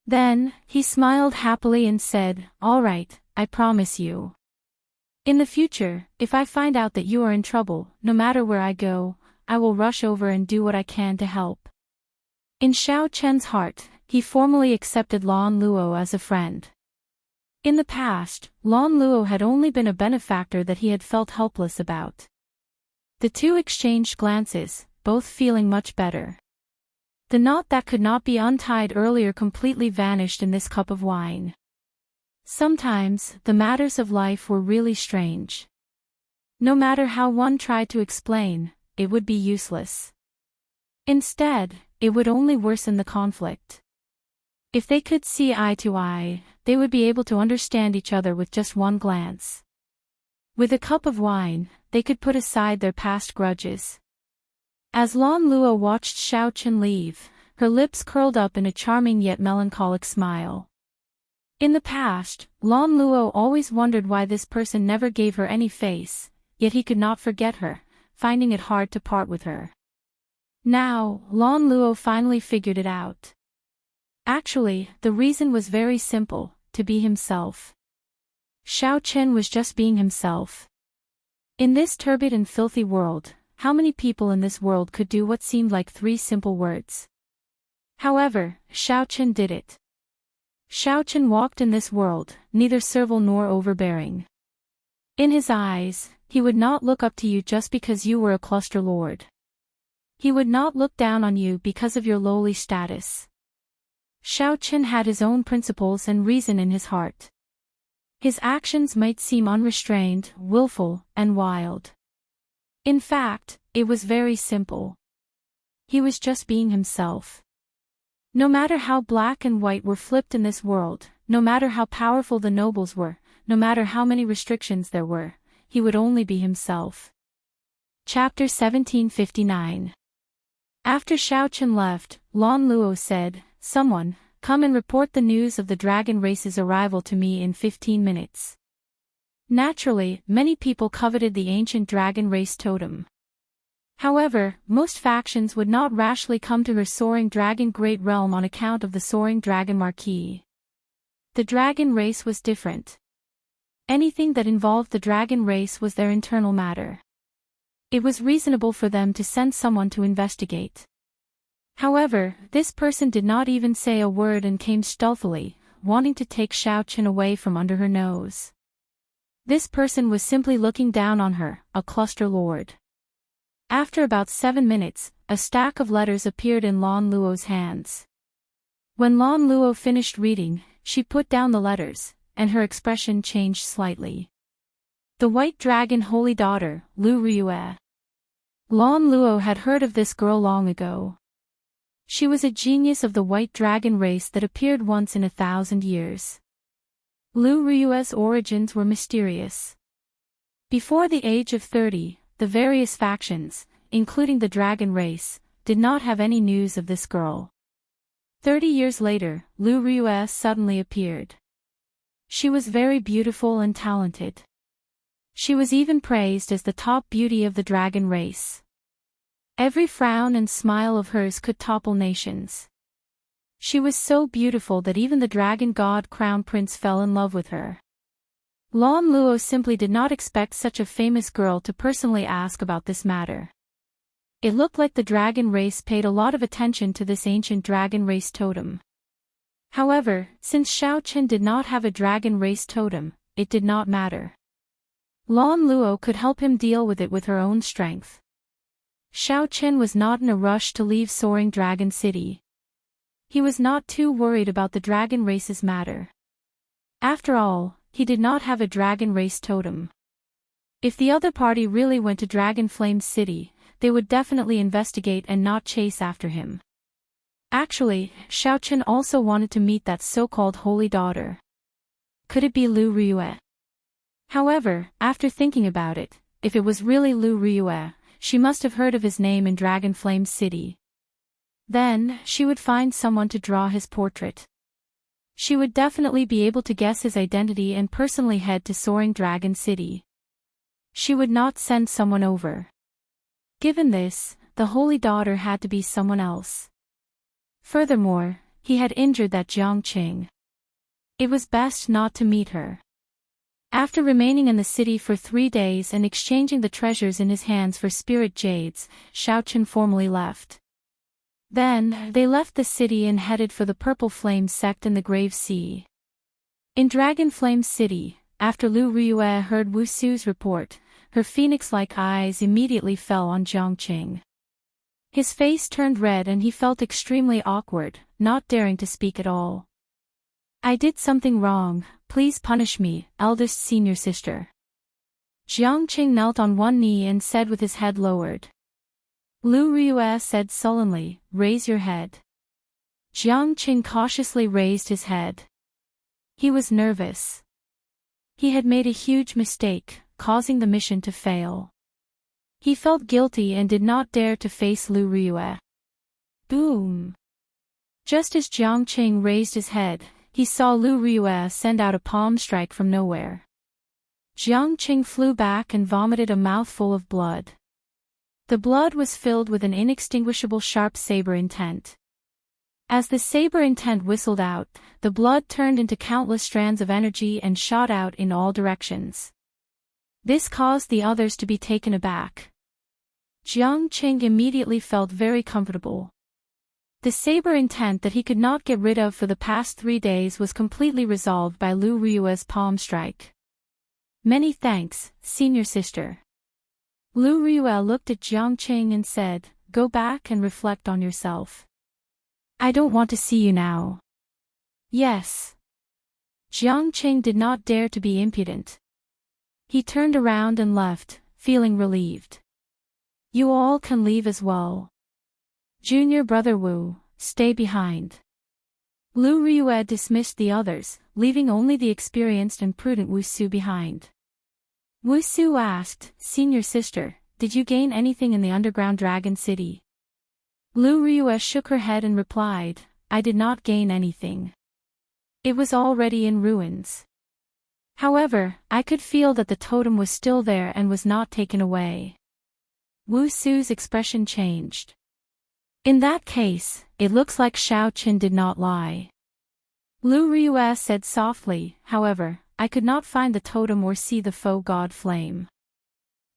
Then, he smiled happily and said, "All right, I promise you. In the future, if I find out that you are in trouble, no matter where I go, I will rush over and do what I can to help." In Xiao Chen's heart, he formally accepted Lan Luo as a friend. In the past, Lan Luo had only been a benefactor that he had felt helpless about. The two exchanged glances, both feeling much better. The knot that could not be untied earlier completely vanished in this cup of wine. Sometimes, the matters of life were really strange. No matter how one tried to explain, it would be useless. Instead, it would only worsen the conflict. If they could see eye to eye, they would be able to understand each other with just one glance. With a cup of wine, they could put aside their past grudges. As Lan Luo watched Xiao Chen leave, her lips curled up in a charming yet melancholic smile. In the past, Lan Luo always wondered why this person never gave her any face, yet he could not forget her, finding it hard to part with her. Now, Lan Luo finally figured it out. Actually, the reason was very simple: to be himself. Xiao Chen was just being himself. In this turbid and filthy world, how many people in this world could do what seemed like 3 simple words? However, Xiao Chen did it. Xiao Chen walked in this world, neither servile nor overbearing. In his eyes, he would not look up to you just because you were a cluster lord. He would not look down on you because of your lowly status. Xiao Chen had his own principles and reason in his heart. His actions might seem unrestrained, willful, and wild. In fact, it was very simple. He was just being himself. No matter how black and white were flipped in this world, no matter how powerful the nobles were, no matter how many restrictions there were, he would only be himself. Chapter 1759. After Xiaochen left, Lan Luo said, "Someone, come and report the news of the dragon race's arrival to me in 15 minutes. Naturally, many people coveted the ancient dragon race totem. However, most factions would not rashly come to her soaring dragon great realm on account of the soaring dragon marquee. The dragon race was different. Anything that involved the dragon race was their internal matter. It was reasonable for them to send someone to investigate. However, this person did not even say a word and came stealthily, wanting to take Xiaochen away from under her nose. This person was simply looking down on her, a cluster lord. After about 7 minutes, a stack of letters appeared in Lan Luo's hands. When Lan Luo finished reading, she put down the letters, and her expression changed slightly. The White Dragon Holy Daughter, Lu Ryue. Lan Luo had heard of this girl long ago. She was a genius of the White Dragon race that appeared once in 1,000 years. Lu Ryue's origins were mysterious. Before the age of 30, the various factions, including the dragon race, did not have any news of this girl. 30 years later, Lu Ryue suddenly appeared. She was very beautiful and talented. She was even praised as the top beauty of the dragon race. Every frown and smile of hers could topple nations. She was so beautiful that even the dragon god crown prince fell in love with her. Lan Luo simply did not expect such a famous girl to personally ask about this matter. It looked like the dragon race paid a lot of attention to this ancient dragon race totem. However, since Xiaochen did not have a dragon race totem, it did not matter. Lan Luo could help him deal with it with her own strength. Xiaochen was not in a rush to leave Soaring Dragon City. He was not too worried about the dragon race's matter. After all, he did not have a dragon race totem. If the other party really went to Dragon Flame City, they would definitely investigate and not chase after him. Actually, Xiaochen also wanted to meet that so-called holy daughter. Could it be Lu Ryue? However, after thinking about it, if it was really Lu Ryue, she must have heard of his name in Dragon Flame City. Then, she would find someone to draw his portrait. She would definitely be able to guess his identity and personally head to Soaring Dragon City. She would not send someone over. Given this, the holy daughter had to be someone else. Furthermore, he had injured that Jiang Qing. It was best not to meet her. After remaining in the city for 3 days and exchanging the treasures in his hands for spirit jades, Xiaochen formally left. Then, they left the city and headed for the Purple Flame sect in the Grave Sea. In Dragon Flame City, after Lu Ryue heard Wusu's report, her phoenix-like eyes immediately fell on Jiang Qing. His face turned red and he felt extremely awkward, not daring to speak at all. "I did something wrong, please punish me, eldest senior sister." Jiang Qing knelt on one knee and said with his head lowered. Lu Ryue said sullenly, "Raise your head." Jiang Qing cautiously raised his head. He was nervous. He had made a huge mistake, causing the mission to fail. He felt guilty and did not dare to face Lu Ryue. Boom! Just as Jiang Qing raised his head, he saw Lu Ryue send out a palm strike from nowhere. Jiang Qing flew back and vomited a mouthful of blood. The blood was filled with an inextinguishable sharp saber intent. As the saber intent whistled out, the blood turned into countless strands of energy and shot out in all directions. This caused the others to be taken aback. Jiang Qing immediately felt very comfortable. The saber intent that he could not get rid of for the past 3 days was completely resolved by Lu Ryue's palm strike. "Many thanks, senior sister." Lu Ryue looked at Jiang Qing and said, "Go back and reflect on yourself. I don't want to see you now." "Yes." Jiang Qing did not dare to be impudent. He turned around and left, feeling relieved. "You all can leave as well. Junior brother Wu, stay behind." Lu Ryue dismissed the others, leaving only the experienced and prudent Wusu behind. Wusu asked, "Senior sister, did you gain anything in the underground dragon city? Lu Ryue shook her head and replied, I did not gain anything. It was already in ruins. However, I could feel that the totem was still there and was not taken away. Wu Su's expression changed. In that case, it looks like Xiao Qin did not lie. Lu Ryue said softly, however, I could not find the totem or see the faux god flame.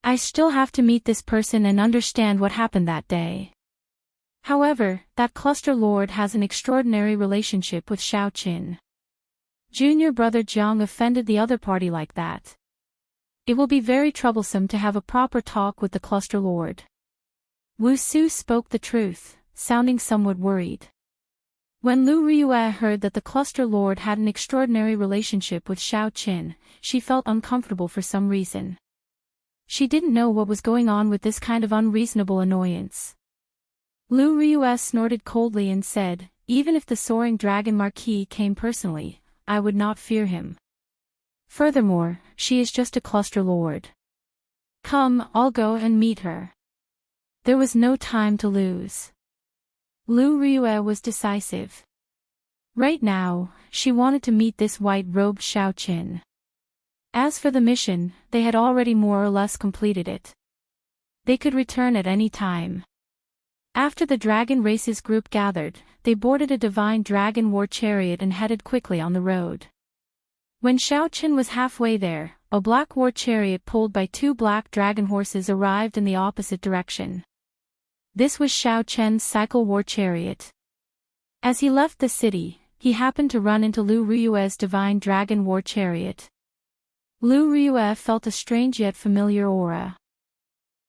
I still have to meet this person and understand what happened that day. However, that cluster lord has an extraordinary relationship with Xiao Qin. Junior brother Jiang offended the other party like that. It will be very troublesome to have a proper talk with the cluster lord. Wu Su spoke the truth, sounding somewhat worried. When Lu Ryue heard that the cluster lord had an extraordinary relationship with Xiao Qin, she felt uncomfortable for some reason. She didn't know what was going on with this kind of unreasonable annoyance. Lu Ryue snorted coldly and said, even if the soaring dragon marquis came personally, I would not fear him. Furthermore, she is just a cluster lord. Come, I'll go and meet her. There was no time to lose. Lu Ryue was decisive. Right now, she wanted to meet this white-robed Xiao Qin. As for the mission, they had already more or less completed it. They could return at any time. After the Dragon Races group gathered, they boarded a divine dragon war chariot and headed quickly on the road. When Xiao Qin was halfway there, a black war chariot pulled by 2 black dragon horses arrived in the opposite direction. This was Xiao Qian's cycle war chariot. As he left the city, he happened to run into Lu Ryue's divine dragon war chariot. Lu Ryue felt a strange yet familiar aura.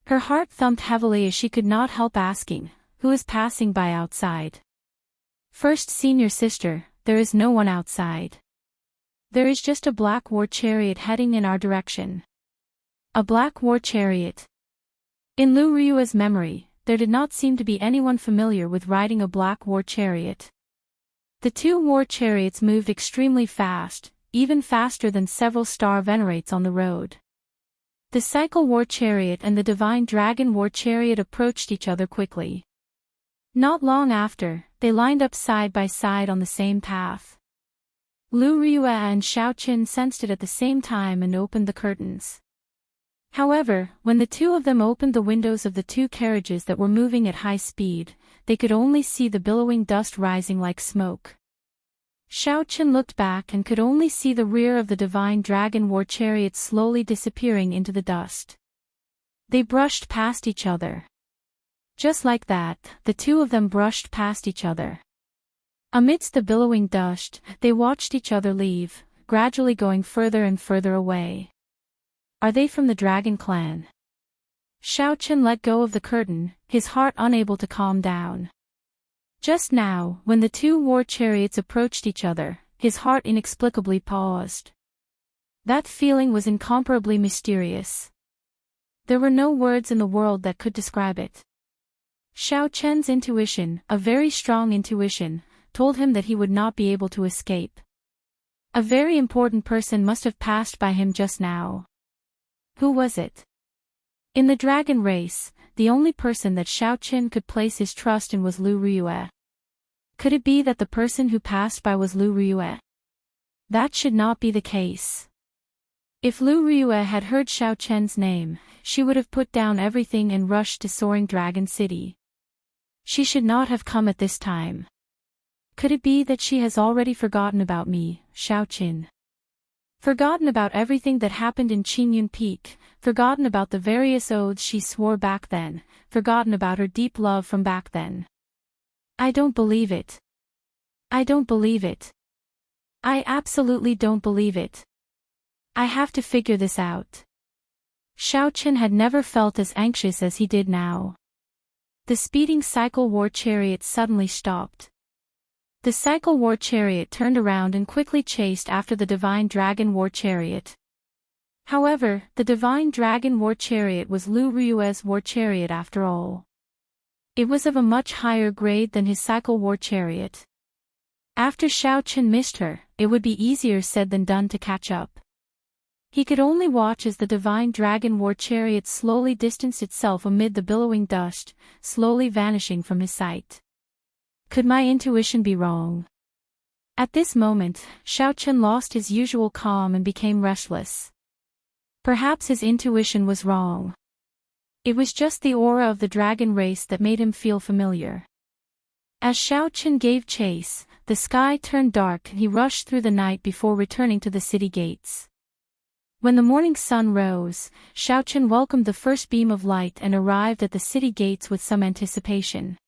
Her heart thumped heavily as she could not help asking, who is passing by outside? First senior sister, there is no one outside. There is just a black war chariot heading in our direction. A black war chariot. In Lu Ryue's memory, there did not seem to be anyone familiar with riding a black war chariot. The 2 war chariots moved extremely fast, even faster than several star venerates on the road. The cycle war chariot and the divine dragon war chariot approached each other quickly. Not long after, they lined up side by side on the same path. Lu Ryue and Xiao Qin sensed it at the same time and opened the curtains. However, when the 2 of them opened the windows of the 2 carriages that were moving at high speed, they could only see the billowing dust rising like smoke. Xiao Qin looked back and could only see the rear of the divine dragon war chariot slowly disappearing into the dust. They brushed past each other. Just like that, the 2 of them brushed past each other. Amidst the billowing dust, they watched each other leave, gradually going further and further away. Are they from the dragon clan? Xiao Qin let go of the curtain, his heart unable to calm down. Just now, when the 2 war chariots approached each other, his heart inexplicably paused. That feeling was incomparably mysterious. There were no words in the world that could describe it. Xiao Qian's intuition, a very strong intuition, told him that he would not be able to escape. A very important person must have passed by him just now. Who was it? In the dragon race, the only person that Xiao Qin could place his trust in was Lu Ryue. Could it be that the person who passed by was Lu Ryue? That should not be the case. If Lu Ryue had heard Xiao Qian's name, she would have put down everything and rushed to Soaring Dragon City. She should not have come at this time. Could it be that she has already forgotten about me, Xiao Qin? Forgotten about everything that happened in Qingyun Peak, forgotten about the various oaths she swore back then, forgotten about her deep love from back then. I don't believe it. I don't believe it. I absolutely don't believe it. I have to figure this out. Xiao Qin had never felt as anxious as he did now. The speeding cycle war chariot suddenly stopped. The cycle war chariot turned around and quickly chased after the divine dragon war chariot. However, the divine dragon war chariot was Lu Ryue's war chariot after all. It was of a much higher grade than his cycle war chariot. After Xiao Qin missed her, it would be easier said than done to catch up. He could only watch as the divine dragon war chariot slowly distanced itself amid the billowing dust, slowly vanishing from his sight. Could my intuition be wrong? At this moment, Xiao Chen lost his usual calm and became restless. Perhaps his intuition was wrong. It was just the aura of the dragon race that made him feel familiar. As Xiao Chen gave chase, the sky turned dark and he rushed through the night before returning to the city gates. When the morning sun rose, Xiao Chen welcomed the first beam of light and arrived at the city gates with some anticipation.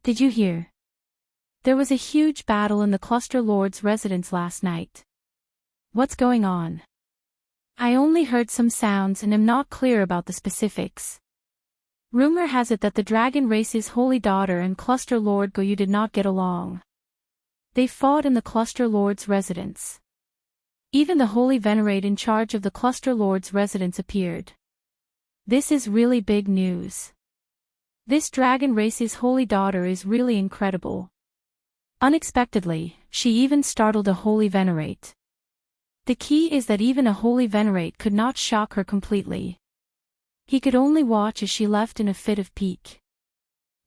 Did you hear? There was a huge battle in the Cluster Lord's residence last night. What's going on? I only heard some sounds and am not clear about the specifics. Rumor has it that the dragon race's holy daughter and Cluster Lord Goyu did not get along. They fought in the Cluster Lord's residence. Even the holy venerate in charge of the Cluster Lord's residence appeared. This is really big news. This dragon race's holy daughter is really incredible. Unexpectedly, she even startled a holy venerate. The key is that even a holy venerate could not shock her completely. He could only watch as she left in a fit of pique.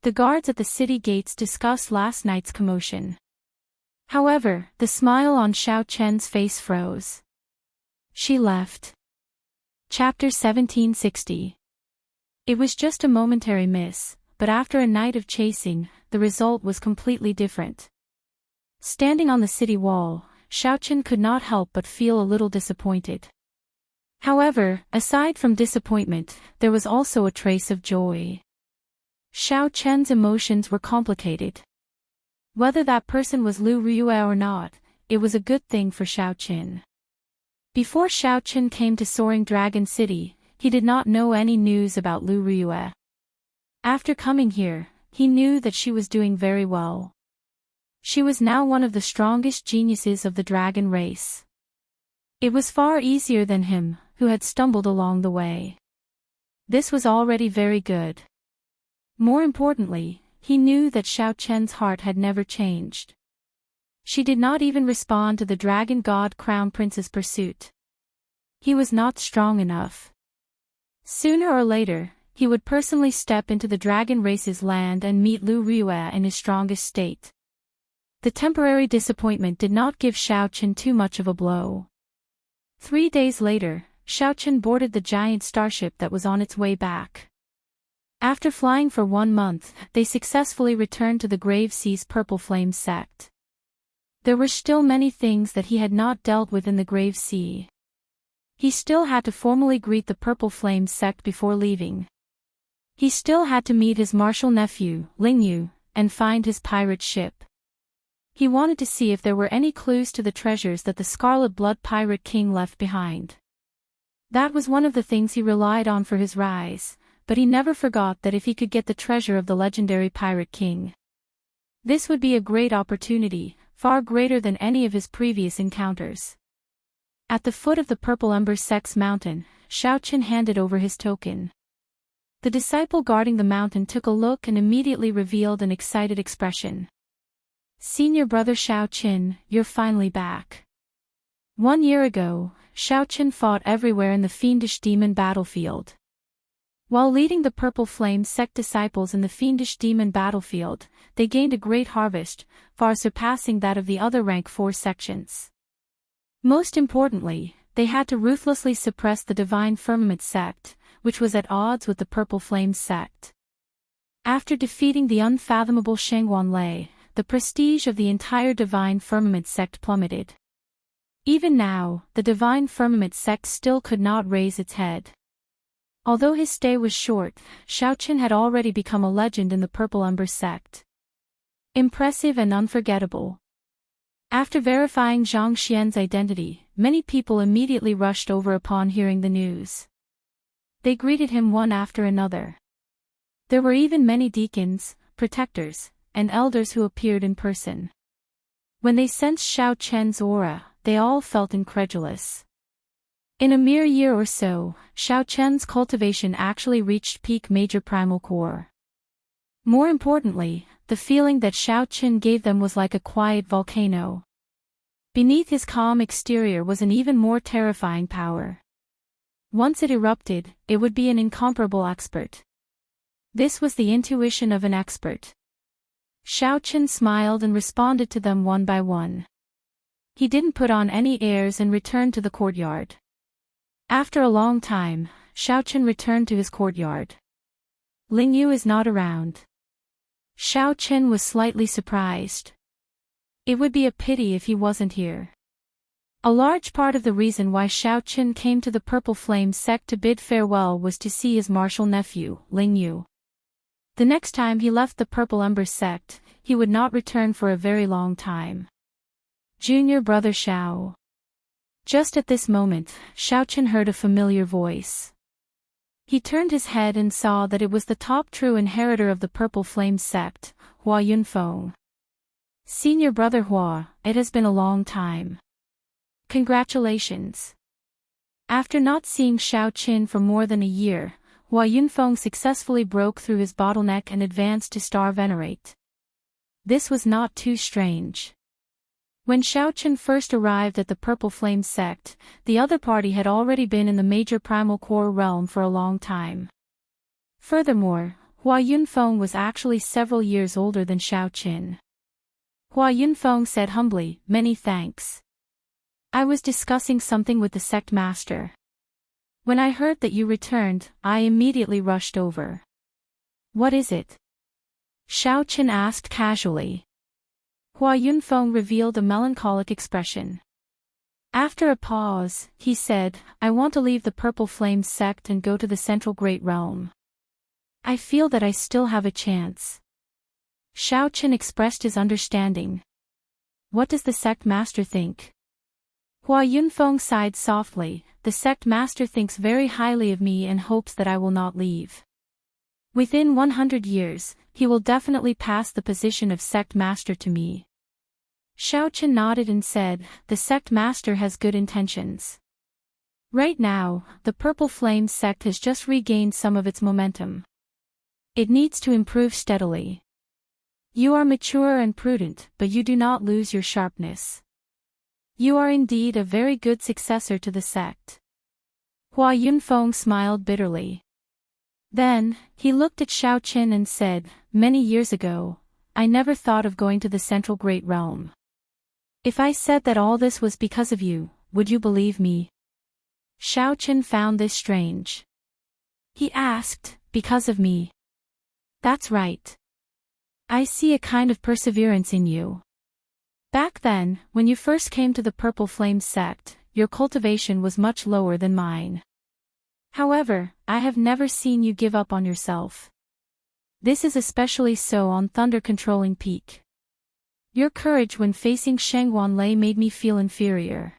The guards at the city gates discussed last night's commotion. However, the smile on Xiao Chen's face froze. She left. Chapter 1760. It was just a momentary miss, but after a night of chasing, the result was completely different. Standing on the city wall, Xiao Chen could not help but feel a little disappointed. However, aside from disappointment, there was also a trace of joy. Xiao Chen's emotions were complicated. Whether that person was Lu Riyue or not, it was a good thing for Xiao Chen. Before Xiao Chen came to Soaring Dragon City, he did not know any news about Lu Riyue. After coming here, he knew that she was doing very well. She was now one of the strongest geniuses of the dragon race. It was far easier than him, who had stumbled along the way. This was already very good. More importantly, he knew that Xiao Chen's heart had never changed. She did not even respond to the Dragon God Crown Prince's pursuit. He was not strong enough. Sooner or later, he would personally step into the dragon race's land and meet Lu Riyue in his strongest state. The temporary disappointment did not give Xiao Chen too much of a blow. 3 days later, Xiao Chen boarded the giant starship that was on its way back. After flying for 1 month, they successfully returned to the Grave Sea's Purple Flame sect. There were still many things that he had not dealt with in the Grave Sea. He still had to formally greet the Purple Flame sect before leaving. He still had to meet his martial nephew, Lingyu, and find his pirate ship. He wanted to see if there were any clues to the treasures that the Scarlet Blood Pirate King left behind. That was one of the things he relied on for his rise, but he never forgot that if he could get the treasure of the legendary Pirate King, this would be a great opportunity, far greater than any of his previous encounters. At the foot of the Purple Ember Sect's mountain, Xiao Chen handed over his token. The disciple guarding the mountain took a look and immediately revealed an excited expression. "Senior brother Xiao Chen, you're finally back." 1 year ago, Xiao Chen fought everywhere in the fiendish demon battlefield. While leading the Purple Flame sect disciples in the fiendish demon battlefield, they gained a great harvest, far surpassing that of the other rank 4 sections. Most importantly, they had to ruthlessly suppress the Divine Firmament sect, which was at odds with the Purple Flame sect. After defeating the unfathomable Shengguan Lei, the prestige of the entire Divine Firmament sect plummeted. Even now, the Divine Firmament sect still could not raise its head. Although his stay was short, Xiao Chen had already become a legend in the Purple Ember sect. Impressive and unforgettable. After verifying Zhang Xian's identity, many people immediately rushed over upon hearing the news. They greeted him one after another. There were even many deacons, protectors, and elders who appeared in person. When they sensed Xiao Chen's aura, they all felt incredulous. In a mere year or so, Xiao Chen's cultivation actually reached peak major primal core. More importantly, the feeling that Xiao Chen gave them was like a quiet volcano. Beneath his calm exterior was an even more terrifying power. Once it erupted, it would be an incomparable expert. This was the intuition of an expert. Xiaochen smiled and responded to them one by one. He didn't put on any airs and returned to the courtyard. After a long time, Xiaochen returned to his courtyard. Lingyu is not around. Xiaochen was slightly surprised. It would be a pity if he wasn't here. A large part of the reason why Xiaochen came to the Purple Flame sect to bid farewell was to see his martial nephew, Lingyu. The next time he left the Purple Ember sect, he would not return for a very long time. Junior brother Xiao. Just at this moment, Xiaochen heard a familiar voice. He turned his head and saw that it was the top true inheritor of the Purple Flame sect, Hua Yunfeng. Senior brother Hua, it has been a long time. Congratulations. After not seeing Xiaochen for more than a year, Hua Yunfeng successfully broke through his bottleneck and advanced to Star Venerate. This was not too strange. When Xiaochen first arrived at the Purple Flame sect, the other party had already been in the major Primal Core realm for a long time. Furthermore, Hua Yunfeng was actually several years older than Xiaochen. Hua Yunfeng said humbly, "Many thanks. I was discussing something with the sect master. When I heard that you returned, I immediately rushed over." "What is it?" Xiaochen asked casually. Hua Yunfeng revealed a melancholic expression. After a pause, he said, "I want to leave the Purple Flame sect and go to the Central Great Realm. I feel that I still have a chance." Xiaochen expressed his understanding. "What does the sect master think?" Hua Yunfeng sighed softly. "The sect master thinks very highly of me and hopes that I will not leave. Within 100 years, he will definitely pass the position of sect master to me." Xiaochen nodded and said, "The sect master has good intentions. Right now, the Purple Flame sect has just regained some of its momentum. It needs to improve steadily. You are mature and prudent, but you do not lose your sharpness. You are indeed a very good successor to the sect." Hua Yunfeng smiled bitterly. Then, he looked at Xiaochen and said, "Many years ago, I never thought of going to the Central Great Realm. If I said that all this was because of you, would you believe me?" Xiaochen found this strange. He asked, "Because of me?" "That's right. I see a kind of perseverance in you. Back then, when you first came to the Purple Flame sect, your cultivation was much lower than mine. However, I have never seen you give up on yourself. This is especially so on Thunder Controlling Peak. Your courage when facing Shengwan Lei made me feel inferior."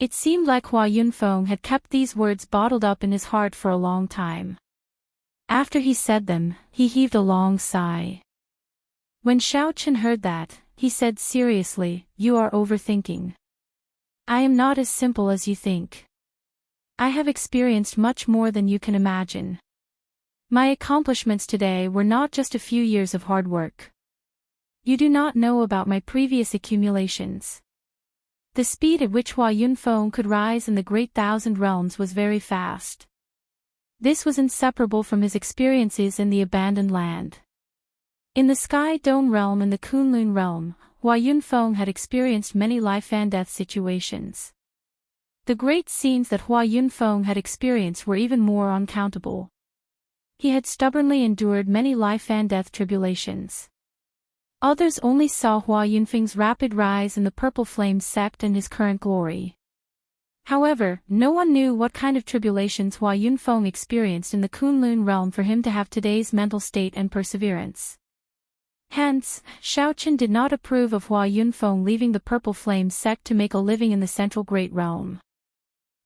It seemed like Hua Yunfeng had kept these words bottled up in his heart for a long time. After he said them, he heaved a long sigh. When Xiaochen heard that, he said seriously, "You are overthinking. I am not as simple as you think. I have experienced much more than you can imagine. My accomplishments today were not just a few years of hard work. You do not know about my previous accumulations." The speed at which Hua Yunfeng could rise in the Great Thousand Realms was very fast. This was inseparable from his experiences in the Abandoned Land. In the Sky Dome Realm and the Kunlun Realm, Hua Yunfeng had experienced many life and death situations. The great scenes that Hua Yunfeng had experienced were even more uncountable. He had stubbornly endured many life and death tribulations. Others only saw Hua Yunfeng's rapid rise in the Purple Flame sect and his current glory. However, no one knew what kind of tribulations Hua Yunfeng experienced in the Kunlun realm for him to have today's mental state and perseverance. Hence, Xiaochen did not approve of Hua Yunfeng leaving the Purple Flame sect to make a living in the Central Great Realm.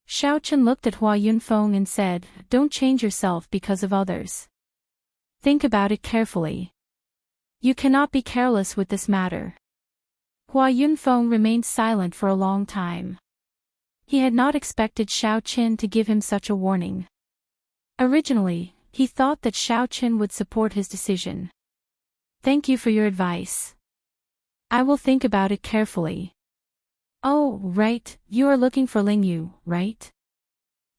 Xiaochen looked at Hua Yunfeng and said, "Don't change yourself because of others. Think about it carefully. You cannot be careless with this matter." Hua Yunfeng remained silent for a long time. He had not expected Xiaochen to give him such a warning. Originally, he thought that Xiaochen would support his decision. "Thank you for your advice. I will think about it carefully." Oh, right, you are looking for Ling Yu, right?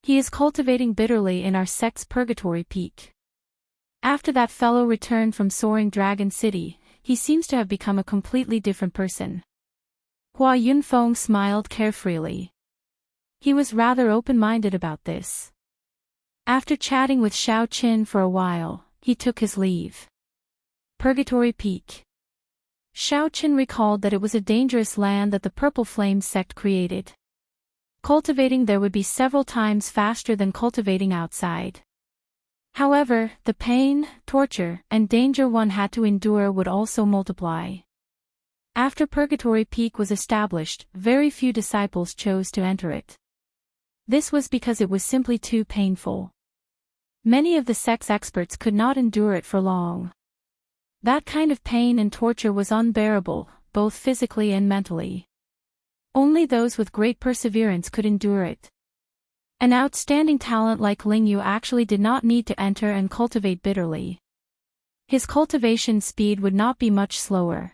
He is cultivating bitterly in our sect's purgatory peak. After that fellow returned from Soaring Dragon City, he seems to have become a completely different person. Hua Yunfeng smiled carefreely. He was rather open-minded about this. After chatting with Xiao Qin for a while, he took his leave. Purgatory Peak. Xiao Qin recalled that it was a dangerous land that the Purple Flame sect created. Cultivating there would be several times faster than cultivating outside. However, the pain, torture, and danger one had to endure would also multiply. After Purgatory Peak was established, very few disciples chose to enter it. This was because it was simply too painful. Many of the sect's experts could not endure it for long. That kind of pain and torture was unbearable, both physically and mentally. Only those with great perseverance could endure it. An outstanding talent like Ling Yu actually did not need to enter and cultivate bitterly. His cultivation speed would not be much slower.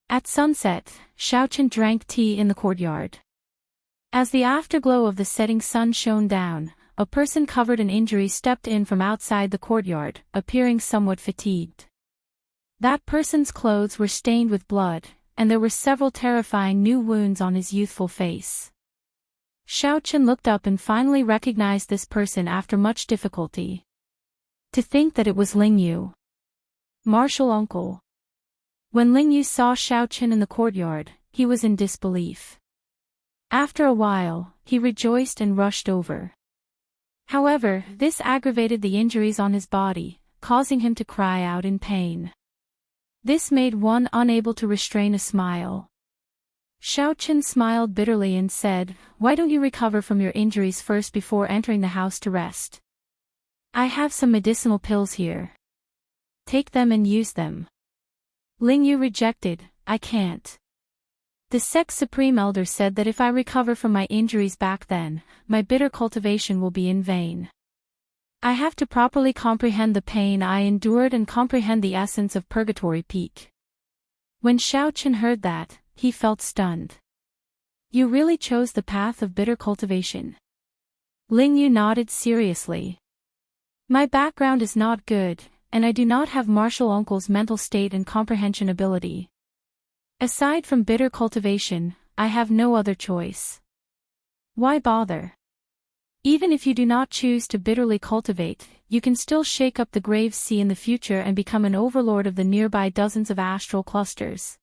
At sunset, Xiaochen drank tea in the courtyard. As the afterglow of the setting sun shone down, a person covered in injury stepped in from outside the courtyard, appearing somewhat fatigued. That person's clothes were stained with blood, and there were several terrifying new wounds on his youthful face. Xiaochen looked up and finally recognized this person after much difficulty. To think that it was Ling Yu. Martial uncle. When Ling Yu saw Xiaochen in the courtyard, he was in disbelief. After a while, he rejoiced and rushed over. However, this aggravated the injuries on his body, causing him to cry out in pain. This made one unable to restrain a smile. Xiaochen smiled bitterly and said, "Why don't you recover from your injuries first before entering the house to rest? I have some medicinal pills here. Take them and use them." Ling Yu rejected, "I can't. The sect's supreme elder said that if I recover from my injuries back then, my bitter cultivation will be in vain. I have to properly comprehend the pain I endured and comprehend the essence of Purgatory Peak." When Xiaochen heard that, he felt stunned. "You really chose the path of bitter cultivation?" Ling Yu nodded seriously. "My background is not good, and I do not have Martial Uncle's mental state and comprehension ability. Aside from bitter cultivation, I have no other choice. Why bother? Even if you do not choose to bitterly cultivate, you can still shake up the grave sea in the future and become an overlord of the nearby dozens of astral clusters."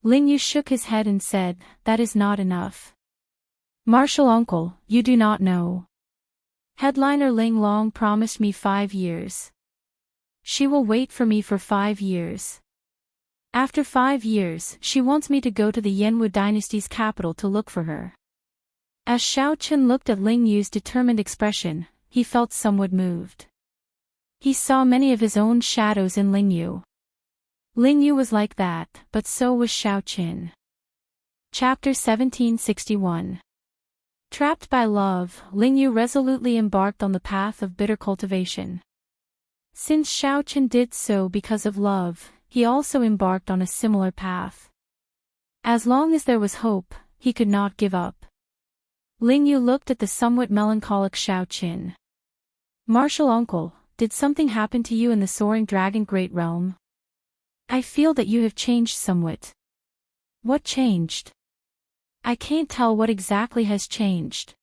Ling Yu shook his head and said, "That is not enough. Martial uncle, you do not know. Headliner Ling Long promised me 5 years. She will wait for me for 5 years. After 5 years, she wants me to go to the Yanwu dynasty's capital to look for her." As Xiaochen looked at Ling Yu's determined expression, he felt somewhat moved. He saw many of his own shadows in Ling Yu. Ling Yu was like that, but so was Xiaochen. Chapter 1761. Trapped by love, Ling Yu resolutely embarked on the path of bitter cultivation. Since Xiaochen did so because of love, he also embarked on a similar path. As long as there was hope, he could not give up. Ling Yu looked at the somewhat melancholic Xiaochen. "Martial uncle, did something happen to you in the Soaring Dragon Great Realm? I feel that you have changed somewhat." "What changed?" "I can't tell what exactly has changed.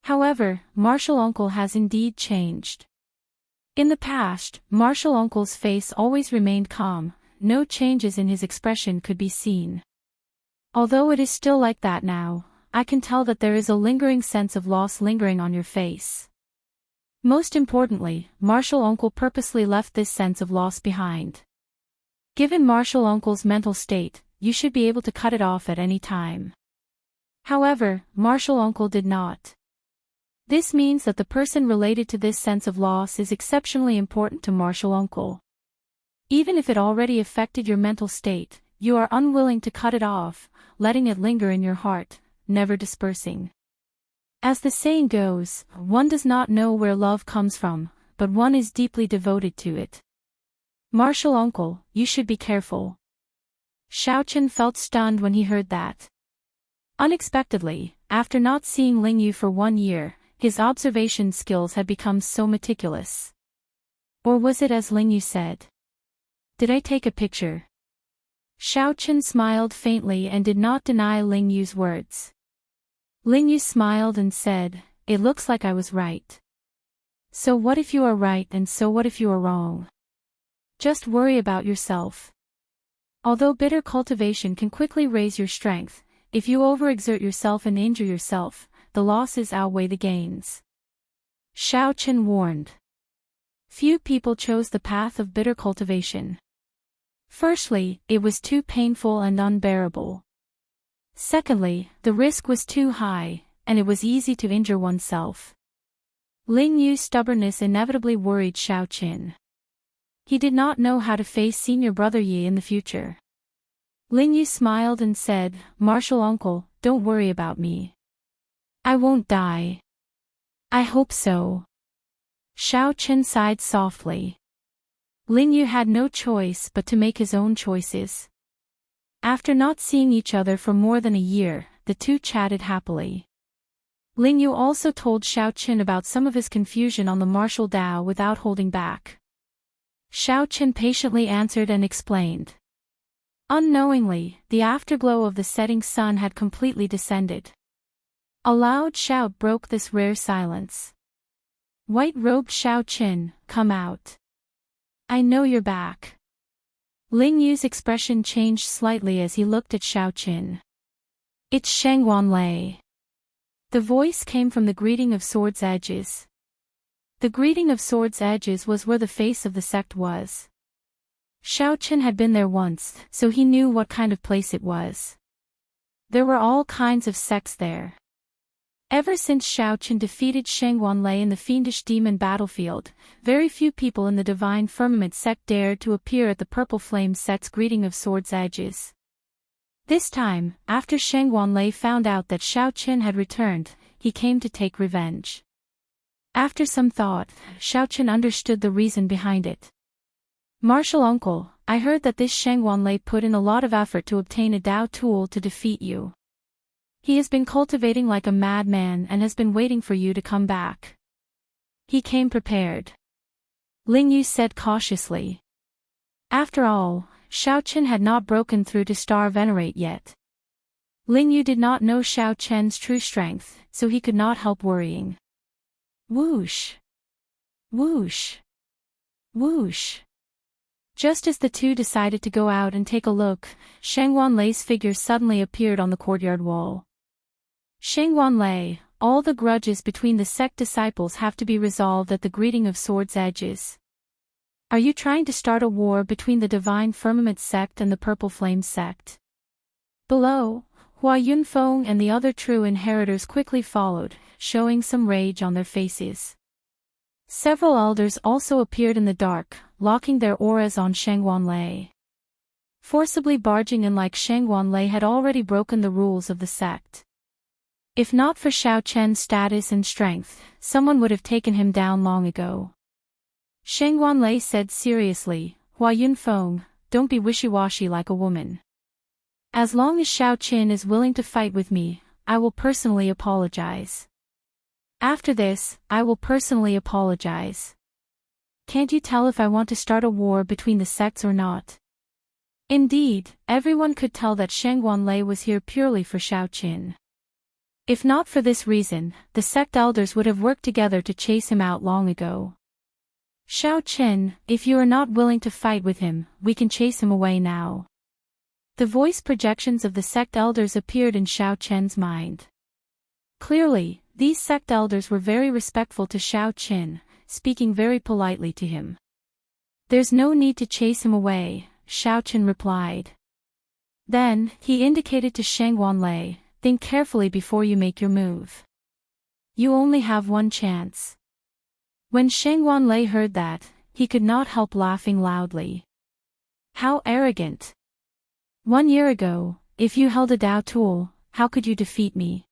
However, Martial Uncle has indeed changed. In the past, Martial Uncle's face always remained calm, no changes in his expression could be seen. Although it is still like that now, I can tell that there is a lingering sense of loss lingering on your face. Most importantly, Martial Uncle purposely left this sense of loss behind. Given Martial Uncle's mental state, you should be able to cut it off at any time. However, Martial Uncle did not. This means that the person related to this sense of loss is exceptionally important to Martial Uncle. Even if it already affected your mental state, you are unwilling to cut it off, letting it linger in your heart, never dispersing. As the saying goes, one does not know where love comes from, but one is deeply devoted to it. Martial Uncle, you should be careful." Xiaochen felt stunned when he heard that. Unexpectedly, after not seeing Ling Yu for 1 year, his observation skills had become so meticulous. Or was it as Ling Yu said? Did I take a picture? Xiao Chen smiled faintly and did not deny Ling Yu's words. Ling Yu smiled and said, "It looks like I was right." So what if you are right, and so what if you are wrong? Just worry about yourself. Although bitter cultivation can quickly raise your strength, if you overexert yourself and injure yourself, the losses outweigh the gains. Xiao Chen warned. Few people chose the path of bitter cultivation. Firstly, it was too painful and unbearable. Secondly, the risk was too high, and it was easy to injure oneself. Ling Yu's stubbornness inevitably worried Xiao Chen. He did not know how to face senior brother Yi in the future. Ling Yu smiled and said, "Martial uncle, don't worry about me. I won't die." "I hope so." Xiao Chen sighed softly. Ling Yu had no choice but to make his own choices. After not seeing each other for more than a year, the two chatted happily. Ling Yu also told Xiao Chen about some of his confusion on the martial Dao without holding back. Xiao Chen patiently answered and explained. Unknowingly, the afterglow of the setting sun had completely descended. A loud shout broke this rare silence. "White-robed Xiao Chen, come out. I know you're back." Ling Yu's expression changed slightly as he looked at Xiao Chen. "It's Shangguan Lei." The voice came from the Greeting of Swords Edges. The Greeting of Swords Edges was where the face of the sect was. Xiao Chen had been there once, so he knew what kind of place it was. There were all kinds of sects there. Ever since Xiao Chen defeated Shangguan Lei in the fiendish demon battlefield, very few people in the Divine Firmament sect dared to appear at the Purple Flame sect's Greeting of Swords Edges. This time, after Shangguan Lei found out that Xiao Chen had returned, he came to take revenge. After some thought, Xiao Chen understood the reason behind it. "Martial uncle, I heard that this Shangguan Lei put in a lot of effort to obtain a Dao tool to defeat you. He has been cultivating like a madman and has been waiting for you to come back. He came prepared," Ling Yu said cautiously. After all, Xiao Chen had not broken through to Star Venerate yet. Ling Yu did not know Xiao Chen's true strength, so he could not help worrying. Whoosh! Whoosh! Whoosh! Just as the two decided to go out and take a look, Shangguan Lei's figure suddenly appeared on the courtyard wall. "Shangguan Lei, all the grudges between the sect disciples have to be resolved at the Greeting of Swords Edges. Are you trying to start a war between the Divine Firmament sect and the Purple Flame sect?" Below, Hua Yunfeng and the other true inheritors quickly followed, showing some rage on their faces. Several elders also appeared in the dark, locking their auras on Shangguan Lei. Forcibly barging in like Shangguan Lei had already broken the rules of the sect. If not for Xiao Chen's status and strength, someone would have taken him down long ago. Shangguan Lei said seriously, "Hua Yunfeng, don't be wishy-washy like a woman. As long as Xiao Chen is willing to fight with me, I will personally apologize. After this, I will personally apologize. Can't you tell if I want to start a war between the sects or not?" Indeed, everyone could tell that Shangguan Lei was here purely for Xiao Chen. If not for this reason, the sect elders would have worked together to chase him out long ago. "Xiao Chen, if you are not willing to fight with him, we can chase him away now." The voice projections of the sect elders appeared in Xiao Chen's mind. Clearly, these sect elders were very respectful to Xiao Chen, speaking very politely to him. "There's no need to chase him away," Xiao Chen replied. Then, he indicated to Shangguan Lei, "Think carefully before you make your move. You only have one chance." When Shangguan Lei heard that, he could not help laughing loudly. How arrogant! 1 year ago, if you held a Dao tool, how could you defeat me?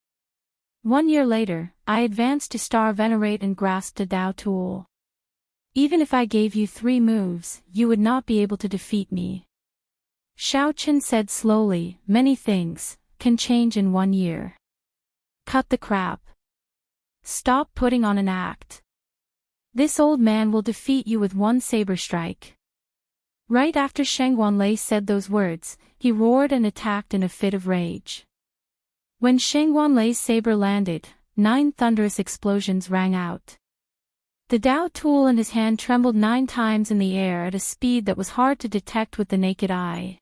1 year later, I advanced to Star Venerate and grasped a Dao tool. Even if I gave you 3 moves, you would not be able to defeat me. Xiao Chen said slowly, "Many things, can change in 1 year. Cut the crap. Stop putting on an act. This old man will defeat you with one saber strike. Right after Shang Wanlei said those words, he roared and attacked in a fit of rage. When Shang Wanlei's saber landed, 9 thunderous explosions rang out. The Dao tool in his hand trembled 9 times in the air at a speed that was hard to detect with the naked eye.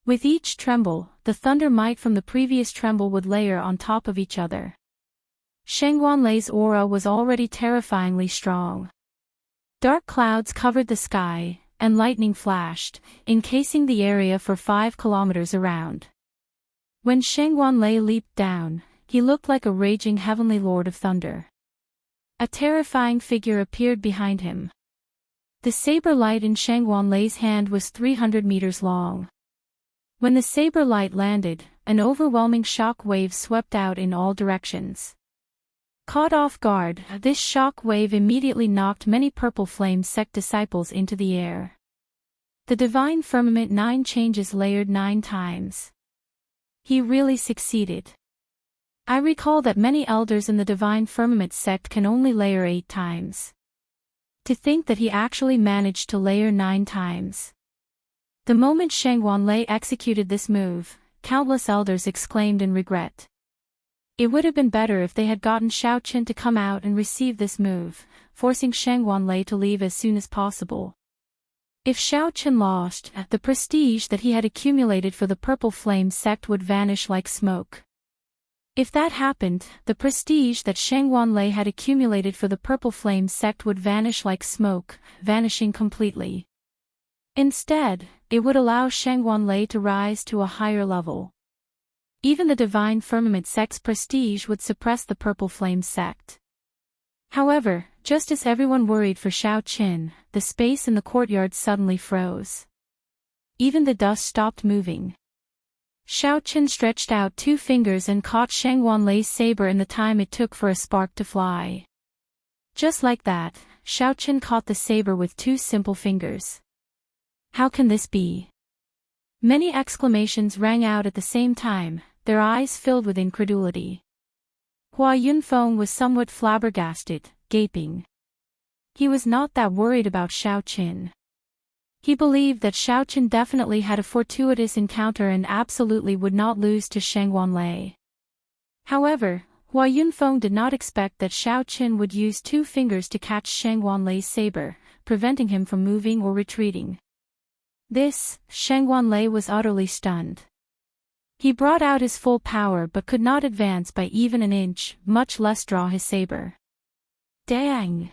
With each tremble, the thunder might from the previous tremble would layer on top of each other. Shang Wanlei's aura was already terrifyingly strong. Dark clouds covered the sky, and lightning flashed, encasing the area for 5 kilometers around. When Shang Wanlei leaped down, he looked like a raging heavenly lord of thunder. A terrifying figure appeared behind him. The saber light in Shang Wanlei's hand was 300 meters long. When the saber light landed, an overwhelming shock wave swept out in all directions. Caught off guard, this shock wave immediately knocked many purple flame sect disciples into the air. The divine firmament 9 changes layered 9 times. He really succeeded. I recall that many elders in the divine firmament sect can only layer 8 times. To think that he actually managed to layer 9 times. The moment Shang Wanlei executed this move, countless elders exclaimed in regret. It would have been better if they had gotten Xiaoqin to come out and receive this move, forcing Shang Wanlei to leave as soon as possible. If Xiaoqin lost, the prestige that he had accumulated for the Purple Flame sect would vanish like smoke. If that happened, the prestige that Shang Wanlei had accumulated for the Purple Flame sect would vanish like smoke, vanishing completely. Instead, it would allow Shang Wanlei to rise to a higher level. Even the Divine Firmament sect's prestige would suppress the Purple Flame sect. However, just as everyone worried for Xiaoqin, the space in the courtyard suddenly froze. Even the dust stopped moving. Xiaoqin stretched out 2 fingers and caught Shang Wanlei's saber in the time it took for a spark to fly. Just like that, Xiaoqin caught the saber with 2 simple fingers. How can this be? Many exclamations rang out at the same time, their eyes filled with incredulity. Hua Yunfeng was somewhat flabbergasted, gaping. He was not that worried about Xiaoqin. He believed that Xiaoqin definitely had a fortuitous encounter and absolutely would not lose to Shang Wanlei. However, Hua Yunfeng did not expect that Xiaoqin would use 2 fingers to catch Shang Wanlei's saber, preventing him from moving or retreating. This, Shang Wanlei was utterly stunned. He brought out his full power but could not advance by even an inch, much less draw his saber. Dang!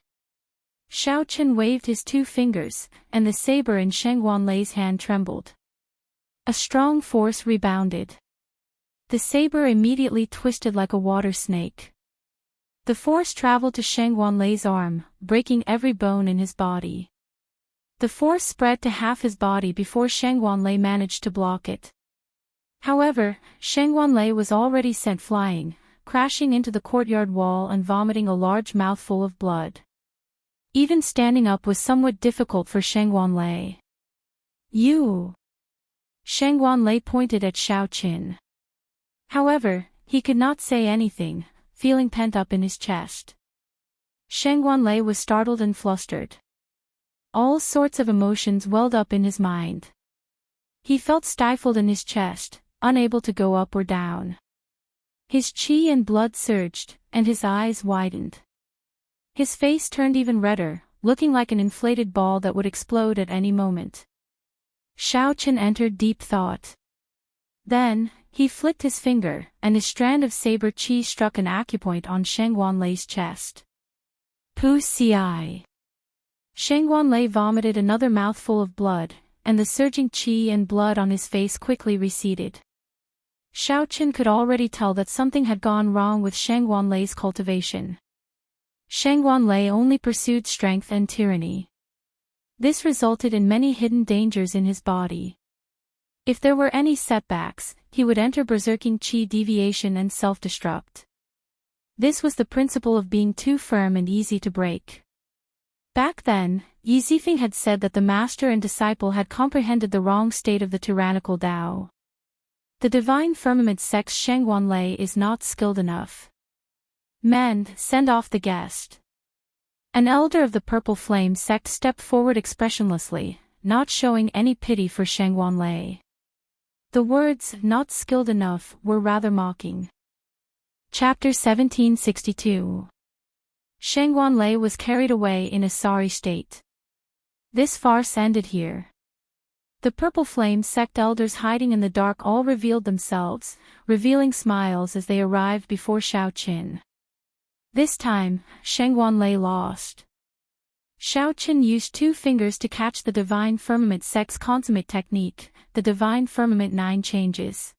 Xiaoqin waved his 2 fingers, and the saber in Shang Wanlei's hand trembled. A strong force rebounded. The saber immediately twisted like a water snake. The force traveled to Shang Wanlei's arm, breaking every bone in his body. The force spread to half his body before Shang Wanlei managed to block it. However, Shang Wanlei was already sent flying, crashing into the courtyard wall and vomiting a large mouthful of blood. Even standing up was somewhat difficult for Shang Wanlei. You! Shang Wanlei pointed at Xiaoqin. However, he could not say anything, feeling pent up in his chest. Shang Wanlei was startled and flustered. All sorts of emotions welled up in his mind. He felt stifled in his chest, unable to go up or down. His qi and blood surged, and his eyes widened. His face turned even redder, looking like an inflated ball that would explode at any moment. Xiaoqin entered deep thought. Then, he flicked his finger, and his strand of saber qi struck an acupoint on Shang Wanlei's chest. Pu ci. Shang Wanlei vomited another mouthful of blood, and the surging qi and blood on his face quickly receded. Xiaoqin could already tell that something had gone wrong with Shang Wanlei's cultivation. Shang Wanlei only pursued strength and tyranny. This resulted in many hidden dangers in his body. If there were any setbacks, he would enter berserking qi deviation and self-destruct. This was the principle of being too firm and easy to break. Back then, Yi Zifeng had said that the master and disciple had comprehended the wrong state of the tyrannical Tao. The divine firmament sect's Shangguanlei is not skilled enough. Men, send off the guest. An elder of the Purple Flame sect stepped forward expressionlessly, not showing any pity for Shangguanlei. The words, not skilled enough, were rather mocking. Chapter 1762. Shangguanlei was carried away in a sorry state. This farce ended here. The Purple Flame sect elders hiding in the dark all revealed themselves, revealing smiles as they arrived before Xiao Qin. This time, Shangguanlei lost. Xiao Qin used 2 fingers to catch the Divine Firmament sect's consummate technique, the Divine Firmament 9 changes.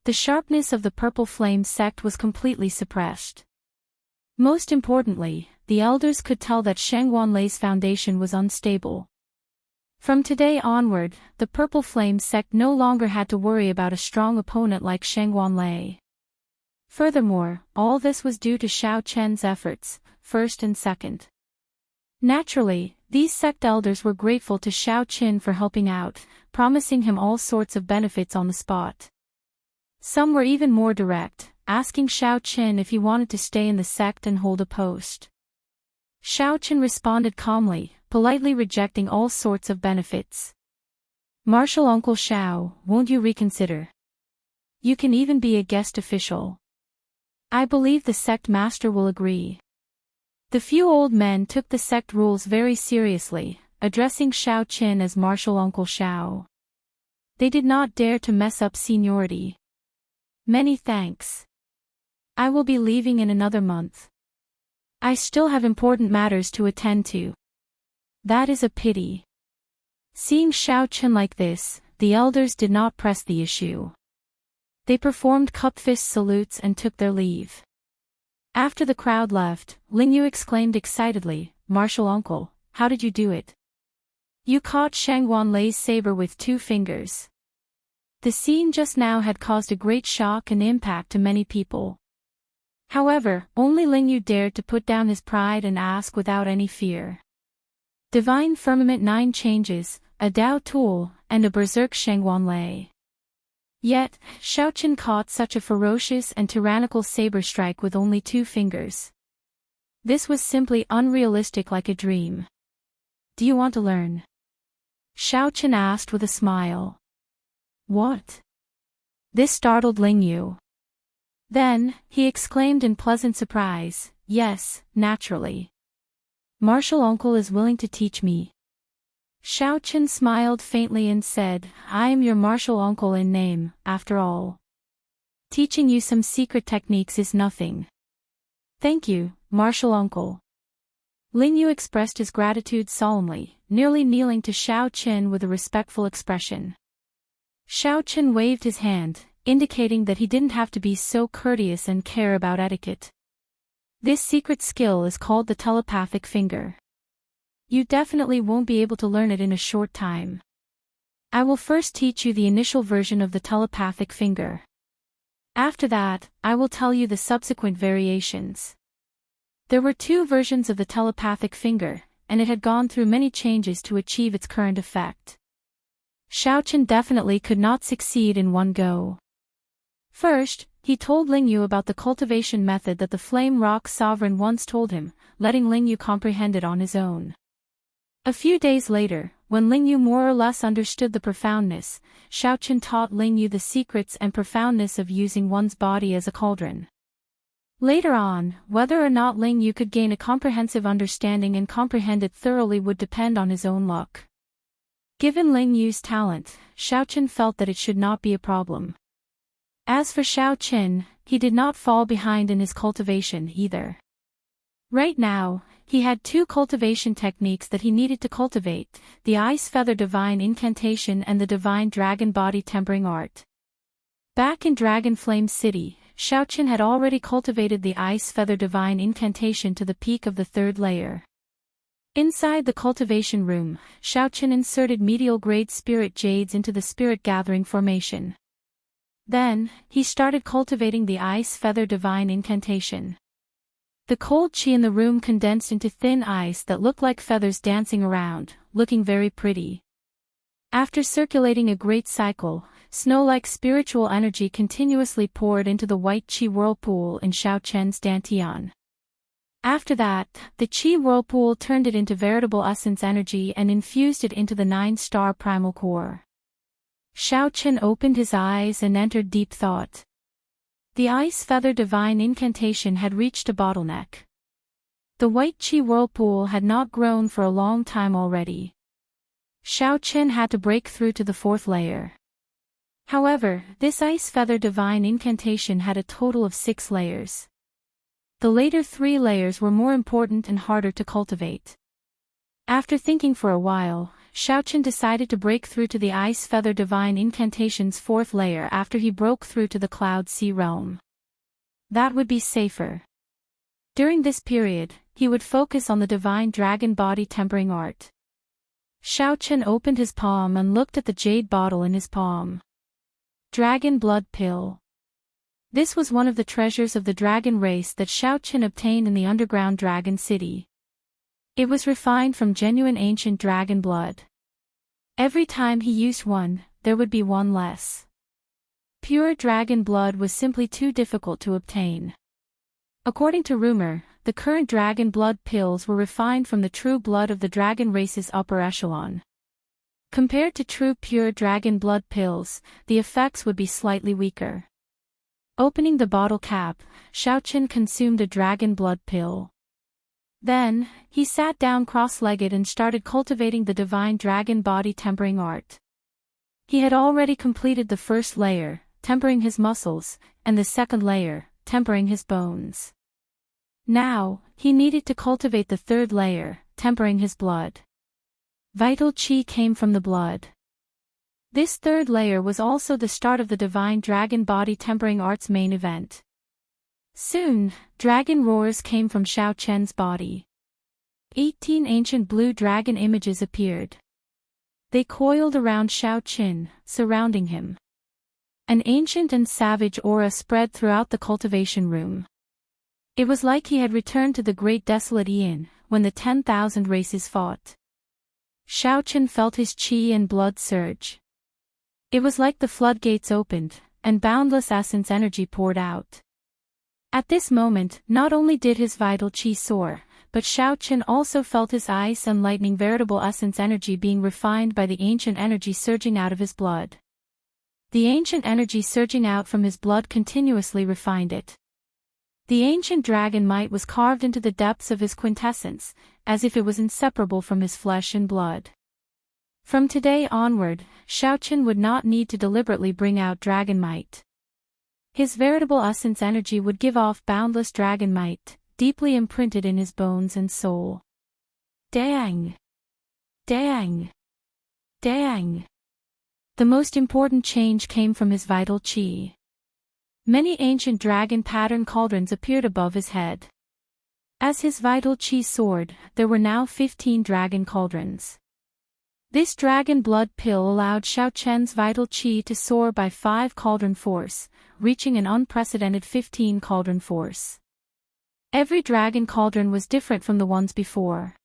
The sharpness of the Purple Flame sect was completely suppressed. Most importantly, the elders could tell that Shangguanlei's foundation was unstable. From today onward, the Purple Flame sect no longer had to worry about a strong opponent like Shangguanlei. Furthermore, all this was due to Xiao Chen's efforts, first and second. Naturally, these sect elders were grateful to Xiao Qin for helping out, promising him all sorts of benefits on the spot. Some were even more direct, asking Xiao Qin if he wanted to stay in the sect and hold a post. Xiao Qin responded calmly, politely rejecting all sorts of benefits. Martial Uncle Xiao, won't you reconsider? You can even be a guest official. I believe the sect master will agree. The few old men took the sect rules very seriously, addressing Xiao Qin as Martial Uncle Xiao. They did not dare to mess up seniority. Many thanks. I will be leaving in another month. I still have important matters to attend to. That is a pity. Seeing Xiao Qin like this, the elders did not press the issue. They performed cup-fist salutes and took their leave. After the crowd left, Lingyu exclaimed excitedly, Martial Uncle, how did you do it? You caught Shangguanlei's saber with 2 fingers. The scene just now had caused a great shock and impact to many people. However, only Lingyu dared to put down his pride and ask without any fear. Divine Firmament 9 changes, a Dao tool, and a berserk Shangguanlei. Yet, Xiao Qin caught such a ferocious and tyrannical saber strike with only 2 fingers. This was simply unrealistic, like a dream. Do you want to learn? Xiao Qin asked with a smile. What? This startled Lingyu. Then, he exclaimed in pleasant surprise, yes, naturally. Martial Uncle is willing to teach me. Xiao Qin smiled faintly and said, I am your martial uncle in name, after all. Teaching you some secret techniques is nothing. Thank you, martial uncle. Lingyu expressed his gratitude solemnly, nearly kneeling to Xiao Qin with a respectful expression. Xiao Qin waved his hand, indicating that he didn't have to be so courteous and care about etiquette. This secret skill is called the telepathic finger. You definitely won't be able to learn it in a short time. I will first teach you the initial version of the telepathic finger. After that, I will tell you the subsequent variations. There were 2 versions of the telepathic finger, and it had gone through many changes to achieve its current effect. Xiao Qin definitely could not succeed in one go. First, he told Lingyu about the cultivation method that the Flame Rock Sovereign once told him, letting Lingyu comprehend it on his own. A few days later, when Lingyu more or less understood the profoundness, Xiao Qin taught Lingyu the secrets and profoundness of using one's body as a cauldron. Later on, whether or not Lingyu could gain a comprehensive understanding and comprehend it thoroughly would depend on his own luck. Given Lingyu's talent, Xiao Qin felt that it should not be a problem. As for Xiao Qin, he did not fall behind in his cultivation either. Right now, he had 2 cultivation techniques that he needed to cultivate, the Ice Feather Divine Incantation and the Divine Dragon Body Tempering Art. Back in Dragon Flame City, Xiao Qin had already cultivated the Ice Feather Divine Incantation to the peak of the 3rd layer. Inside the cultivation room, Xiao Qin inserted medial-grade spirit jades into the spirit gathering formation. Then, he started cultivating the Ice Feather Divine Incantation. The cold chi in the room condensed into thin ice that looked like feathers dancing around, looking very pretty. After circulating a great cycle, snow-like spiritual energy continuously poured into the white qi whirlpool in Xiao Chen's dantian. After that, the qi whirlpool turned it into veritable essence energy and infused it into the 9-star primal core. Xiao Chen opened his eyes and entered deep thought. The ice feather divine incantation had reached a bottleneck. The white qi whirlpool had not grown for a long time already. Xiao Chen had to break through to the 4th layer. However, this ice feather divine incantation had a total of 6 layers. The later 3 layers were more important and harder to cultivate. After thinking for a while, Xiao Chen decided to break through to the ice feather divine incantation's 4th layer after he broke through to the cloud sea realm. That would be safer. During this period, he would focus on the divine dragon body tempering art. Xiao Chen opened his palm and looked at the jade bottle in his palm. Dragon blood pill. This was one of the treasures of the dragon race that Xiao Chen obtained in the underground dragon city. It was refined from genuine ancient dragon blood. Every time he used one, there would be one less. Pure dragon blood was simply too difficult to obtain. According to rumor, the current dragon blood pills were refined from the true blood of the dragon race's upper echelon. Compared to true pure dragon blood pills, the effects would be slightly weaker. Opening the bottle cap, Xiao Chen consumed a dragon blood pill. Then, he sat down cross-legged and started cultivating the divine dragon body tempering art. He had already completed the 1st layer, tempering his muscles, and the 2nd layer, tempering his bones. Now, he needed to cultivate the 3rd layer, tempering his blood. Vital qi came from the blood. This 3rd layer was also the start of the divine dragon body tempering art's main event. Soon, dragon roars came from Xiao Chen's body. 18 ancient blue dragon images appeared. They coiled around Xiao Chen, surrounding him. An ancient and savage aura spread throughout the cultivation room. It was like he had returned to the great desolate Eon, when the 10,000 races fought. Xiao Chen felt his qi and blood surge. It was like the floodgates opened, and boundless essence energy poured out. At this moment, not only did his vital qi soar, but Xiao Chen also felt his ice and lightning veritable essence energy being refined by the ancient energy surging out of his blood. The ancient energy surging out from his blood continuously refined it. The ancient dragon might was carved into the depths of his quintessence, as if it was inseparable from his flesh and blood. From today onward, Xiao Chen would not need to deliberately bring out dragon might. His veritable essence energy would give off boundless dragon might, deeply imprinted in his bones and soul. Dang! Dang! Dang! The most important change came from his vital qi. Many ancient dragon pattern cauldrons appeared above his head. As his vital qi soared, there were now 15 dragon cauldrons. This dragon blood pill allowed Xiao Chen's vital qi to soar by 5 cauldron force, reaching an unprecedented 15 cauldron force. Every dragon cauldron was different from the ones before.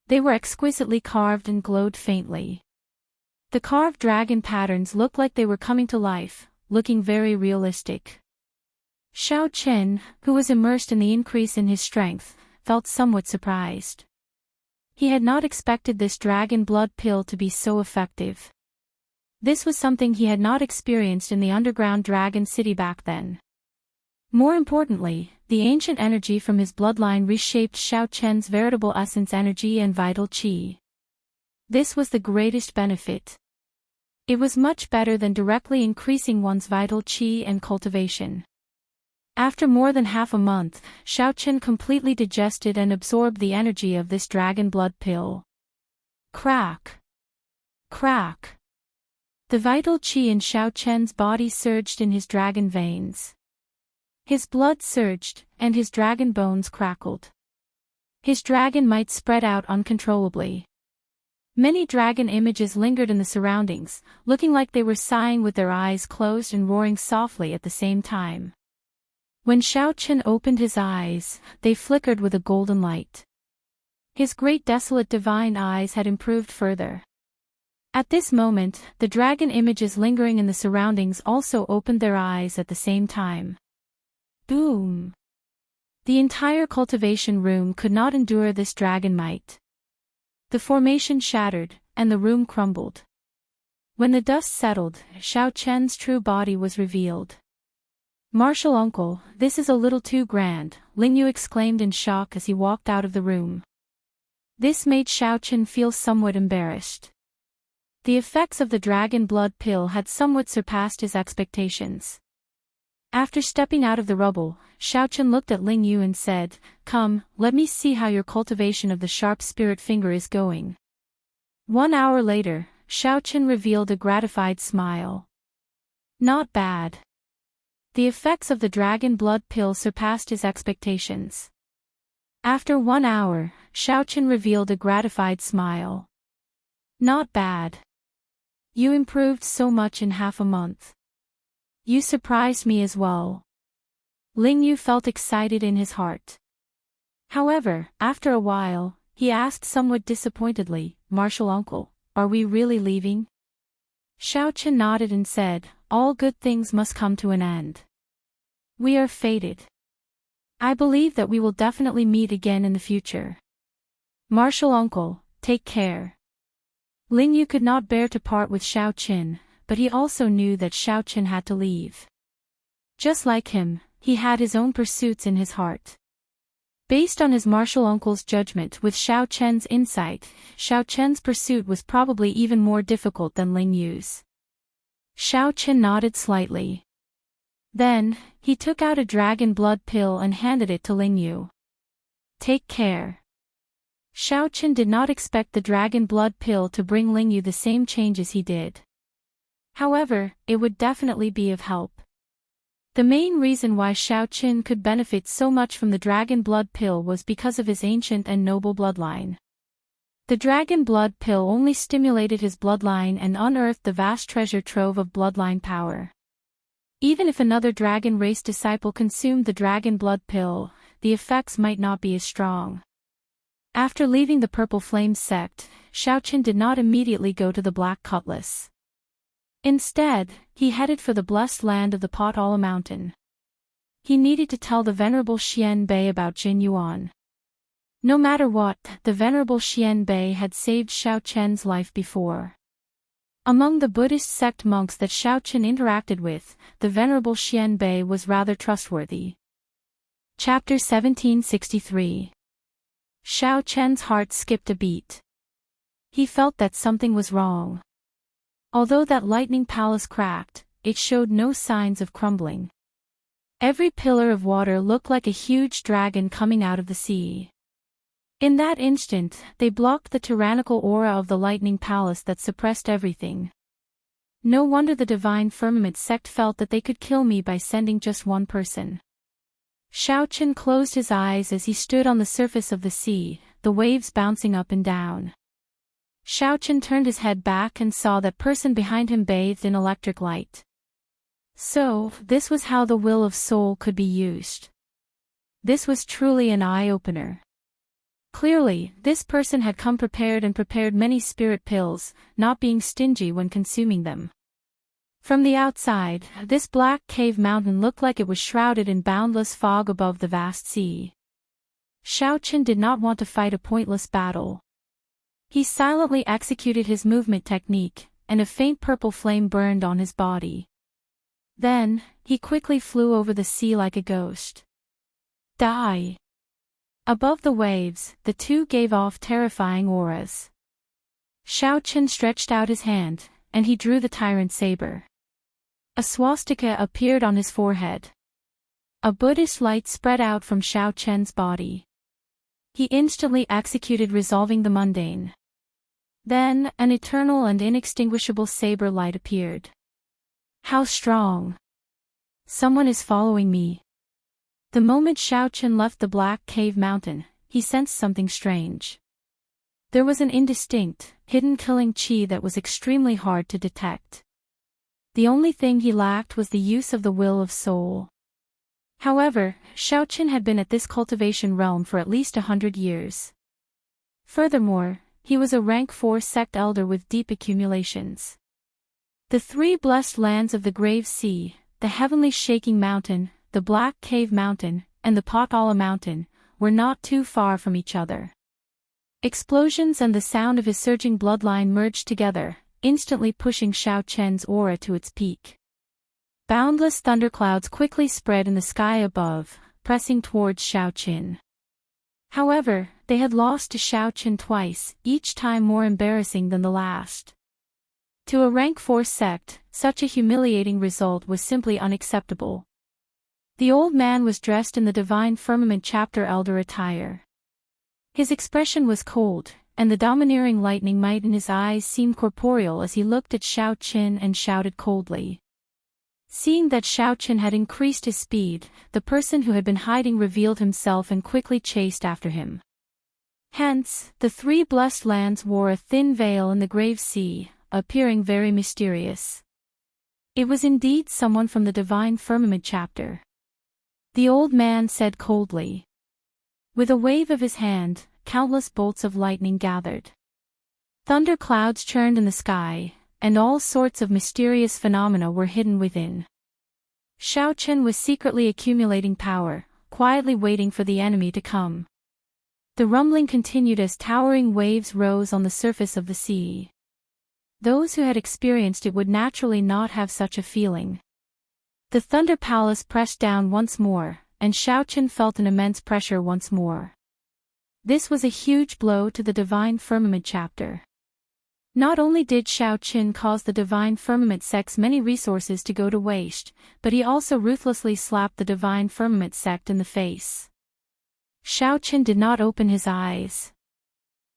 They were exquisitely carved and glowed faintly. The carved dragon patterns looked like they were coming to life, looking very realistic. Xiao Chen, who was immersed in the increase in his strength, felt somewhat surprised. He had not expected this dragon blood pill to be so effective. This was something he had not experienced in the underground dragon city back then. More importantly, the ancient energy from his bloodline reshaped Xiao Chen's veritable essence energy and vital qi. This was the greatest benefit. It was much better than directly increasing one's vital qi and cultivation. After more than half a month, Xiao Chen completely digested and absorbed the energy of this dragon blood pill. Crack! Crack! The vital qi in Xiao Chen's body surged in his dragon veins. His blood surged, and his dragon bones crackled. His dragon might spread out uncontrollably. Many dragon images lingered in the surroundings, looking like they were sighing with their eyes closed and roaring softly at the same time. When Xiao Chen opened his eyes, they flickered with a golden light. His great desolate divine eyes had improved further. At this moment, the dragon images lingering in the surroundings also opened their eyes at the same time. Boom! The entire cultivation room could not endure this dragon might. The formation shattered, and the room crumbled. When the dust settled, Xiao Chen's true body was revealed. "Martial uncle, this is a little too grand," Ling Yu exclaimed in shock as he walked out of the room. This made Xiao Chen feel somewhat embarrassed. The effects of the dragon blood pill had somewhat surpassed his expectations. After stepping out of the rubble, Xiao Chen looked at Ling Yu and said, "Come, let me see how your cultivation of the sharp spirit finger is going." 1 hour later, Xiao Chen revealed a gratified smile. "Not bad." The effects of the dragon blood pill surpassed his expectations. After 1 hour, Xiao Chen revealed a gratified smile. "Not bad. You improved so much in half a month. You surprised me as well." Ling Yu felt excited in his heart. However, after a while, he asked somewhat disappointedly, "Martial uncle, are we really leaving?" Xiao Chen nodded and said, "All good things must come to an end. We are fated. I believe that we will definitely meet again in the future. Martial uncle, take care." Ling Yu could not bear to part with Xiao Chen, but he also knew that Xiao Chen had to leave. Just like him, he had his own pursuits in his heart. Based on his martial uncle's judgment with Xiao Chen's insight, Xiao Chen's pursuit was probably even more difficult than Ling Yu's. Xiao Chen nodded slightly. Then, he took out a dragon blood pill and handed it to Ling Yu. "Take care." Xiao Chen did not expect the dragon blood pill to bring Ling Yu the same changes he did. However, it would definitely be of help. The main reason why Xiao Chen could benefit so much from the dragon blood pill was because of his ancient and noble bloodline. The dragon blood pill only stimulated his bloodline and unearthed the vast treasure trove of bloodline power. Even if another dragon race disciple consumed the dragon blood pill, the effects might not be as strong. After leaving the Purple Flame sect, Xiao Chen did not immediately go to the Black Cutlass. Instead, he headed for the blessed land of the Pot-Ala Mountain. He needed to tell the Venerable Xian Bei about Jin Yuan. No matter what, the Venerable Xian Bei had saved Xiao Chen's life before. Among the Buddhist sect monks that Xiao Chen interacted with, the Venerable Xian Bei was rather trustworthy. Chapter 1763. Xiao Chen's heart skipped a beat. He felt that something was wrong. Although that lightning palace cracked, it showed no signs of crumbling. Every pillar of water looked like a huge dragon coming out of the sea. In that instant, they blocked the tyrannical aura of the lightning palace that suppressed everything. No wonder the Divine Firmament sect felt that they could kill me by sending just one person. Xiao Chen closed his eyes as he stood on the surface of the sea, the waves bouncing up and down. Xiao Chen turned his head back and saw that person behind him bathed in electric light. So, this was how the will of soul could be used. This was truly an eye-opener. Clearly, this person had come prepared and prepared many spirit pills, not being stingy when consuming them. From the outside, this black cave mountain looked like it was shrouded in boundless fog above the vast sea. Xiao Chen did not want to fight a pointless battle. He silently executed his movement technique, and a faint purple flame burned on his body. Then, he quickly flew over the sea like a ghost. Die! Above the waves, the two gave off terrifying auras. Xiao Chen stretched out his hand, and he drew the tyrant saber. A swastika appeared on his forehead. A Buddhist light spread out from Xiao Chen's body. He instantly executed resolving the mundane. Then, an eternal and inextinguishable saber light appeared. How strong! Someone is following me. The moment Xiao Chen left the black cave mountain, he sensed something strange. There was an indistinct, hidden killing qi that was extremely hard to detect. The only thing he lacked was the use of the will of soul. However, Xiao Chen had been at this cultivation realm for at least 100 years. Furthermore, he was a rank 4 sect elder with deep accumulations. The 3 blessed lands of the Grave Sea, the Heavenly Shaking Mountain, the Black Cave Mountain, and the Potala Mountain, were not too far from each other. Explosions and the sound of his surging bloodline merged together, instantly pushing Xiao Chen's aura to its peak. Boundless thunderclouds quickly spread in the sky above, pressing towards Xiao Chen. However, they had lost to Xiao Chen twice, each time more embarrassing than the last. To a rank 4 sect, such a humiliating result was simply unacceptable. The old man was dressed in the Divine Firmament chapter elder attire. His expression was cold, and the domineering lightning might in his eyes seemed corporeal as he looked at Xiao Chen and shouted coldly. Seeing that Xiao Chen had increased his speed, the person who had been hiding revealed himself and quickly chased after him. Hence, the 3 blessed lands wore a thin veil in the Grave Sea, appearing very mysterious. It was indeed someone from the Divine Firmament chapter. The old man said coldly. With a wave of his hand, countless bolts of lightning gathered. Thunder clouds churned in the sky, and all sorts of mysterious phenomena were hidden within. Xiao Chen was secretly accumulating power, quietly waiting for the enemy to come. The rumbling continued as towering waves rose on the surface of the sea. Those who had experienced it would naturally not have such a feeling. The Thunder Palace pressed down once more, and Xiao Chen felt an immense pressure once more. This was a huge blow to the Divine Firmament chapter. Not only did Xiao Chen cause the Divine Firmament sect's many resources to go to waste, but he also ruthlessly slapped the Divine Firmament sect in the face. Xiao Chen did not open his eyes.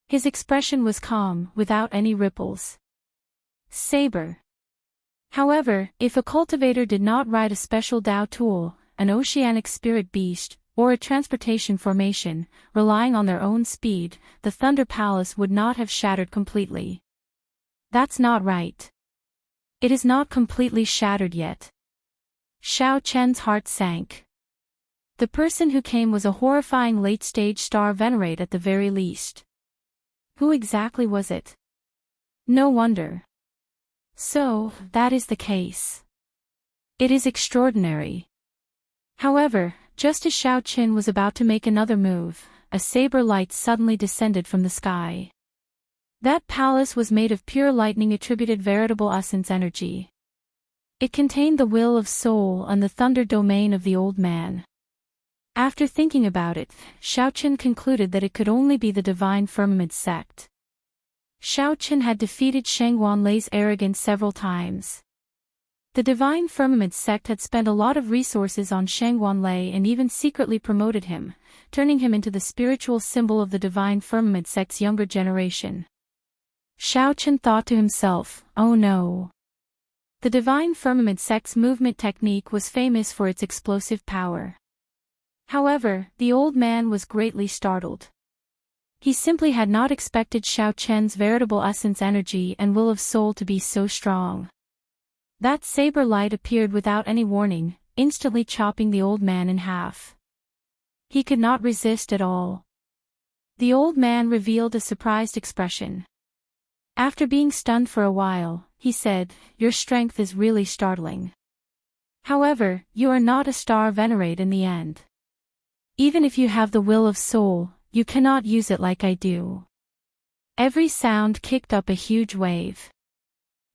His expression was calm, without any ripples. Saber. However, if a cultivator did not ride a special Dao tool, an oceanic spirit beast, or a transportation formation, relying on their own speed, the Thunder Palace would not have shattered completely. That's not right. It is not completely shattered yet. Xiao Chen's heart sank. The person who came was a horrifying late-stage star venerate at the very least. Who exactly was it? No wonder. So, that is the case. It is extraordinary. However, just as Xiao Chen was about to make another move, a saber light suddenly descended from the sky. That palace was made of pure lightning attributed veritable essence energy. It contained the will of soul and the thunder domain of the old man. After thinking about it, Xiao Chen concluded that it could only be the Divine Firmament sect. Xiao Chen had defeated Shangguan Lei's arrogance several times. The Divine Firmament sect had spent a lot of resources on Shangguan Lei and even secretly promoted him, turning him into the spiritual symbol of the Divine Firmament sect's younger generation. Xiao Chen thought to himself, oh no. The Divine Firmament sect's movement technique was famous for its explosive power. However, the old man was greatly startled. He simply had not expected Xiao Chen's veritable essence energy and will of soul to be so strong. That saber light appeared without any warning, instantly chopping the old man in half. He could not resist at all. The old man revealed a surprised expression. After being stunned for a while, he said, "Your strength is really startling. However, you are not a star venerate in the end. Even if you have the will of soul, you cannot use it like I do." Every sound kicked up a huge wave.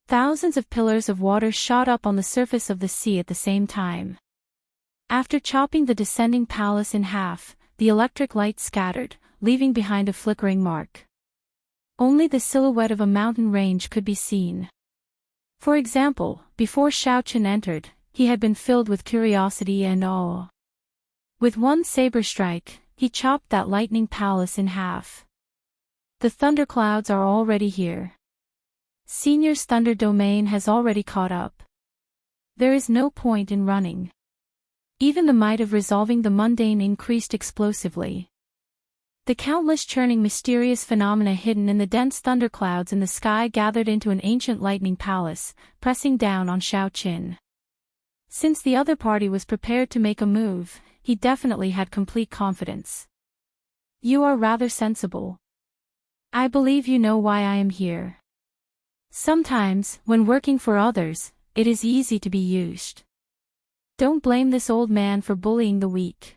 Thousands of pillars of water shot up on the surface of the sea at the same time. After chopping the descending palace in half, the electric light scattered, leaving behind a flickering mark. Only the silhouette of a mountain range could be seen. For example, before Xiao Chen entered, he had been filled with curiosity and awe. With one saber strike, he chopped that lightning palace in half. The thunderclouds are already here. Senior's thunder domain has already caught up. There is no point in running. Even the might of resolving the mundane increased explosively. The countless churning mysterious phenomena hidden in the dense thunderclouds in the sky gathered into an ancient lightning palace, pressing down on Xiao Chen. Since the other party was prepared to make a move, he definitely had complete confidence. "You are rather sensible. I believe you know why I am here. Sometimes, when working for others, it is easy to be used. Don't blame this old man for bullying the weak.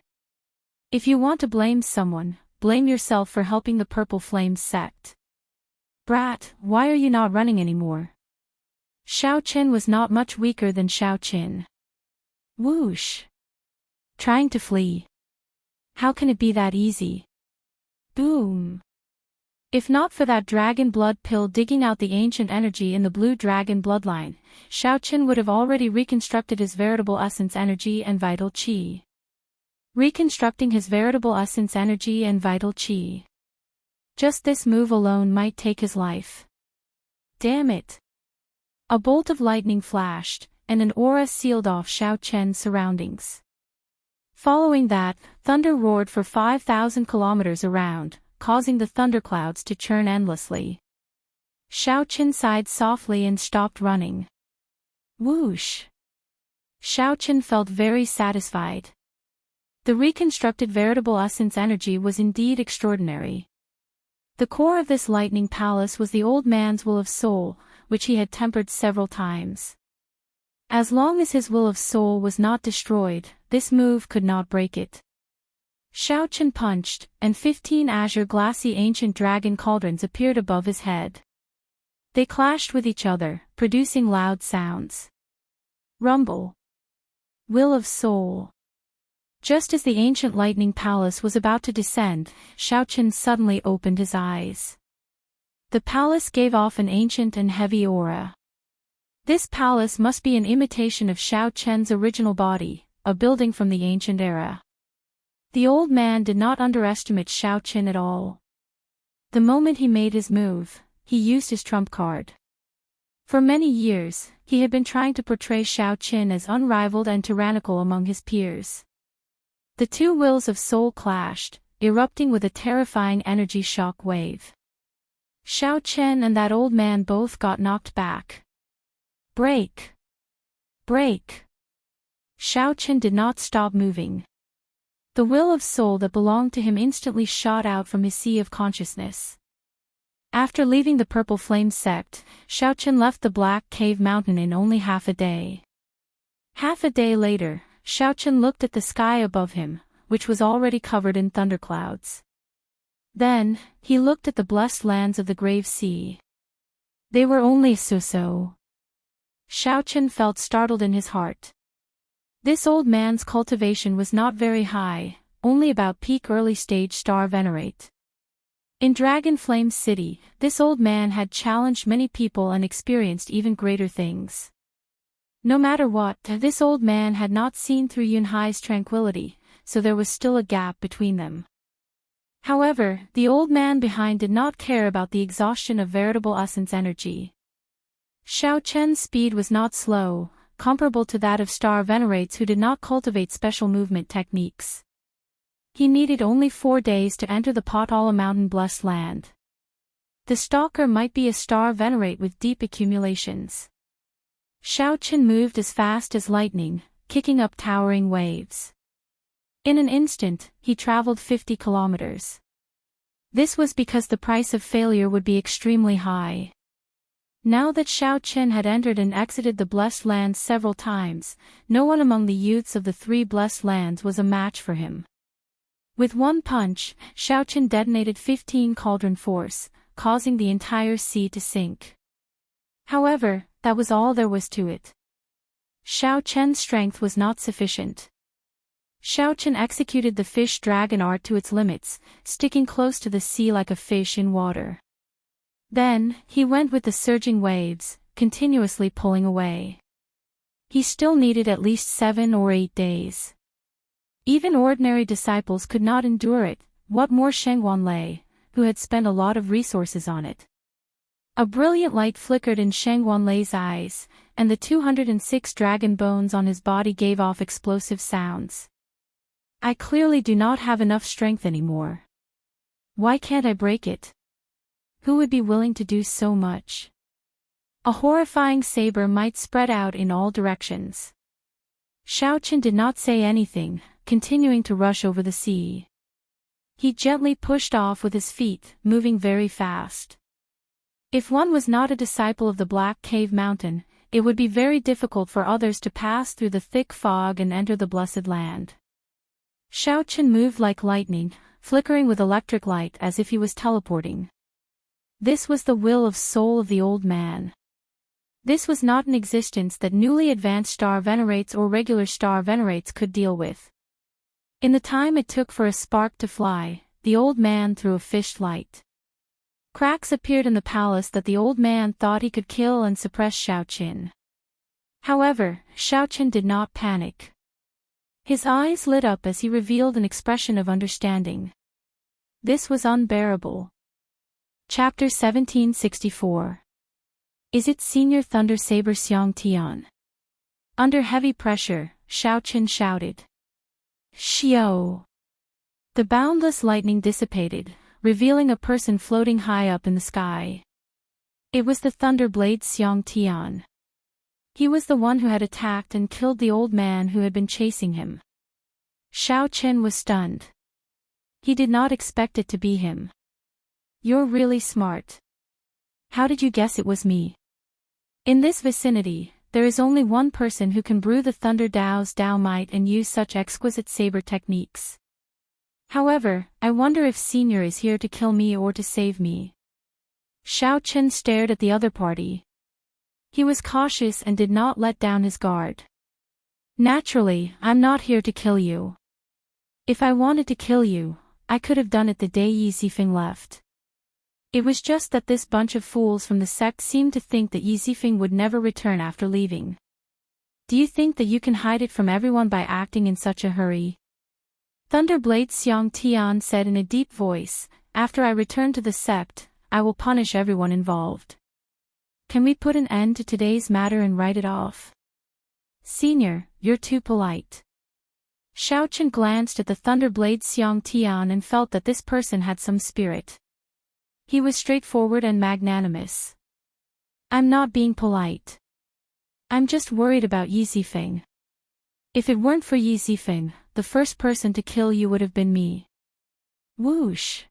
If you want to blame someone, blame yourself for helping the Purple Flames sect. Brat, why are you not running anymore? Xiao Qin was not much weaker than Xiao Qin. Whoosh! Trying to flee. How can it be that easy? Boom! If not for that dragon blood pill digging out the ancient energy in the blue dragon bloodline, Xiao Qin would have already reconstructed his veritable essence energy and vital qi. Reconstructing his veritable essence energy and vital qi. Just this move alone might take his life. Damn it! A bolt of lightning flashed, and an aura sealed off Xiao Qian's surroundings. Following that, thunder roared for 5,000 kilometers around, causing the thunderclouds to churn endlessly. Xiao Qin sighed softly and stopped running. Whoosh! Xiao Qin felt very satisfied. The reconstructed veritable essence energy was indeed extraordinary. The core of this lightning palace was the old man's will of soul, which he had tempered several times. As long as his will of soul was not destroyed, this move could not break it. Xiao Qin punched, and 15 azure glassy ancient dragon cauldrons appeared above his head. They clashed with each other, producing loud sounds. Rumble. Will of soul. Just as the ancient lightning palace was about to descend, Xiao Qin suddenly opened his eyes. The palace gave off an ancient and heavy aura. This palace must be an imitation of Xiao Qian's original body, a building from the ancient era. The old man did not underestimate Xiao Qin at all. The moment he made his move, he used his trump card. For many years, he had been trying to portray Xiao Qin as unrivaled and tyrannical among his peers. The two wills of soul clashed, erupting with a terrifying energy shock wave. Xiao Qin and that old man both got knocked back. Break! Break! Xiao Qin did not stop moving. The will of soul that belonged to him instantly shot out from his sea of consciousness. After leaving the Purple Flame sect, Xiao Qin left the Black Cave Mountain in only half a day. Half a day later, Xiao Qin looked at the sky above him, which was already covered in thunderclouds. Then, he looked at the blessed lands of the Grave Sea. They were only so-so. Xiao Qin felt startled in his heart. This old man's cultivation was not very high, only about peak early-stage star venerate. In Dragon Flame City, this old man had challenged many people and experienced even greater things. No matter what, this old man had not seen through Yunhai's tranquility, so there was still a gap between them. However, the old man behind did not care about the exhaustion of veritable essence energy. Xiao Qian's speed was not slow, comparable to that of star venerates who did not cultivate special movement techniques. He needed only 4 days to enter the Potala Mountain Blessed Land. The stalker might be a star venerate with deep accumulations. Xiao Qin moved as fast as lightning, kicking up towering waves. In an instant, he traveled 50 kilometers. This was because the price of failure would be extremely high. Now that Xiao Qin had entered and exited the Blessed Lands several times, no one among the youths of the 3 Blessed Lands was a match for him. With one punch, Xiao Qin detonated 15 cauldron force, causing the entire sea to sink. However, that was all there was to it. Xiao Qian's strength was not sufficient. Xiao Qin executed the fish dragon art to its limits, sticking close to the sea like a fish in water. Then, he went with the surging waves, continuously pulling away. He still needed at least 7 or 8 days. Even ordinary disciples could not endure it, what more Shengwan Lei, who had spent a lot of resources on it. A brilliant light flickered in Shengwan Lei's eyes, and the 206 dragon bones on his body gave off explosive sounds. I clearly do not have enough strength anymore. Why can't I break it? Who would be willing to do so much? A horrifying saber might spread out in all directions. Xiao Qin did not say anything, continuing to rush over the sea. He gently pushed off with his feet, moving very fast. If one was not a disciple of the Black Cave Mountain, it would be very difficult for others to pass through the thick fog and enter the Blessed Land. Xiaochen moved like lightning, flickering with electric light as if he was teleporting. This was the will of soul of the old man. This was not an existence that newly advanced star venerates or regular star venerates could deal with. In the time it took for a spark to fly, the old man threw a fish light. Cracks appeared in the palace that the old man thought he could kill and suppress Xiaochen. However, Xiaochen did not panic. His eyes lit up as he revealed an expression of understanding. This was unbearable. Chapter 1764. Is it Senior Thunder Saber Xiang Tian? Under heavy pressure, Xiaochen shouted. Xiao! The boundless lightning dissipated, revealing a person floating high up in the sky. It was the Thunderblade Xiang Tian. He was the one who had attacked and killed the old man who had been chasing him. Xiaochen was stunned. He did not expect it to be him. You're really smart. How did you guess it was me? In this vicinity, there is only one person who can brew the Thunder Dao's Dao might and use such exquisite saber techniques. However, I wonder if Senior is here to kill me or to save me. Xiaochen stared at the other party. He was cautious and did not let down his guard. Naturally, I'm not here to kill you. If I wanted to kill you, I could have done it the day Yi Zifeng left. It was just that this bunch of fools from the sect seemed to think that Yi Zifeng would never return after leaving. Do you think that you can hide it from everyone by acting in such a hurry? Thunderblade Xiang Tian said in a deep voice, after I return to the sect, I will punish everyone involved. Can we put an end to today's matter and write it off? Senior, you're too polite. Xiaochen glanced at the Thunderblade Xiang Tian and felt that this person had some spirit. He was straightforward and magnanimous. I'm not being polite. I'm just worried about Yi Zifeng. If it weren't for Yi Zifeng, the first person to kill you would have been me. Whoosh!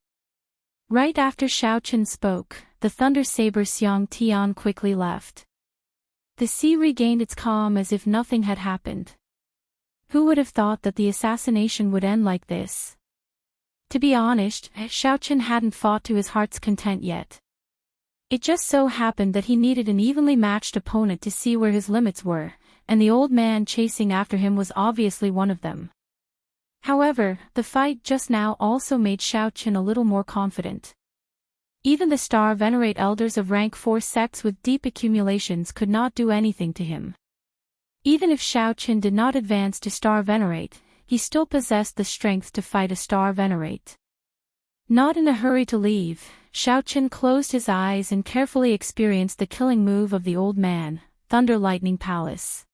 Right after Xiaochen spoke, the Thunder Saber Xiang Tian quickly left. The sea regained its calm as if nothing had happened. Who would have thought that the assassination would end like this? To be honest, Xiaochen hadn't fought to his heart's content yet. It just so happened that he needed an evenly matched opponent to see where his limits were, and the old man chasing after him was obviously one of them. However, the fight just now also made Xiaochen a little more confident. Even the Star Venerate elders of rank 4 sects with deep accumulations could not do anything to him. Even if Xiaochen did not advance to Star Venerate, he still possessed the strength to fight a Star Venerate. Not in a hurry to leave, Xiaochen closed his eyes and carefully experienced the killing move of the old man, Thunder Lightning Palace.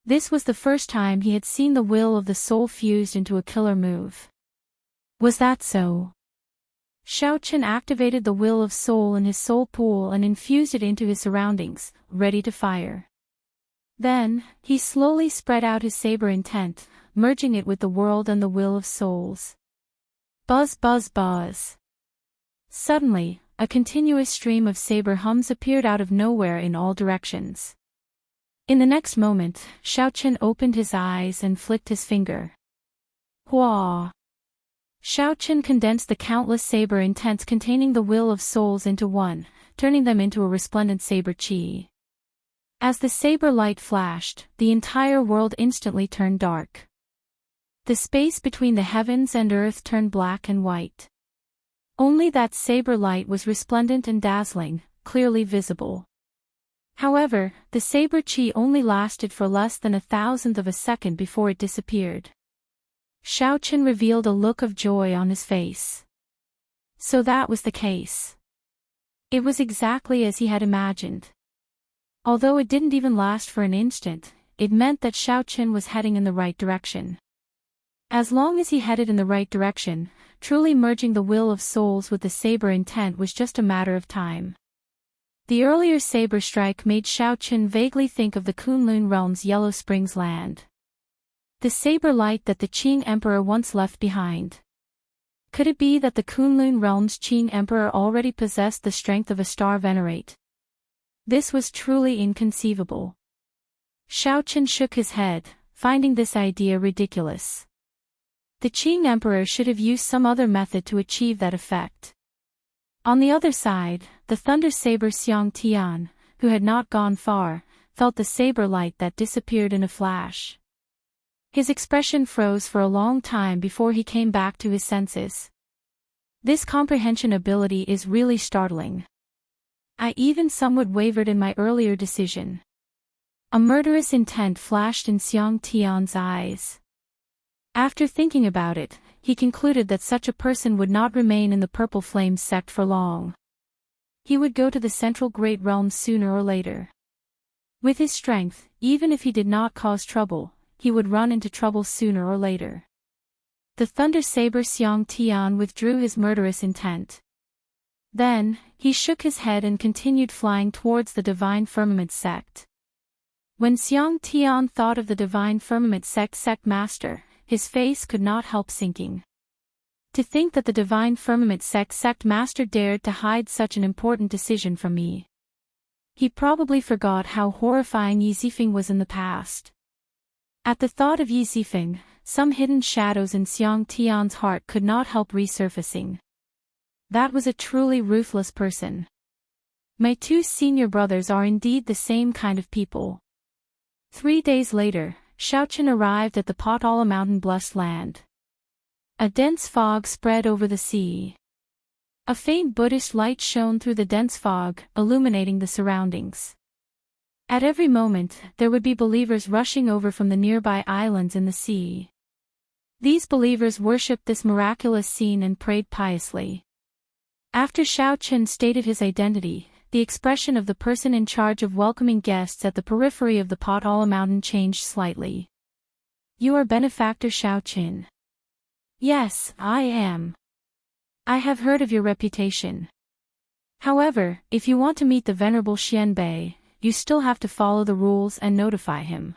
This was the first time he had seen the will of the soul fused into a killer move. Was that so? Xiaochen activated the will of soul in his soul pool and infused it into his surroundings, ready to fire. Then, he slowly spread out his saber intent, merging it with the world and the will of souls. Buzz buzz buzz. Suddenly, a continuous stream of saber hums appeared out of nowhere in all directions. In the next moment, Xiaochen opened his eyes and flicked his finger. Hua! Xiaochen condensed the countless saber intents containing the will of souls into one, turning them into a resplendent saber chi. As the saber light flashed, the entire world instantly turned dark. The space between the heavens and earth turned black and white. Only that saber light was resplendent and dazzling, clearly visible. However, the saber chi only lasted for less than 1,000th of a second before it disappeared. Xiaochen revealed a look of joy on his face. So that was the case. It was exactly as he had imagined. Although it didn't even last for an instant, it meant that Xiaochen was heading in the right direction. As long as he headed in the right direction, truly merging the will of souls with the saber intent was just a matter of time. The earlier saber strike made Xiaochen vaguely think of the Kunlun realm's Yellow Springs land. The saber light that the Qing Emperor once left behind. Could it be that the Kunlun realm's Qing emperor already possessed the strength of a star venerate? This was truly inconceivable. Xiao Qin shook his head, finding this idea ridiculous. The Qing emperor should have used some other method to achieve that effect. On the other side, the thunder saber Xiang Tian, who had not gone far, felt the saber light that disappeared in a flash. His expression froze for a long time before he came back to his senses. This comprehension ability is really startling. I even somewhat wavered in my earlier decision. A murderous intent flashed in Xiang Tian's eyes. After thinking about it, he concluded that such a person would not remain in the Purple Flames sect for long. He would go to the Central Great Realm sooner or later. With his strength, even if he did not cause trouble, he would run into trouble sooner or later. The Thunder Saber Xiang Tian withdrew his murderous intent. Then, he shook his head and continued flying towards the Divine Firmament sect. When Xiang Tian thought of the Divine Firmament sect master, his face could not help sinking. To think that the Divine Firmament sect master dared to hide such an important decision from me. He probably forgot how horrifying Yi Zifeng was in the past. At the thought of Yi Zifeng, some hidden shadows in Xiang Tian's heart could not help resurfacing. That was a truly ruthless person. My two senior brothers are indeed the same kind of people. 3 days later, Xiaoqin arrived at the Potala Mountain blessed land. A dense fog spread over the sea. A faint Buddhist light shone through the dense fog, illuminating the surroundings. At every moment, there would be believers rushing over from the nearby islands in the sea. These believers worshipped this miraculous scene and prayed piously. After Xiaoqin stated his identity, the expression of the person in charge of welcoming guests at the periphery of the Potala Mountain changed slightly. You are Benefactor Xiaoqin. Yes, I am. I have heard of your reputation. However, if you want to meet the Venerable Xianbei, you still have to follow the rules and notify him.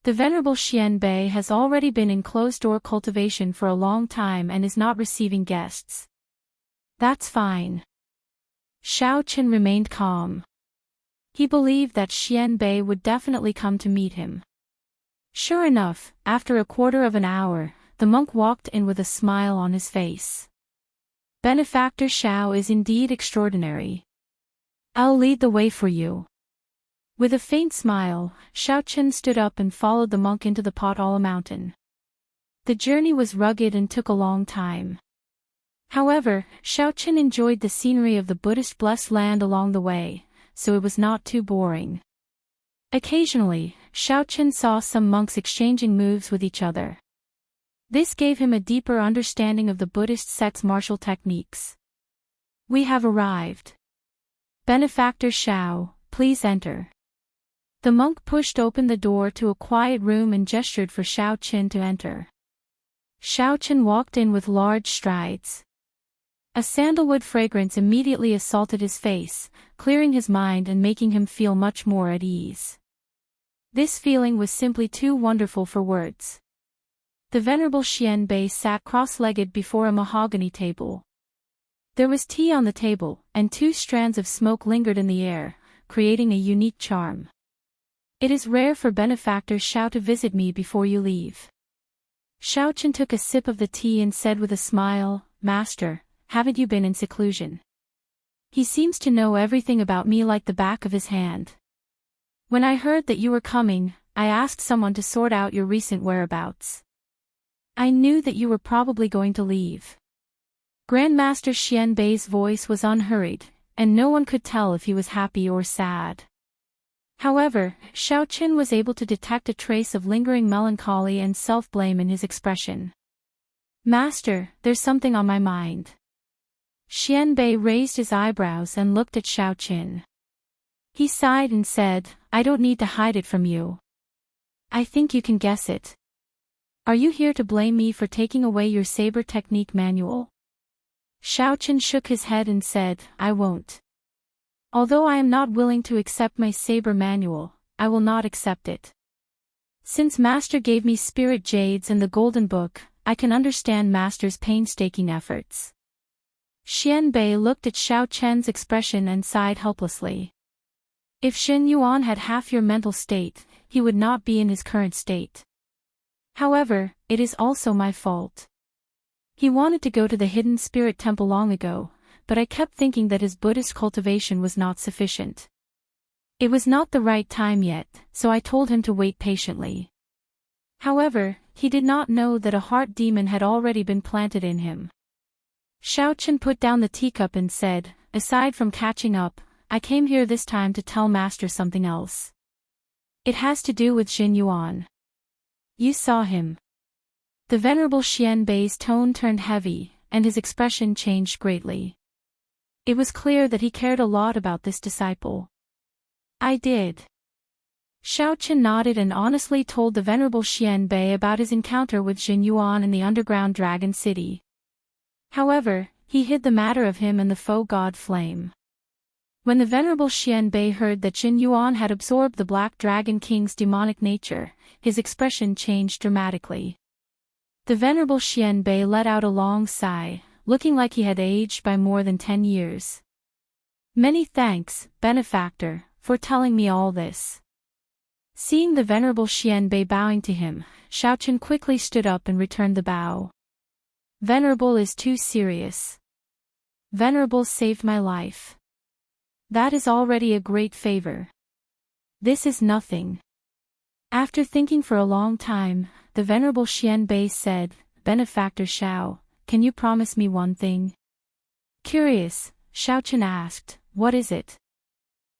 The Venerable Xianbei has already been in closed-door cultivation for a long time and is not receiving guests. That's fine. Xiaoqin remained calm. He believed that Xianbei would definitely come to meet him. Sure enough, after a quarter of an hour, the monk walked in with a smile on his face. Benefactor Xiao is indeed extraordinary. I'll lead the way for you. With a faint smile, Xiaoqin stood up and followed the monk into the Potala Mountain. The journey was rugged and took a long time. However, Xiaoqin enjoyed the scenery of the Buddhist blessed land along the way, so it was not too boring. Occasionally, Xiaoqin saw some monks exchanging moves with each other. This gave him a deeper understanding of the Buddhist sect's martial techniques. We have arrived. Benefactor Xiao, please enter. The monk pushed open the door to a quiet room and gestured for Xiaoqin to enter. Xiaoqin walked in with large strides. A sandalwood fragrance immediately assaulted his face, clearing his mind and making him feel much more at ease. This feeling was simply too wonderful for words. The Venerable Xianbei sat cross-legged before a mahogany table. There was tea on the table, and 2 strands of smoke lingered in the air, creating a unique charm. It is rare for Benefactor Xiao to visit me before you leave. Xiaoqin took a sip of the tea and said with a smile, Master, haven't you been in seclusion? He seems to know everything about me like the back of his hand. When I heard that you were coming, I asked someone to sort out your recent whereabouts. I knew that you were probably going to leave. Grandmaster Xianbei's voice was unhurried, and no one could tell if he was happy or sad. However, Xiaoqin was able to detect a trace of lingering melancholy and self-blame in his expression. Master, there's something on my mind. Xianbei raised his eyebrows and looked at Xiaoqin. He sighed and said, I don't need to hide it from you. I think you can guess it. Are you here to blame me for taking away your saber technique manual? Xiaoqin shook his head and said, I won't. Although I am not willing to accept my saber manual, I will not accept it. Since Master gave me spirit jades and the golden book, I can understand Master's painstaking efforts. Xianbei looked at Xiao Chen's expression and sighed helplessly. If Xin Yuan had half your mental state, he would not be in his current state. However, it is also my fault. He wanted to go to the hidden spirit temple long ago, but I kept thinking that his Buddhist cultivation was not sufficient. It was not the right time yet, so I told him to wait patiently. However, he did not know that a heart demon had already been planted in him. Xiao Chen put down the teacup and said, aside from catching up, I came here this time to tell Master something else. It has to do with Xin Yuan. You saw him. The Venerable Xianbei's tone turned heavy, and his expression changed greatly. It was clear that he cared a lot about this disciple. I did. Xiao Chen nodded and honestly told the Venerable Xianbei about his encounter with Xin Yuan in the underground dragon city. However, he hid the matter of him and the faux god Flame. When the Venerable Xianbei heard that Xin Yuan had absorbed the Black Dragon King's demonic nature, his expression changed dramatically. The Venerable Xianbei let out a long sigh, looking like he had aged by more than 10 years. Many thanks, benefactor, for telling me all this. Seeing the Venerable Xianbei bowing to him, Xiao Chen quickly stood up and returned the bow. Venerable is too serious. Venerable saved my life. That is already a great favor. This is nothing. After thinking for a long time, the Venerable Xianbei said, Benefactor Xiao, can you promise me one thing? Curious, Xiao Chen asked, what is it?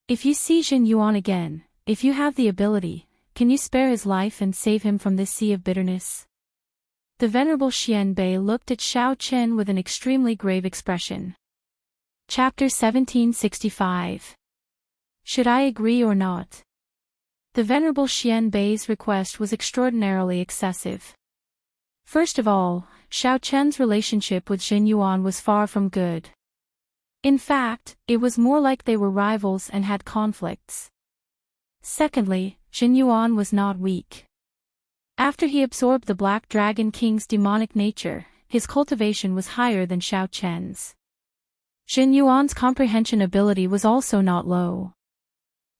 If you see Xin Yuan again, if you have the ability, can you spare his life and save him from this sea of bitterness? The Venerable Xianbei looked at Xiao Chen with an extremely grave expression. Chapter 1765. Should I agree or not? The Venerable Xianbei's request was extraordinarily excessive. First of all, Xiao Chen's relationship with Xin Yuan was far from good. In fact, it was more like they were rivals and had conflicts. Secondly, Xin Yuan was not weak. After he absorbed the Black Dragon King's demonic nature, his cultivation was higher than Xiao Chen's. Xin Yuan's comprehension ability was also not low.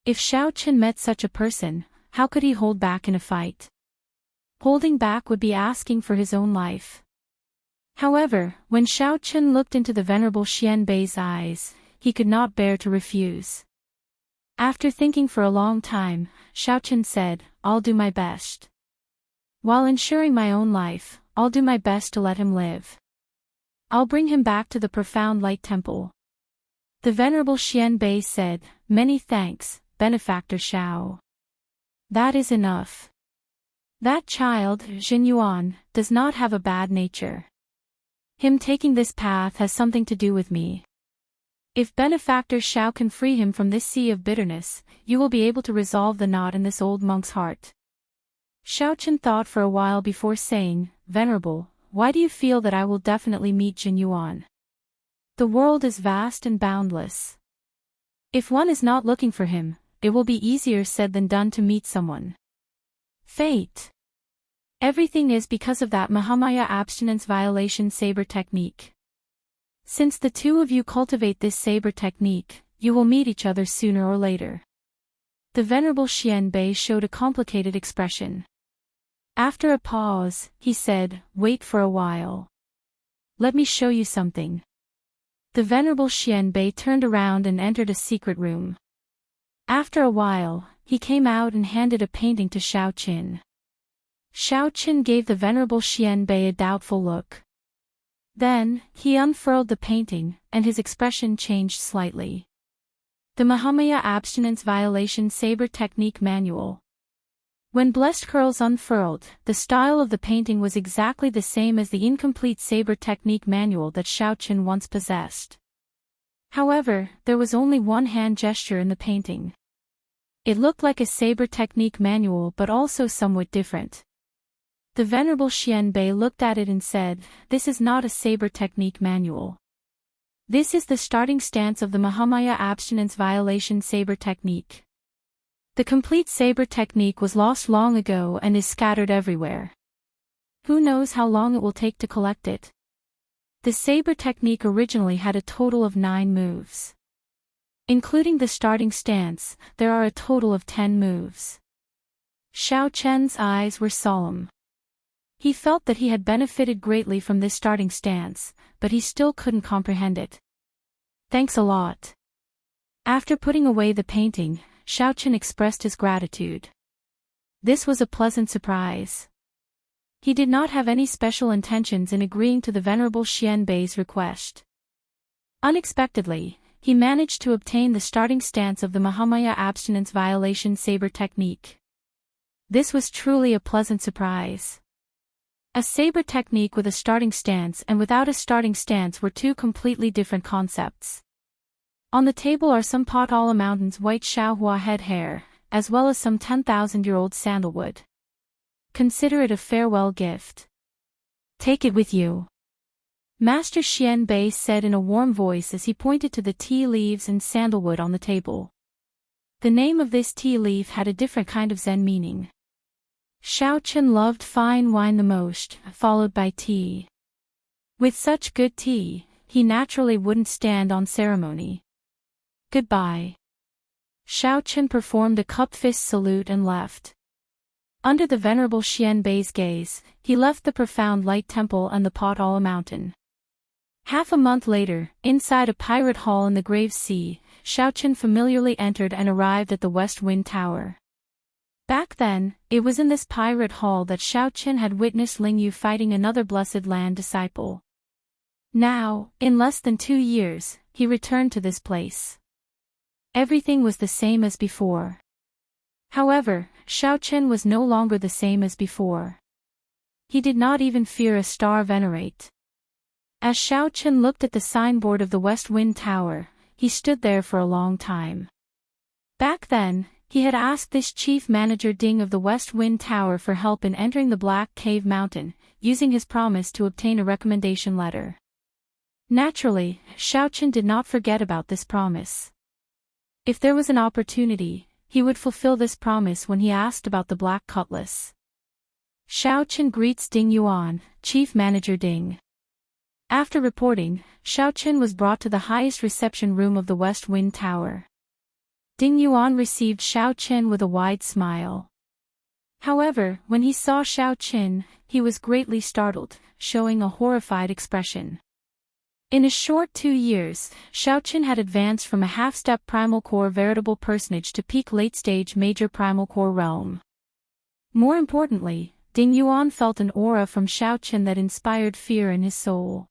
If Xiao Chen met such a person, how could he hold back in a fight? Holding back would be asking for his own life. However, when Xiao Chen looked into the Venerable Xianbei's eyes, he could not bear to refuse. After thinking for a long time, Xiao Chen said, I'll do my best. While ensuring my own life, I'll do my best to let him live. I'll bring him back to the Profound Light Temple. The Venerable Xianbei said, Many thanks, Benefactor Xiao. That is enough. That child, Xin Yuan, does not have a bad nature. Him taking this path has something to do with me. If Benefactor Xiao can free him from this sea of bitterness, you will be able to resolve the knot in this old monk's heart. Xiao Chen thought for a while before saying, Venerable, why do you feel that I will definitely meet Xin Yuan? The world is vast and boundless. If one is not looking for him, it will be easier said than done to meet someone. Fate. Everything is because of that Mahamaya abstinence violation saber technique. Since the two of you cultivate this saber technique, you will meet each other sooner or later. The Venerable Xianbei showed a complicated expression. After a pause, he said, Wait for a while. Let me show you something. The Venerable Xianbei turned around and entered a secret room. After a while, he came out and handed a painting to Xiao Chen. Xiao Chen gave the Venerable Xianbei a doubtful look. Then, he unfurled the painting, and his expression changed slightly. The Mahamaya Abstinence Violation Saber Technique Manual. When Blessed Curls unfurled, the style of the painting was exactly the same as the incomplete saber technique manual that Xiao Chen once possessed. However, there was only one hand gesture in the painting. It looked like a saber technique manual but also somewhat different. The Venerable Xianbei looked at it and said, This is not a saber technique manual. This is the starting stance of the Mahamaya Abstinence Violation Saber Technique. The complete saber technique was lost long ago and is scattered everywhere. Who knows how long it will take to collect it? The saber technique originally had a total of 9 moves. Including the starting stance, there are a total of 10 moves. Xiao Chen's eyes were solemn. He felt that he had benefited greatly from this starting stance, but he still couldn't comprehend it. Thanks a lot. After putting away the painting, Xiao Chen expressed his gratitude. This was a pleasant surprise. He did not have any special intentions in agreeing to the Venerable Xian Bei's request. Unexpectedly, he managed to obtain the starting stance of the Mahamaya abstinence violation saber technique. This was truly a pleasant surprise. A saber technique with a starting stance and without a starting stance were two completely different concepts. On the table are some Potala Mountain's white Xiaohua head hair, as well as some 10,000-year-old sandalwood. Consider it a farewell gift. Take it with you. Master Xian Bei said in a warm voice as he pointed to the tea leaves and sandalwood on the table. The name of this tea leaf had a different kind of Zen meaning. Xiao Chen loved fine wine the most, followed by tea. With such good tea, he naturally wouldn't stand on ceremony. Goodbye. Xiao Chen performed a cup fist salute and left. Under the Venerable Xian Bei's gaze, he left the profound light temple and the Potala Mountain. Half a month later, inside a pirate hall in the Grave Sea, Xiao Chen familiarly entered and arrived at the West Wind Tower. Back then, it was in this pirate hall that Xiao Chen had witnessed Ling Yu fighting another Blessed Land disciple. Now, in less than 2 years, he returned to this place. Everything was the same as before. However, Xiao Chen was no longer the same as before. He did not even fear a star venerate. As Xiao Chen looked at the signboard of the West Wind Tower, he stood there for a long time. Back then, he had asked this chief manager Ding of the West Wind Tower for help in entering the Black Cave Mountain, using his promise to obtain a recommendation letter. Naturally, Xiao Chen did not forget about this promise. If there was an opportunity, he would fulfill this promise when he asked about the Black Cutlass. Xiao Chen greets Ding Yuan, Chief Manager Ding. After reporting, Xiao Chen was brought to the highest reception room of the West Wind Tower. Ding Yuan received Xiao Chen with a wide smile. However, when he saw Xiao Chen, he was greatly startled, showing a horrified expression. In a short 2 years, Xiao Chen had advanced from a half-step primal core veritable personage to peak late-stage major primal core realm. More importantly, Ding Yuan felt an aura from Xiao Chen that inspired fear in his soul.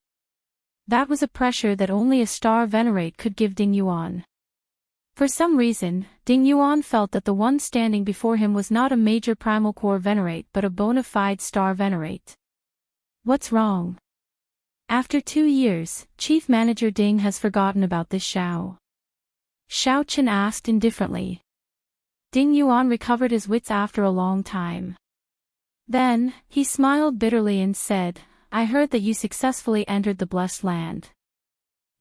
That was a pressure that only a star venerate could give Ding Yuan. For some reason, Ding Yuan felt that the one standing before him was not a major primal core venerate but a bona fide star venerate. What's wrong? After 2 years, Chief Manager Ding has forgotten about this Xiao Chen asked indifferently. Ding Yuan recovered his wits after a long time. Then, he smiled bitterly and said, I heard that you successfully entered the Blessed Land.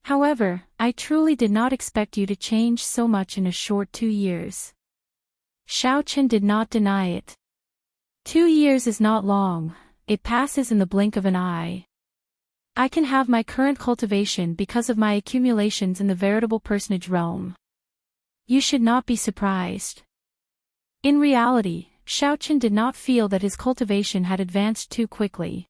However, I truly did not expect you to change so much in a short 2 years. Xiao Chen did not deny it. 2 years is not long, it passes in the blink of an eye. I can have my current cultivation because of my accumulations in the veritable personage realm. You should not be surprised. In reality, Xiao Chen did not feel that his cultivation had advanced too quickly.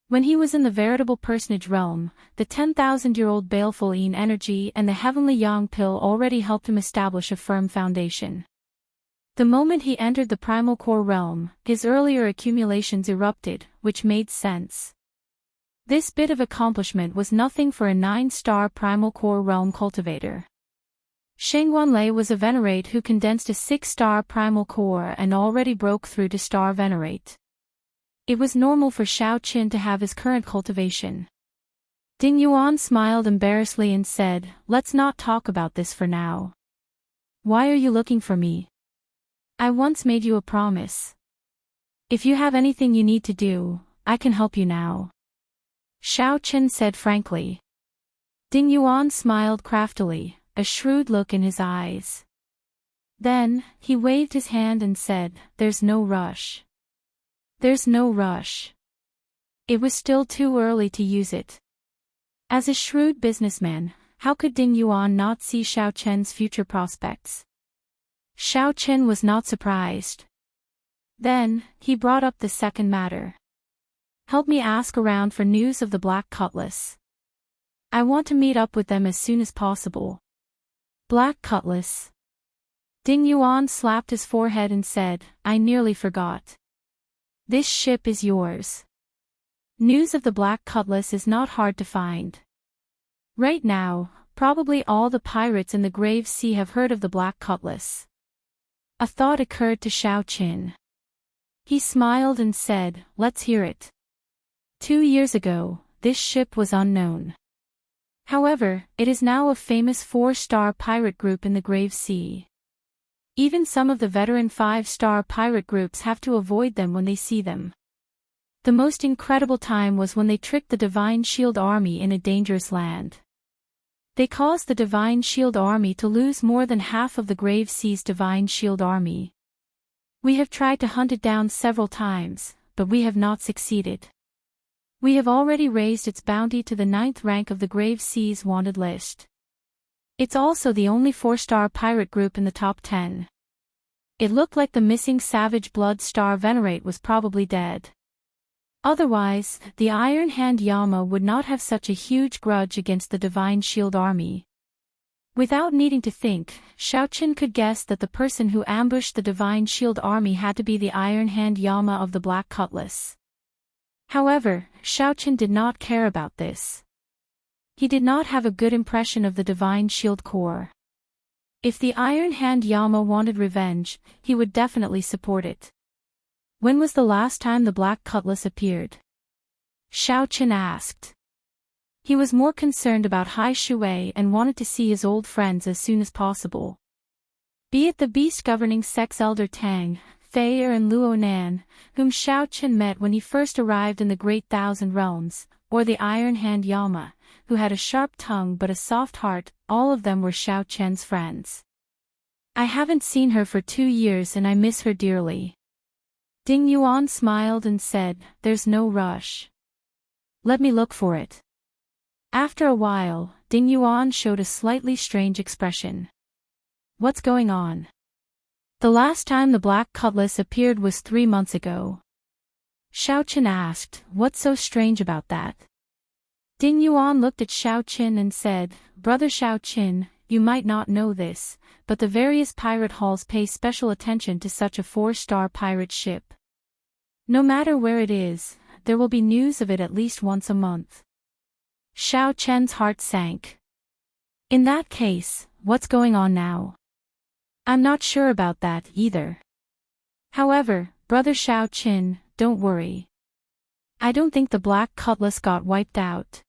When he was in the veritable personage realm, the 10,000-year-old baleful Yin energy and the heavenly Yang pill already helped him establish a firm foundation. The moment he entered the primal core realm, his earlier accumulations erupted, which made sense. This bit of accomplishment was nothing for a 9-star primal core realm cultivator. Sheng Wanlei was a venerate who condensed a 6-star primal core and already broke through to star venerate. It was normal for Xiao Chen to have his current cultivation. Ding Yuan smiled embarrassedly and said, Let's not talk about this for now. Why are you looking for me? I once made you a promise. If you have anything you need to do, I can help you now. Xiao Chen said frankly. Ding Yuan smiled craftily, a shrewd look in his eyes. Then, he waved his hand and said, There's no rush. There's no rush. It was still too early to use it. As a shrewd businessman, how could Ding Yuan not see Xiao Chen's future prospects? Xiao Chen was not surprised. Then, he brought up the second matter. Help me ask around for news of the Black Cutlass. I want to meet up with them as soon as possible. Black Cutlass. Ding Yuan slapped his forehead and said, I nearly forgot. This ship is yours. News of the Black Cutlass is not hard to find. Right now, probably all the pirates in the Grave Sea have heard of the Black Cutlass. A thought occurred to Xiao Qin. He smiled and said, let's hear it. 2 years ago, this ship was unknown. However, it is now a famous 4-star pirate group in the Grave Sea. Even some of the veteran 5-star pirate groups have to avoid them when they see them. The most incredible time was when they tricked the Divine Shield Army in a dangerous land. They caused the Divine Shield Army to lose more than half of the Grave Sea's Divine Shield Army. We have tried to hunt it down several times, but we have not succeeded. We have already raised its bounty to the 9th rank of the Grave Sea's wanted list. It's also the only 4-star pirate group in the top 10. It looked like the missing Savage Blood Star Venerate was probably dead. Otherwise, the Iron Hand Yama would not have such a huge grudge against the Divine Shield Army. Without needing to think, Xiao Qin could guess that the person who ambushed the Divine Shield Army had to be the Iron Hand Yama of the Black Cutlass. However, Xiao Qin did not care about this. He did not have a good impression of the Divine Shield Corps. If the Iron Hand Yama wanted revenge, he would definitely support it. When was the last time the Black Cutlass appeared? Xiao Qin asked. He was more concerned about Hai Shui and wanted to see his old friends as soon as possible. Be it the beast-governing sex elder Tang, Fei Er and Luo Nan, whom Xiao Qin met when he first arrived in the Great Thousand Realms, or the Iron Hand Yama, who had a sharp tongue but a soft heart, all of them were Xiao Chen's friends. I haven't seen her for 2 years and I miss her dearly. Ding Yuan smiled and said, there's no rush. Let me look for it. After a while, Ding Yuan showed a slightly strange expression. What's going on? The last time the Black Cutlass appeared was 3 months ago. Xiao Qin asked, what's so strange about that? Ding Yuan looked at Xiao Qin and said, Brother Xiao Qin, you might not know this, but the various pirate halls pay special attention to such a 4-star pirate ship. No matter where it is, there will be news of it at least once a month. Xiao Chen's heart sank. In that case, what's going on now? I'm not sure about that either. However, Brother Xiao Qin, don't worry. I don't think the Black Cutlass got wiped out.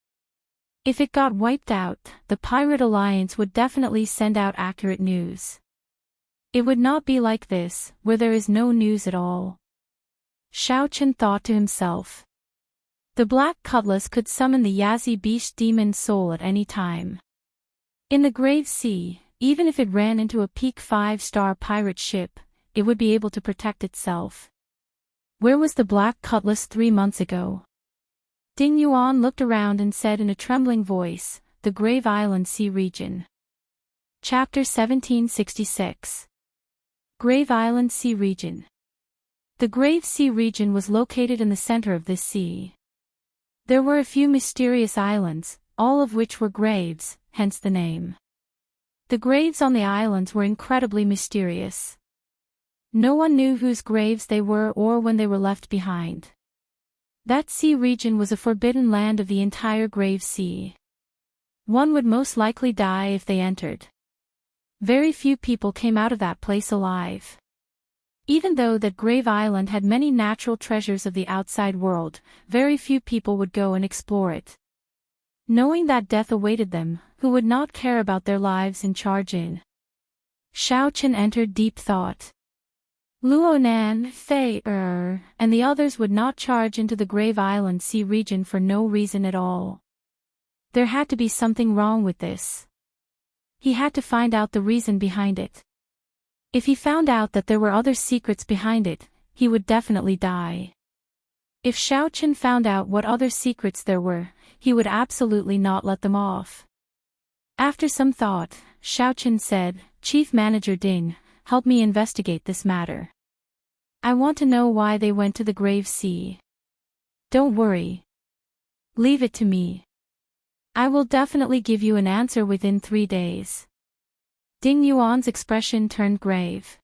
If it got wiped out, the Pirate Alliance would definitely send out accurate news. It would not be like this, where there is no news at all. Xiao Qin thought to himself. The Black Cutlass could summon the Yazi Beast Demon Soul at any time. In the Grave Sea, even if it ran into a peak 5-star pirate ship, it would be able to protect itself. Where was the Black Cutlass 3 months ago? Ding Yuan looked around and said in a trembling voice, the Grave Island Sea Region. Chapter 1766. Grave Island Sea Region. The Grave Sea Region was located in the center of this sea. There were a few mysterious islands, all of which were graves, hence the name. The graves on the islands were incredibly mysterious. No one knew whose graves they were or when they were left behind. That sea region was a forbidden land of the entire Grave Sea. One would most likely die if they entered. Very few people came out of that place alive. Even though that Grave Island had many natural treasures of the outside world, very few people would go and explore it. Knowing that death awaited them, who would not care about their lives in charge in? Xiao Qin entered deep thought. Luo Nan, Fei Er, and the others would not charge into the Grave Island Sea region for no reason at all. There had to be something wrong with this. He had to find out the reason behind it. If he found out that there were other secrets behind it, he would definitely die. If Xiao Chen found out what other secrets there were, he would absolutely not let them off. After some thought, Xiao Chen said, "Chief Manager Ding, help me investigate this matter. I want to know why they went to the Grave Sea." "Don't worry. Leave it to me. I will definitely give you an answer within 3 days." Ding Yuan's expression turned grave.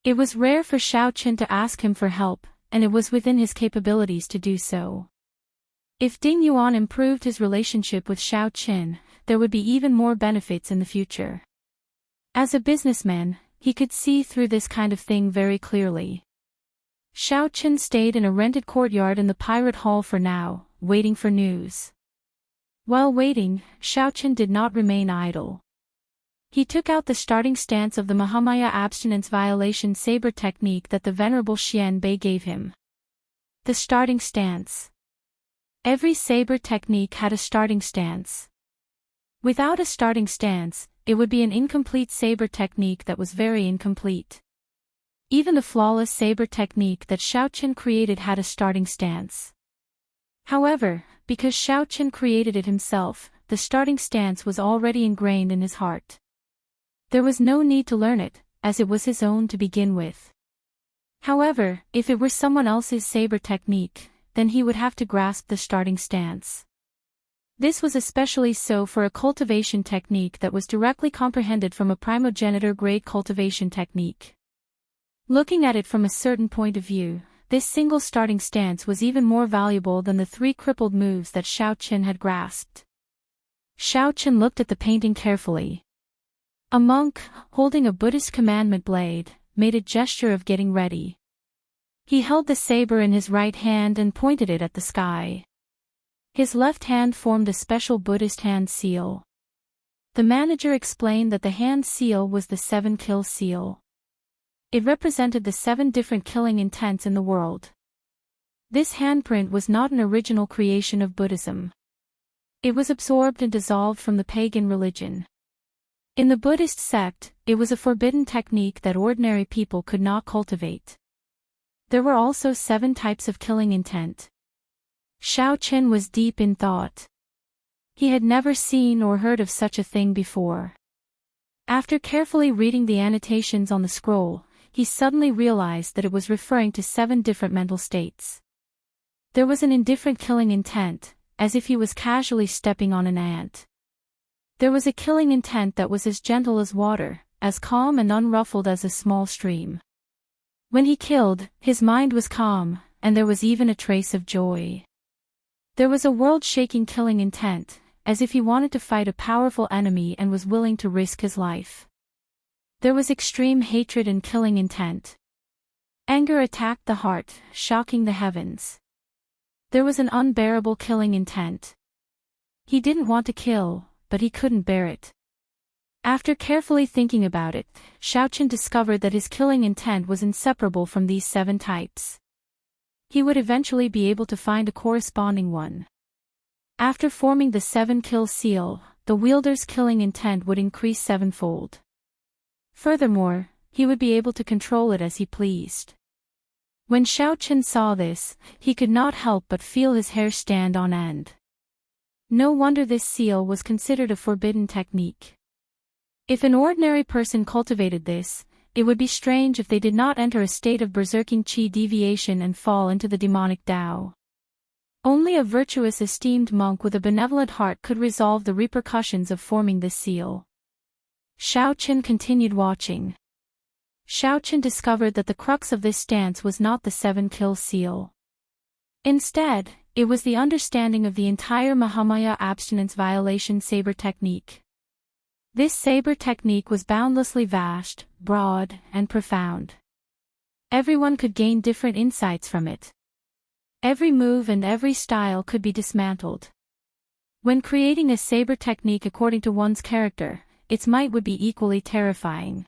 It was rare for Xiao Chen to ask him for help, and it was within his capabilities to do so. If Ding Yuan improved his relationship with Xiao Chen, there would be even more benefits in the future. As a businessman, he could see through this kind of thing very clearly. Xiao Chen stayed in a rented courtyard in the pirate hall for now, waiting for news. While waiting, Xiao Chen did not remain idle. He took out the starting stance of the Mahamaya abstinence violation saber technique that the Venerable Xian Bei gave him. The starting stance. Every saber technique had a starting stance. Without a starting stance, it would be an incomplete saber technique that was very incomplete. Even the flawless saber technique that Xiao Chen created had a starting stance. However, because Xiao Chen created it himself, the starting stance was already ingrained in his heart. There was no need to learn it, as it was his own to begin with. However, if it were someone else's saber technique, then he would have to grasp the starting stance. This was especially so for a cultivation technique that was directly comprehended from a primogenitor-grade cultivation technique. Looking at it from a certain point of view, this single starting stance was even more valuable than the 3 crippled moves that Xiao Chen had grasped. Xiao Chen looked at the painting carefully. A monk, holding a Buddhist commandment blade, made a gesture of getting ready. He held the saber in his right hand and pointed it at the sky. His left hand formed a special Buddhist hand seal. The manager explained that the hand seal was the 7-kill seal. It represented the 7 different killing intents in the world. This handprint was not an original creation of Buddhism. It was absorbed and dissolved from the pagan religion. In the Buddhist sect, it was a forbidden technique that ordinary people could not cultivate. There were also 7 types of killing intent. Xiao Chen was deep in thought. He had never seen or heard of such a thing before. After carefully reading the annotations on the scroll, he suddenly realized that it was referring to 7 different mental states. There was an indifferent killing intent, as if he was casually stepping on an ant. There was a killing intent that was as gentle as water, as calm and unruffled as a small stream. When he killed, his mind was calm, and there was even a trace of joy. There was a world-shaking killing intent, as if he wanted to fight a powerful enemy and was willing to risk his life. There was extreme hatred and killing intent. Anger attacked the heart, shocking the heavens. There was an unbearable killing intent. He didn't want to kill, but he couldn't bear it. After carefully thinking about it, Xiao Chen discovered that his killing intent was inseparable from these 7 types. He would eventually be able to find a corresponding one. After forming the 7-kill seal, the wielder's killing intent would increase 7-fold. Furthermore, he would be able to control it as he pleased. When Xiao Chen saw this, he could not help but feel his hair stand on end. No wonder this seal was considered a forbidden technique. If an ordinary person cultivated this, it would be strange if they did not enter a state of berserking qi deviation and fall into the demonic Tao. Only a virtuous esteemed monk with a benevolent heart could resolve the repercussions of forming this seal. Xiao Chen continued watching. Xiao Chen discovered that the crux of this stance was not the 7-kill seal. Instead, it was the understanding of the entire Mahamaya abstinence violation saber technique. This saber technique was boundlessly vast, broad, and profound. Everyone could gain different insights from it. Every move and every style could be dismantled. When creating a saber technique according to one's character, its might would be equally terrifying.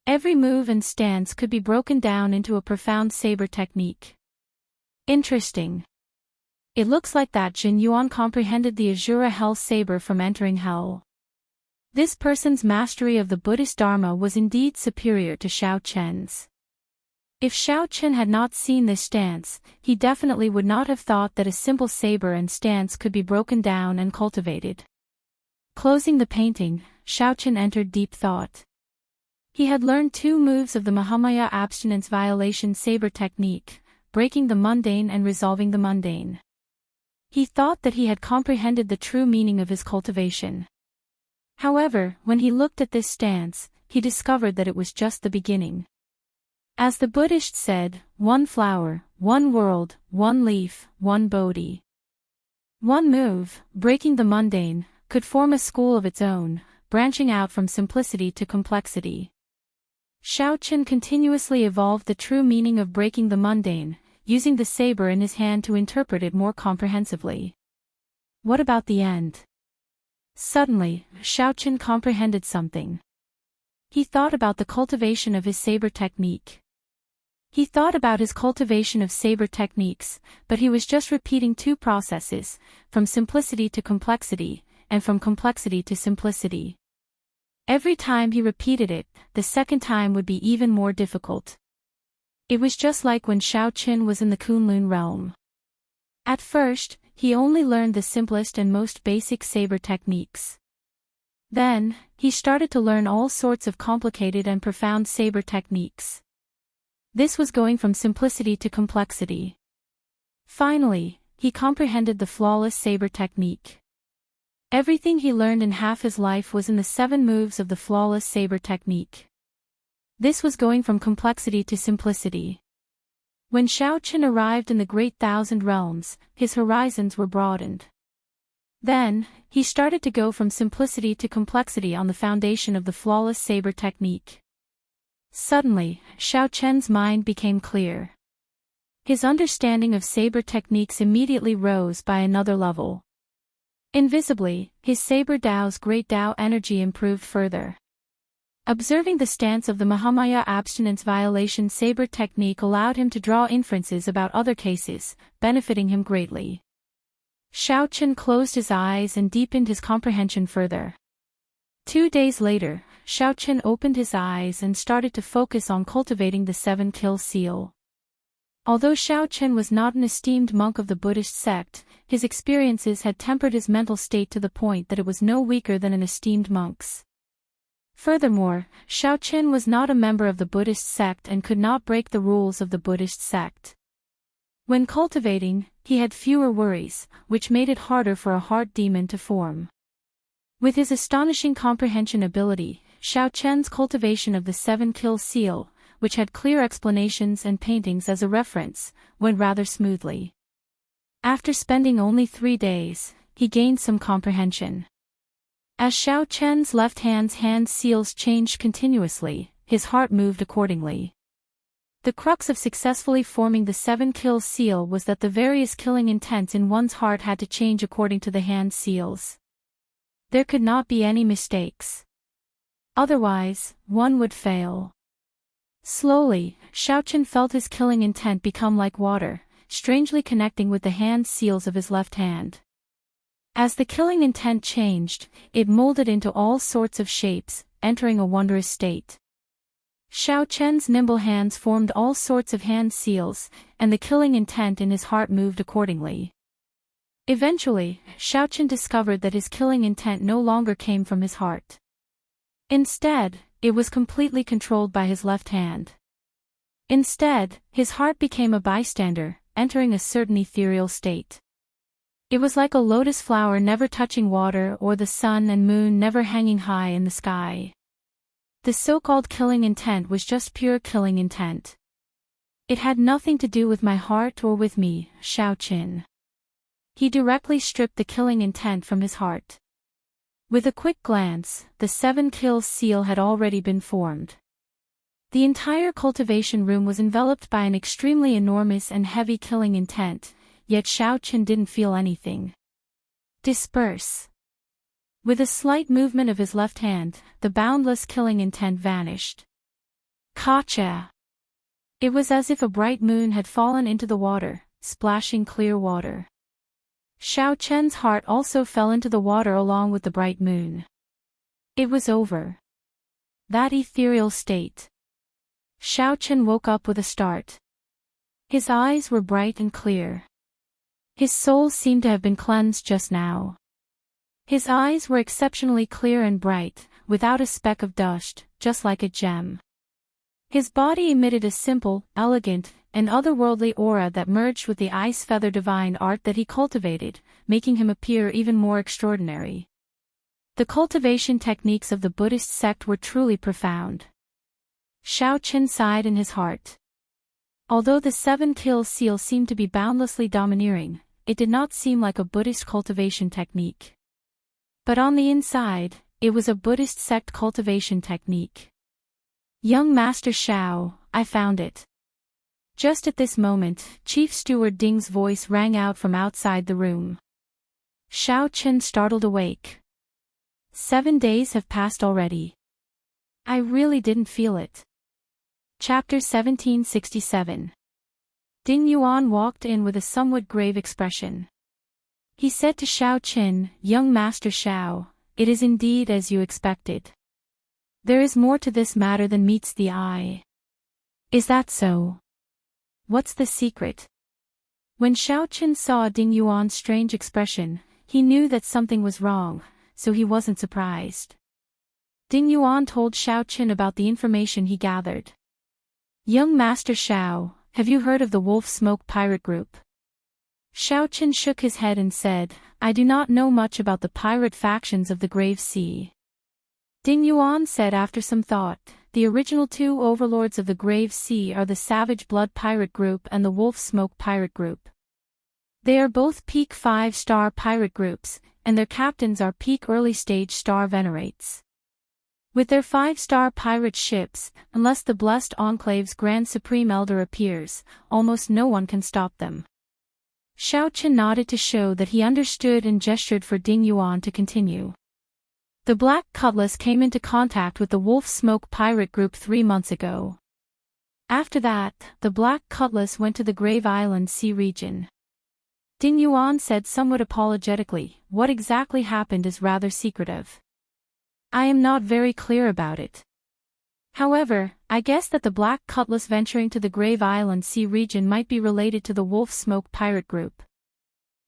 Every move and stance could be broken down into a profound saber technique. Interesting. It looks like that Jin Yuan comprehended the Azura Hell Saber from entering Hell. This person's mastery of the Buddhist Dharma was indeed superior to Xiao Chen's. If Xiao Chen had not seen this stance, he definitely would not have thought that a simple saber and stance could be broken down and cultivated. Closing the painting, Xiao Chen entered deep thought. He had learned 2 moves of the Mahamaya abstinence violation saber technique, breaking the mundane and resolving the mundane. He thought that he had comprehended the true meaning of his cultivation. However, when he looked at this stance, he discovered that it was just the beginning. As the Buddhist said, 1 flower, 1 world, 1 leaf, 1 Bodhi. 1 move, breaking the mundane, could form a school of its own, branching out from simplicity to complexity. Xiao Chen continuously evolved the true meaning of breaking the mundane, using the saber in his hand to interpret it more comprehensively. What about the end? Suddenly, Xiao Chen comprehended something. He thought about the cultivation of his saber technique. He thought about his cultivation of saber techniques, but he was just repeating 2 processes, from simplicity to complexity, and from complexity to simplicity. Every time he repeated it, the second time would be even more difficult. It was just like when Xiao Chen was in the Kunlun realm. At first, he only learned the simplest and most basic saber techniques. Then, he started to learn all sorts of complicated and profound saber techniques. This was going from simplicity to complexity. Finally, he comprehended the flawless saber technique. Everything he learned in half his life was in the 7 moves of the flawless saber technique. This was going from complexity to simplicity. When Xiao Chen arrived in the Great Thousand Realms, his horizons were broadened. Then, he started to go from simplicity to complexity on the foundation of the flawless saber technique. Suddenly, Xiao Chen's mind became clear. His understanding of saber techniques immediately rose by another level. Invisibly, his saber Dao's great Dao energy improved further. Observing the stance of the Mahamaya abstinence violation saber technique allowed him to draw inferences about other cases, benefiting him greatly. Xiao Chen closed his eyes and deepened his comprehension further. 2 days later, Xiao Chen opened his eyes and started to focus on cultivating the 7-kill seal. Although Xiao Chen was not an esteemed monk of the Buddhist sect, his experiences had tempered his mental state to the point that it was no weaker than an esteemed monk's. Furthermore, Xiao Chen was not a member of the Buddhist sect and could not break the rules of the Buddhist sect. When cultivating, he had fewer worries, which made it harder for a heart demon to form. With his astonishing comprehension ability, Xiao Chen's cultivation of the 7-kill seal, which had clear explanations and paintings as a reference, went rather smoothly. After spending only 3 days, he gained some comprehension. As Xiao Chen's left hand's hand seals changed continuously, his heart moved accordingly. The crux of successfully forming the 7-kill seal was that the various killing intents in one's heart had to change according to the hand seals. There could not be any mistakes. Otherwise, one would fail. Slowly, Xiao Chen felt his killing intent become like water, strangely connecting with the hand seals of his left hand. As the killing intent changed, it molded into all sorts of shapes, entering a wondrous state. Xiao Chen's nimble hands formed all sorts of hand seals, and the killing intent in his heart moved accordingly. Eventually, Xiao Chen discovered that his killing intent no longer came from his heart. Instead, it was completely controlled by his left hand. Instead, his heart became a bystander, entering a certain ethereal state. It was like a lotus flower never touching water or the sun and moon never hanging high in the sky. The so-called killing intent was just pure killing intent. It had nothing to do with my heart or with me, Xiao Chen. He directly stripped the killing intent from his heart. With a quick glance, the 7-kill seal had already been formed. The entire cultivation room was enveloped by an extremely enormous and heavy killing intent, yet Xiao Chen didn't feel anything. Disperse. With a slight movement of his left hand, the boundless killing intent vanished. Kacha! It was as if a bright moon had fallen into the water, splashing clear water. Xiao Chen's heart also fell into the water along with the bright moon. It was over. That ethereal state. Xiao Chen woke up with a start. His eyes were bright and clear. His soul seemed to have been cleansed just now. His eyes were exceptionally clear and bright, without a speck of dust, just like a gem. His body emitted a simple, elegant, and otherworldly aura that merged with the ice feather divine art that he cultivated, making him appear even more extraordinary. The cultivation techniques of the Buddhist sect were truly profound. Xiao Chen sighed in his heart. Although the 7-kill seal seemed to be boundlessly domineering, it did not seem like a Buddhist cultivation technique. But on the inside, it was a Buddhist sect cultivation technique. Young Master Xiao, I found it. Just at this moment, Chief Steward Ding's voice rang out from outside the room. Xiao Chen startled awake. 7 days have passed already. I really didn't feel it. Chapter 1767. Ding Yuan walked in with a somewhat grave expression. He said to Xiao Chen, Young Master Xiao, it is indeed as you expected. There is more to this matter than meets the eye. Is that so? What's the secret? When Xiao Chen saw Ding Yuan's strange expression, he knew that something was wrong, so he wasn't surprised. Ding Yuan told Xiao Chen about the information he gathered. Young Master Xiao, have you heard of the Wolf Smoke Pirate Group? Xiao Chen shook his head and said, I do not know much about the pirate factions of the Grave Sea. Ding Yuan said after some thought, the original 2 overlords of the Grave Sea are the Savage Blood Pirate Group and the Wolf Smoke Pirate Group. They are both peak 5-star pirate groups, and their captains are peak early-stage star venerates. With their 5-star pirate ships, unless the Blessed Enclave's Grand Supreme Elder appears, almost no one can stop them. Xiao Chen nodded to show that he understood and gestured for Ding Yuan to continue. The Black Cutlass came into contact with the Wolf Smoke Pirate Group 3 months ago. After that, the Black Cutlass went to the Grave Island Sea region. Ding Yuan said somewhat apologetically, what exactly happened is rather secretive. I am not very clear about it. However, I guess that the Black Cutlass venturing to the Grave Island Sea region might be related to the Wolf Smoke Pirate Group.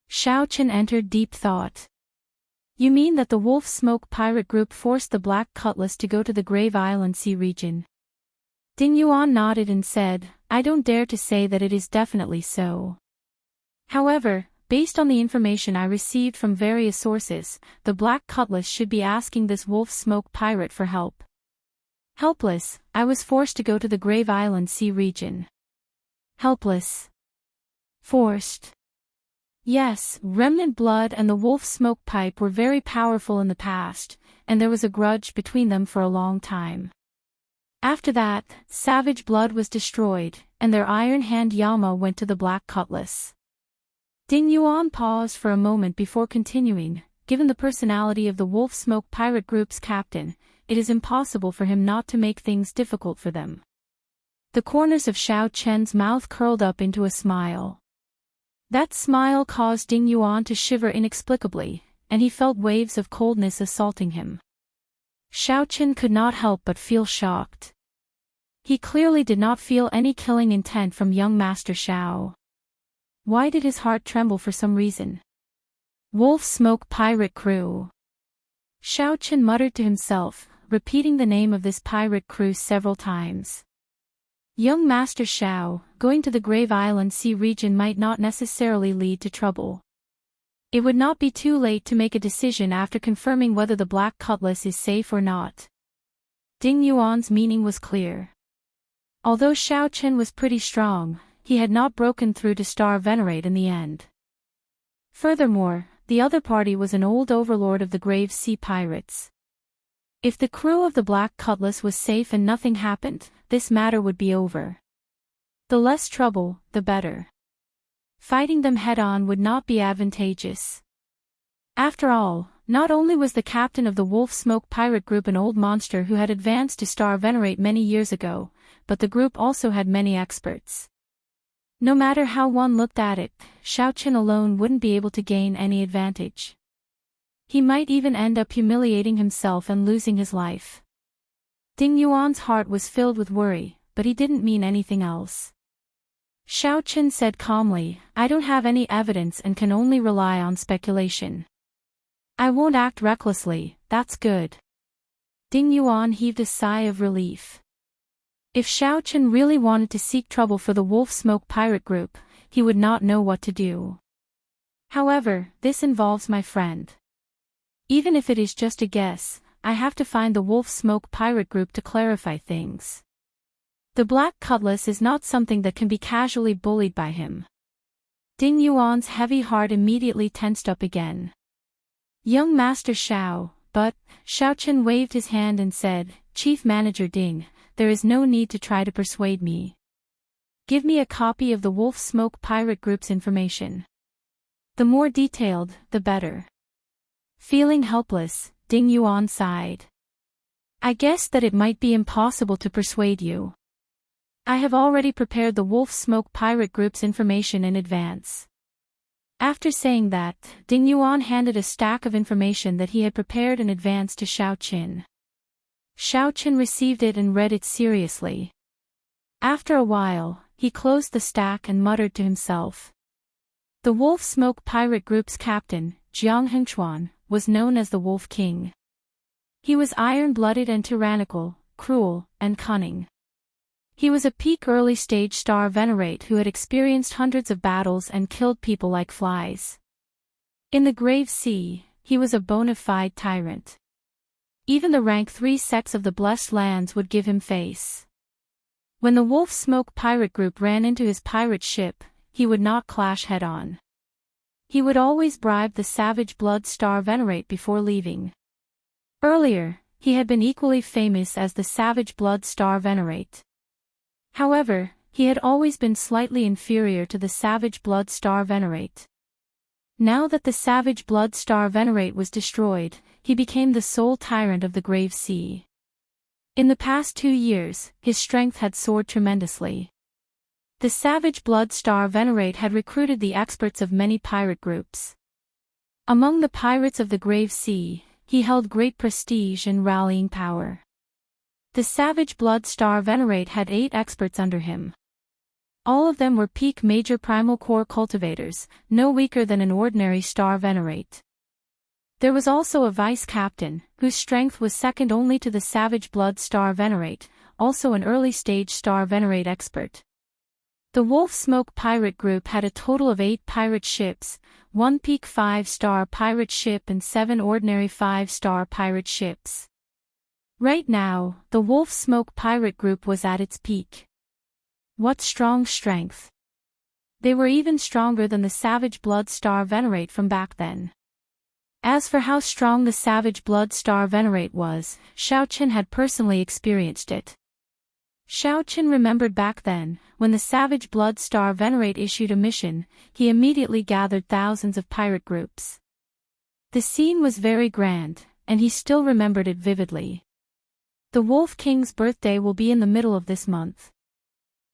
Xiao Chen entered deep thought. You mean that the Wolf Smoke Pirate Group forced the Black Cutlass to go to the Grave Island Sea region? Ding Yuan nodded and said, I don't dare to say that it is definitely so. However, based on the information I received from various sources, the Black Cutlass should be asking this Wolf Smoke Pirate for help. Helpless, I was forced to go to the Grave Island Sea region. Helpless. Forced. Yes, Remnant Blood and the Wolf Smoke Pipe were very powerful in the past, and there was a grudge between them for a long time. After that, Savage Blood was destroyed, and their Iron Hand Yama went to the Black Cutlass. Ding Yuan paused for a moment before continuing, given the personality of the Wolf Smoke Pirate Group's captain, it is impossible for him not to make things difficult for them. The corners of Xiao Chen's mouth curled up into a smile. That smile caused Ding Yuan to shiver inexplicably, and he felt waves of coldness assaulting him. Xiao Chen could not help but feel shocked. He clearly did not feel any killing intent from young Master Xiao. Why did his heart tremble for some reason? Wolf Smoke Pirate Crew. Xiao Chen muttered to himself, repeating the name of this pirate crew several times. Young Master Xiao, going to the Grave Island Sea region might not necessarily lead to trouble. It would not be too late to make a decision after confirming whether the Black Cutlass is safe or not. Ding Yuan's meaning was clear. Although Xiao Chen was pretty strong, he had not broken through to Star Venerate in the end. Furthermore, the other party was an old overlord of the Grave Sea Pirates. If the crew of the Black Cutlass was safe and nothing happened, this matter would be over. The less trouble, the better. Fighting them head-on would not be advantageous. After all, not only was the captain of the Wolf Smoke Pirate Group an old monster who had advanced to Star Venerate many years ago, but the group also had many experts. No matter how one looked at it, Xiao Chen alone wouldn't be able to gain any advantage. He might even end up humiliating himself and losing his life. Ding Yuan's heart was filled with worry, but he didn't mean anything else. Xiao Chen said calmly, I don't have any evidence and can only rely on speculation. I won't act recklessly, that's good. Ding Yuan heaved a sigh of relief. If Xiao Chen really wanted to seek trouble for the Wolf Smoke pirate group, he would not know what to do. However, this involves my friend. Even if it is just a guess, I have to find the Wolf Smoke pirate group to clarify things. The Black Cutlass is not something that can be casually bullied by him. Ding Yuan's heavy heart immediately tensed up again. Young Master Xiao, but, Xiao Chen waved his hand and said, Chief Manager Ding, there is no need to try to persuade me. Give me a copy of the Wolf Smoke pirate group's information. The more detailed, the better. Feeling helpless, Ding Yuan sighed. I guess that it might be impossible to persuade you. I have already prepared the Wolf Smoke pirate group's information in advance. After saying that, Ding Yuan handed a stack of information that he had prepared in advance to Xiao Chen. Xiao Chen received it and read it seriously. After a while, he closed the stack and muttered to himself. The Wolf Smoke pirate group's captain, Jiang Hengchuan, was known as the Wolf King. He was iron-blooded and tyrannical, cruel, and cunning. He was a peak early-stage star venerate who had experienced hundreds of battles and killed people like flies. In the Grave Sea, he was a bona fide tyrant. Even the rank 3 sects of the Blessed Lands would give him face. When the Wolf Smoke pirate group ran into his pirate ship, he would not clash head-on. He would always bribe the Savage Blood Star Venerate before leaving. Earlier, he had been equally famous as the Savage Blood Star Venerate. However, he had always been slightly inferior to the Savage Blood Star Venerate. Now that the Savage Blood Star Venerate was destroyed, he became the sole tyrant of the Grave Sea. In the past 2 years, his strength had soared tremendously. The Savage Blood Star Venerate had recruited the experts of many pirate groups. Among the pirates of the Grave Sea, he held great prestige and rallying power. The Savage Blood Star Venerate had 8 experts under him. All of them were peak major primal core cultivators, no weaker than an ordinary Star Venerate. There was also a vice captain, whose strength was second only to the Savage Blood Star Venerate, also an early-stage Star Venerate expert. The Wolf Smoke pirate group had a total of 8 pirate ships, 1 peak 5-star pirate ship and 7 ordinary 5-star pirate ships. Right now, the Wolf Smoke pirate group was at its peak. What strong strength! They were even stronger than the Savage Blood Star Venerate from back then. As for how strong the Savage Blood Star Venerate was, Xiao Chen had personally experienced it. Xiao Chen remembered back then, when the Savage Blood Star Venerate issued a mission, he immediately gathered thousands of pirate groups. The scene was very grand, and he still remembered it vividly. The Wolf King's birthday will be in the middle of this month.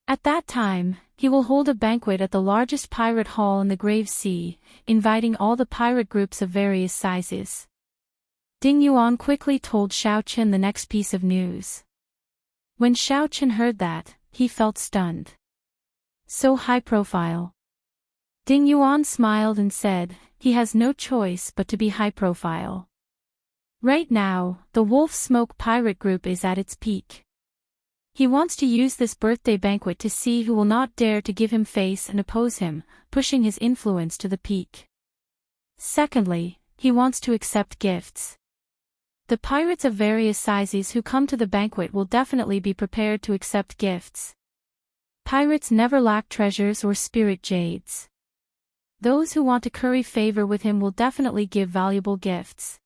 At that time, he will hold a banquet at the largest pirate hall in the Grave Sea, inviting all the pirate groups of various sizes. Ding Yuan quickly told Xiao Chen the next piece of news. When Xiao Chen heard that, he felt stunned. So high profile. Ding Yuan smiled and said, he has no choice but to be high profile. Right now, the Wolf Smoke pirate group is at its peak. He wants to use this birthday banquet to see who will not dare to give him face and oppose him, pushing his influence to the peak. Secondly, he wants to accept gifts. The pirates of various sizes who come to the banquet will definitely be prepared to accept gifts. Pirates never lack treasures or spirit jades. Those who want to curry favor with him will definitely give valuable gifts.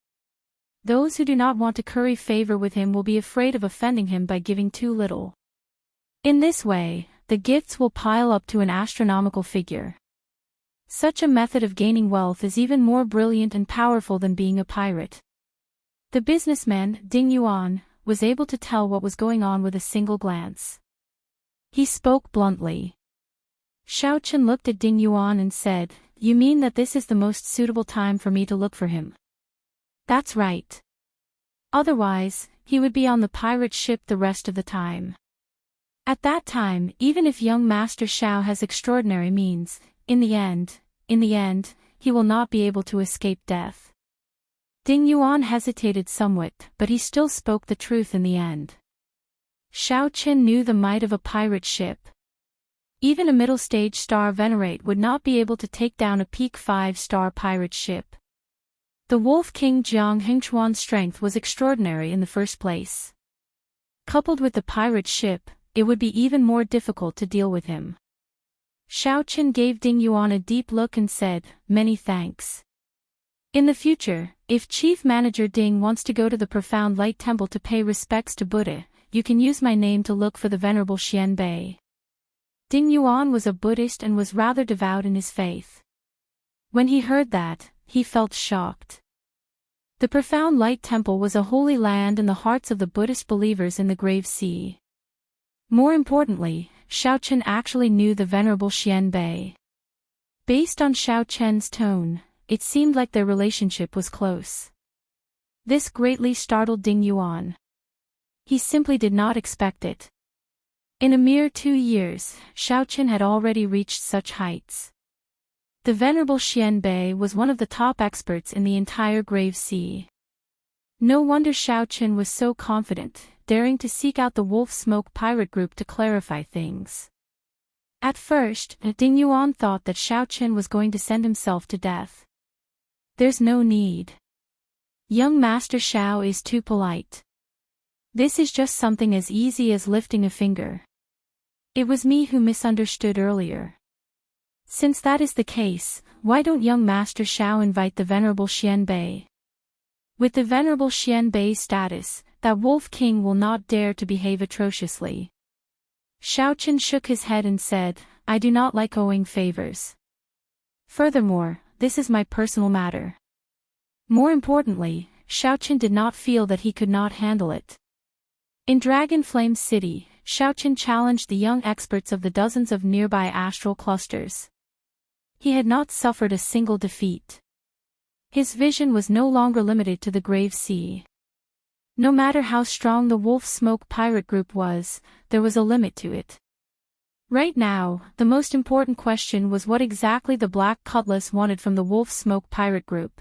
Those who do not want to curry favor with him will be afraid of offending him by giving too little. In this way, the gifts will pile up to an astronomical figure. Such a method of gaining wealth is even more brilliant and powerful than being a pirate. The businessman, Ding Yuan, was able to tell what was going on with a single glance. He spoke bluntly. Xiao Chen looked at Ding Yuan and said, "You mean that this is the most suitable time for me to look for him?" "That's right. Otherwise, he would be on the pirate ship the rest of the time." At that time, even if young Master Xiao has extraordinary means, in the end, he will not be able to escape death. Ding Yuan hesitated somewhat, but he still spoke the truth in the end. Xiao Qin knew the might of a pirate ship. Even a middle-stage star venerate would not be able to take down a peak 5-star pirate ship. The Wolf King Jiang Hengchuan's strength was extraordinary in the first place. Coupled with the pirate ship, it would be even more difficult to deal with him. Xiao Qin gave Ding Yuan a deep look and said, "Many thanks. In the future, if Chief Manager Ding wants to go to the Profound Light Temple to pay respects to Buddha, you can use my name to look for the Venerable Xianbei." Ding Yuan was a Buddhist and was rather devout in his faith. When he heard that, he felt shocked. The Profound Light Temple was a holy land in the hearts of the Buddhist believers in the Grave Sea. More importantly, Xiao Qin actually knew the Venerable Xianbei. Based on Xiao Qin's tone, it seemed like their relationship was close. This greatly startled Ding Yuan. He simply did not expect it. In a mere 2 years, Xiao Qin had already reached such heights. The Venerable Xianbei was one of the top experts in the entire Grave Sea. No wonder Xiao Qin was so confident, daring to seek out the Wolf Smoke pirate group to clarify things. At first, Ding Yuan thought that Xiao Qin was going to send himself to death. There's no need. Young Master Xiao is too polite. This is just something as easy as lifting a finger. It was me who misunderstood earlier. Since that is the case, why don't young Master Xiao invite the Venerable Xianbei? With the Venerable Xianbei's status, that Wolf King will not dare to behave atrociously. Xiao Qin shook his head and said, "I do not like owing favors. Furthermore, this is my personal matter." More importantly, Xiao Qin did not feel that he could not handle it. In Dragon Flame City, Xiao Qin challenged the young experts of the dozens of nearby astral clusters. He had not suffered a single defeat. His vision was no longer limited to the Grave Sea. No matter how strong the Wolf Smoke pirate group was, there was a limit to it. Right now, the most important question was what exactly the Black Cutlass wanted from the Wolf Smoke pirate group.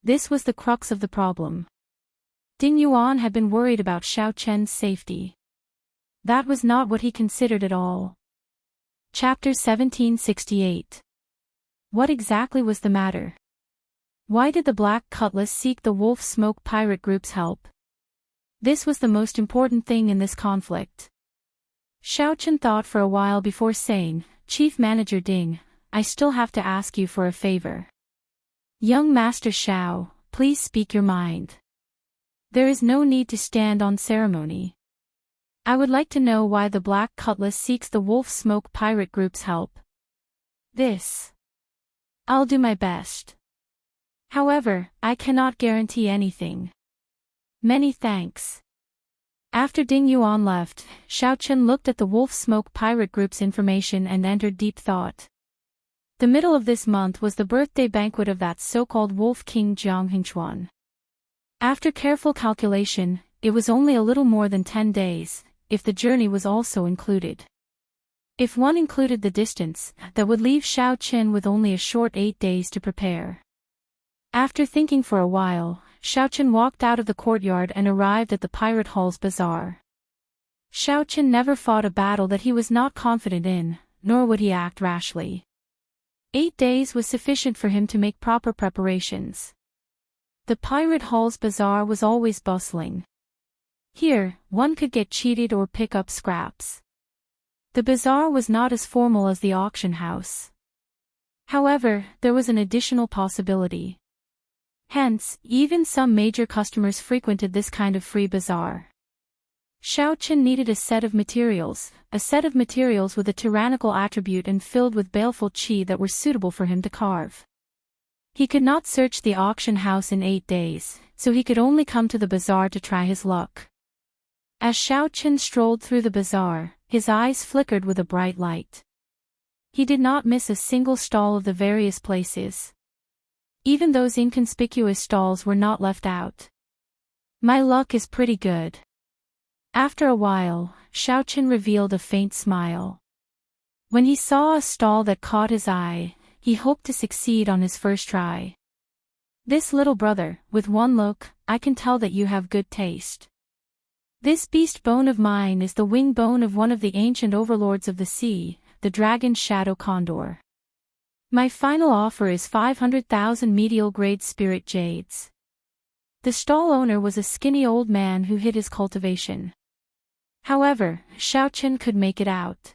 This was the crux of the problem. Ding Yuan had been worried about Xiao Qin's safety. That was not what he considered at all. Chapter 1768. What exactly was the matter? Why did the Black Cutlass seek the Wolf Smoke pirate group's help? This was the most important thing in this conflict. Xiao Qin thought for a while before saying, "Chief Manager Ding, I still have to ask you for a favor. Young Master Xiao, please speak your mind. There is no need to stand on ceremony. I would like to know why the Black Cutlass seeks the Wolf Smoke pirate group's help. This. I'll do my best. However, I cannot guarantee anything. Many thanks." After Ding Yuan left, Xiao Qin looked at the Wolf Smoke pirate group's information and entered deep thought. The middle of this month was the birthday banquet of that so-called Wolf King Jiang Hengchuan. After careful calculation, it was only a little more than 10 days, if the journey was also included. If one included the distance, that would leave Xiao Qin with only a short 8 days to prepare. After thinking for a while, Xiao Qin walked out of the courtyard and arrived at the Pirate Hall's bazaar. Xiao Qin never fought a battle that he was not confident in, nor would he act rashly. 8 days was sufficient for him to make proper preparations. The Pirate Hall's bazaar was always bustling. Here, one could get cheated or pick up scraps. The bazaar was not as formal as the auction house. However, there was an additional possibility. Hence, even some major customers frequented this kind of free bazaar. Xiao Qin needed a set of materials with a tyrannical attribute and filled with baleful qi that were suitable for him to carve. He could not search the auction house in 8 days, so he could only come to the bazaar to try his luck. As Xiao Qin strolled through the bazaar, his eyes flickered with a bright light. He did not miss a single stall of the various places. Even those inconspicuous stalls were not left out. My luck is pretty good. After a while, Xiaochen revealed a faint smile. When he saw a stall that caught his eye, he hoped to succeed on his first try. This little brother, with one look, I can tell that you have good taste. This beast bone of mine is the wing bone of one of the ancient overlords of the sea, the dragon shadow condor. My final offer is 500,000 medial-grade spirit jades. The stall owner was a skinny old man who hid his cultivation. However, Xiaochen could make it out.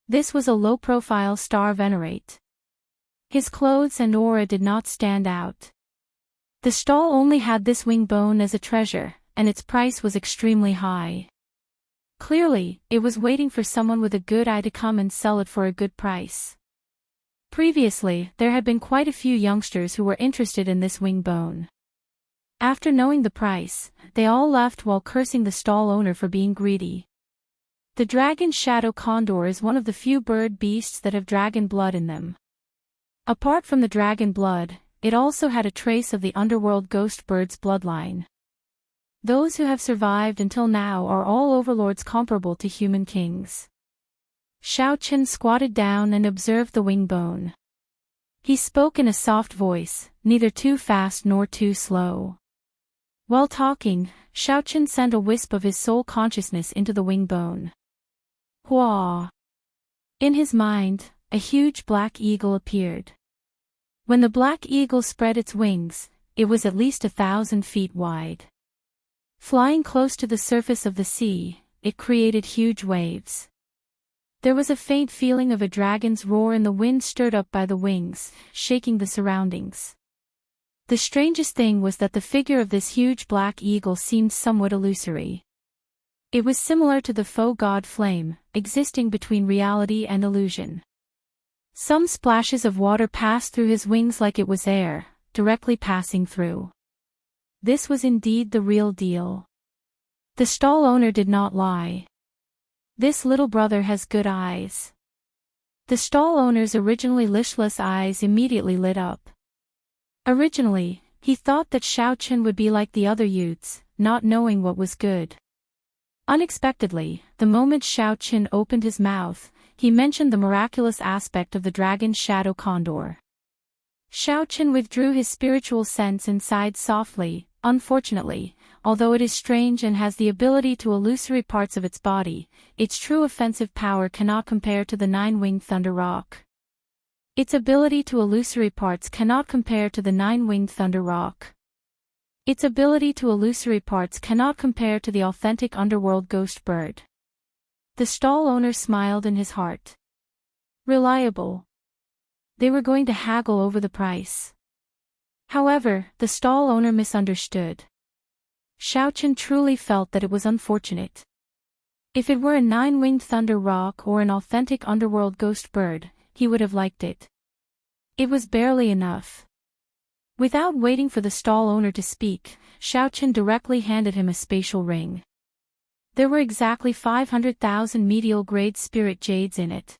This was a low-profile star venerate. His clothes and aura did not stand out. The stall only had this wing bone as a treasure, and its price was extremely high. Clearly, it was waiting for someone with a good eye to come and sell it for a good price. Previously, there had been quite a few youngsters who were interested in this wing bone. After knowing the price, they all left while cursing the stall owner for being greedy. The dragon shadow condor is one of the few bird beasts that have dragon blood in them. Apart from the dragon blood, it also had a trace of the underworld ghost bird's bloodline. Those who have survived until now are all overlords comparable to human kings. Xiaochen squatted down and observed the wing bone. He spoke in a soft voice, neither too fast nor too slow. While talking, Xiaochen sent a wisp of his soul consciousness into the wing bone. Hua! In his mind, a huge black eagle appeared. When the black eagle spread its wings, it was at least 1,000 feet wide. Flying close to the surface of the sea, it created huge waves. There was a faint feeling of a dragon's roar in the wind stirred up by the wings, shaking the surroundings. The strangest thing was that the figure of this huge black eagle seemed somewhat illusory. It was similar to the faux god flame, existing between reality and illusion. Some splashes of water passed through his wings like it was air, directly passing through. This was indeed the real deal. The stall owner did not lie. This little brother has good eyes. The stall owner's originally listless eyes immediately lit up. Originally, he thought that Xiaochen would be like the other youths, not knowing what was good. Unexpectedly, the moment Xiaochen opened his mouth, he mentioned the miraculous aspect of the dragon shadow condor. Xiaochen withdrew his spiritual sense and sighed softly. Unfortunately, although it is strange and has the ability to illusory parts of its body, its true offensive power cannot compare to the nine-winged thunder rock. Its ability to illusory parts cannot compare to the nine-winged thunder rock. Its ability to illusory parts cannot compare to the authentic underworld ghost bird. The stall owner smiled in his heart. Reliable. They were going to haggle over the price. However, the stall owner misunderstood. Xiaochen truly felt that it was unfortunate. If it were a nine-winged thunder rock or an authentic underworld ghost bird, he would have liked it. It was barely enough. Without waiting for the stall owner to speak, Xiaochen directly handed him a spatial ring. There were exactly 500,000 medial-grade spirit jades in it.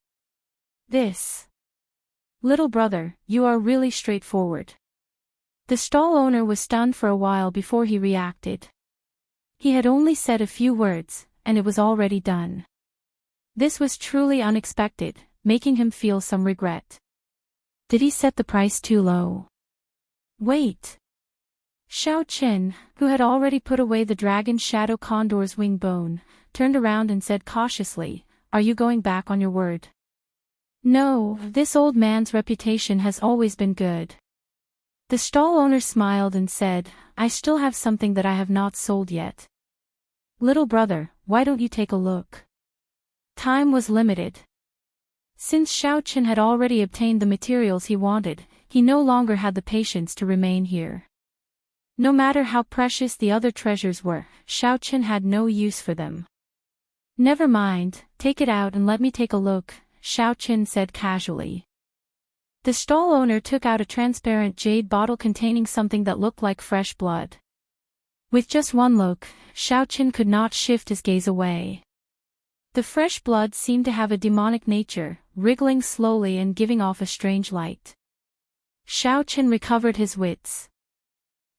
This. Little brother, you are really straightforward. The stall owner was stunned for a while before he reacted. He had only said a few words, and it was already done. This was truly unexpected, making him feel some regret. Did he set the price too low? Wait. Xiaochen, who had already put away the dragon shadow condor's wing bone, turned around and said cautiously, "Are you going back on your word?" "No, this old man's reputation has always been good." The stall owner smiled and said, "I still have something that I have not sold yet. Little brother, why don't you take a look?" Time was limited. Since Xiaochen had already obtained the materials he wanted, he no longer had the patience to remain here. No matter how precious the other treasures were, Xiaochen had no use for them. "Never mind, take it out and let me take a look," Xiaochen said casually. The stall owner took out a transparent jade bottle containing something that looked like fresh blood. With just one look, Xiaochen could not shift his gaze away. The fresh blood seemed to have a demonic nature, wriggling slowly and giving off a strange light. Xiaochen recovered his wits.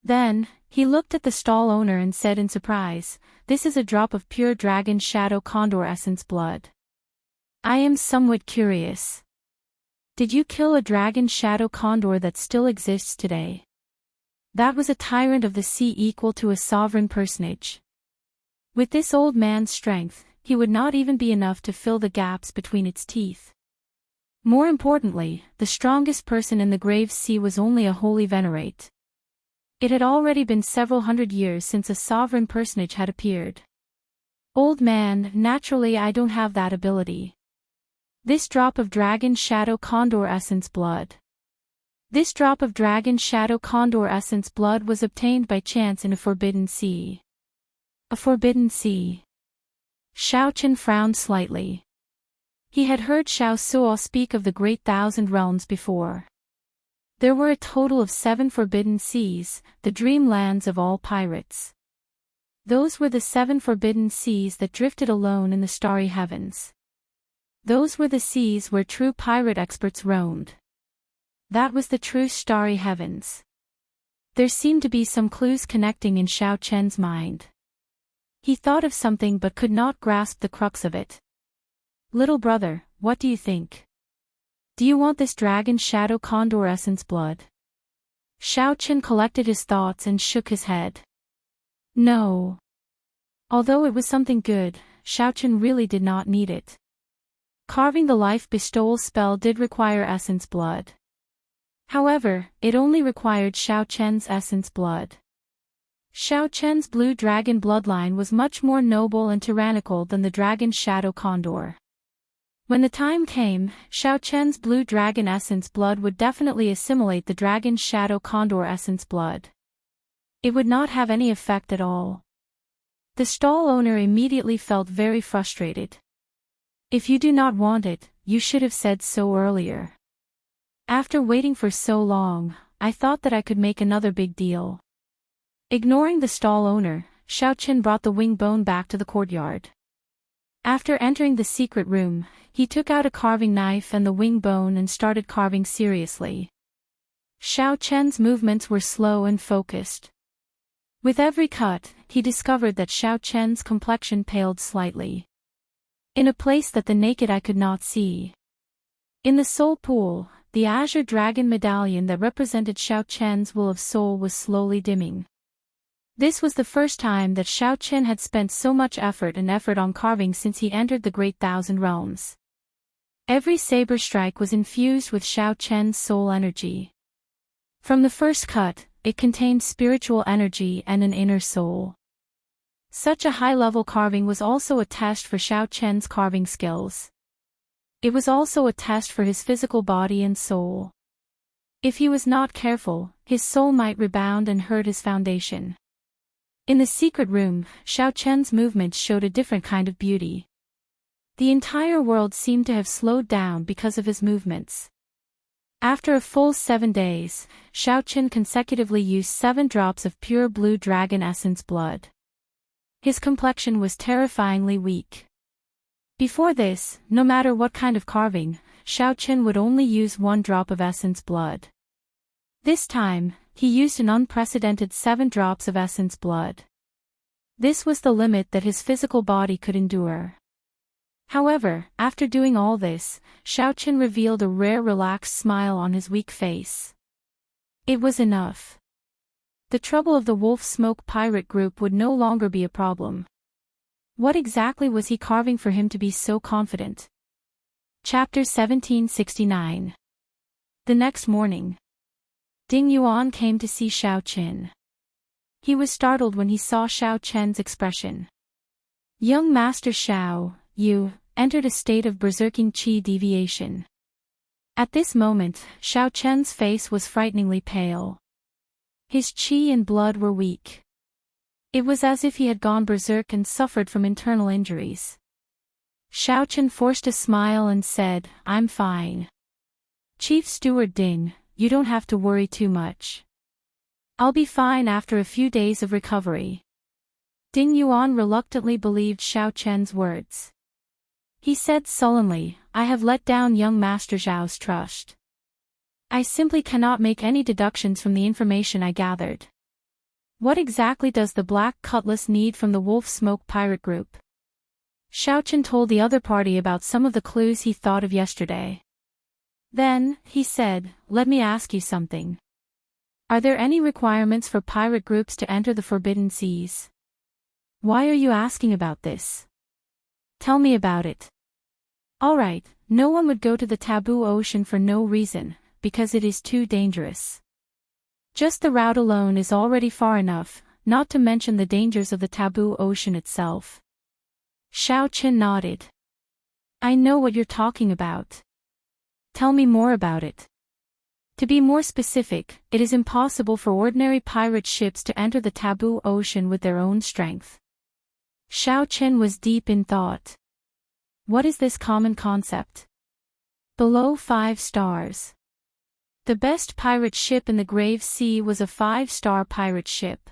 Then, he looked at the stall owner and said in surprise, "This is a drop of pure dragon shadow condor essence blood. I am somewhat curious. Did you kill a dragon shadow condor that still exists today?" That was a tyrant of the sea equal to a sovereign personage. With this old man's strength, he would not even be enough to fill the gaps between its teeth. More importantly, the strongest person in the grave sea was only a holy venerate. It had already been several hundred years since a sovereign personage had appeared. "Old man, naturally I don't have that ability. This drop of dragon shadow condor essence blood. This drop of dragon shadow condor essence blood was obtained by chance in a forbidden sea." A forbidden sea. Xiaochen frowned slightly. He had heard Xiao Suo speak of the Great Thousand Realms before. There were a total of 7 forbidden seas, the dreamlands of all pirates. Those were the 7 forbidden seas that drifted alone in the starry heavens. Those were the seas where true pirate experts roamed. That was the true starry heavens. There seemed to be some clues connecting in Xiao Chen's mind. He thought of something but could not grasp the crux of it. "Little brother, what do you think? Do you want this dragon shadow condor essence blood?" Xiao Chen collected his thoughts and shook his head. No. Although it was something good, Xiao Chen really did not need it. Carving the life bestowal spell did require essence blood. However, it only required Xiao Chen's essence blood. Xiao Chen's blue dragon bloodline was much more noble and tyrannical than the dragon shadow condor. When the time came, Xiao Chen's blue dragon essence blood would definitely assimilate the dragon shadow condor essence blood. It would not have any effect at all. The stall owner immediately felt very frustrated. "If you do not want it, you should have said so earlier. After waiting for so long, I thought that I could make another big deal." Ignoring the stall owner, Xiao Chen brought the wing bone back to the courtyard. After entering the secret room, he took out a carving knife and the wing bone and started carving seriously. Xiao Chen's movements were slow and focused. With every cut, he discovered that Xiao Chen's complexion paled slightly. In a place that the naked eye could not see. In the soul pool, the azure dragon medallion that represented Xiao Chen's will of soul was slowly dimming. This was the first time that Xiao Chen had spent so much effort on carving since he entered the Great Thousand Realms. Every saber strike was infused with Xiao Chen's soul energy. From the first cut, it contained spiritual energy and an inner soul. Such a high-level carving was also a test for Xiao Chen's carving skills. It was also a test for his physical body and soul. If he was not careful, his soul might rebound and hurt his foundation. In the secret room, Xiao Chen's movements showed a different kind of beauty. The entire world seemed to have slowed down because of his movements. After a full 7 days, Xiao Chen consecutively used 7 drops of pure blue dragon essence blood. His complexion was terrifyingly weak. Before this, no matter what kind of carving, Xiao Chen would only use 1 drop of essence blood. This time, he used an unprecedented 7 drops of essence blood. This was the limit that his physical body could endure. However, after doing all this, Xiao Chen revealed a rare relaxed smile on his weak face. It was enough. The trouble of the Wolf Smoke pirate group would no longer be a problem. What exactly was he carving for him to be so confident? Chapter 1769. The next morning, Ding Yuan came to see Xiao Chen. He was startled when he saw Xiao Chen's expression. Young Master Xiao, you entered a state of berserking qi deviation. At this moment, Xiao Chen's face was frighteningly pale. His qi and blood were weak. It was as if he had gone berserk and suffered from internal injuries. Xiao Chen forced a smile and said, "I'm fine. Chief Steward Ding, you don't have to worry too much. I'll be fine after a few days of recovery." Ding Yuan reluctantly believed Xiao Chen's words. He said sullenly, "I have let down young Master Zhao's trust. I simply cannot make any deductions from the information I gathered. What exactly does the Black Cutlass need from the Wolf Smoke pirate group? Xiaochen told the other party about some of the clues he thought of yesterday. Then, he said, let me ask you something. Are there any requirements for pirate groups to enter the Forbidden Seas? Why are you asking about this? Tell me about it. Alright, no one would go to the Taboo Ocean for no reason, because it is too dangerous. Just the route alone is already far enough, not to mention the dangers of the Taboo Ocean itself. Xiaochen nodded. I know what you're talking about. Tell me more about it. To be more specific, it is impossible for ordinary pirate ships to enter the Taboo Ocean with their own strength. Xiaochen was deep in thought. What is this common concept? Below 5 stars. The best pirate ship in the Grave Sea was a 5-star pirate ship.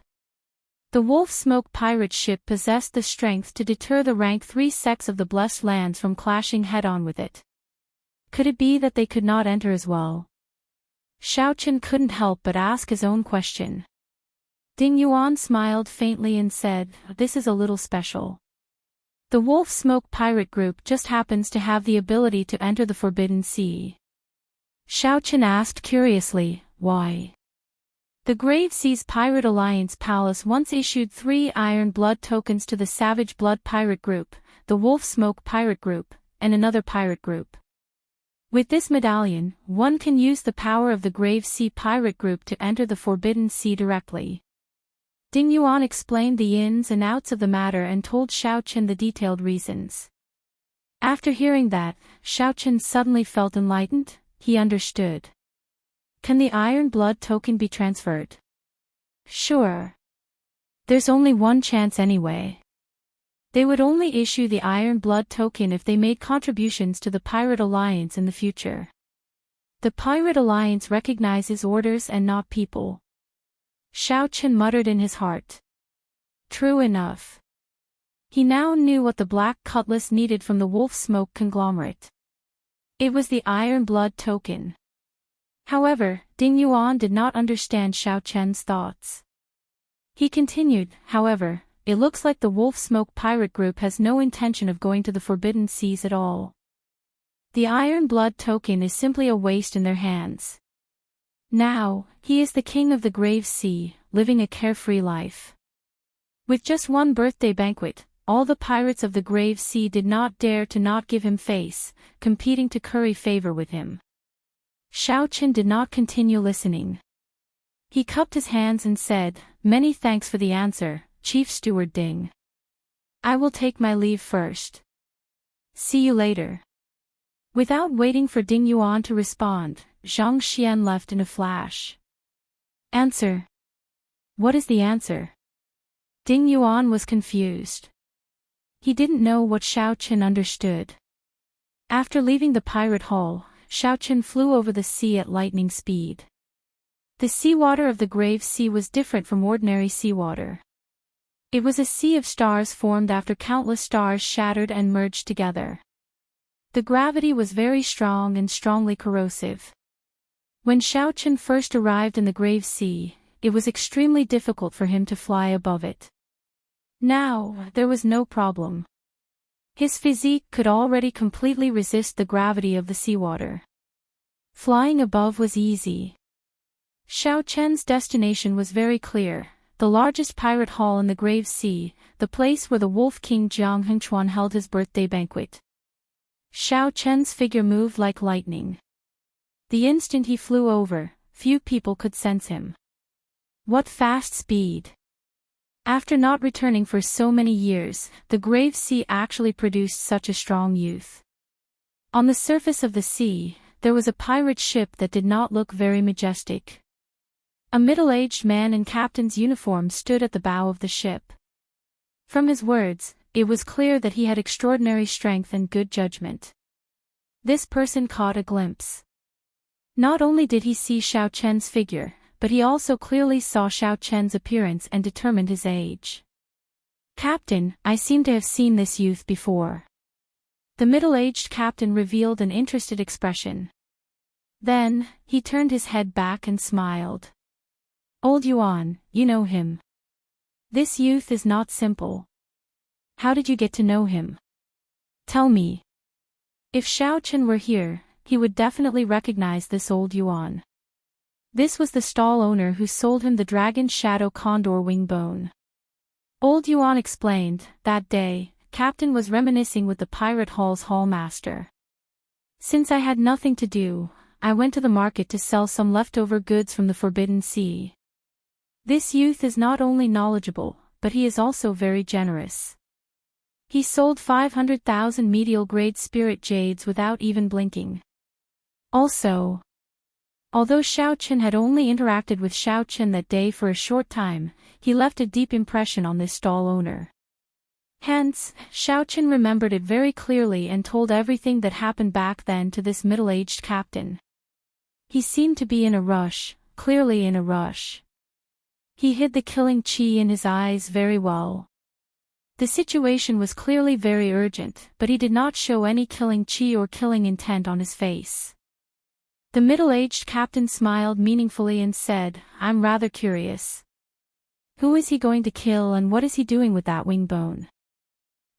The Wolf Smoke pirate ship possessed the strength to deter the rank 3 sects of the Blessed Lands from clashing head-on with it. Could it be that they could not enter as well? Xiaochen couldn't help but ask his own question. Ding Yuan smiled faintly and said, this is a little special. The Wolf Smoke pirate group just happens to have the ability to enter the Forbidden Sea. Xiaochen asked curiously, why? The Grave Seas Pirate Alliance Palace once issued 3 Iron Blood tokens to the Savage Blood pirate group, the Wolf Smoke pirate group, and another pirate group. With this medallion, one can use the power of the Grave Sea pirate group to enter the Forbidden Sea directly. Ding Yuan explained the ins and outs of the matter and told Xiaochen the detailed reasons. After hearing that, Xiaochen suddenly felt enlightened. He understood. Can the Iron Blood token be transferred? Sure. There's only one chance anyway. They would only issue the Iron Blood token if they made contributions to the Pirate Alliance in the future. The Pirate Alliance recognizes orders and not people. Xiaochen muttered in his heart. True enough. He now knew what the Black Cutlass needed from the Wolf Smoke conglomerate. It was the Iron Blood token. However, Ding Yuan did not understand Xiaochen's thoughts. He continued, however, it looks like the Wolf Smoke pirate group has no intention of going to the Forbidden Seas at all. The Iron Blood token is simply a waste in their hands. Now, he is the king of the Grave Sea, living a carefree life. With just one birthday banquet, all the pirates of the Grave Sea did not dare to not give him face, competing to curry favor with him. Xiaochen did not continue listening. He cupped his hands and said, many thanks for the answer, Chief Steward Ding. I will take my leave first. See you later. Without waiting for Ding Yuan to respond, Zhang Xian left in a flash. Answer. What is the answer? Ding Yuan was confused. He didn't know what Xiaochen understood. After leaving the pirate hall, Xiaochen flew over the sea at lightning speed. The seawater of the Grave Sea was different from ordinary seawater. It was a sea of stars formed after countless stars shattered and merged together. The gravity was very strong and strongly corrosive. When Xiaochen first arrived in the Grave Sea, it was extremely difficult for him to fly above it. Now, there was no problem. His physique could already completely resist the gravity of the seawater. Flying above was easy. Xiaochen's destination was very clear, the largest pirate hall in the Grave Sea, the place where the Wolf King Jiang Hengchuan held his birthday banquet. Xiaochen's figure moved like lightning. The instant he flew over, few people could sense him. What fast speed! After not returning for so many years, the Grave Sea actually produced such a strong youth. On the surface of the sea, there was a pirate ship that did not look very majestic. A middle-aged man in captain's uniform stood at the bow of the ship. From his words, it was clear that he had extraordinary strength and good judgment. This person caught a glimpse. Not only did he see Xiaochen's figure, but he also clearly saw Xiaochen's appearance and determined his age. Captain, I seem to have seen this youth before. The middle-aged captain revealed an interested expression. Then, he turned his head back and smiled. Old Yuan, you know him. This youth is not simple. How did you get to know him? Tell me. If Xiaochen were here, he would definitely recognize this old Yuan. This was the stall owner who sold him the dragon shadow condor wing bone. Old Yuan explained, that day, Captain was reminiscing with the pirate hall's hallmaster. Since I had nothing to do, I went to the market to sell some leftover goods from the Forbidden Sea. This youth is not only knowledgeable, but he is also very generous. He sold 500,000 medial-grade spirit jades without even blinking. Also, although Xiaochen had only interacted with Xiaochen that day for a short time, he left a deep impression on this stall owner. Hence, Xiaochen remembered it very clearly and told everything that happened back then to this middle-aged captain. He seemed to be in a rush, clearly in a rush. He hid the killing chi in his eyes very well. The situation was clearly very urgent, but he did not show any killing chi or killing intent on his face. The middle-aged captain smiled meaningfully and said, I'm rather curious. Who is he going to kill and what is he doing with that wing bone?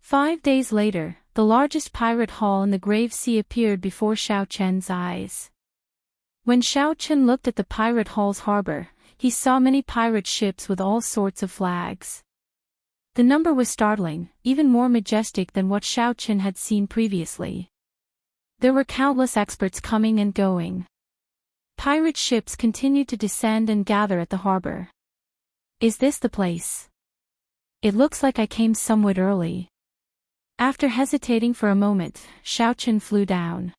5 days later, the largest pirate hall in the Grave Sea appeared before Xiaochen's eyes. When Xiaochen looked at the pirate hall's harbor, he saw many pirate ships with all sorts of flags. The number was startling, even more majestic than what Xiaochen had seen previously. There were countless experts coming and going. Pirate ships continued to descend and gather at the harbor. Is this the place? It looks like I came somewhat early. After hesitating for a moment, Xiaochen flew down.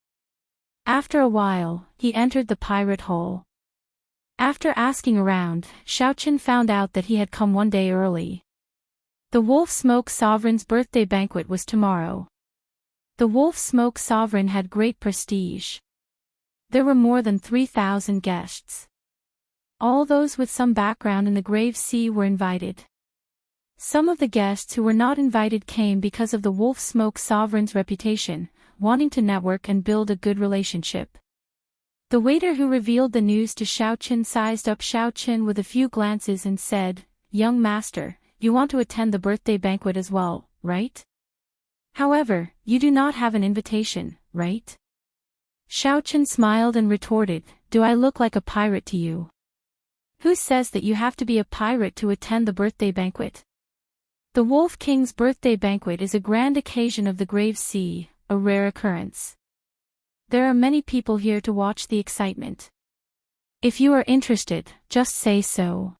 After a while, he entered the pirate hall. After asking around, Xiaochen found out that he had come 1 day early. The Wolf Smoke Sovereign's birthday banquet was tomorrow. The Wolf Smoke Sovereign had great prestige. There were more than 3,000 guests. All those with some background in the Grave Sea were invited. Some of the guests who were not invited came because of the Wolf Smoke Sovereign's reputation, wanting to network and build a good relationship. The waiter who revealed the news to Xiaochen sized up Xiaochen with a few glances and said, Young master, you want to attend the birthday banquet as well, right? However, you do not have an invitation, right? Xiaochen smiled and retorted, Do I look like a pirate to you? Who says that you have to be a pirate to attend the birthday banquet? The Wolf King's birthday banquet is a grand occasion of the Grave Sea, a rare occurrence. There are many people here to watch the excitement. If you are interested, just say so.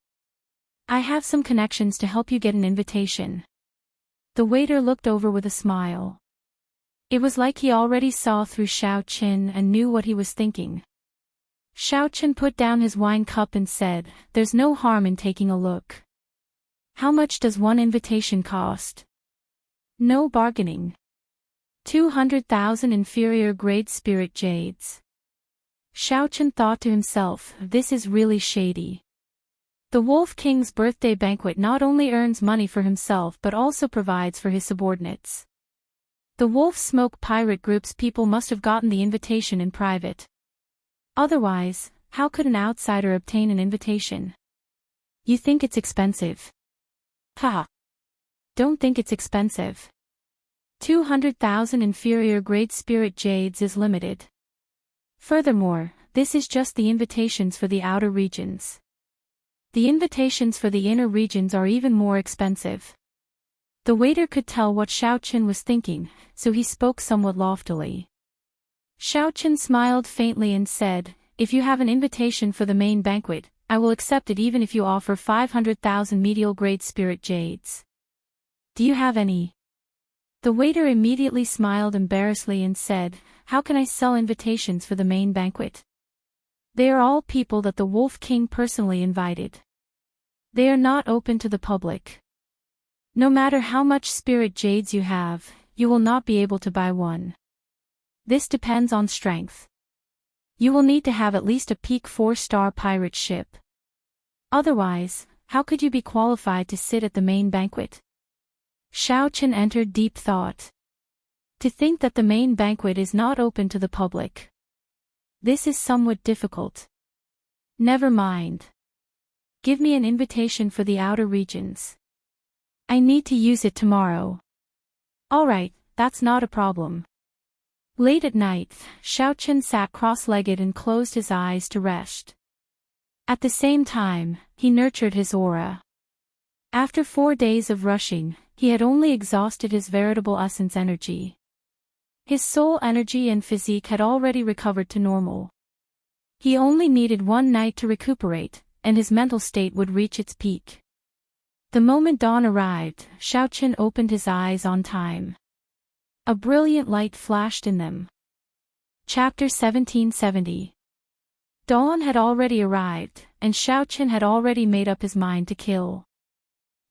I have some connections to help you get an invitation. The waiter looked over with a smile. It was like he already saw through Xiaochen and knew what he was thinking. Xiaochen put down his wine cup and said, There's no harm in taking a look. How much does one invitation cost? No bargaining. 200,000 inferior grade spirit jades. Xiaochen thought to himself, This is really shady. The Wolf King's birthday banquet not only earns money for himself but also provides for his subordinates. The Wolf Smoke Pirate Group's people must have gotten the invitation in private. Otherwise, how could an outsider obtain an invitation? You think it's expensive? Ha! Don't think it's expensive. 200,000 inferior grade spirit jades is limited. Furthermore, this is just the invitations for the outer regions. The invitations for the inner regions are even more expensive. The waiter could tell what Xiaochen was thinking, so he spoke somewhat loftily. Xiaochen smiled faintly and said, If you have an invitation for the main banquet, I will accept it even if you offer 500,000 medial grade spirit jades. Do you have any? The waiter immediately smiled embarrassedly and said, How can I sell invitations for the main banquet? They are all people that the Wolf King personally invited. They are not open to the public. No matter how much spirit jades you have, you will not be able to buy one. This depends on strength. You will need to have at least a peak 4-star pirate ship. Otherwise, how could you be qualified to sit at the main banquet? Xiaochen entered deep thought. To think that the main banquet is not open to the public. This is somewhat difficult. Never mind. Give me an invitation for the outer regions. I need to use it tomorrow. Alright, that's not a problem. Late at night, Xiaochen sat cross-legged and closed his eyes to rest. At the same time, he nurtured his aura. After 4 days of rushing, he had only exhausted his veritable essence energy. His soul energy and physique had already recovered to normal. He only needed 1 night to recuperate, and his mental state would reach its peak. The moment dawn arrived, Xiaochen opened his eyes on time. A brilliant light flashed in them. Chapter 1770. Dawn had already arrived, and Xiaochen had already made up his mind to kill.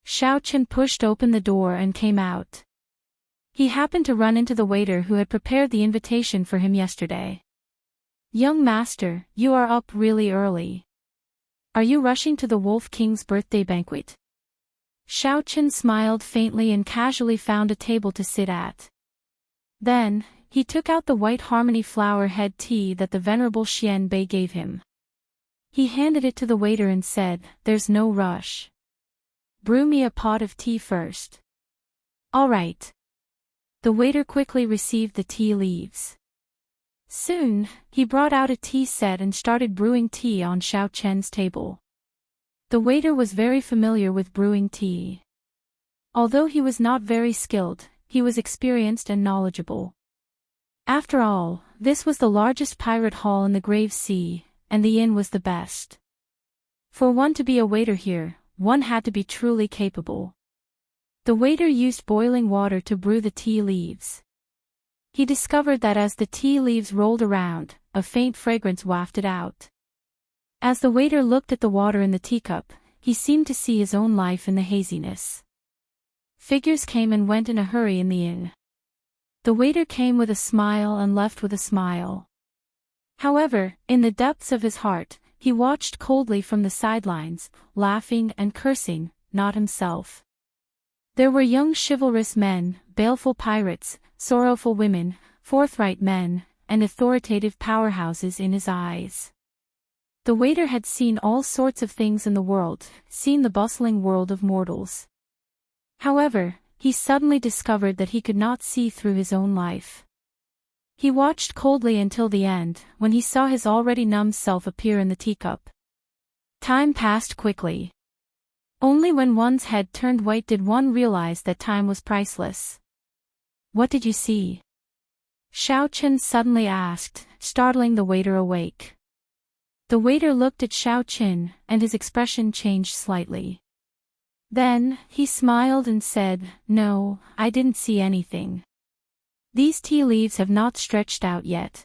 Xiaochen pushed open the door and came out. He happened to run into the waiter who had prepared the invitation for him yesterday. "Young master, you are up really early. Are you rushing to the Wolf King's birthday banquet?" Xiaochen smiled faintly and casually found a table to sit at. Then, he took out the white harmony flower head tea that the venerable Xian Bei gave him. He handed it to the waiter and said, "There's no rush. Brew me a pot of tea first." "All right." The waiter quickly received the tea leaves. Soon, he brought out a tea set and started brewing tea on Xiaochen's table. The waiter was very familiar with brewing tea. Although he was not very skilled, he was experienced and knowledgeable. After all, this was the largest pirate hall in the Grave Sea, and the inn was the best. For one to be a waiter here, one had to be truly capable. The waiter used boiling water to brew the tea leaves. He discovered that as the tea leaves rolled around, a faint fragrance wafted out. As the waiter looked at the water in the teacup, he seemed to see his own life in the haziness. Figures came and went in a hurry in the inn. The waiter came with a smile and left with a smile. However, in the depths of his heart, he watched coldly from the sidelines, laughing and cursing, not himself. There were young chivalrous men, baleful pirates, sorrowful women, forthright men, and authoritative powerhouses in his eyes. The waiter had seen all sorts of things in the world, seen the bustling world of mortals. However, he suddenly discovered that he could not see through his own life. He watched coldly until the end, when he saw his already numb self appear in the teacup. Time passed quickly. Only when one's head turned white did one realize that time was priceless. "What did you see?" Xiaochen suddenly asked, startling the waiter awake. The waiter looked at Xiaochen, and his expression changed slightly. Then, he smiled and said, "No, I didn't see anything. These tea leaves have not stretched out yet.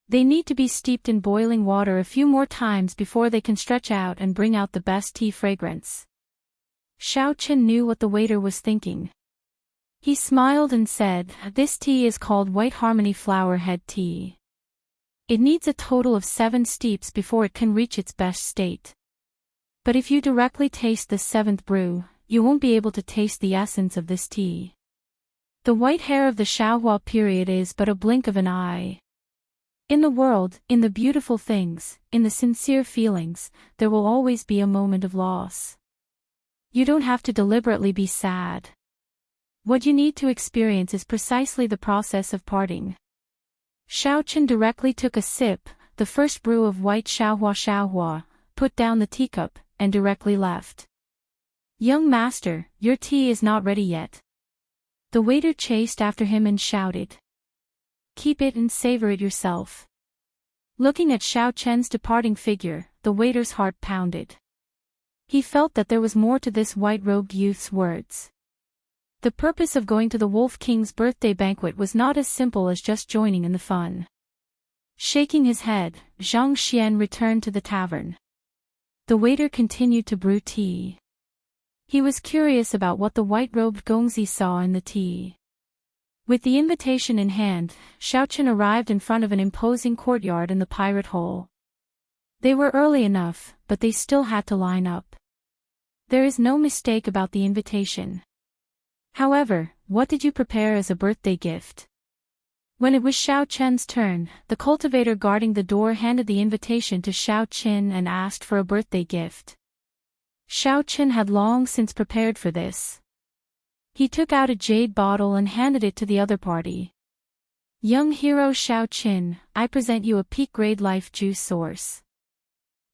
They need to be steeped in boiling water a few more times before they can stretch out and bring out the best tea fragrance." Xiaochen knew what the waiter was thinking. He smiled and said, "This tea is called White Harmony Flower Head Tea. It needs a total of 7 steeps before it can reach its best state. But if you directly taste the 7th brew, you won't be able to taste the essence of this tea. The white hair of the Xiaohua period is but a blink of an eye. In the world, in the beautiful things, in the sincere feelings, there will always be a moment of loss. You don't have to deliberately be sad. What you need to experience is precisely the process of parting." Xiaochen directly took a sip, the first brew of white Xiaohua, put down the teacup, and directly left. "Young master, your tea is not ready yet." The waiter chased after him and shouted. "Keep it and savor it yourself." Looking at Xiaochen's departing figure, the waiter's heart pounded. He felt that there was more to this white-robed youth's words. The purpose of going to the Wolf King's birthday banquet was not as simple as just joining in the fun. Shaking his head, Zhang Xian returned to the tavern. The waiter continued to brew tea. He was curious about what the white-robed Gongzi saw in the tea. With the invitation in hand, Xiaochen arrived in front of an imposing courtyard in the pirate hole. They were early enough, but they still had to line up. There is no mistake about the invitation. However, what did you prepare as a birthday gift? When it was Xiaochen's turn, the cultivator guarding the door handed the invitation to Xiaochen and asked for a birthday gift. Xiaochen had long since prepared for this. He took out a jade bottle and handed it to the other party. Young hero Xiao Qin, I present you a peak-grade life juice source.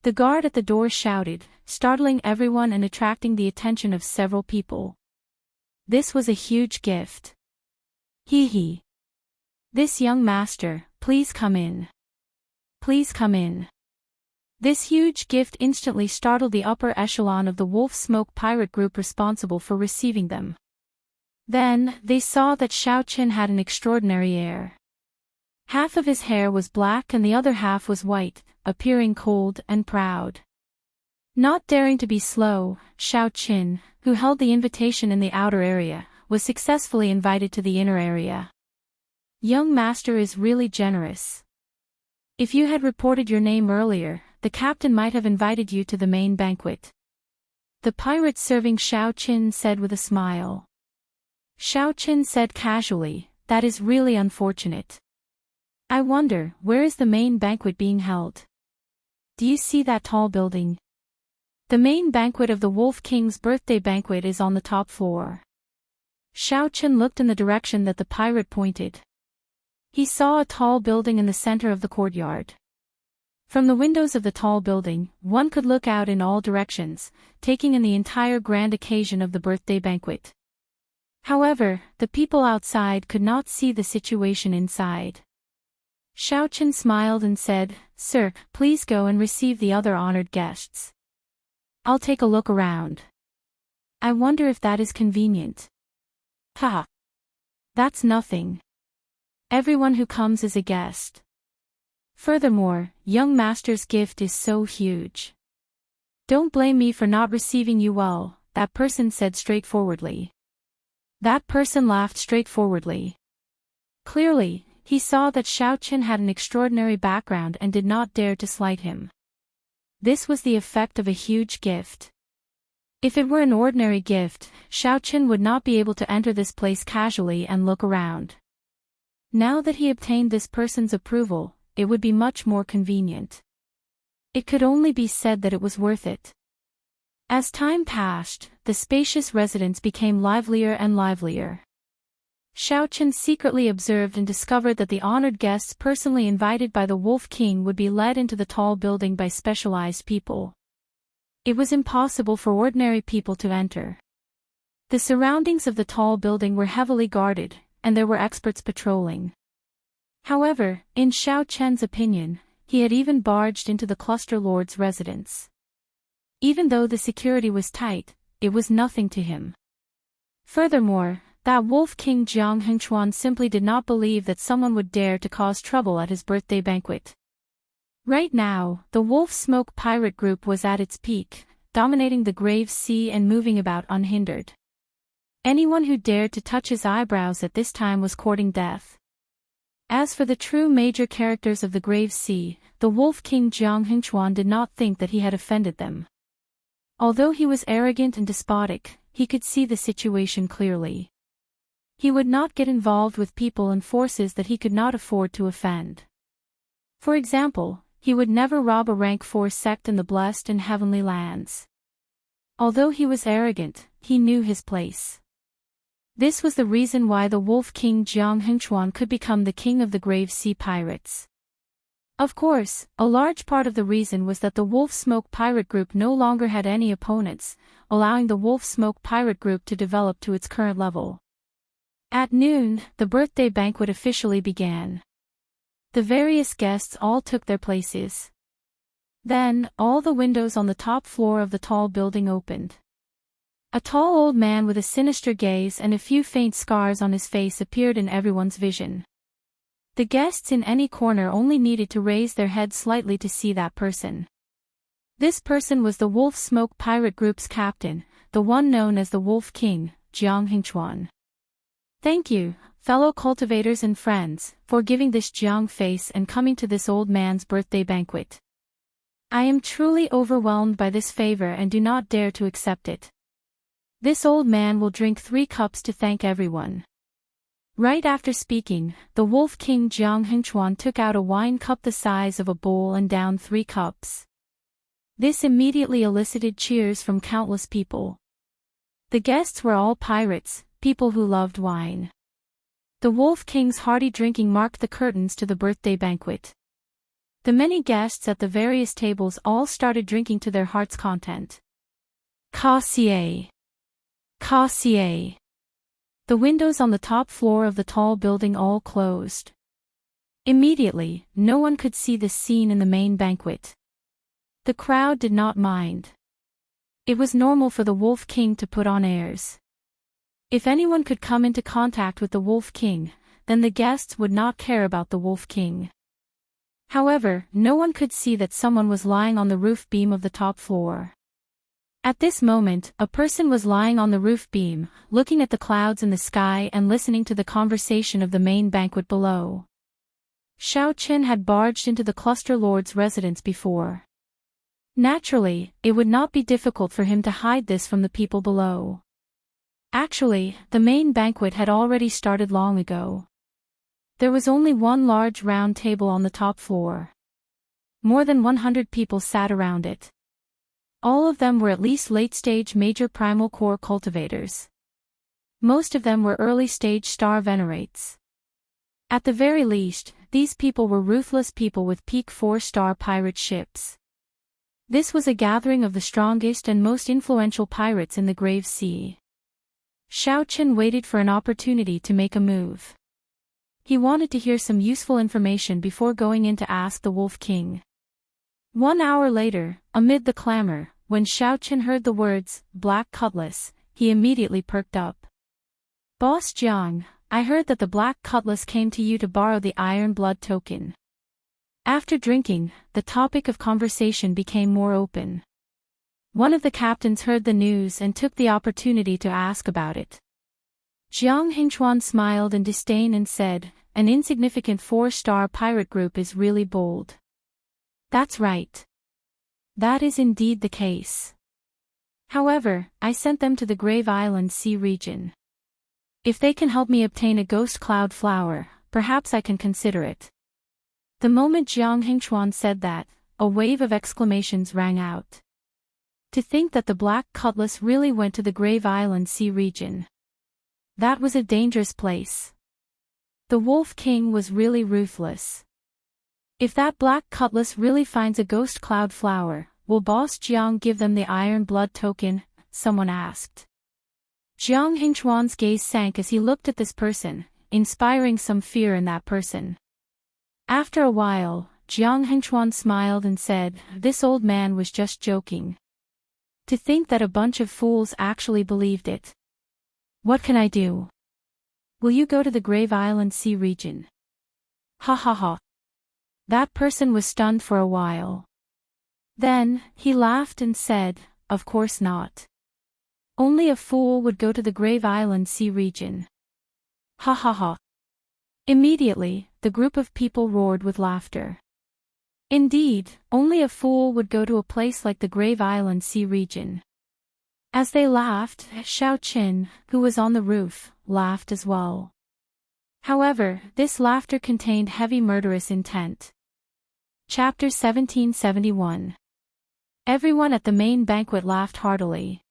The guard at the door shouted, startling everyone and attracting the attention of several people. This was a huge gift. Hee hee. This young master, please come in. Please come in. This huge gift instantly startled the upper echelon of the Wolf Smoke pirate group responsible for receiving them. Then, they saw that Xiao Qin had an extraordinary air. Half of his hair was black and the other half was white, appearing cold and proud. Not daring to be slow, Xiao Qin, who held the invitation in the outer area, was successfully invited to the inner area. Young master is really generous. If you had reported your name earlier, the captain might have invited you to the main banquet. The pirate serving Xiao Qin said with a smile. Xiao Qin said casually, that is really unfortunate. I wonder, where is the main banquet being held? Do you see that tall building? The main banquet of the Wolf King's birthday banquet is on the top floor. Xiao Qin looked in the direction that the pirate pointed. He saw a tall building in the center of the courtyard. From the windows of the tall building, one could look out in all directions, taking in the entire grand occasion of the birthday banquet. However, the people outside could not see the situation inside. Xiao Qin smiled and said, Sir, please go and receive the other honored guests. I'll take a look around. I wonder if that is convenient. Haha. That's nothing. Everyone who comes is a guest. Furthermore, young master's gift is so huge. Don't blame me for not receiving you well, that person said straightforwardly. That person laughed straightforwardly. Clearly, he saw that Xiao Qin had an extraordinary background and did not dare to slight him. This was the effect of a huge gift. If it were an ordinary gift, Xiao Qin would not be able to enter this place casually and look around. Now that he obtained this person's approval, it would be much more convenient. It could only be said that it was worth it. As time passed, the spacious residence became livelier and livelier. Xiao Qin secretly observed and discovered that the honored guests personally invited by the Wolf King would be led into the tall building by specialized people. It was impossible for ordinary people to enter. The surroundings of the tall building were heavily guarded, and there were experts patrolling. However, in Xiao Qin's opinion, he had even barged into the cluster lord's residence. Even though the security was tight, it was nothing to him. Furthermore, that Wolf King Jiang Hengchuan simply did not believe that someone would dare to cause trouble at his birthday banquet. Right now, the Wolf Smoke pirate group was at its peak, dominating the Grave Sea and moving about unhindered. Anyone who dared to touch his eyebrows at this time was courting death. As for the true major characters of the Grave Sea, the Wolf King Jiang Hengchuan did not think that he had offended them. Although he was arrogant and despotic, he could see the situation clearly. He would not get involved with people and forces that he could not afford to offend. For example, he would never rob a rank 4 sect in the blessed and heavenly lands. Although he was arrogant, he knew his place. This was the reason why the Wolf King Jiang Hengchuan could become the king of the Grave Sea pirates. Of course, a large part of the reason was that the Wolf Smoke pirate group no longer had any opponents, allowing the Wolf Smoke pirate group to develop to its current level. At noon, the birthday banquet officially began. The various guests all took their places. Then, all the windows on the top floor of the tall building opened. A tall old man with a sinister gaze and a few faint scars on his face appeared in everyone's vision. The guests in any corner only needed to raise their head slightly to see that person. This person was the Wolf Smoke pirate group's captain, the one known as the Wolf King, Jiang Hengchuan. Thank you, fellow cultivators and friends, for giving this Jiang face and coming to this old man's birthday banquet. I am truly overwhelmed by this favor and do not dare to accept it. This old man will drink 3 cups to thank everyone. Right after speaking, the Wolf King Jiang Hengchuan took out a wine cup the size of a bowl and downed 3 cups. This immediately elicited cheers from countless people. The guests were all pirates, people who loved wine. The Wolf King's hearty drinking marked the curtains to the birthday banquet. The many guests at the various tables all started drinking to their heart's content. Cassier. Cassier. The windows on the top floor of the tall building all closed. Immediately, no one could see this scene in the main banquet. The crowd did not mind. It was normal for the Wolf King to put on airs. If anyone could come into contact with the Wolf King, then the guests would not care about the Wolf King. However, no one could see that someone was lying on the roof beam of the top floor. At this moment, a person was lying on the roof beam, looking at the clouds in the sky and listening to the conversation of the main banquet below. Xiao Qin had barged into the cluster lord's residence before. Naturally, it would not be difficult for him to hide this from the people below. Actually, the main banquet had already started long ago. There was only one large round table on the top floor. More than 100 people sat around it. All of them were at least late-stage major primal core cultivators. Most of them were early-stage star venerates. At the very least, these people were ruthless people with peak 4-star pirate ships. This was a gathering of the strongest and most influential pirates in the Grave Sea. Xiao Qin waited for an opportunity to make a move. He wanted to hear some useful information before going in to ask the Wolf King. 1 hour later, amid the clamor, when Xiao Qin heard the words, Black Cutlass, he immediately perked up. Boss Jiang, I heard that the Black Cutlass came to you to borrow the Iron Blood token. After drinking, the topic of conversation became more open. One of the captains heard the news and took the opportunity to ask about it. Jiang Hingchuan smiled in disdain and said, an insignificant 4-star pirate group is really bold. That's right. That is indeed the case. However, I sent them to the Grave Island Sea region. If they can help me obtain a ghost cloud flower, perhaps I can consider it. The moment Jiang Hingchuan said that, a wave of exclamations rang out. To think that the Black Cutlass really went to the Grave Island Sea region. That was a dangerous place. The Wolf King was really ruthless. If that Black Cutlass really finds a ghost cloud flower, will Boss Jiang give them the Iron Blood token? Someone asked. Jiang Hingchuan's gaze sank as he looked at this person, inspiring some fear in that person. After a while, Jiang Hingchuan smiled and said, this old man was just joking. To think that a bunch of fools actually believed it. What can I do? Will you go to the Grave Island Sea region? Ha ha ha. That person was stunned for a while. Then, he laughed and said, of course not. Only a fool would go to the Grave Island Sea region. Ha ha ha. Immediately, the group of people roared with laughter. Indeed, only a fool would go to a place like the Grave Island Sea region. As they laughed, Xiao Qin, who was on the roof, laughed as well. However, this laughter contained heavy murderous intent. Chapter 1771. Everyone at the main banquet laughed heartily.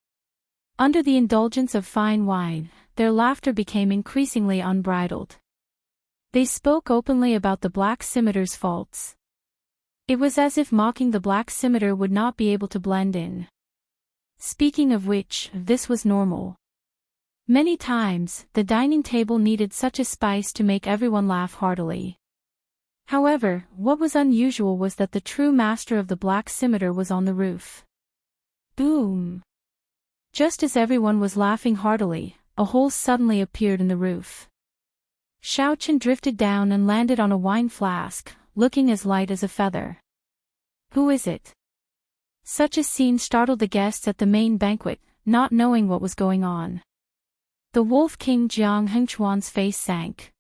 Under the indulgence of fine wine, their laughter became increasingly unbridled. They spoke openly about the Black Scimitar's faults. It was as if mocking the Black Scimitar would not be able to blend in. Speaking of which, this was normal. Many times, the dining table needed such a spice to make everyone laugh heartily. However, what was unusual was that the true master of the Black Scimitar was on the roof. Boom! Just as everyone was laughing heartily, a hole suddenly appeared in the roof. Xiao Qin drifted down and landed on a wine flask, looking as light as a feather. Who is it? Such a scene startled the guests at the main banquet, not knowing what was going on. The Wolf King Jiang Hengchuan's face sank.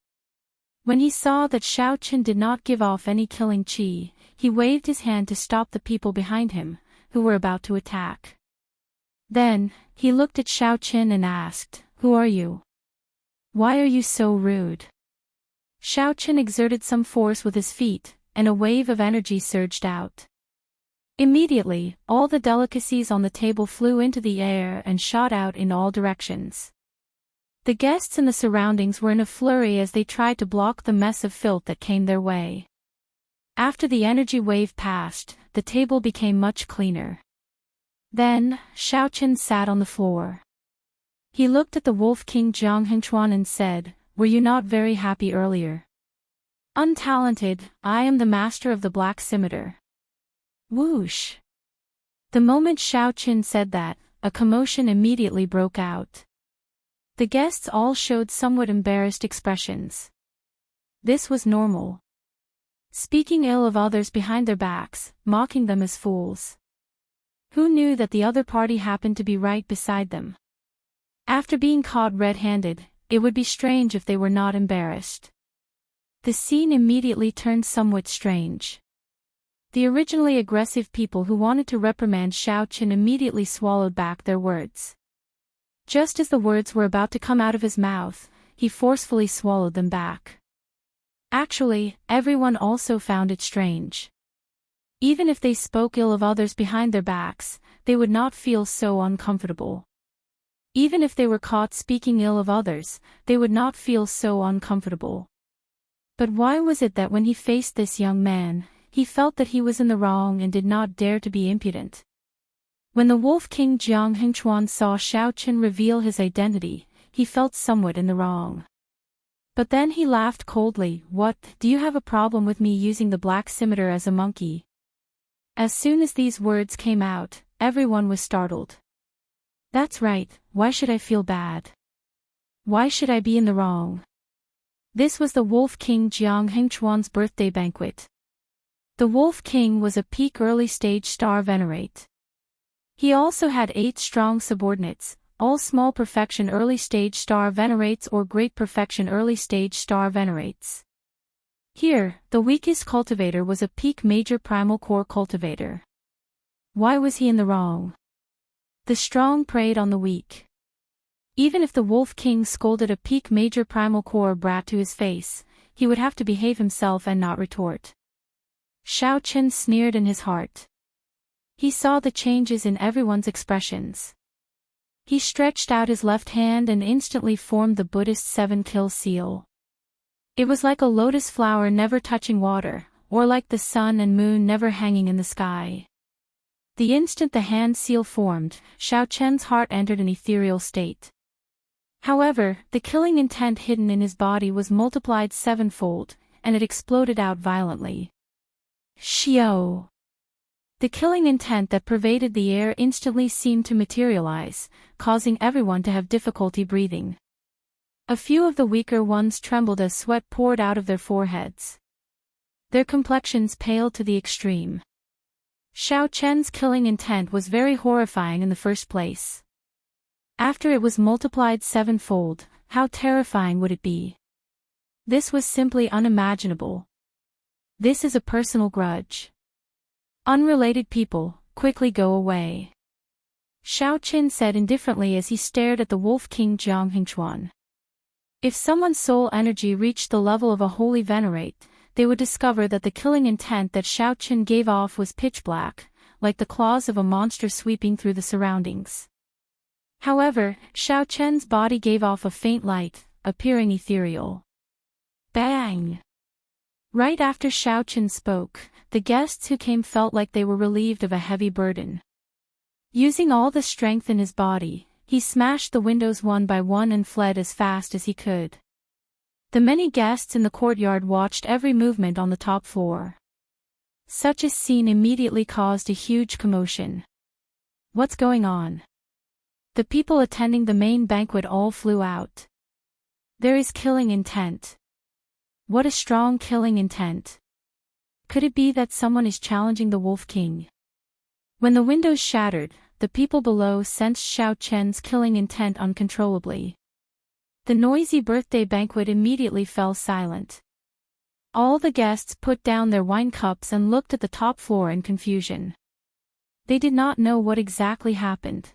When he saw that Xiao Qin did not give off any killing chi, he waved his hand to stop the people behind him, who were about to attack. Then, he looked at Xiao Qin and asked, "Who are you? Why are you so rude?" Xiao Qin exerted some force with his feet, and a wave of energy surged out. Immediately, all the delicacies on the table flew into the air and shot out in all directions. The guests and the surroundings were in a flurry as they tried to block the mess of filth that came their way. After the energy wave passed, the table became much cleaner. Then, Xiaochen sat on the floor. He looked at the Wolf King Jiang Hengchuan and said, "Were you not very happy earlier?" "Untalented, I am the master of the black scimitar." Whoosh! The moment Xiaochen said that, a commotion immediately broke out. The guests all showed somewhat embarrassed expressions. This was normal. Speaking ill of others behind their backs, mocking them as fools. Who knew that the other party happened to be right beside them? After being caught red-handed, it would be strange if they were not embarrassed. The scene immediately turned somewhat strange. The originally aggressive people who wanted to reprimand Xiaochen immediately swallowed back their words. Just as the words were about to come out of his mouth, he forcefully swallowed them back. Actually, everyone also found it strange. Even if they spoke ill of others behind their backs, they would not feel so uncomfortable. Even if they were caught speaking ill of others, they would not feel so uncomfortable. But why was it that when he faced this young man, he felt that he was in the wrong and did not dare to be impudent? When the Wolf King Jiang Hengchuan saw Xiaochen reveal his identity, he felt somewhat in the wrong. But then he laughed coldly. "What, do you have a problem with me using the black scimitar as a monkey?" As soon as these words came out, everyone was startled. That's right, why should I feel bad? Why should I be in the wrong? This was the Wolf King Jiang Hengchuan's birthday banquet. The Wolf King was a peak early-stage star venerate. He also had 8 strong subordinates, all small perfection early-stage star venerates or great perfection early-stage star venerates. Here, the weakest cultivator was a peak major primal core cultivator. Why was he in the wrong? The strong preyed on the weak. Even if the Wolf King scolded a peak major primal core brat to his face, he would have to behave himself and not retort. Xiaochen sneered in his heart. He saw the changes in everyone's expressions. He stretched out his left hand and instantly formed the Buddhist 7-kill seal. It was like a lotus flower never touching water, or like the sun and moon never hanging in the sky. The instant the hand seal formed, Xiaochen's heart entered an ethereal state. However, the killing intent hidden in his body was multiplied 7-fold, and it exploded out violently. Xiao! The killing intent that pervaded the air instantly seemed to materialize, causing everyone to have difficulty breathing. A few of the weaker ones trembled as sweat poured out of their foreheads. Their complexions paled to the extreme. Xiaochen's killing intent was very horrifying in the first place. After it was multiplied 7-fold, how terrifying would it be? This was simply unimaginable. This is a personal grudge. Unrelated people, quickly go away. Xiaochen said indifferently as he stared at the Wolf King Jiang Hengchuan. If someone's soul energy reached the level of a holy venerate, they would discover that the killing intent that Xiaochen gave off was pitch black, like the claws of a monster sweeping through the surroundings. However, Xiaochen's body gave off a faint light, appearing ethereal. Bang! Right after Xiaochen spoke, the guests who came felt like they were relieved of a heavy burden. Using all the strength in his body, he smashed the windows one by one and fled as fast as he could. The many guests in the courtyard watched every movement on the top floor. Such a scene immediately caused a huge commotion. What's going on? The people attending the main banquet all flew out. There is killing intent. What a strong killing intent. Could it be that someone is challenging the Wolf King? When the windows shattered, the people below sensed Xiaochen's killing intent uncontrollably. The noisy birthday banquet immediately fell silent. All the guests put down their wine cups and looked at the top floor in confusion. They did not know what exactly happened.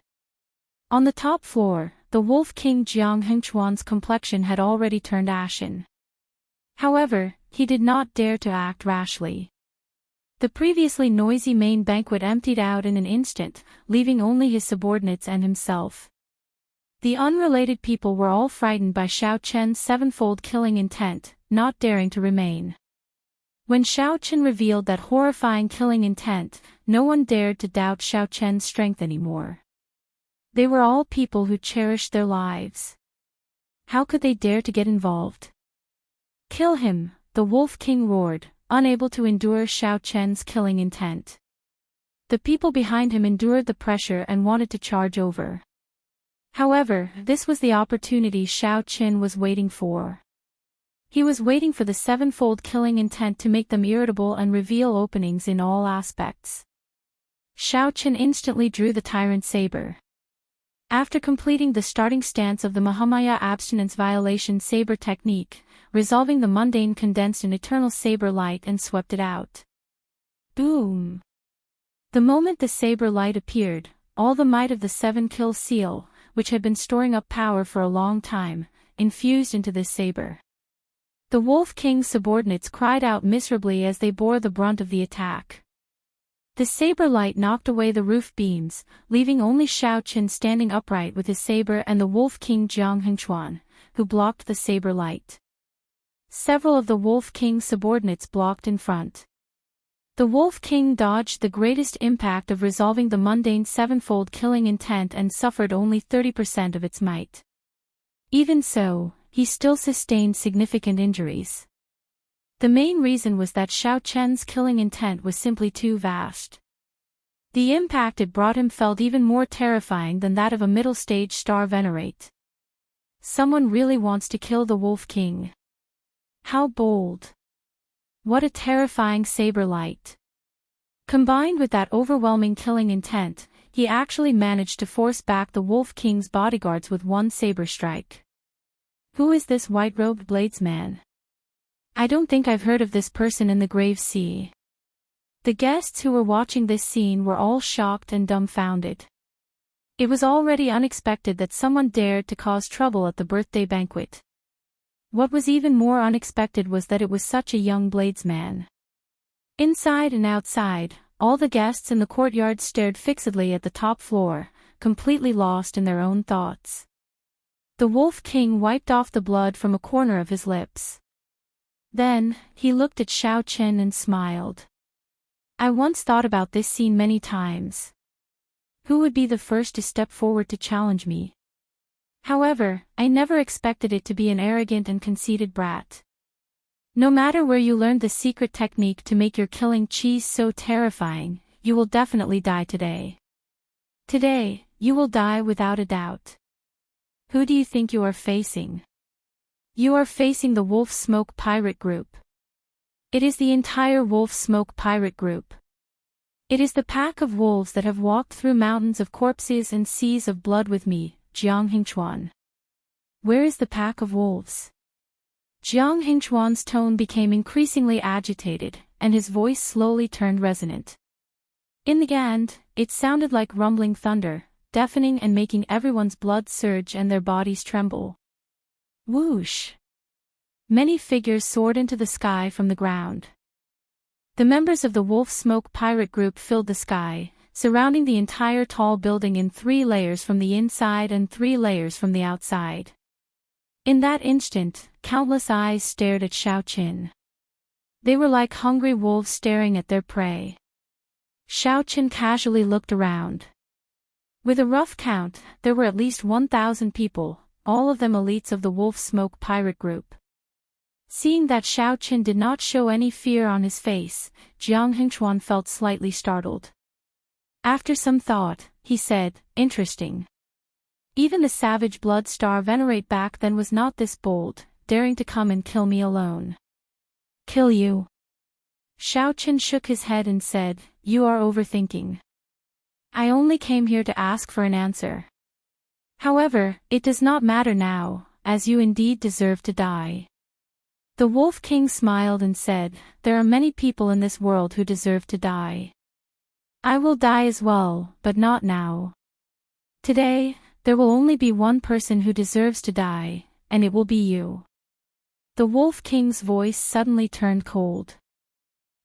On the top floor, the Wolf King Jiang Hengchuan's complexion had already turned ashen. However, he did not dare to act rashly. The previously noisy main banquet emptied out in an instant, leaving only his subordinates and himself. The unrelated people were all frightened by Xiao Chen's sevenfold killing intent, not daring to remain. When Xiao Chen revealed that horrifying killing intent, no one dared to doubt Xiao Chen's strength anymore. They were all people who cherished their lives. How could they dare to get involved? Kill him, the Wolf King roared, unable to endure Xiao Chen's killing intent. The people behind him endured the pressure and wanted to charge over. However, this was the opportunity Xiao Chen was waiting for. He was waiting for the sevenfold killing intent to make them irritable and reveal openings in all aspects. Xiao Chen instantly drew the tyrant saber. After completing the starting stance of the Mahamaya abstinence violation saber technique, resolving the mundane condensed in eternal saber light and swept it out. Boom! The moment the saber light appeared, all the might of the seven-kill seal, which had been storing up power for a long time, infused into this saber. The Wolf King's subordinates cried out miserably as they bore the brunt of the attack. The saber light knocked away the roof beams, leaving only Xiao Chen standing upright with his saber and the Wolf King Jiang Hengchuan, who blocked the saber light. Several of the Wolf King's subordinates blocked in front. The Wolf King dodged the greatest impact of resolving the mundane sevenfold killing intent and suffered only 30% of its might. Even so, he still sustained significant injuries. The main reason was that Xiao Chen's killing intent was simply too vast. The impact it brought him felt even more terrifying than that of a middle-stage star venerate. Someone really wants to kill the Wolf King. How bold! What a terrifying saber light! Combined with that overwhelming killing intent, he actually managed to force back the Wolf King's bodyguards with one saber strike. Who is this white-robed bladesman? I don't think I've heard of this person in the Grave Sea. The guests who were watching this scene were all shocked and dumbfounded. It was already unexpected that someone dared to cause trouble at the birthday banquet. What was even more unexpected was that it was such a young bladesman. Inside and outside, all the guests in the courtyard stared fixedly at the top floor, completely lost in their own thoughts. The Wolf King wiped off the blood from a corner of his lips. Then, he looked at Xiao Chen and smiled. I once thought about this scene many times. Who would be the first to step forward to challenge me? However, I never expected it to be an arrogant and conceited brat. No matter where you learned the secret technique to make your killing cheese so terrifying, you will definitely die today. Today, you will die without a doubt. Who do you think you are facing? You are facing the Wolf Smoke Pirate Group. It is the entire Wolf Smoke Pirate Group. It is the pack of wolves that have walked through mountains of corpses and seas of blood with me, Jiang Hengchuan. Where is the pack of wolves? Jiang Hengchuan's tone became increasingly agitated, and his voice slowly turned resonant. In the end, it sounded like rumbling thunder, deafening and making everyone's blood surge and their bodies tremble. Whoosh! Many figures soared into the sky from the ground. The members of the Wolf Smoke Pirate Group filled the sky, surrounding the entire tall building in 3 layers from the inside and 3 layers from the outside. In that instant, countless eyes stared at Xiao Chen. They were like hungry wolves staring at their prey. Xiao Chen casually looked around. With a rough count, there were at least 1,000 people, all of them elites of the Wolf Smoke Pirate Group. Seeing that Xiao Chen did not show any fear on his face, Jiang Hengchuan felt slightly startled. After some thought, he said, interesting. Even the savage blood star venerate back then was not this bold, daring to come and kill me alone. Kill you? Xiao Chen shook his head and said, you are overthinking. I only came here to ask for an answer. However, it does not matter now, as you indeed deserve to die. The Wolf King smiled and said, there are many people in this world who deserve to die. I will die as well, but not now. Today, there will only be one person who deserves to die, and it will be you. The Wolf King's voice suddenly turned cold.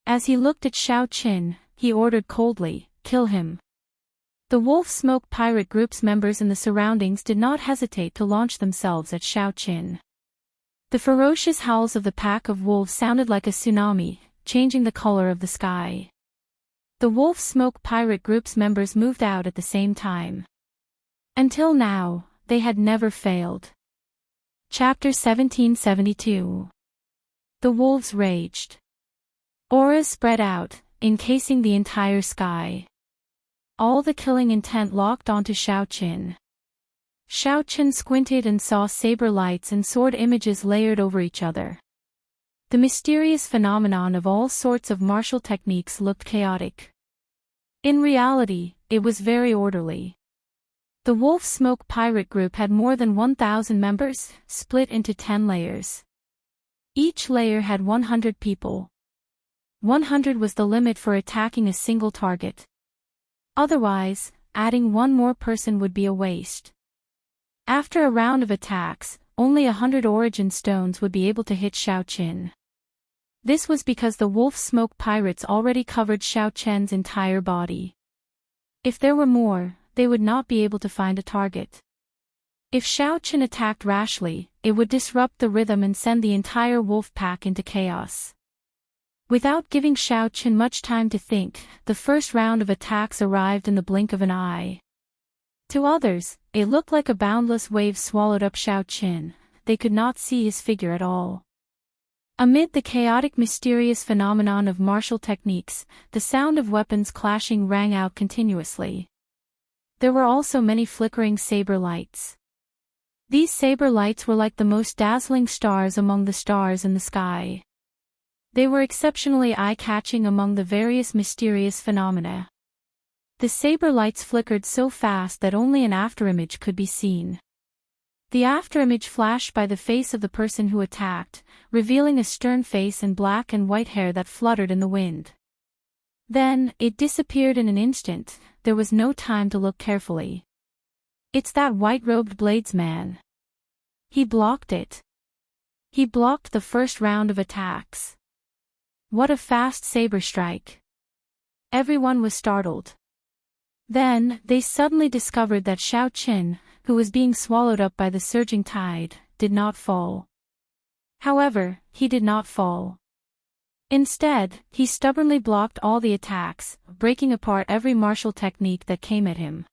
As he looked at Xiao Chen, he ordered coldly, kill him. The Wolf Smoke pirate group's members in the surroundings did not hesitate to launch themselves at Xiao Qin. The ferocious howls of the pack of wolves sounded like a tsunami, changing the color of the sky. The Wolf Smoke pirate group's members moved out at the same time. Until now, they had never failed. Chapter 1772. The wolves raged. Auras spread out, encasing the entire sky. All the killing intent locked onto Xiao Qin. Xiao Qin squinted and saw saber lights and sword images layered over each other. The mysterious phenomenon of all sorts of martial techniques looked chaotic. In reality, it was very orderly. The Wolf Smoke pirate group had more than 1,000 members, split into 10 layers. Each layer had 100 people. 100 was the limit for attacking a single target. Otherwise, adding one more person would be a waste. After a round of attacks, only 100 origin stones would be able to hit Xiao Qin. This was because the Wolf Smoke pirates already covered Xiao Qin's entire body. If there were more, they would not be able to find a target. If Xiao Qin attacked rashly, it would disrupt the rhythm and send the entire wolf pack into chaos. Without giving Xiao Qin much time to think, the first round of attacks arrived in the blink of an eye. To others, it looked like a boundless wave swallowed up Xiao Qin. They could not see his figure at all. Amid the chaotic mysterious phenomenon of martial techniques, the sound of weapons clashing rang out continuously. There were also many flickering saber lights. These saber lights were like the most dazzling stars among the stars in the sky. They were exceptionally eye-catching among the various mysterious phenomena. The saber lights flickered so fast that only an afterimage could be seen. The afterimage flashed by the face of the person who attacked, revealing a stern face and black and white hair that fluttered in the wind. Then, it disappeared in an instant. There was no time to look carefully. It's that white-robed bladesman. He blocked it. He blocked the first round of attacks. What a fast saber strike. Everyone was startled. Then, they suddenly discovered that Xiao Qin, who was being swallowed up by the surging tide, did not fall. However, he did not fall. Instead, he stubbornly blocked all the attacks, breaking apart every martial technique that came at him.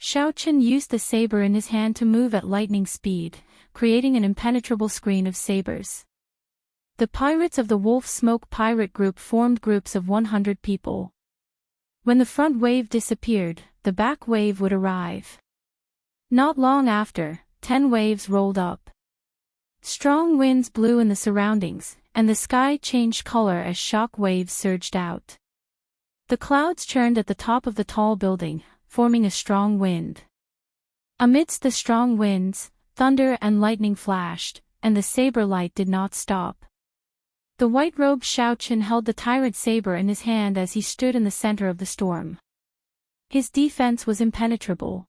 Xiao Qin used the saber in his hand to move at lightning speed, creating an impenetrable screen of sabers. The pirates of the Wolf Smoke pirate group formed groups of 100 people. When the front wave disappeared, the back wave would arrive. Not long after, 10 waves rolled up. Strong winds blew in the surroundings, and the sky changed color as shock waves surged out. The clouds churned at the top of the tall building, forming a strong wind. Amidst the strong winds, thunder and lightning flashed, and the saber light did not stop. The white-robed Xiao Qin held the tyrant saber in his hand as he stood in the center of the storm. His defense was impenetrable.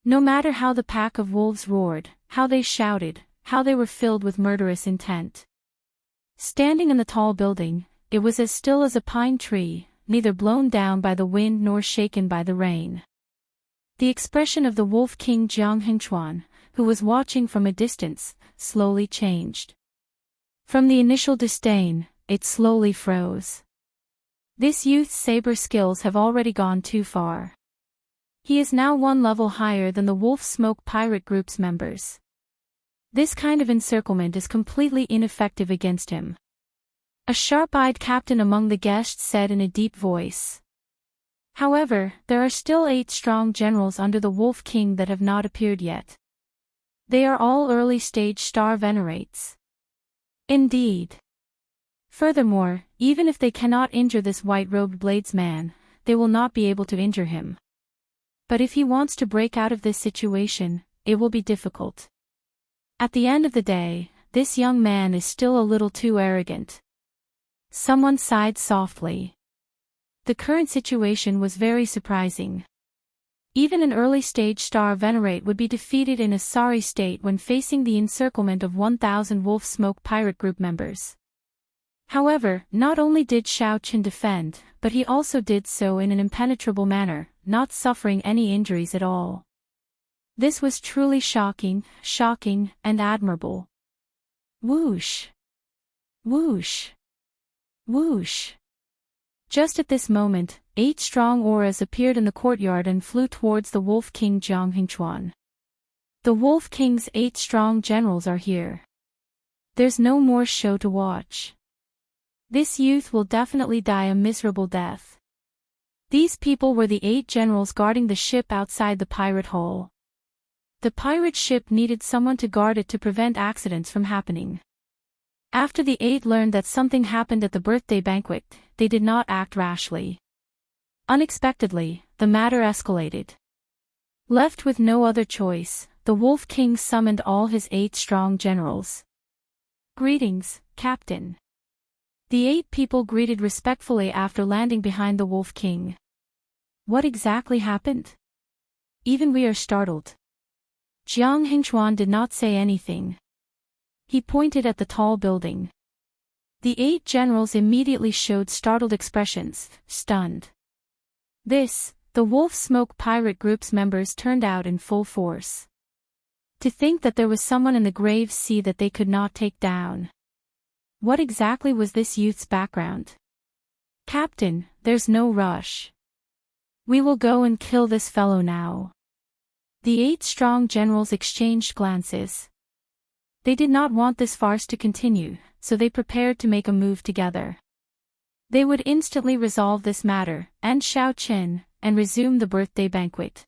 No matter how the pack of wolves roared, how they shouted, how they were filled with murderous intent. Standing in the tall building, it was as still as a pine tree, neither blown down by the wind nor shaken by the rain. The expression of the Wolf King Jiang Hengchuan, who was watching from a distance, slowly changed. From the initial disdain, it slowly froze. This youth's saber skills have already gone too far. He is now one level higher than the Wolf Smoke pirate group's members. This kind of encirclement is completely ineffective against him. A sharp-eyed captain among the guests said in a deep voice. However, there are still 8 strong generals under the Wolf King that have not appeared yet. They are all early-stage star venerates. Indeed. Furthermore, even if they cannot injure this white-robed bladesman, they will not be able to injure him. But if he wants to break out of this situation, it will be difficult. At the end of the day, this young man is still a little too arrogant. Someone sighed softly. The current situation was very surprising. Even an early-stage star venerate would be defeated in a sorry state when facing the encirclement of 1,000 Wolf Smoke pirate group members. However, not only did Xiao Qin defend, but he also did so in an impenetrable manner, not suffering any injuries at all. This was truly shocking, and admirable. Whoosh! Whoosh! Whoosh! Just at this moment, 8 strong auras appeared in the courtyard and flew towards the Wolf King Jiang Hengchuan. The Wolf King's 8 strong generals are here. There's no more show to watch. This youth will definitely die a miserable death. These people were the 8 generals guarding the ship outside the pirate hull. The pirate ship needed someone to guard it to prevent accidents from happening. After the 8 learned that something happened at the birthday banquet, they did not act rashly. Unexpectedly, the matter escalated. Left with no other choice, the Wolf King summoned all his 8 strong generals. Greetings, Captain. The 8 people greeted respectfully after landing behind the Wolf King. What exactly happened? Even we are startled. Jiang Hengchuan did not say anything. He pointed at the tall building. The 8 generals immediately showed startled expressions, stunned. The Wolf Smoke Pirate Group's members turned out in full force. To think that there was someone in the grave sea that they could not take down. What exactly was this youth's background? Captain, there's no rush. We will go and kill this fellow now. The 8 strong generals exchanged glances. They did not want this farce to continue, so they prepared to make a move together. They would instantly resolve this matter, end Xiao Qin, and resume the birthday banquet.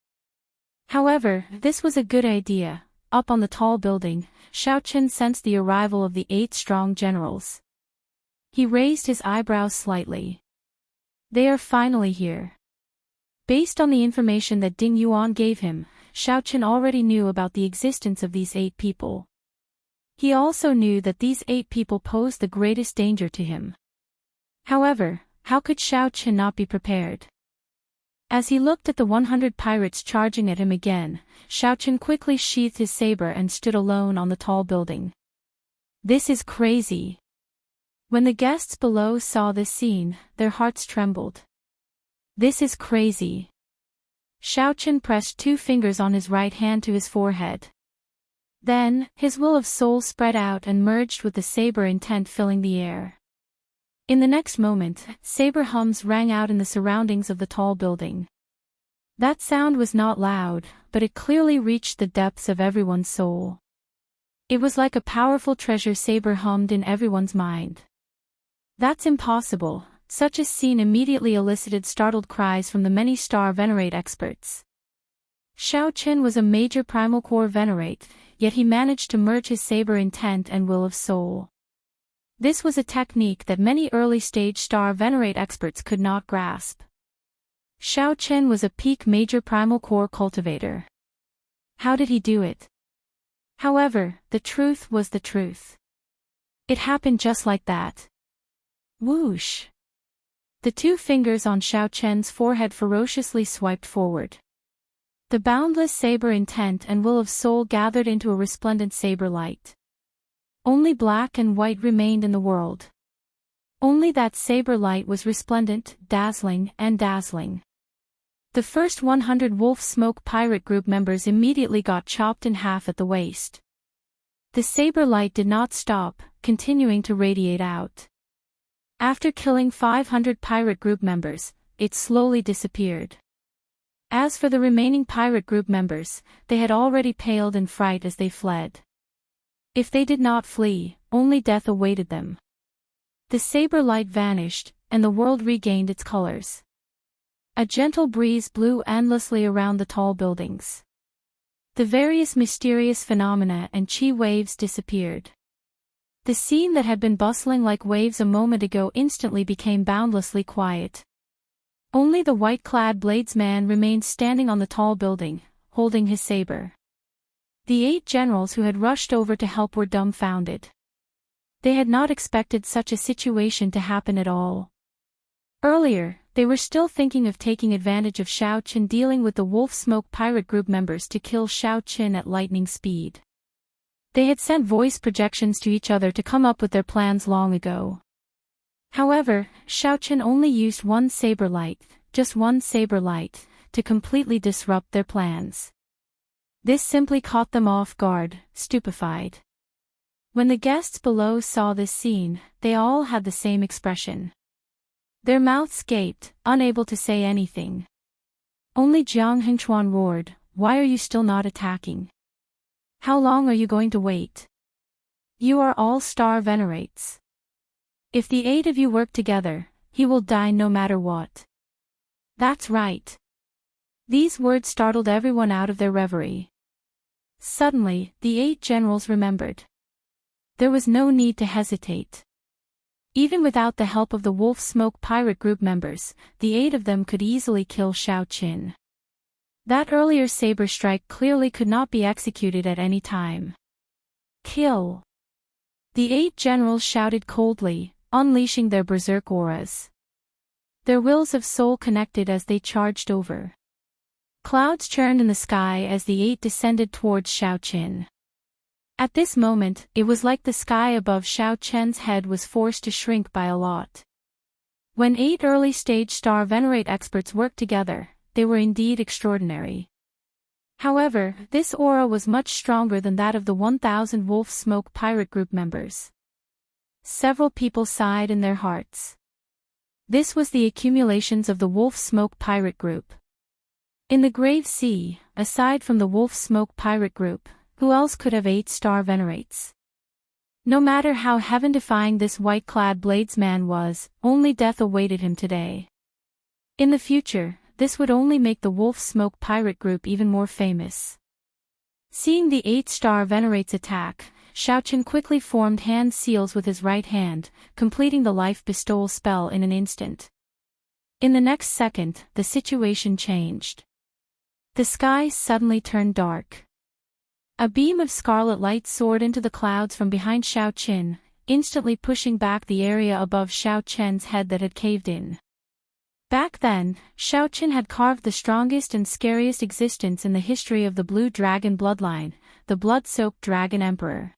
However, this was a good idea. Up on the tall building, Xiao Qin sensed the arrival of the 8 strong generals. He raised his eyebrows slightly. They are finally here. Based on the information that Ding Yuan gave him, Xiao Qin already knew about the existence of these 8 people. He also knew that these 8 people posed the greatest danger to him. However, how could Xiao Qin not be prepared? As he looked at the 100 pirates charging at him again, Xiao Qin quickly sheathed his saber and stood alone on the tall building. This is crazy. When the guests below saw this scene, their hearts trembled. This is crazy. Xiao Qin pressed 2 fingers on his right hand to his forehead. Then, his will of soul spread out and merged with the saber intent filling the air. In the next moment, saber hums rang out in the surroundings of the tall building. That sound was not loud, but it clearly reached the depths of everyone's soul. It was like a powerful treasure saber hummed in everyone's mind. That's impossible. Such a scene immediately elicited startled cries from the many star venerate experts. Xiao Qin was a major primal core venerate, yet he managed to merge his saber intent and will of soul. This was a technique that many early-stage star venerate experts could not grasp. Xiao Qin was a peak major primal core cultivator. How did he do it? However, the truth was the truth. It happened just like that. Whoosh! The 2 fingers on Xiao Qin's forehead ferociously swiped forward. The boundless saber intent and will of soul gathered into a resplendent saber light. Only black and white remained in the world. Only that saber light was resplendent, dazzling. The first 100 Wolf Smoke Pirate Group members immediately got chopped in half at the waist. The saber light did not stop, continuing to radiate out. After killing 500 Pirate Group members, it slowly disappeared. As for the remaining Pirate Group members, they had already paled in fright as they fled. If they did not flee, only death awaited them. The saber light vanished, and the world regained its colors. A gentle breeze blew endlessly around the tall buildings. The various mysterious phenomena and chi waves disappeared. The scene that had been bustling like waves a moment ago instantly became boundlessly quiet. Only the white-clad bladesman remained standing on the tall building, holding his saber. The 8 generals who had rushed over to help were dumbfounded. They had not expected such a situation to happen at all. Earlier, they were still thinking of taking advantage of Xiao Qin dealing with the Wolf Smoke Pirate Group members to kill Xiao Qin at lightning speed. They had sent voice projections to each other to come up with their plans long ago. However, Xiaochen only used one saber light, just one saber light, to completely disrupt their plans. This simply caught them off guard, stupefied. When the guests below saw this scene, they all had the same expression. Their mouths gaped, unable to say anything. Only Jiang Hengchuan roared, "Why are you still not attacking? How long are you going to wait? You are all star venerates. If the 8 of you work together, he will die no matter what." That's right. These words startled everyone out of their reverie. Suddenly, the 8 generals remembered. There was no need to hesitate. Even without the help of the Wolf Smoke Pirate Group members, the 8 of them could easily kill Xiaochen. That earlier saber strike clearly could not be executed at any time. Kill! The 8 generals shouted coldly, unleashing their berserk auras. Their wills of soul connected as they charged over. Clouds churned in the sky as the 8 descended towards Xiaochen. At this moment, it was like the sky above Xiaochen's head was forced to shrink by a lot. When 8 early-stage star venerate experts worked together, they were indeed extraordinary. However, this aura was much stronger than that of the 1,000 Wolf Smoke Pirate Group members. Several people sighed in their hearts. This was the accumulations of the Wolf Smoke Pirate Group. In the Grave Sea, aside from the Wolf Smoke Pirate Group, who else could have 8 star venerates? No matter how heaven-defying this white-clad bladesman was, only death awaited him today. In the future, this would only make the Wolf Smoke Pirate Group even more famous. Seeing the 8 star venerates attack, Xiaochen quickly formed hand seals with his right hand, completing the life bestowal spell in an instant. In the next second, the situation changed. The sky suddenly turned dark. A beam of scarlet light soared into the clouds from behind Xiaochen, instantly pushing back the area above Xiaochen's head that had caved in. Back then, Xiaochen had carved the strongest and scariest existence in the history of the Blue Dragon bloodline, the blood-soaked Dragon Emperor.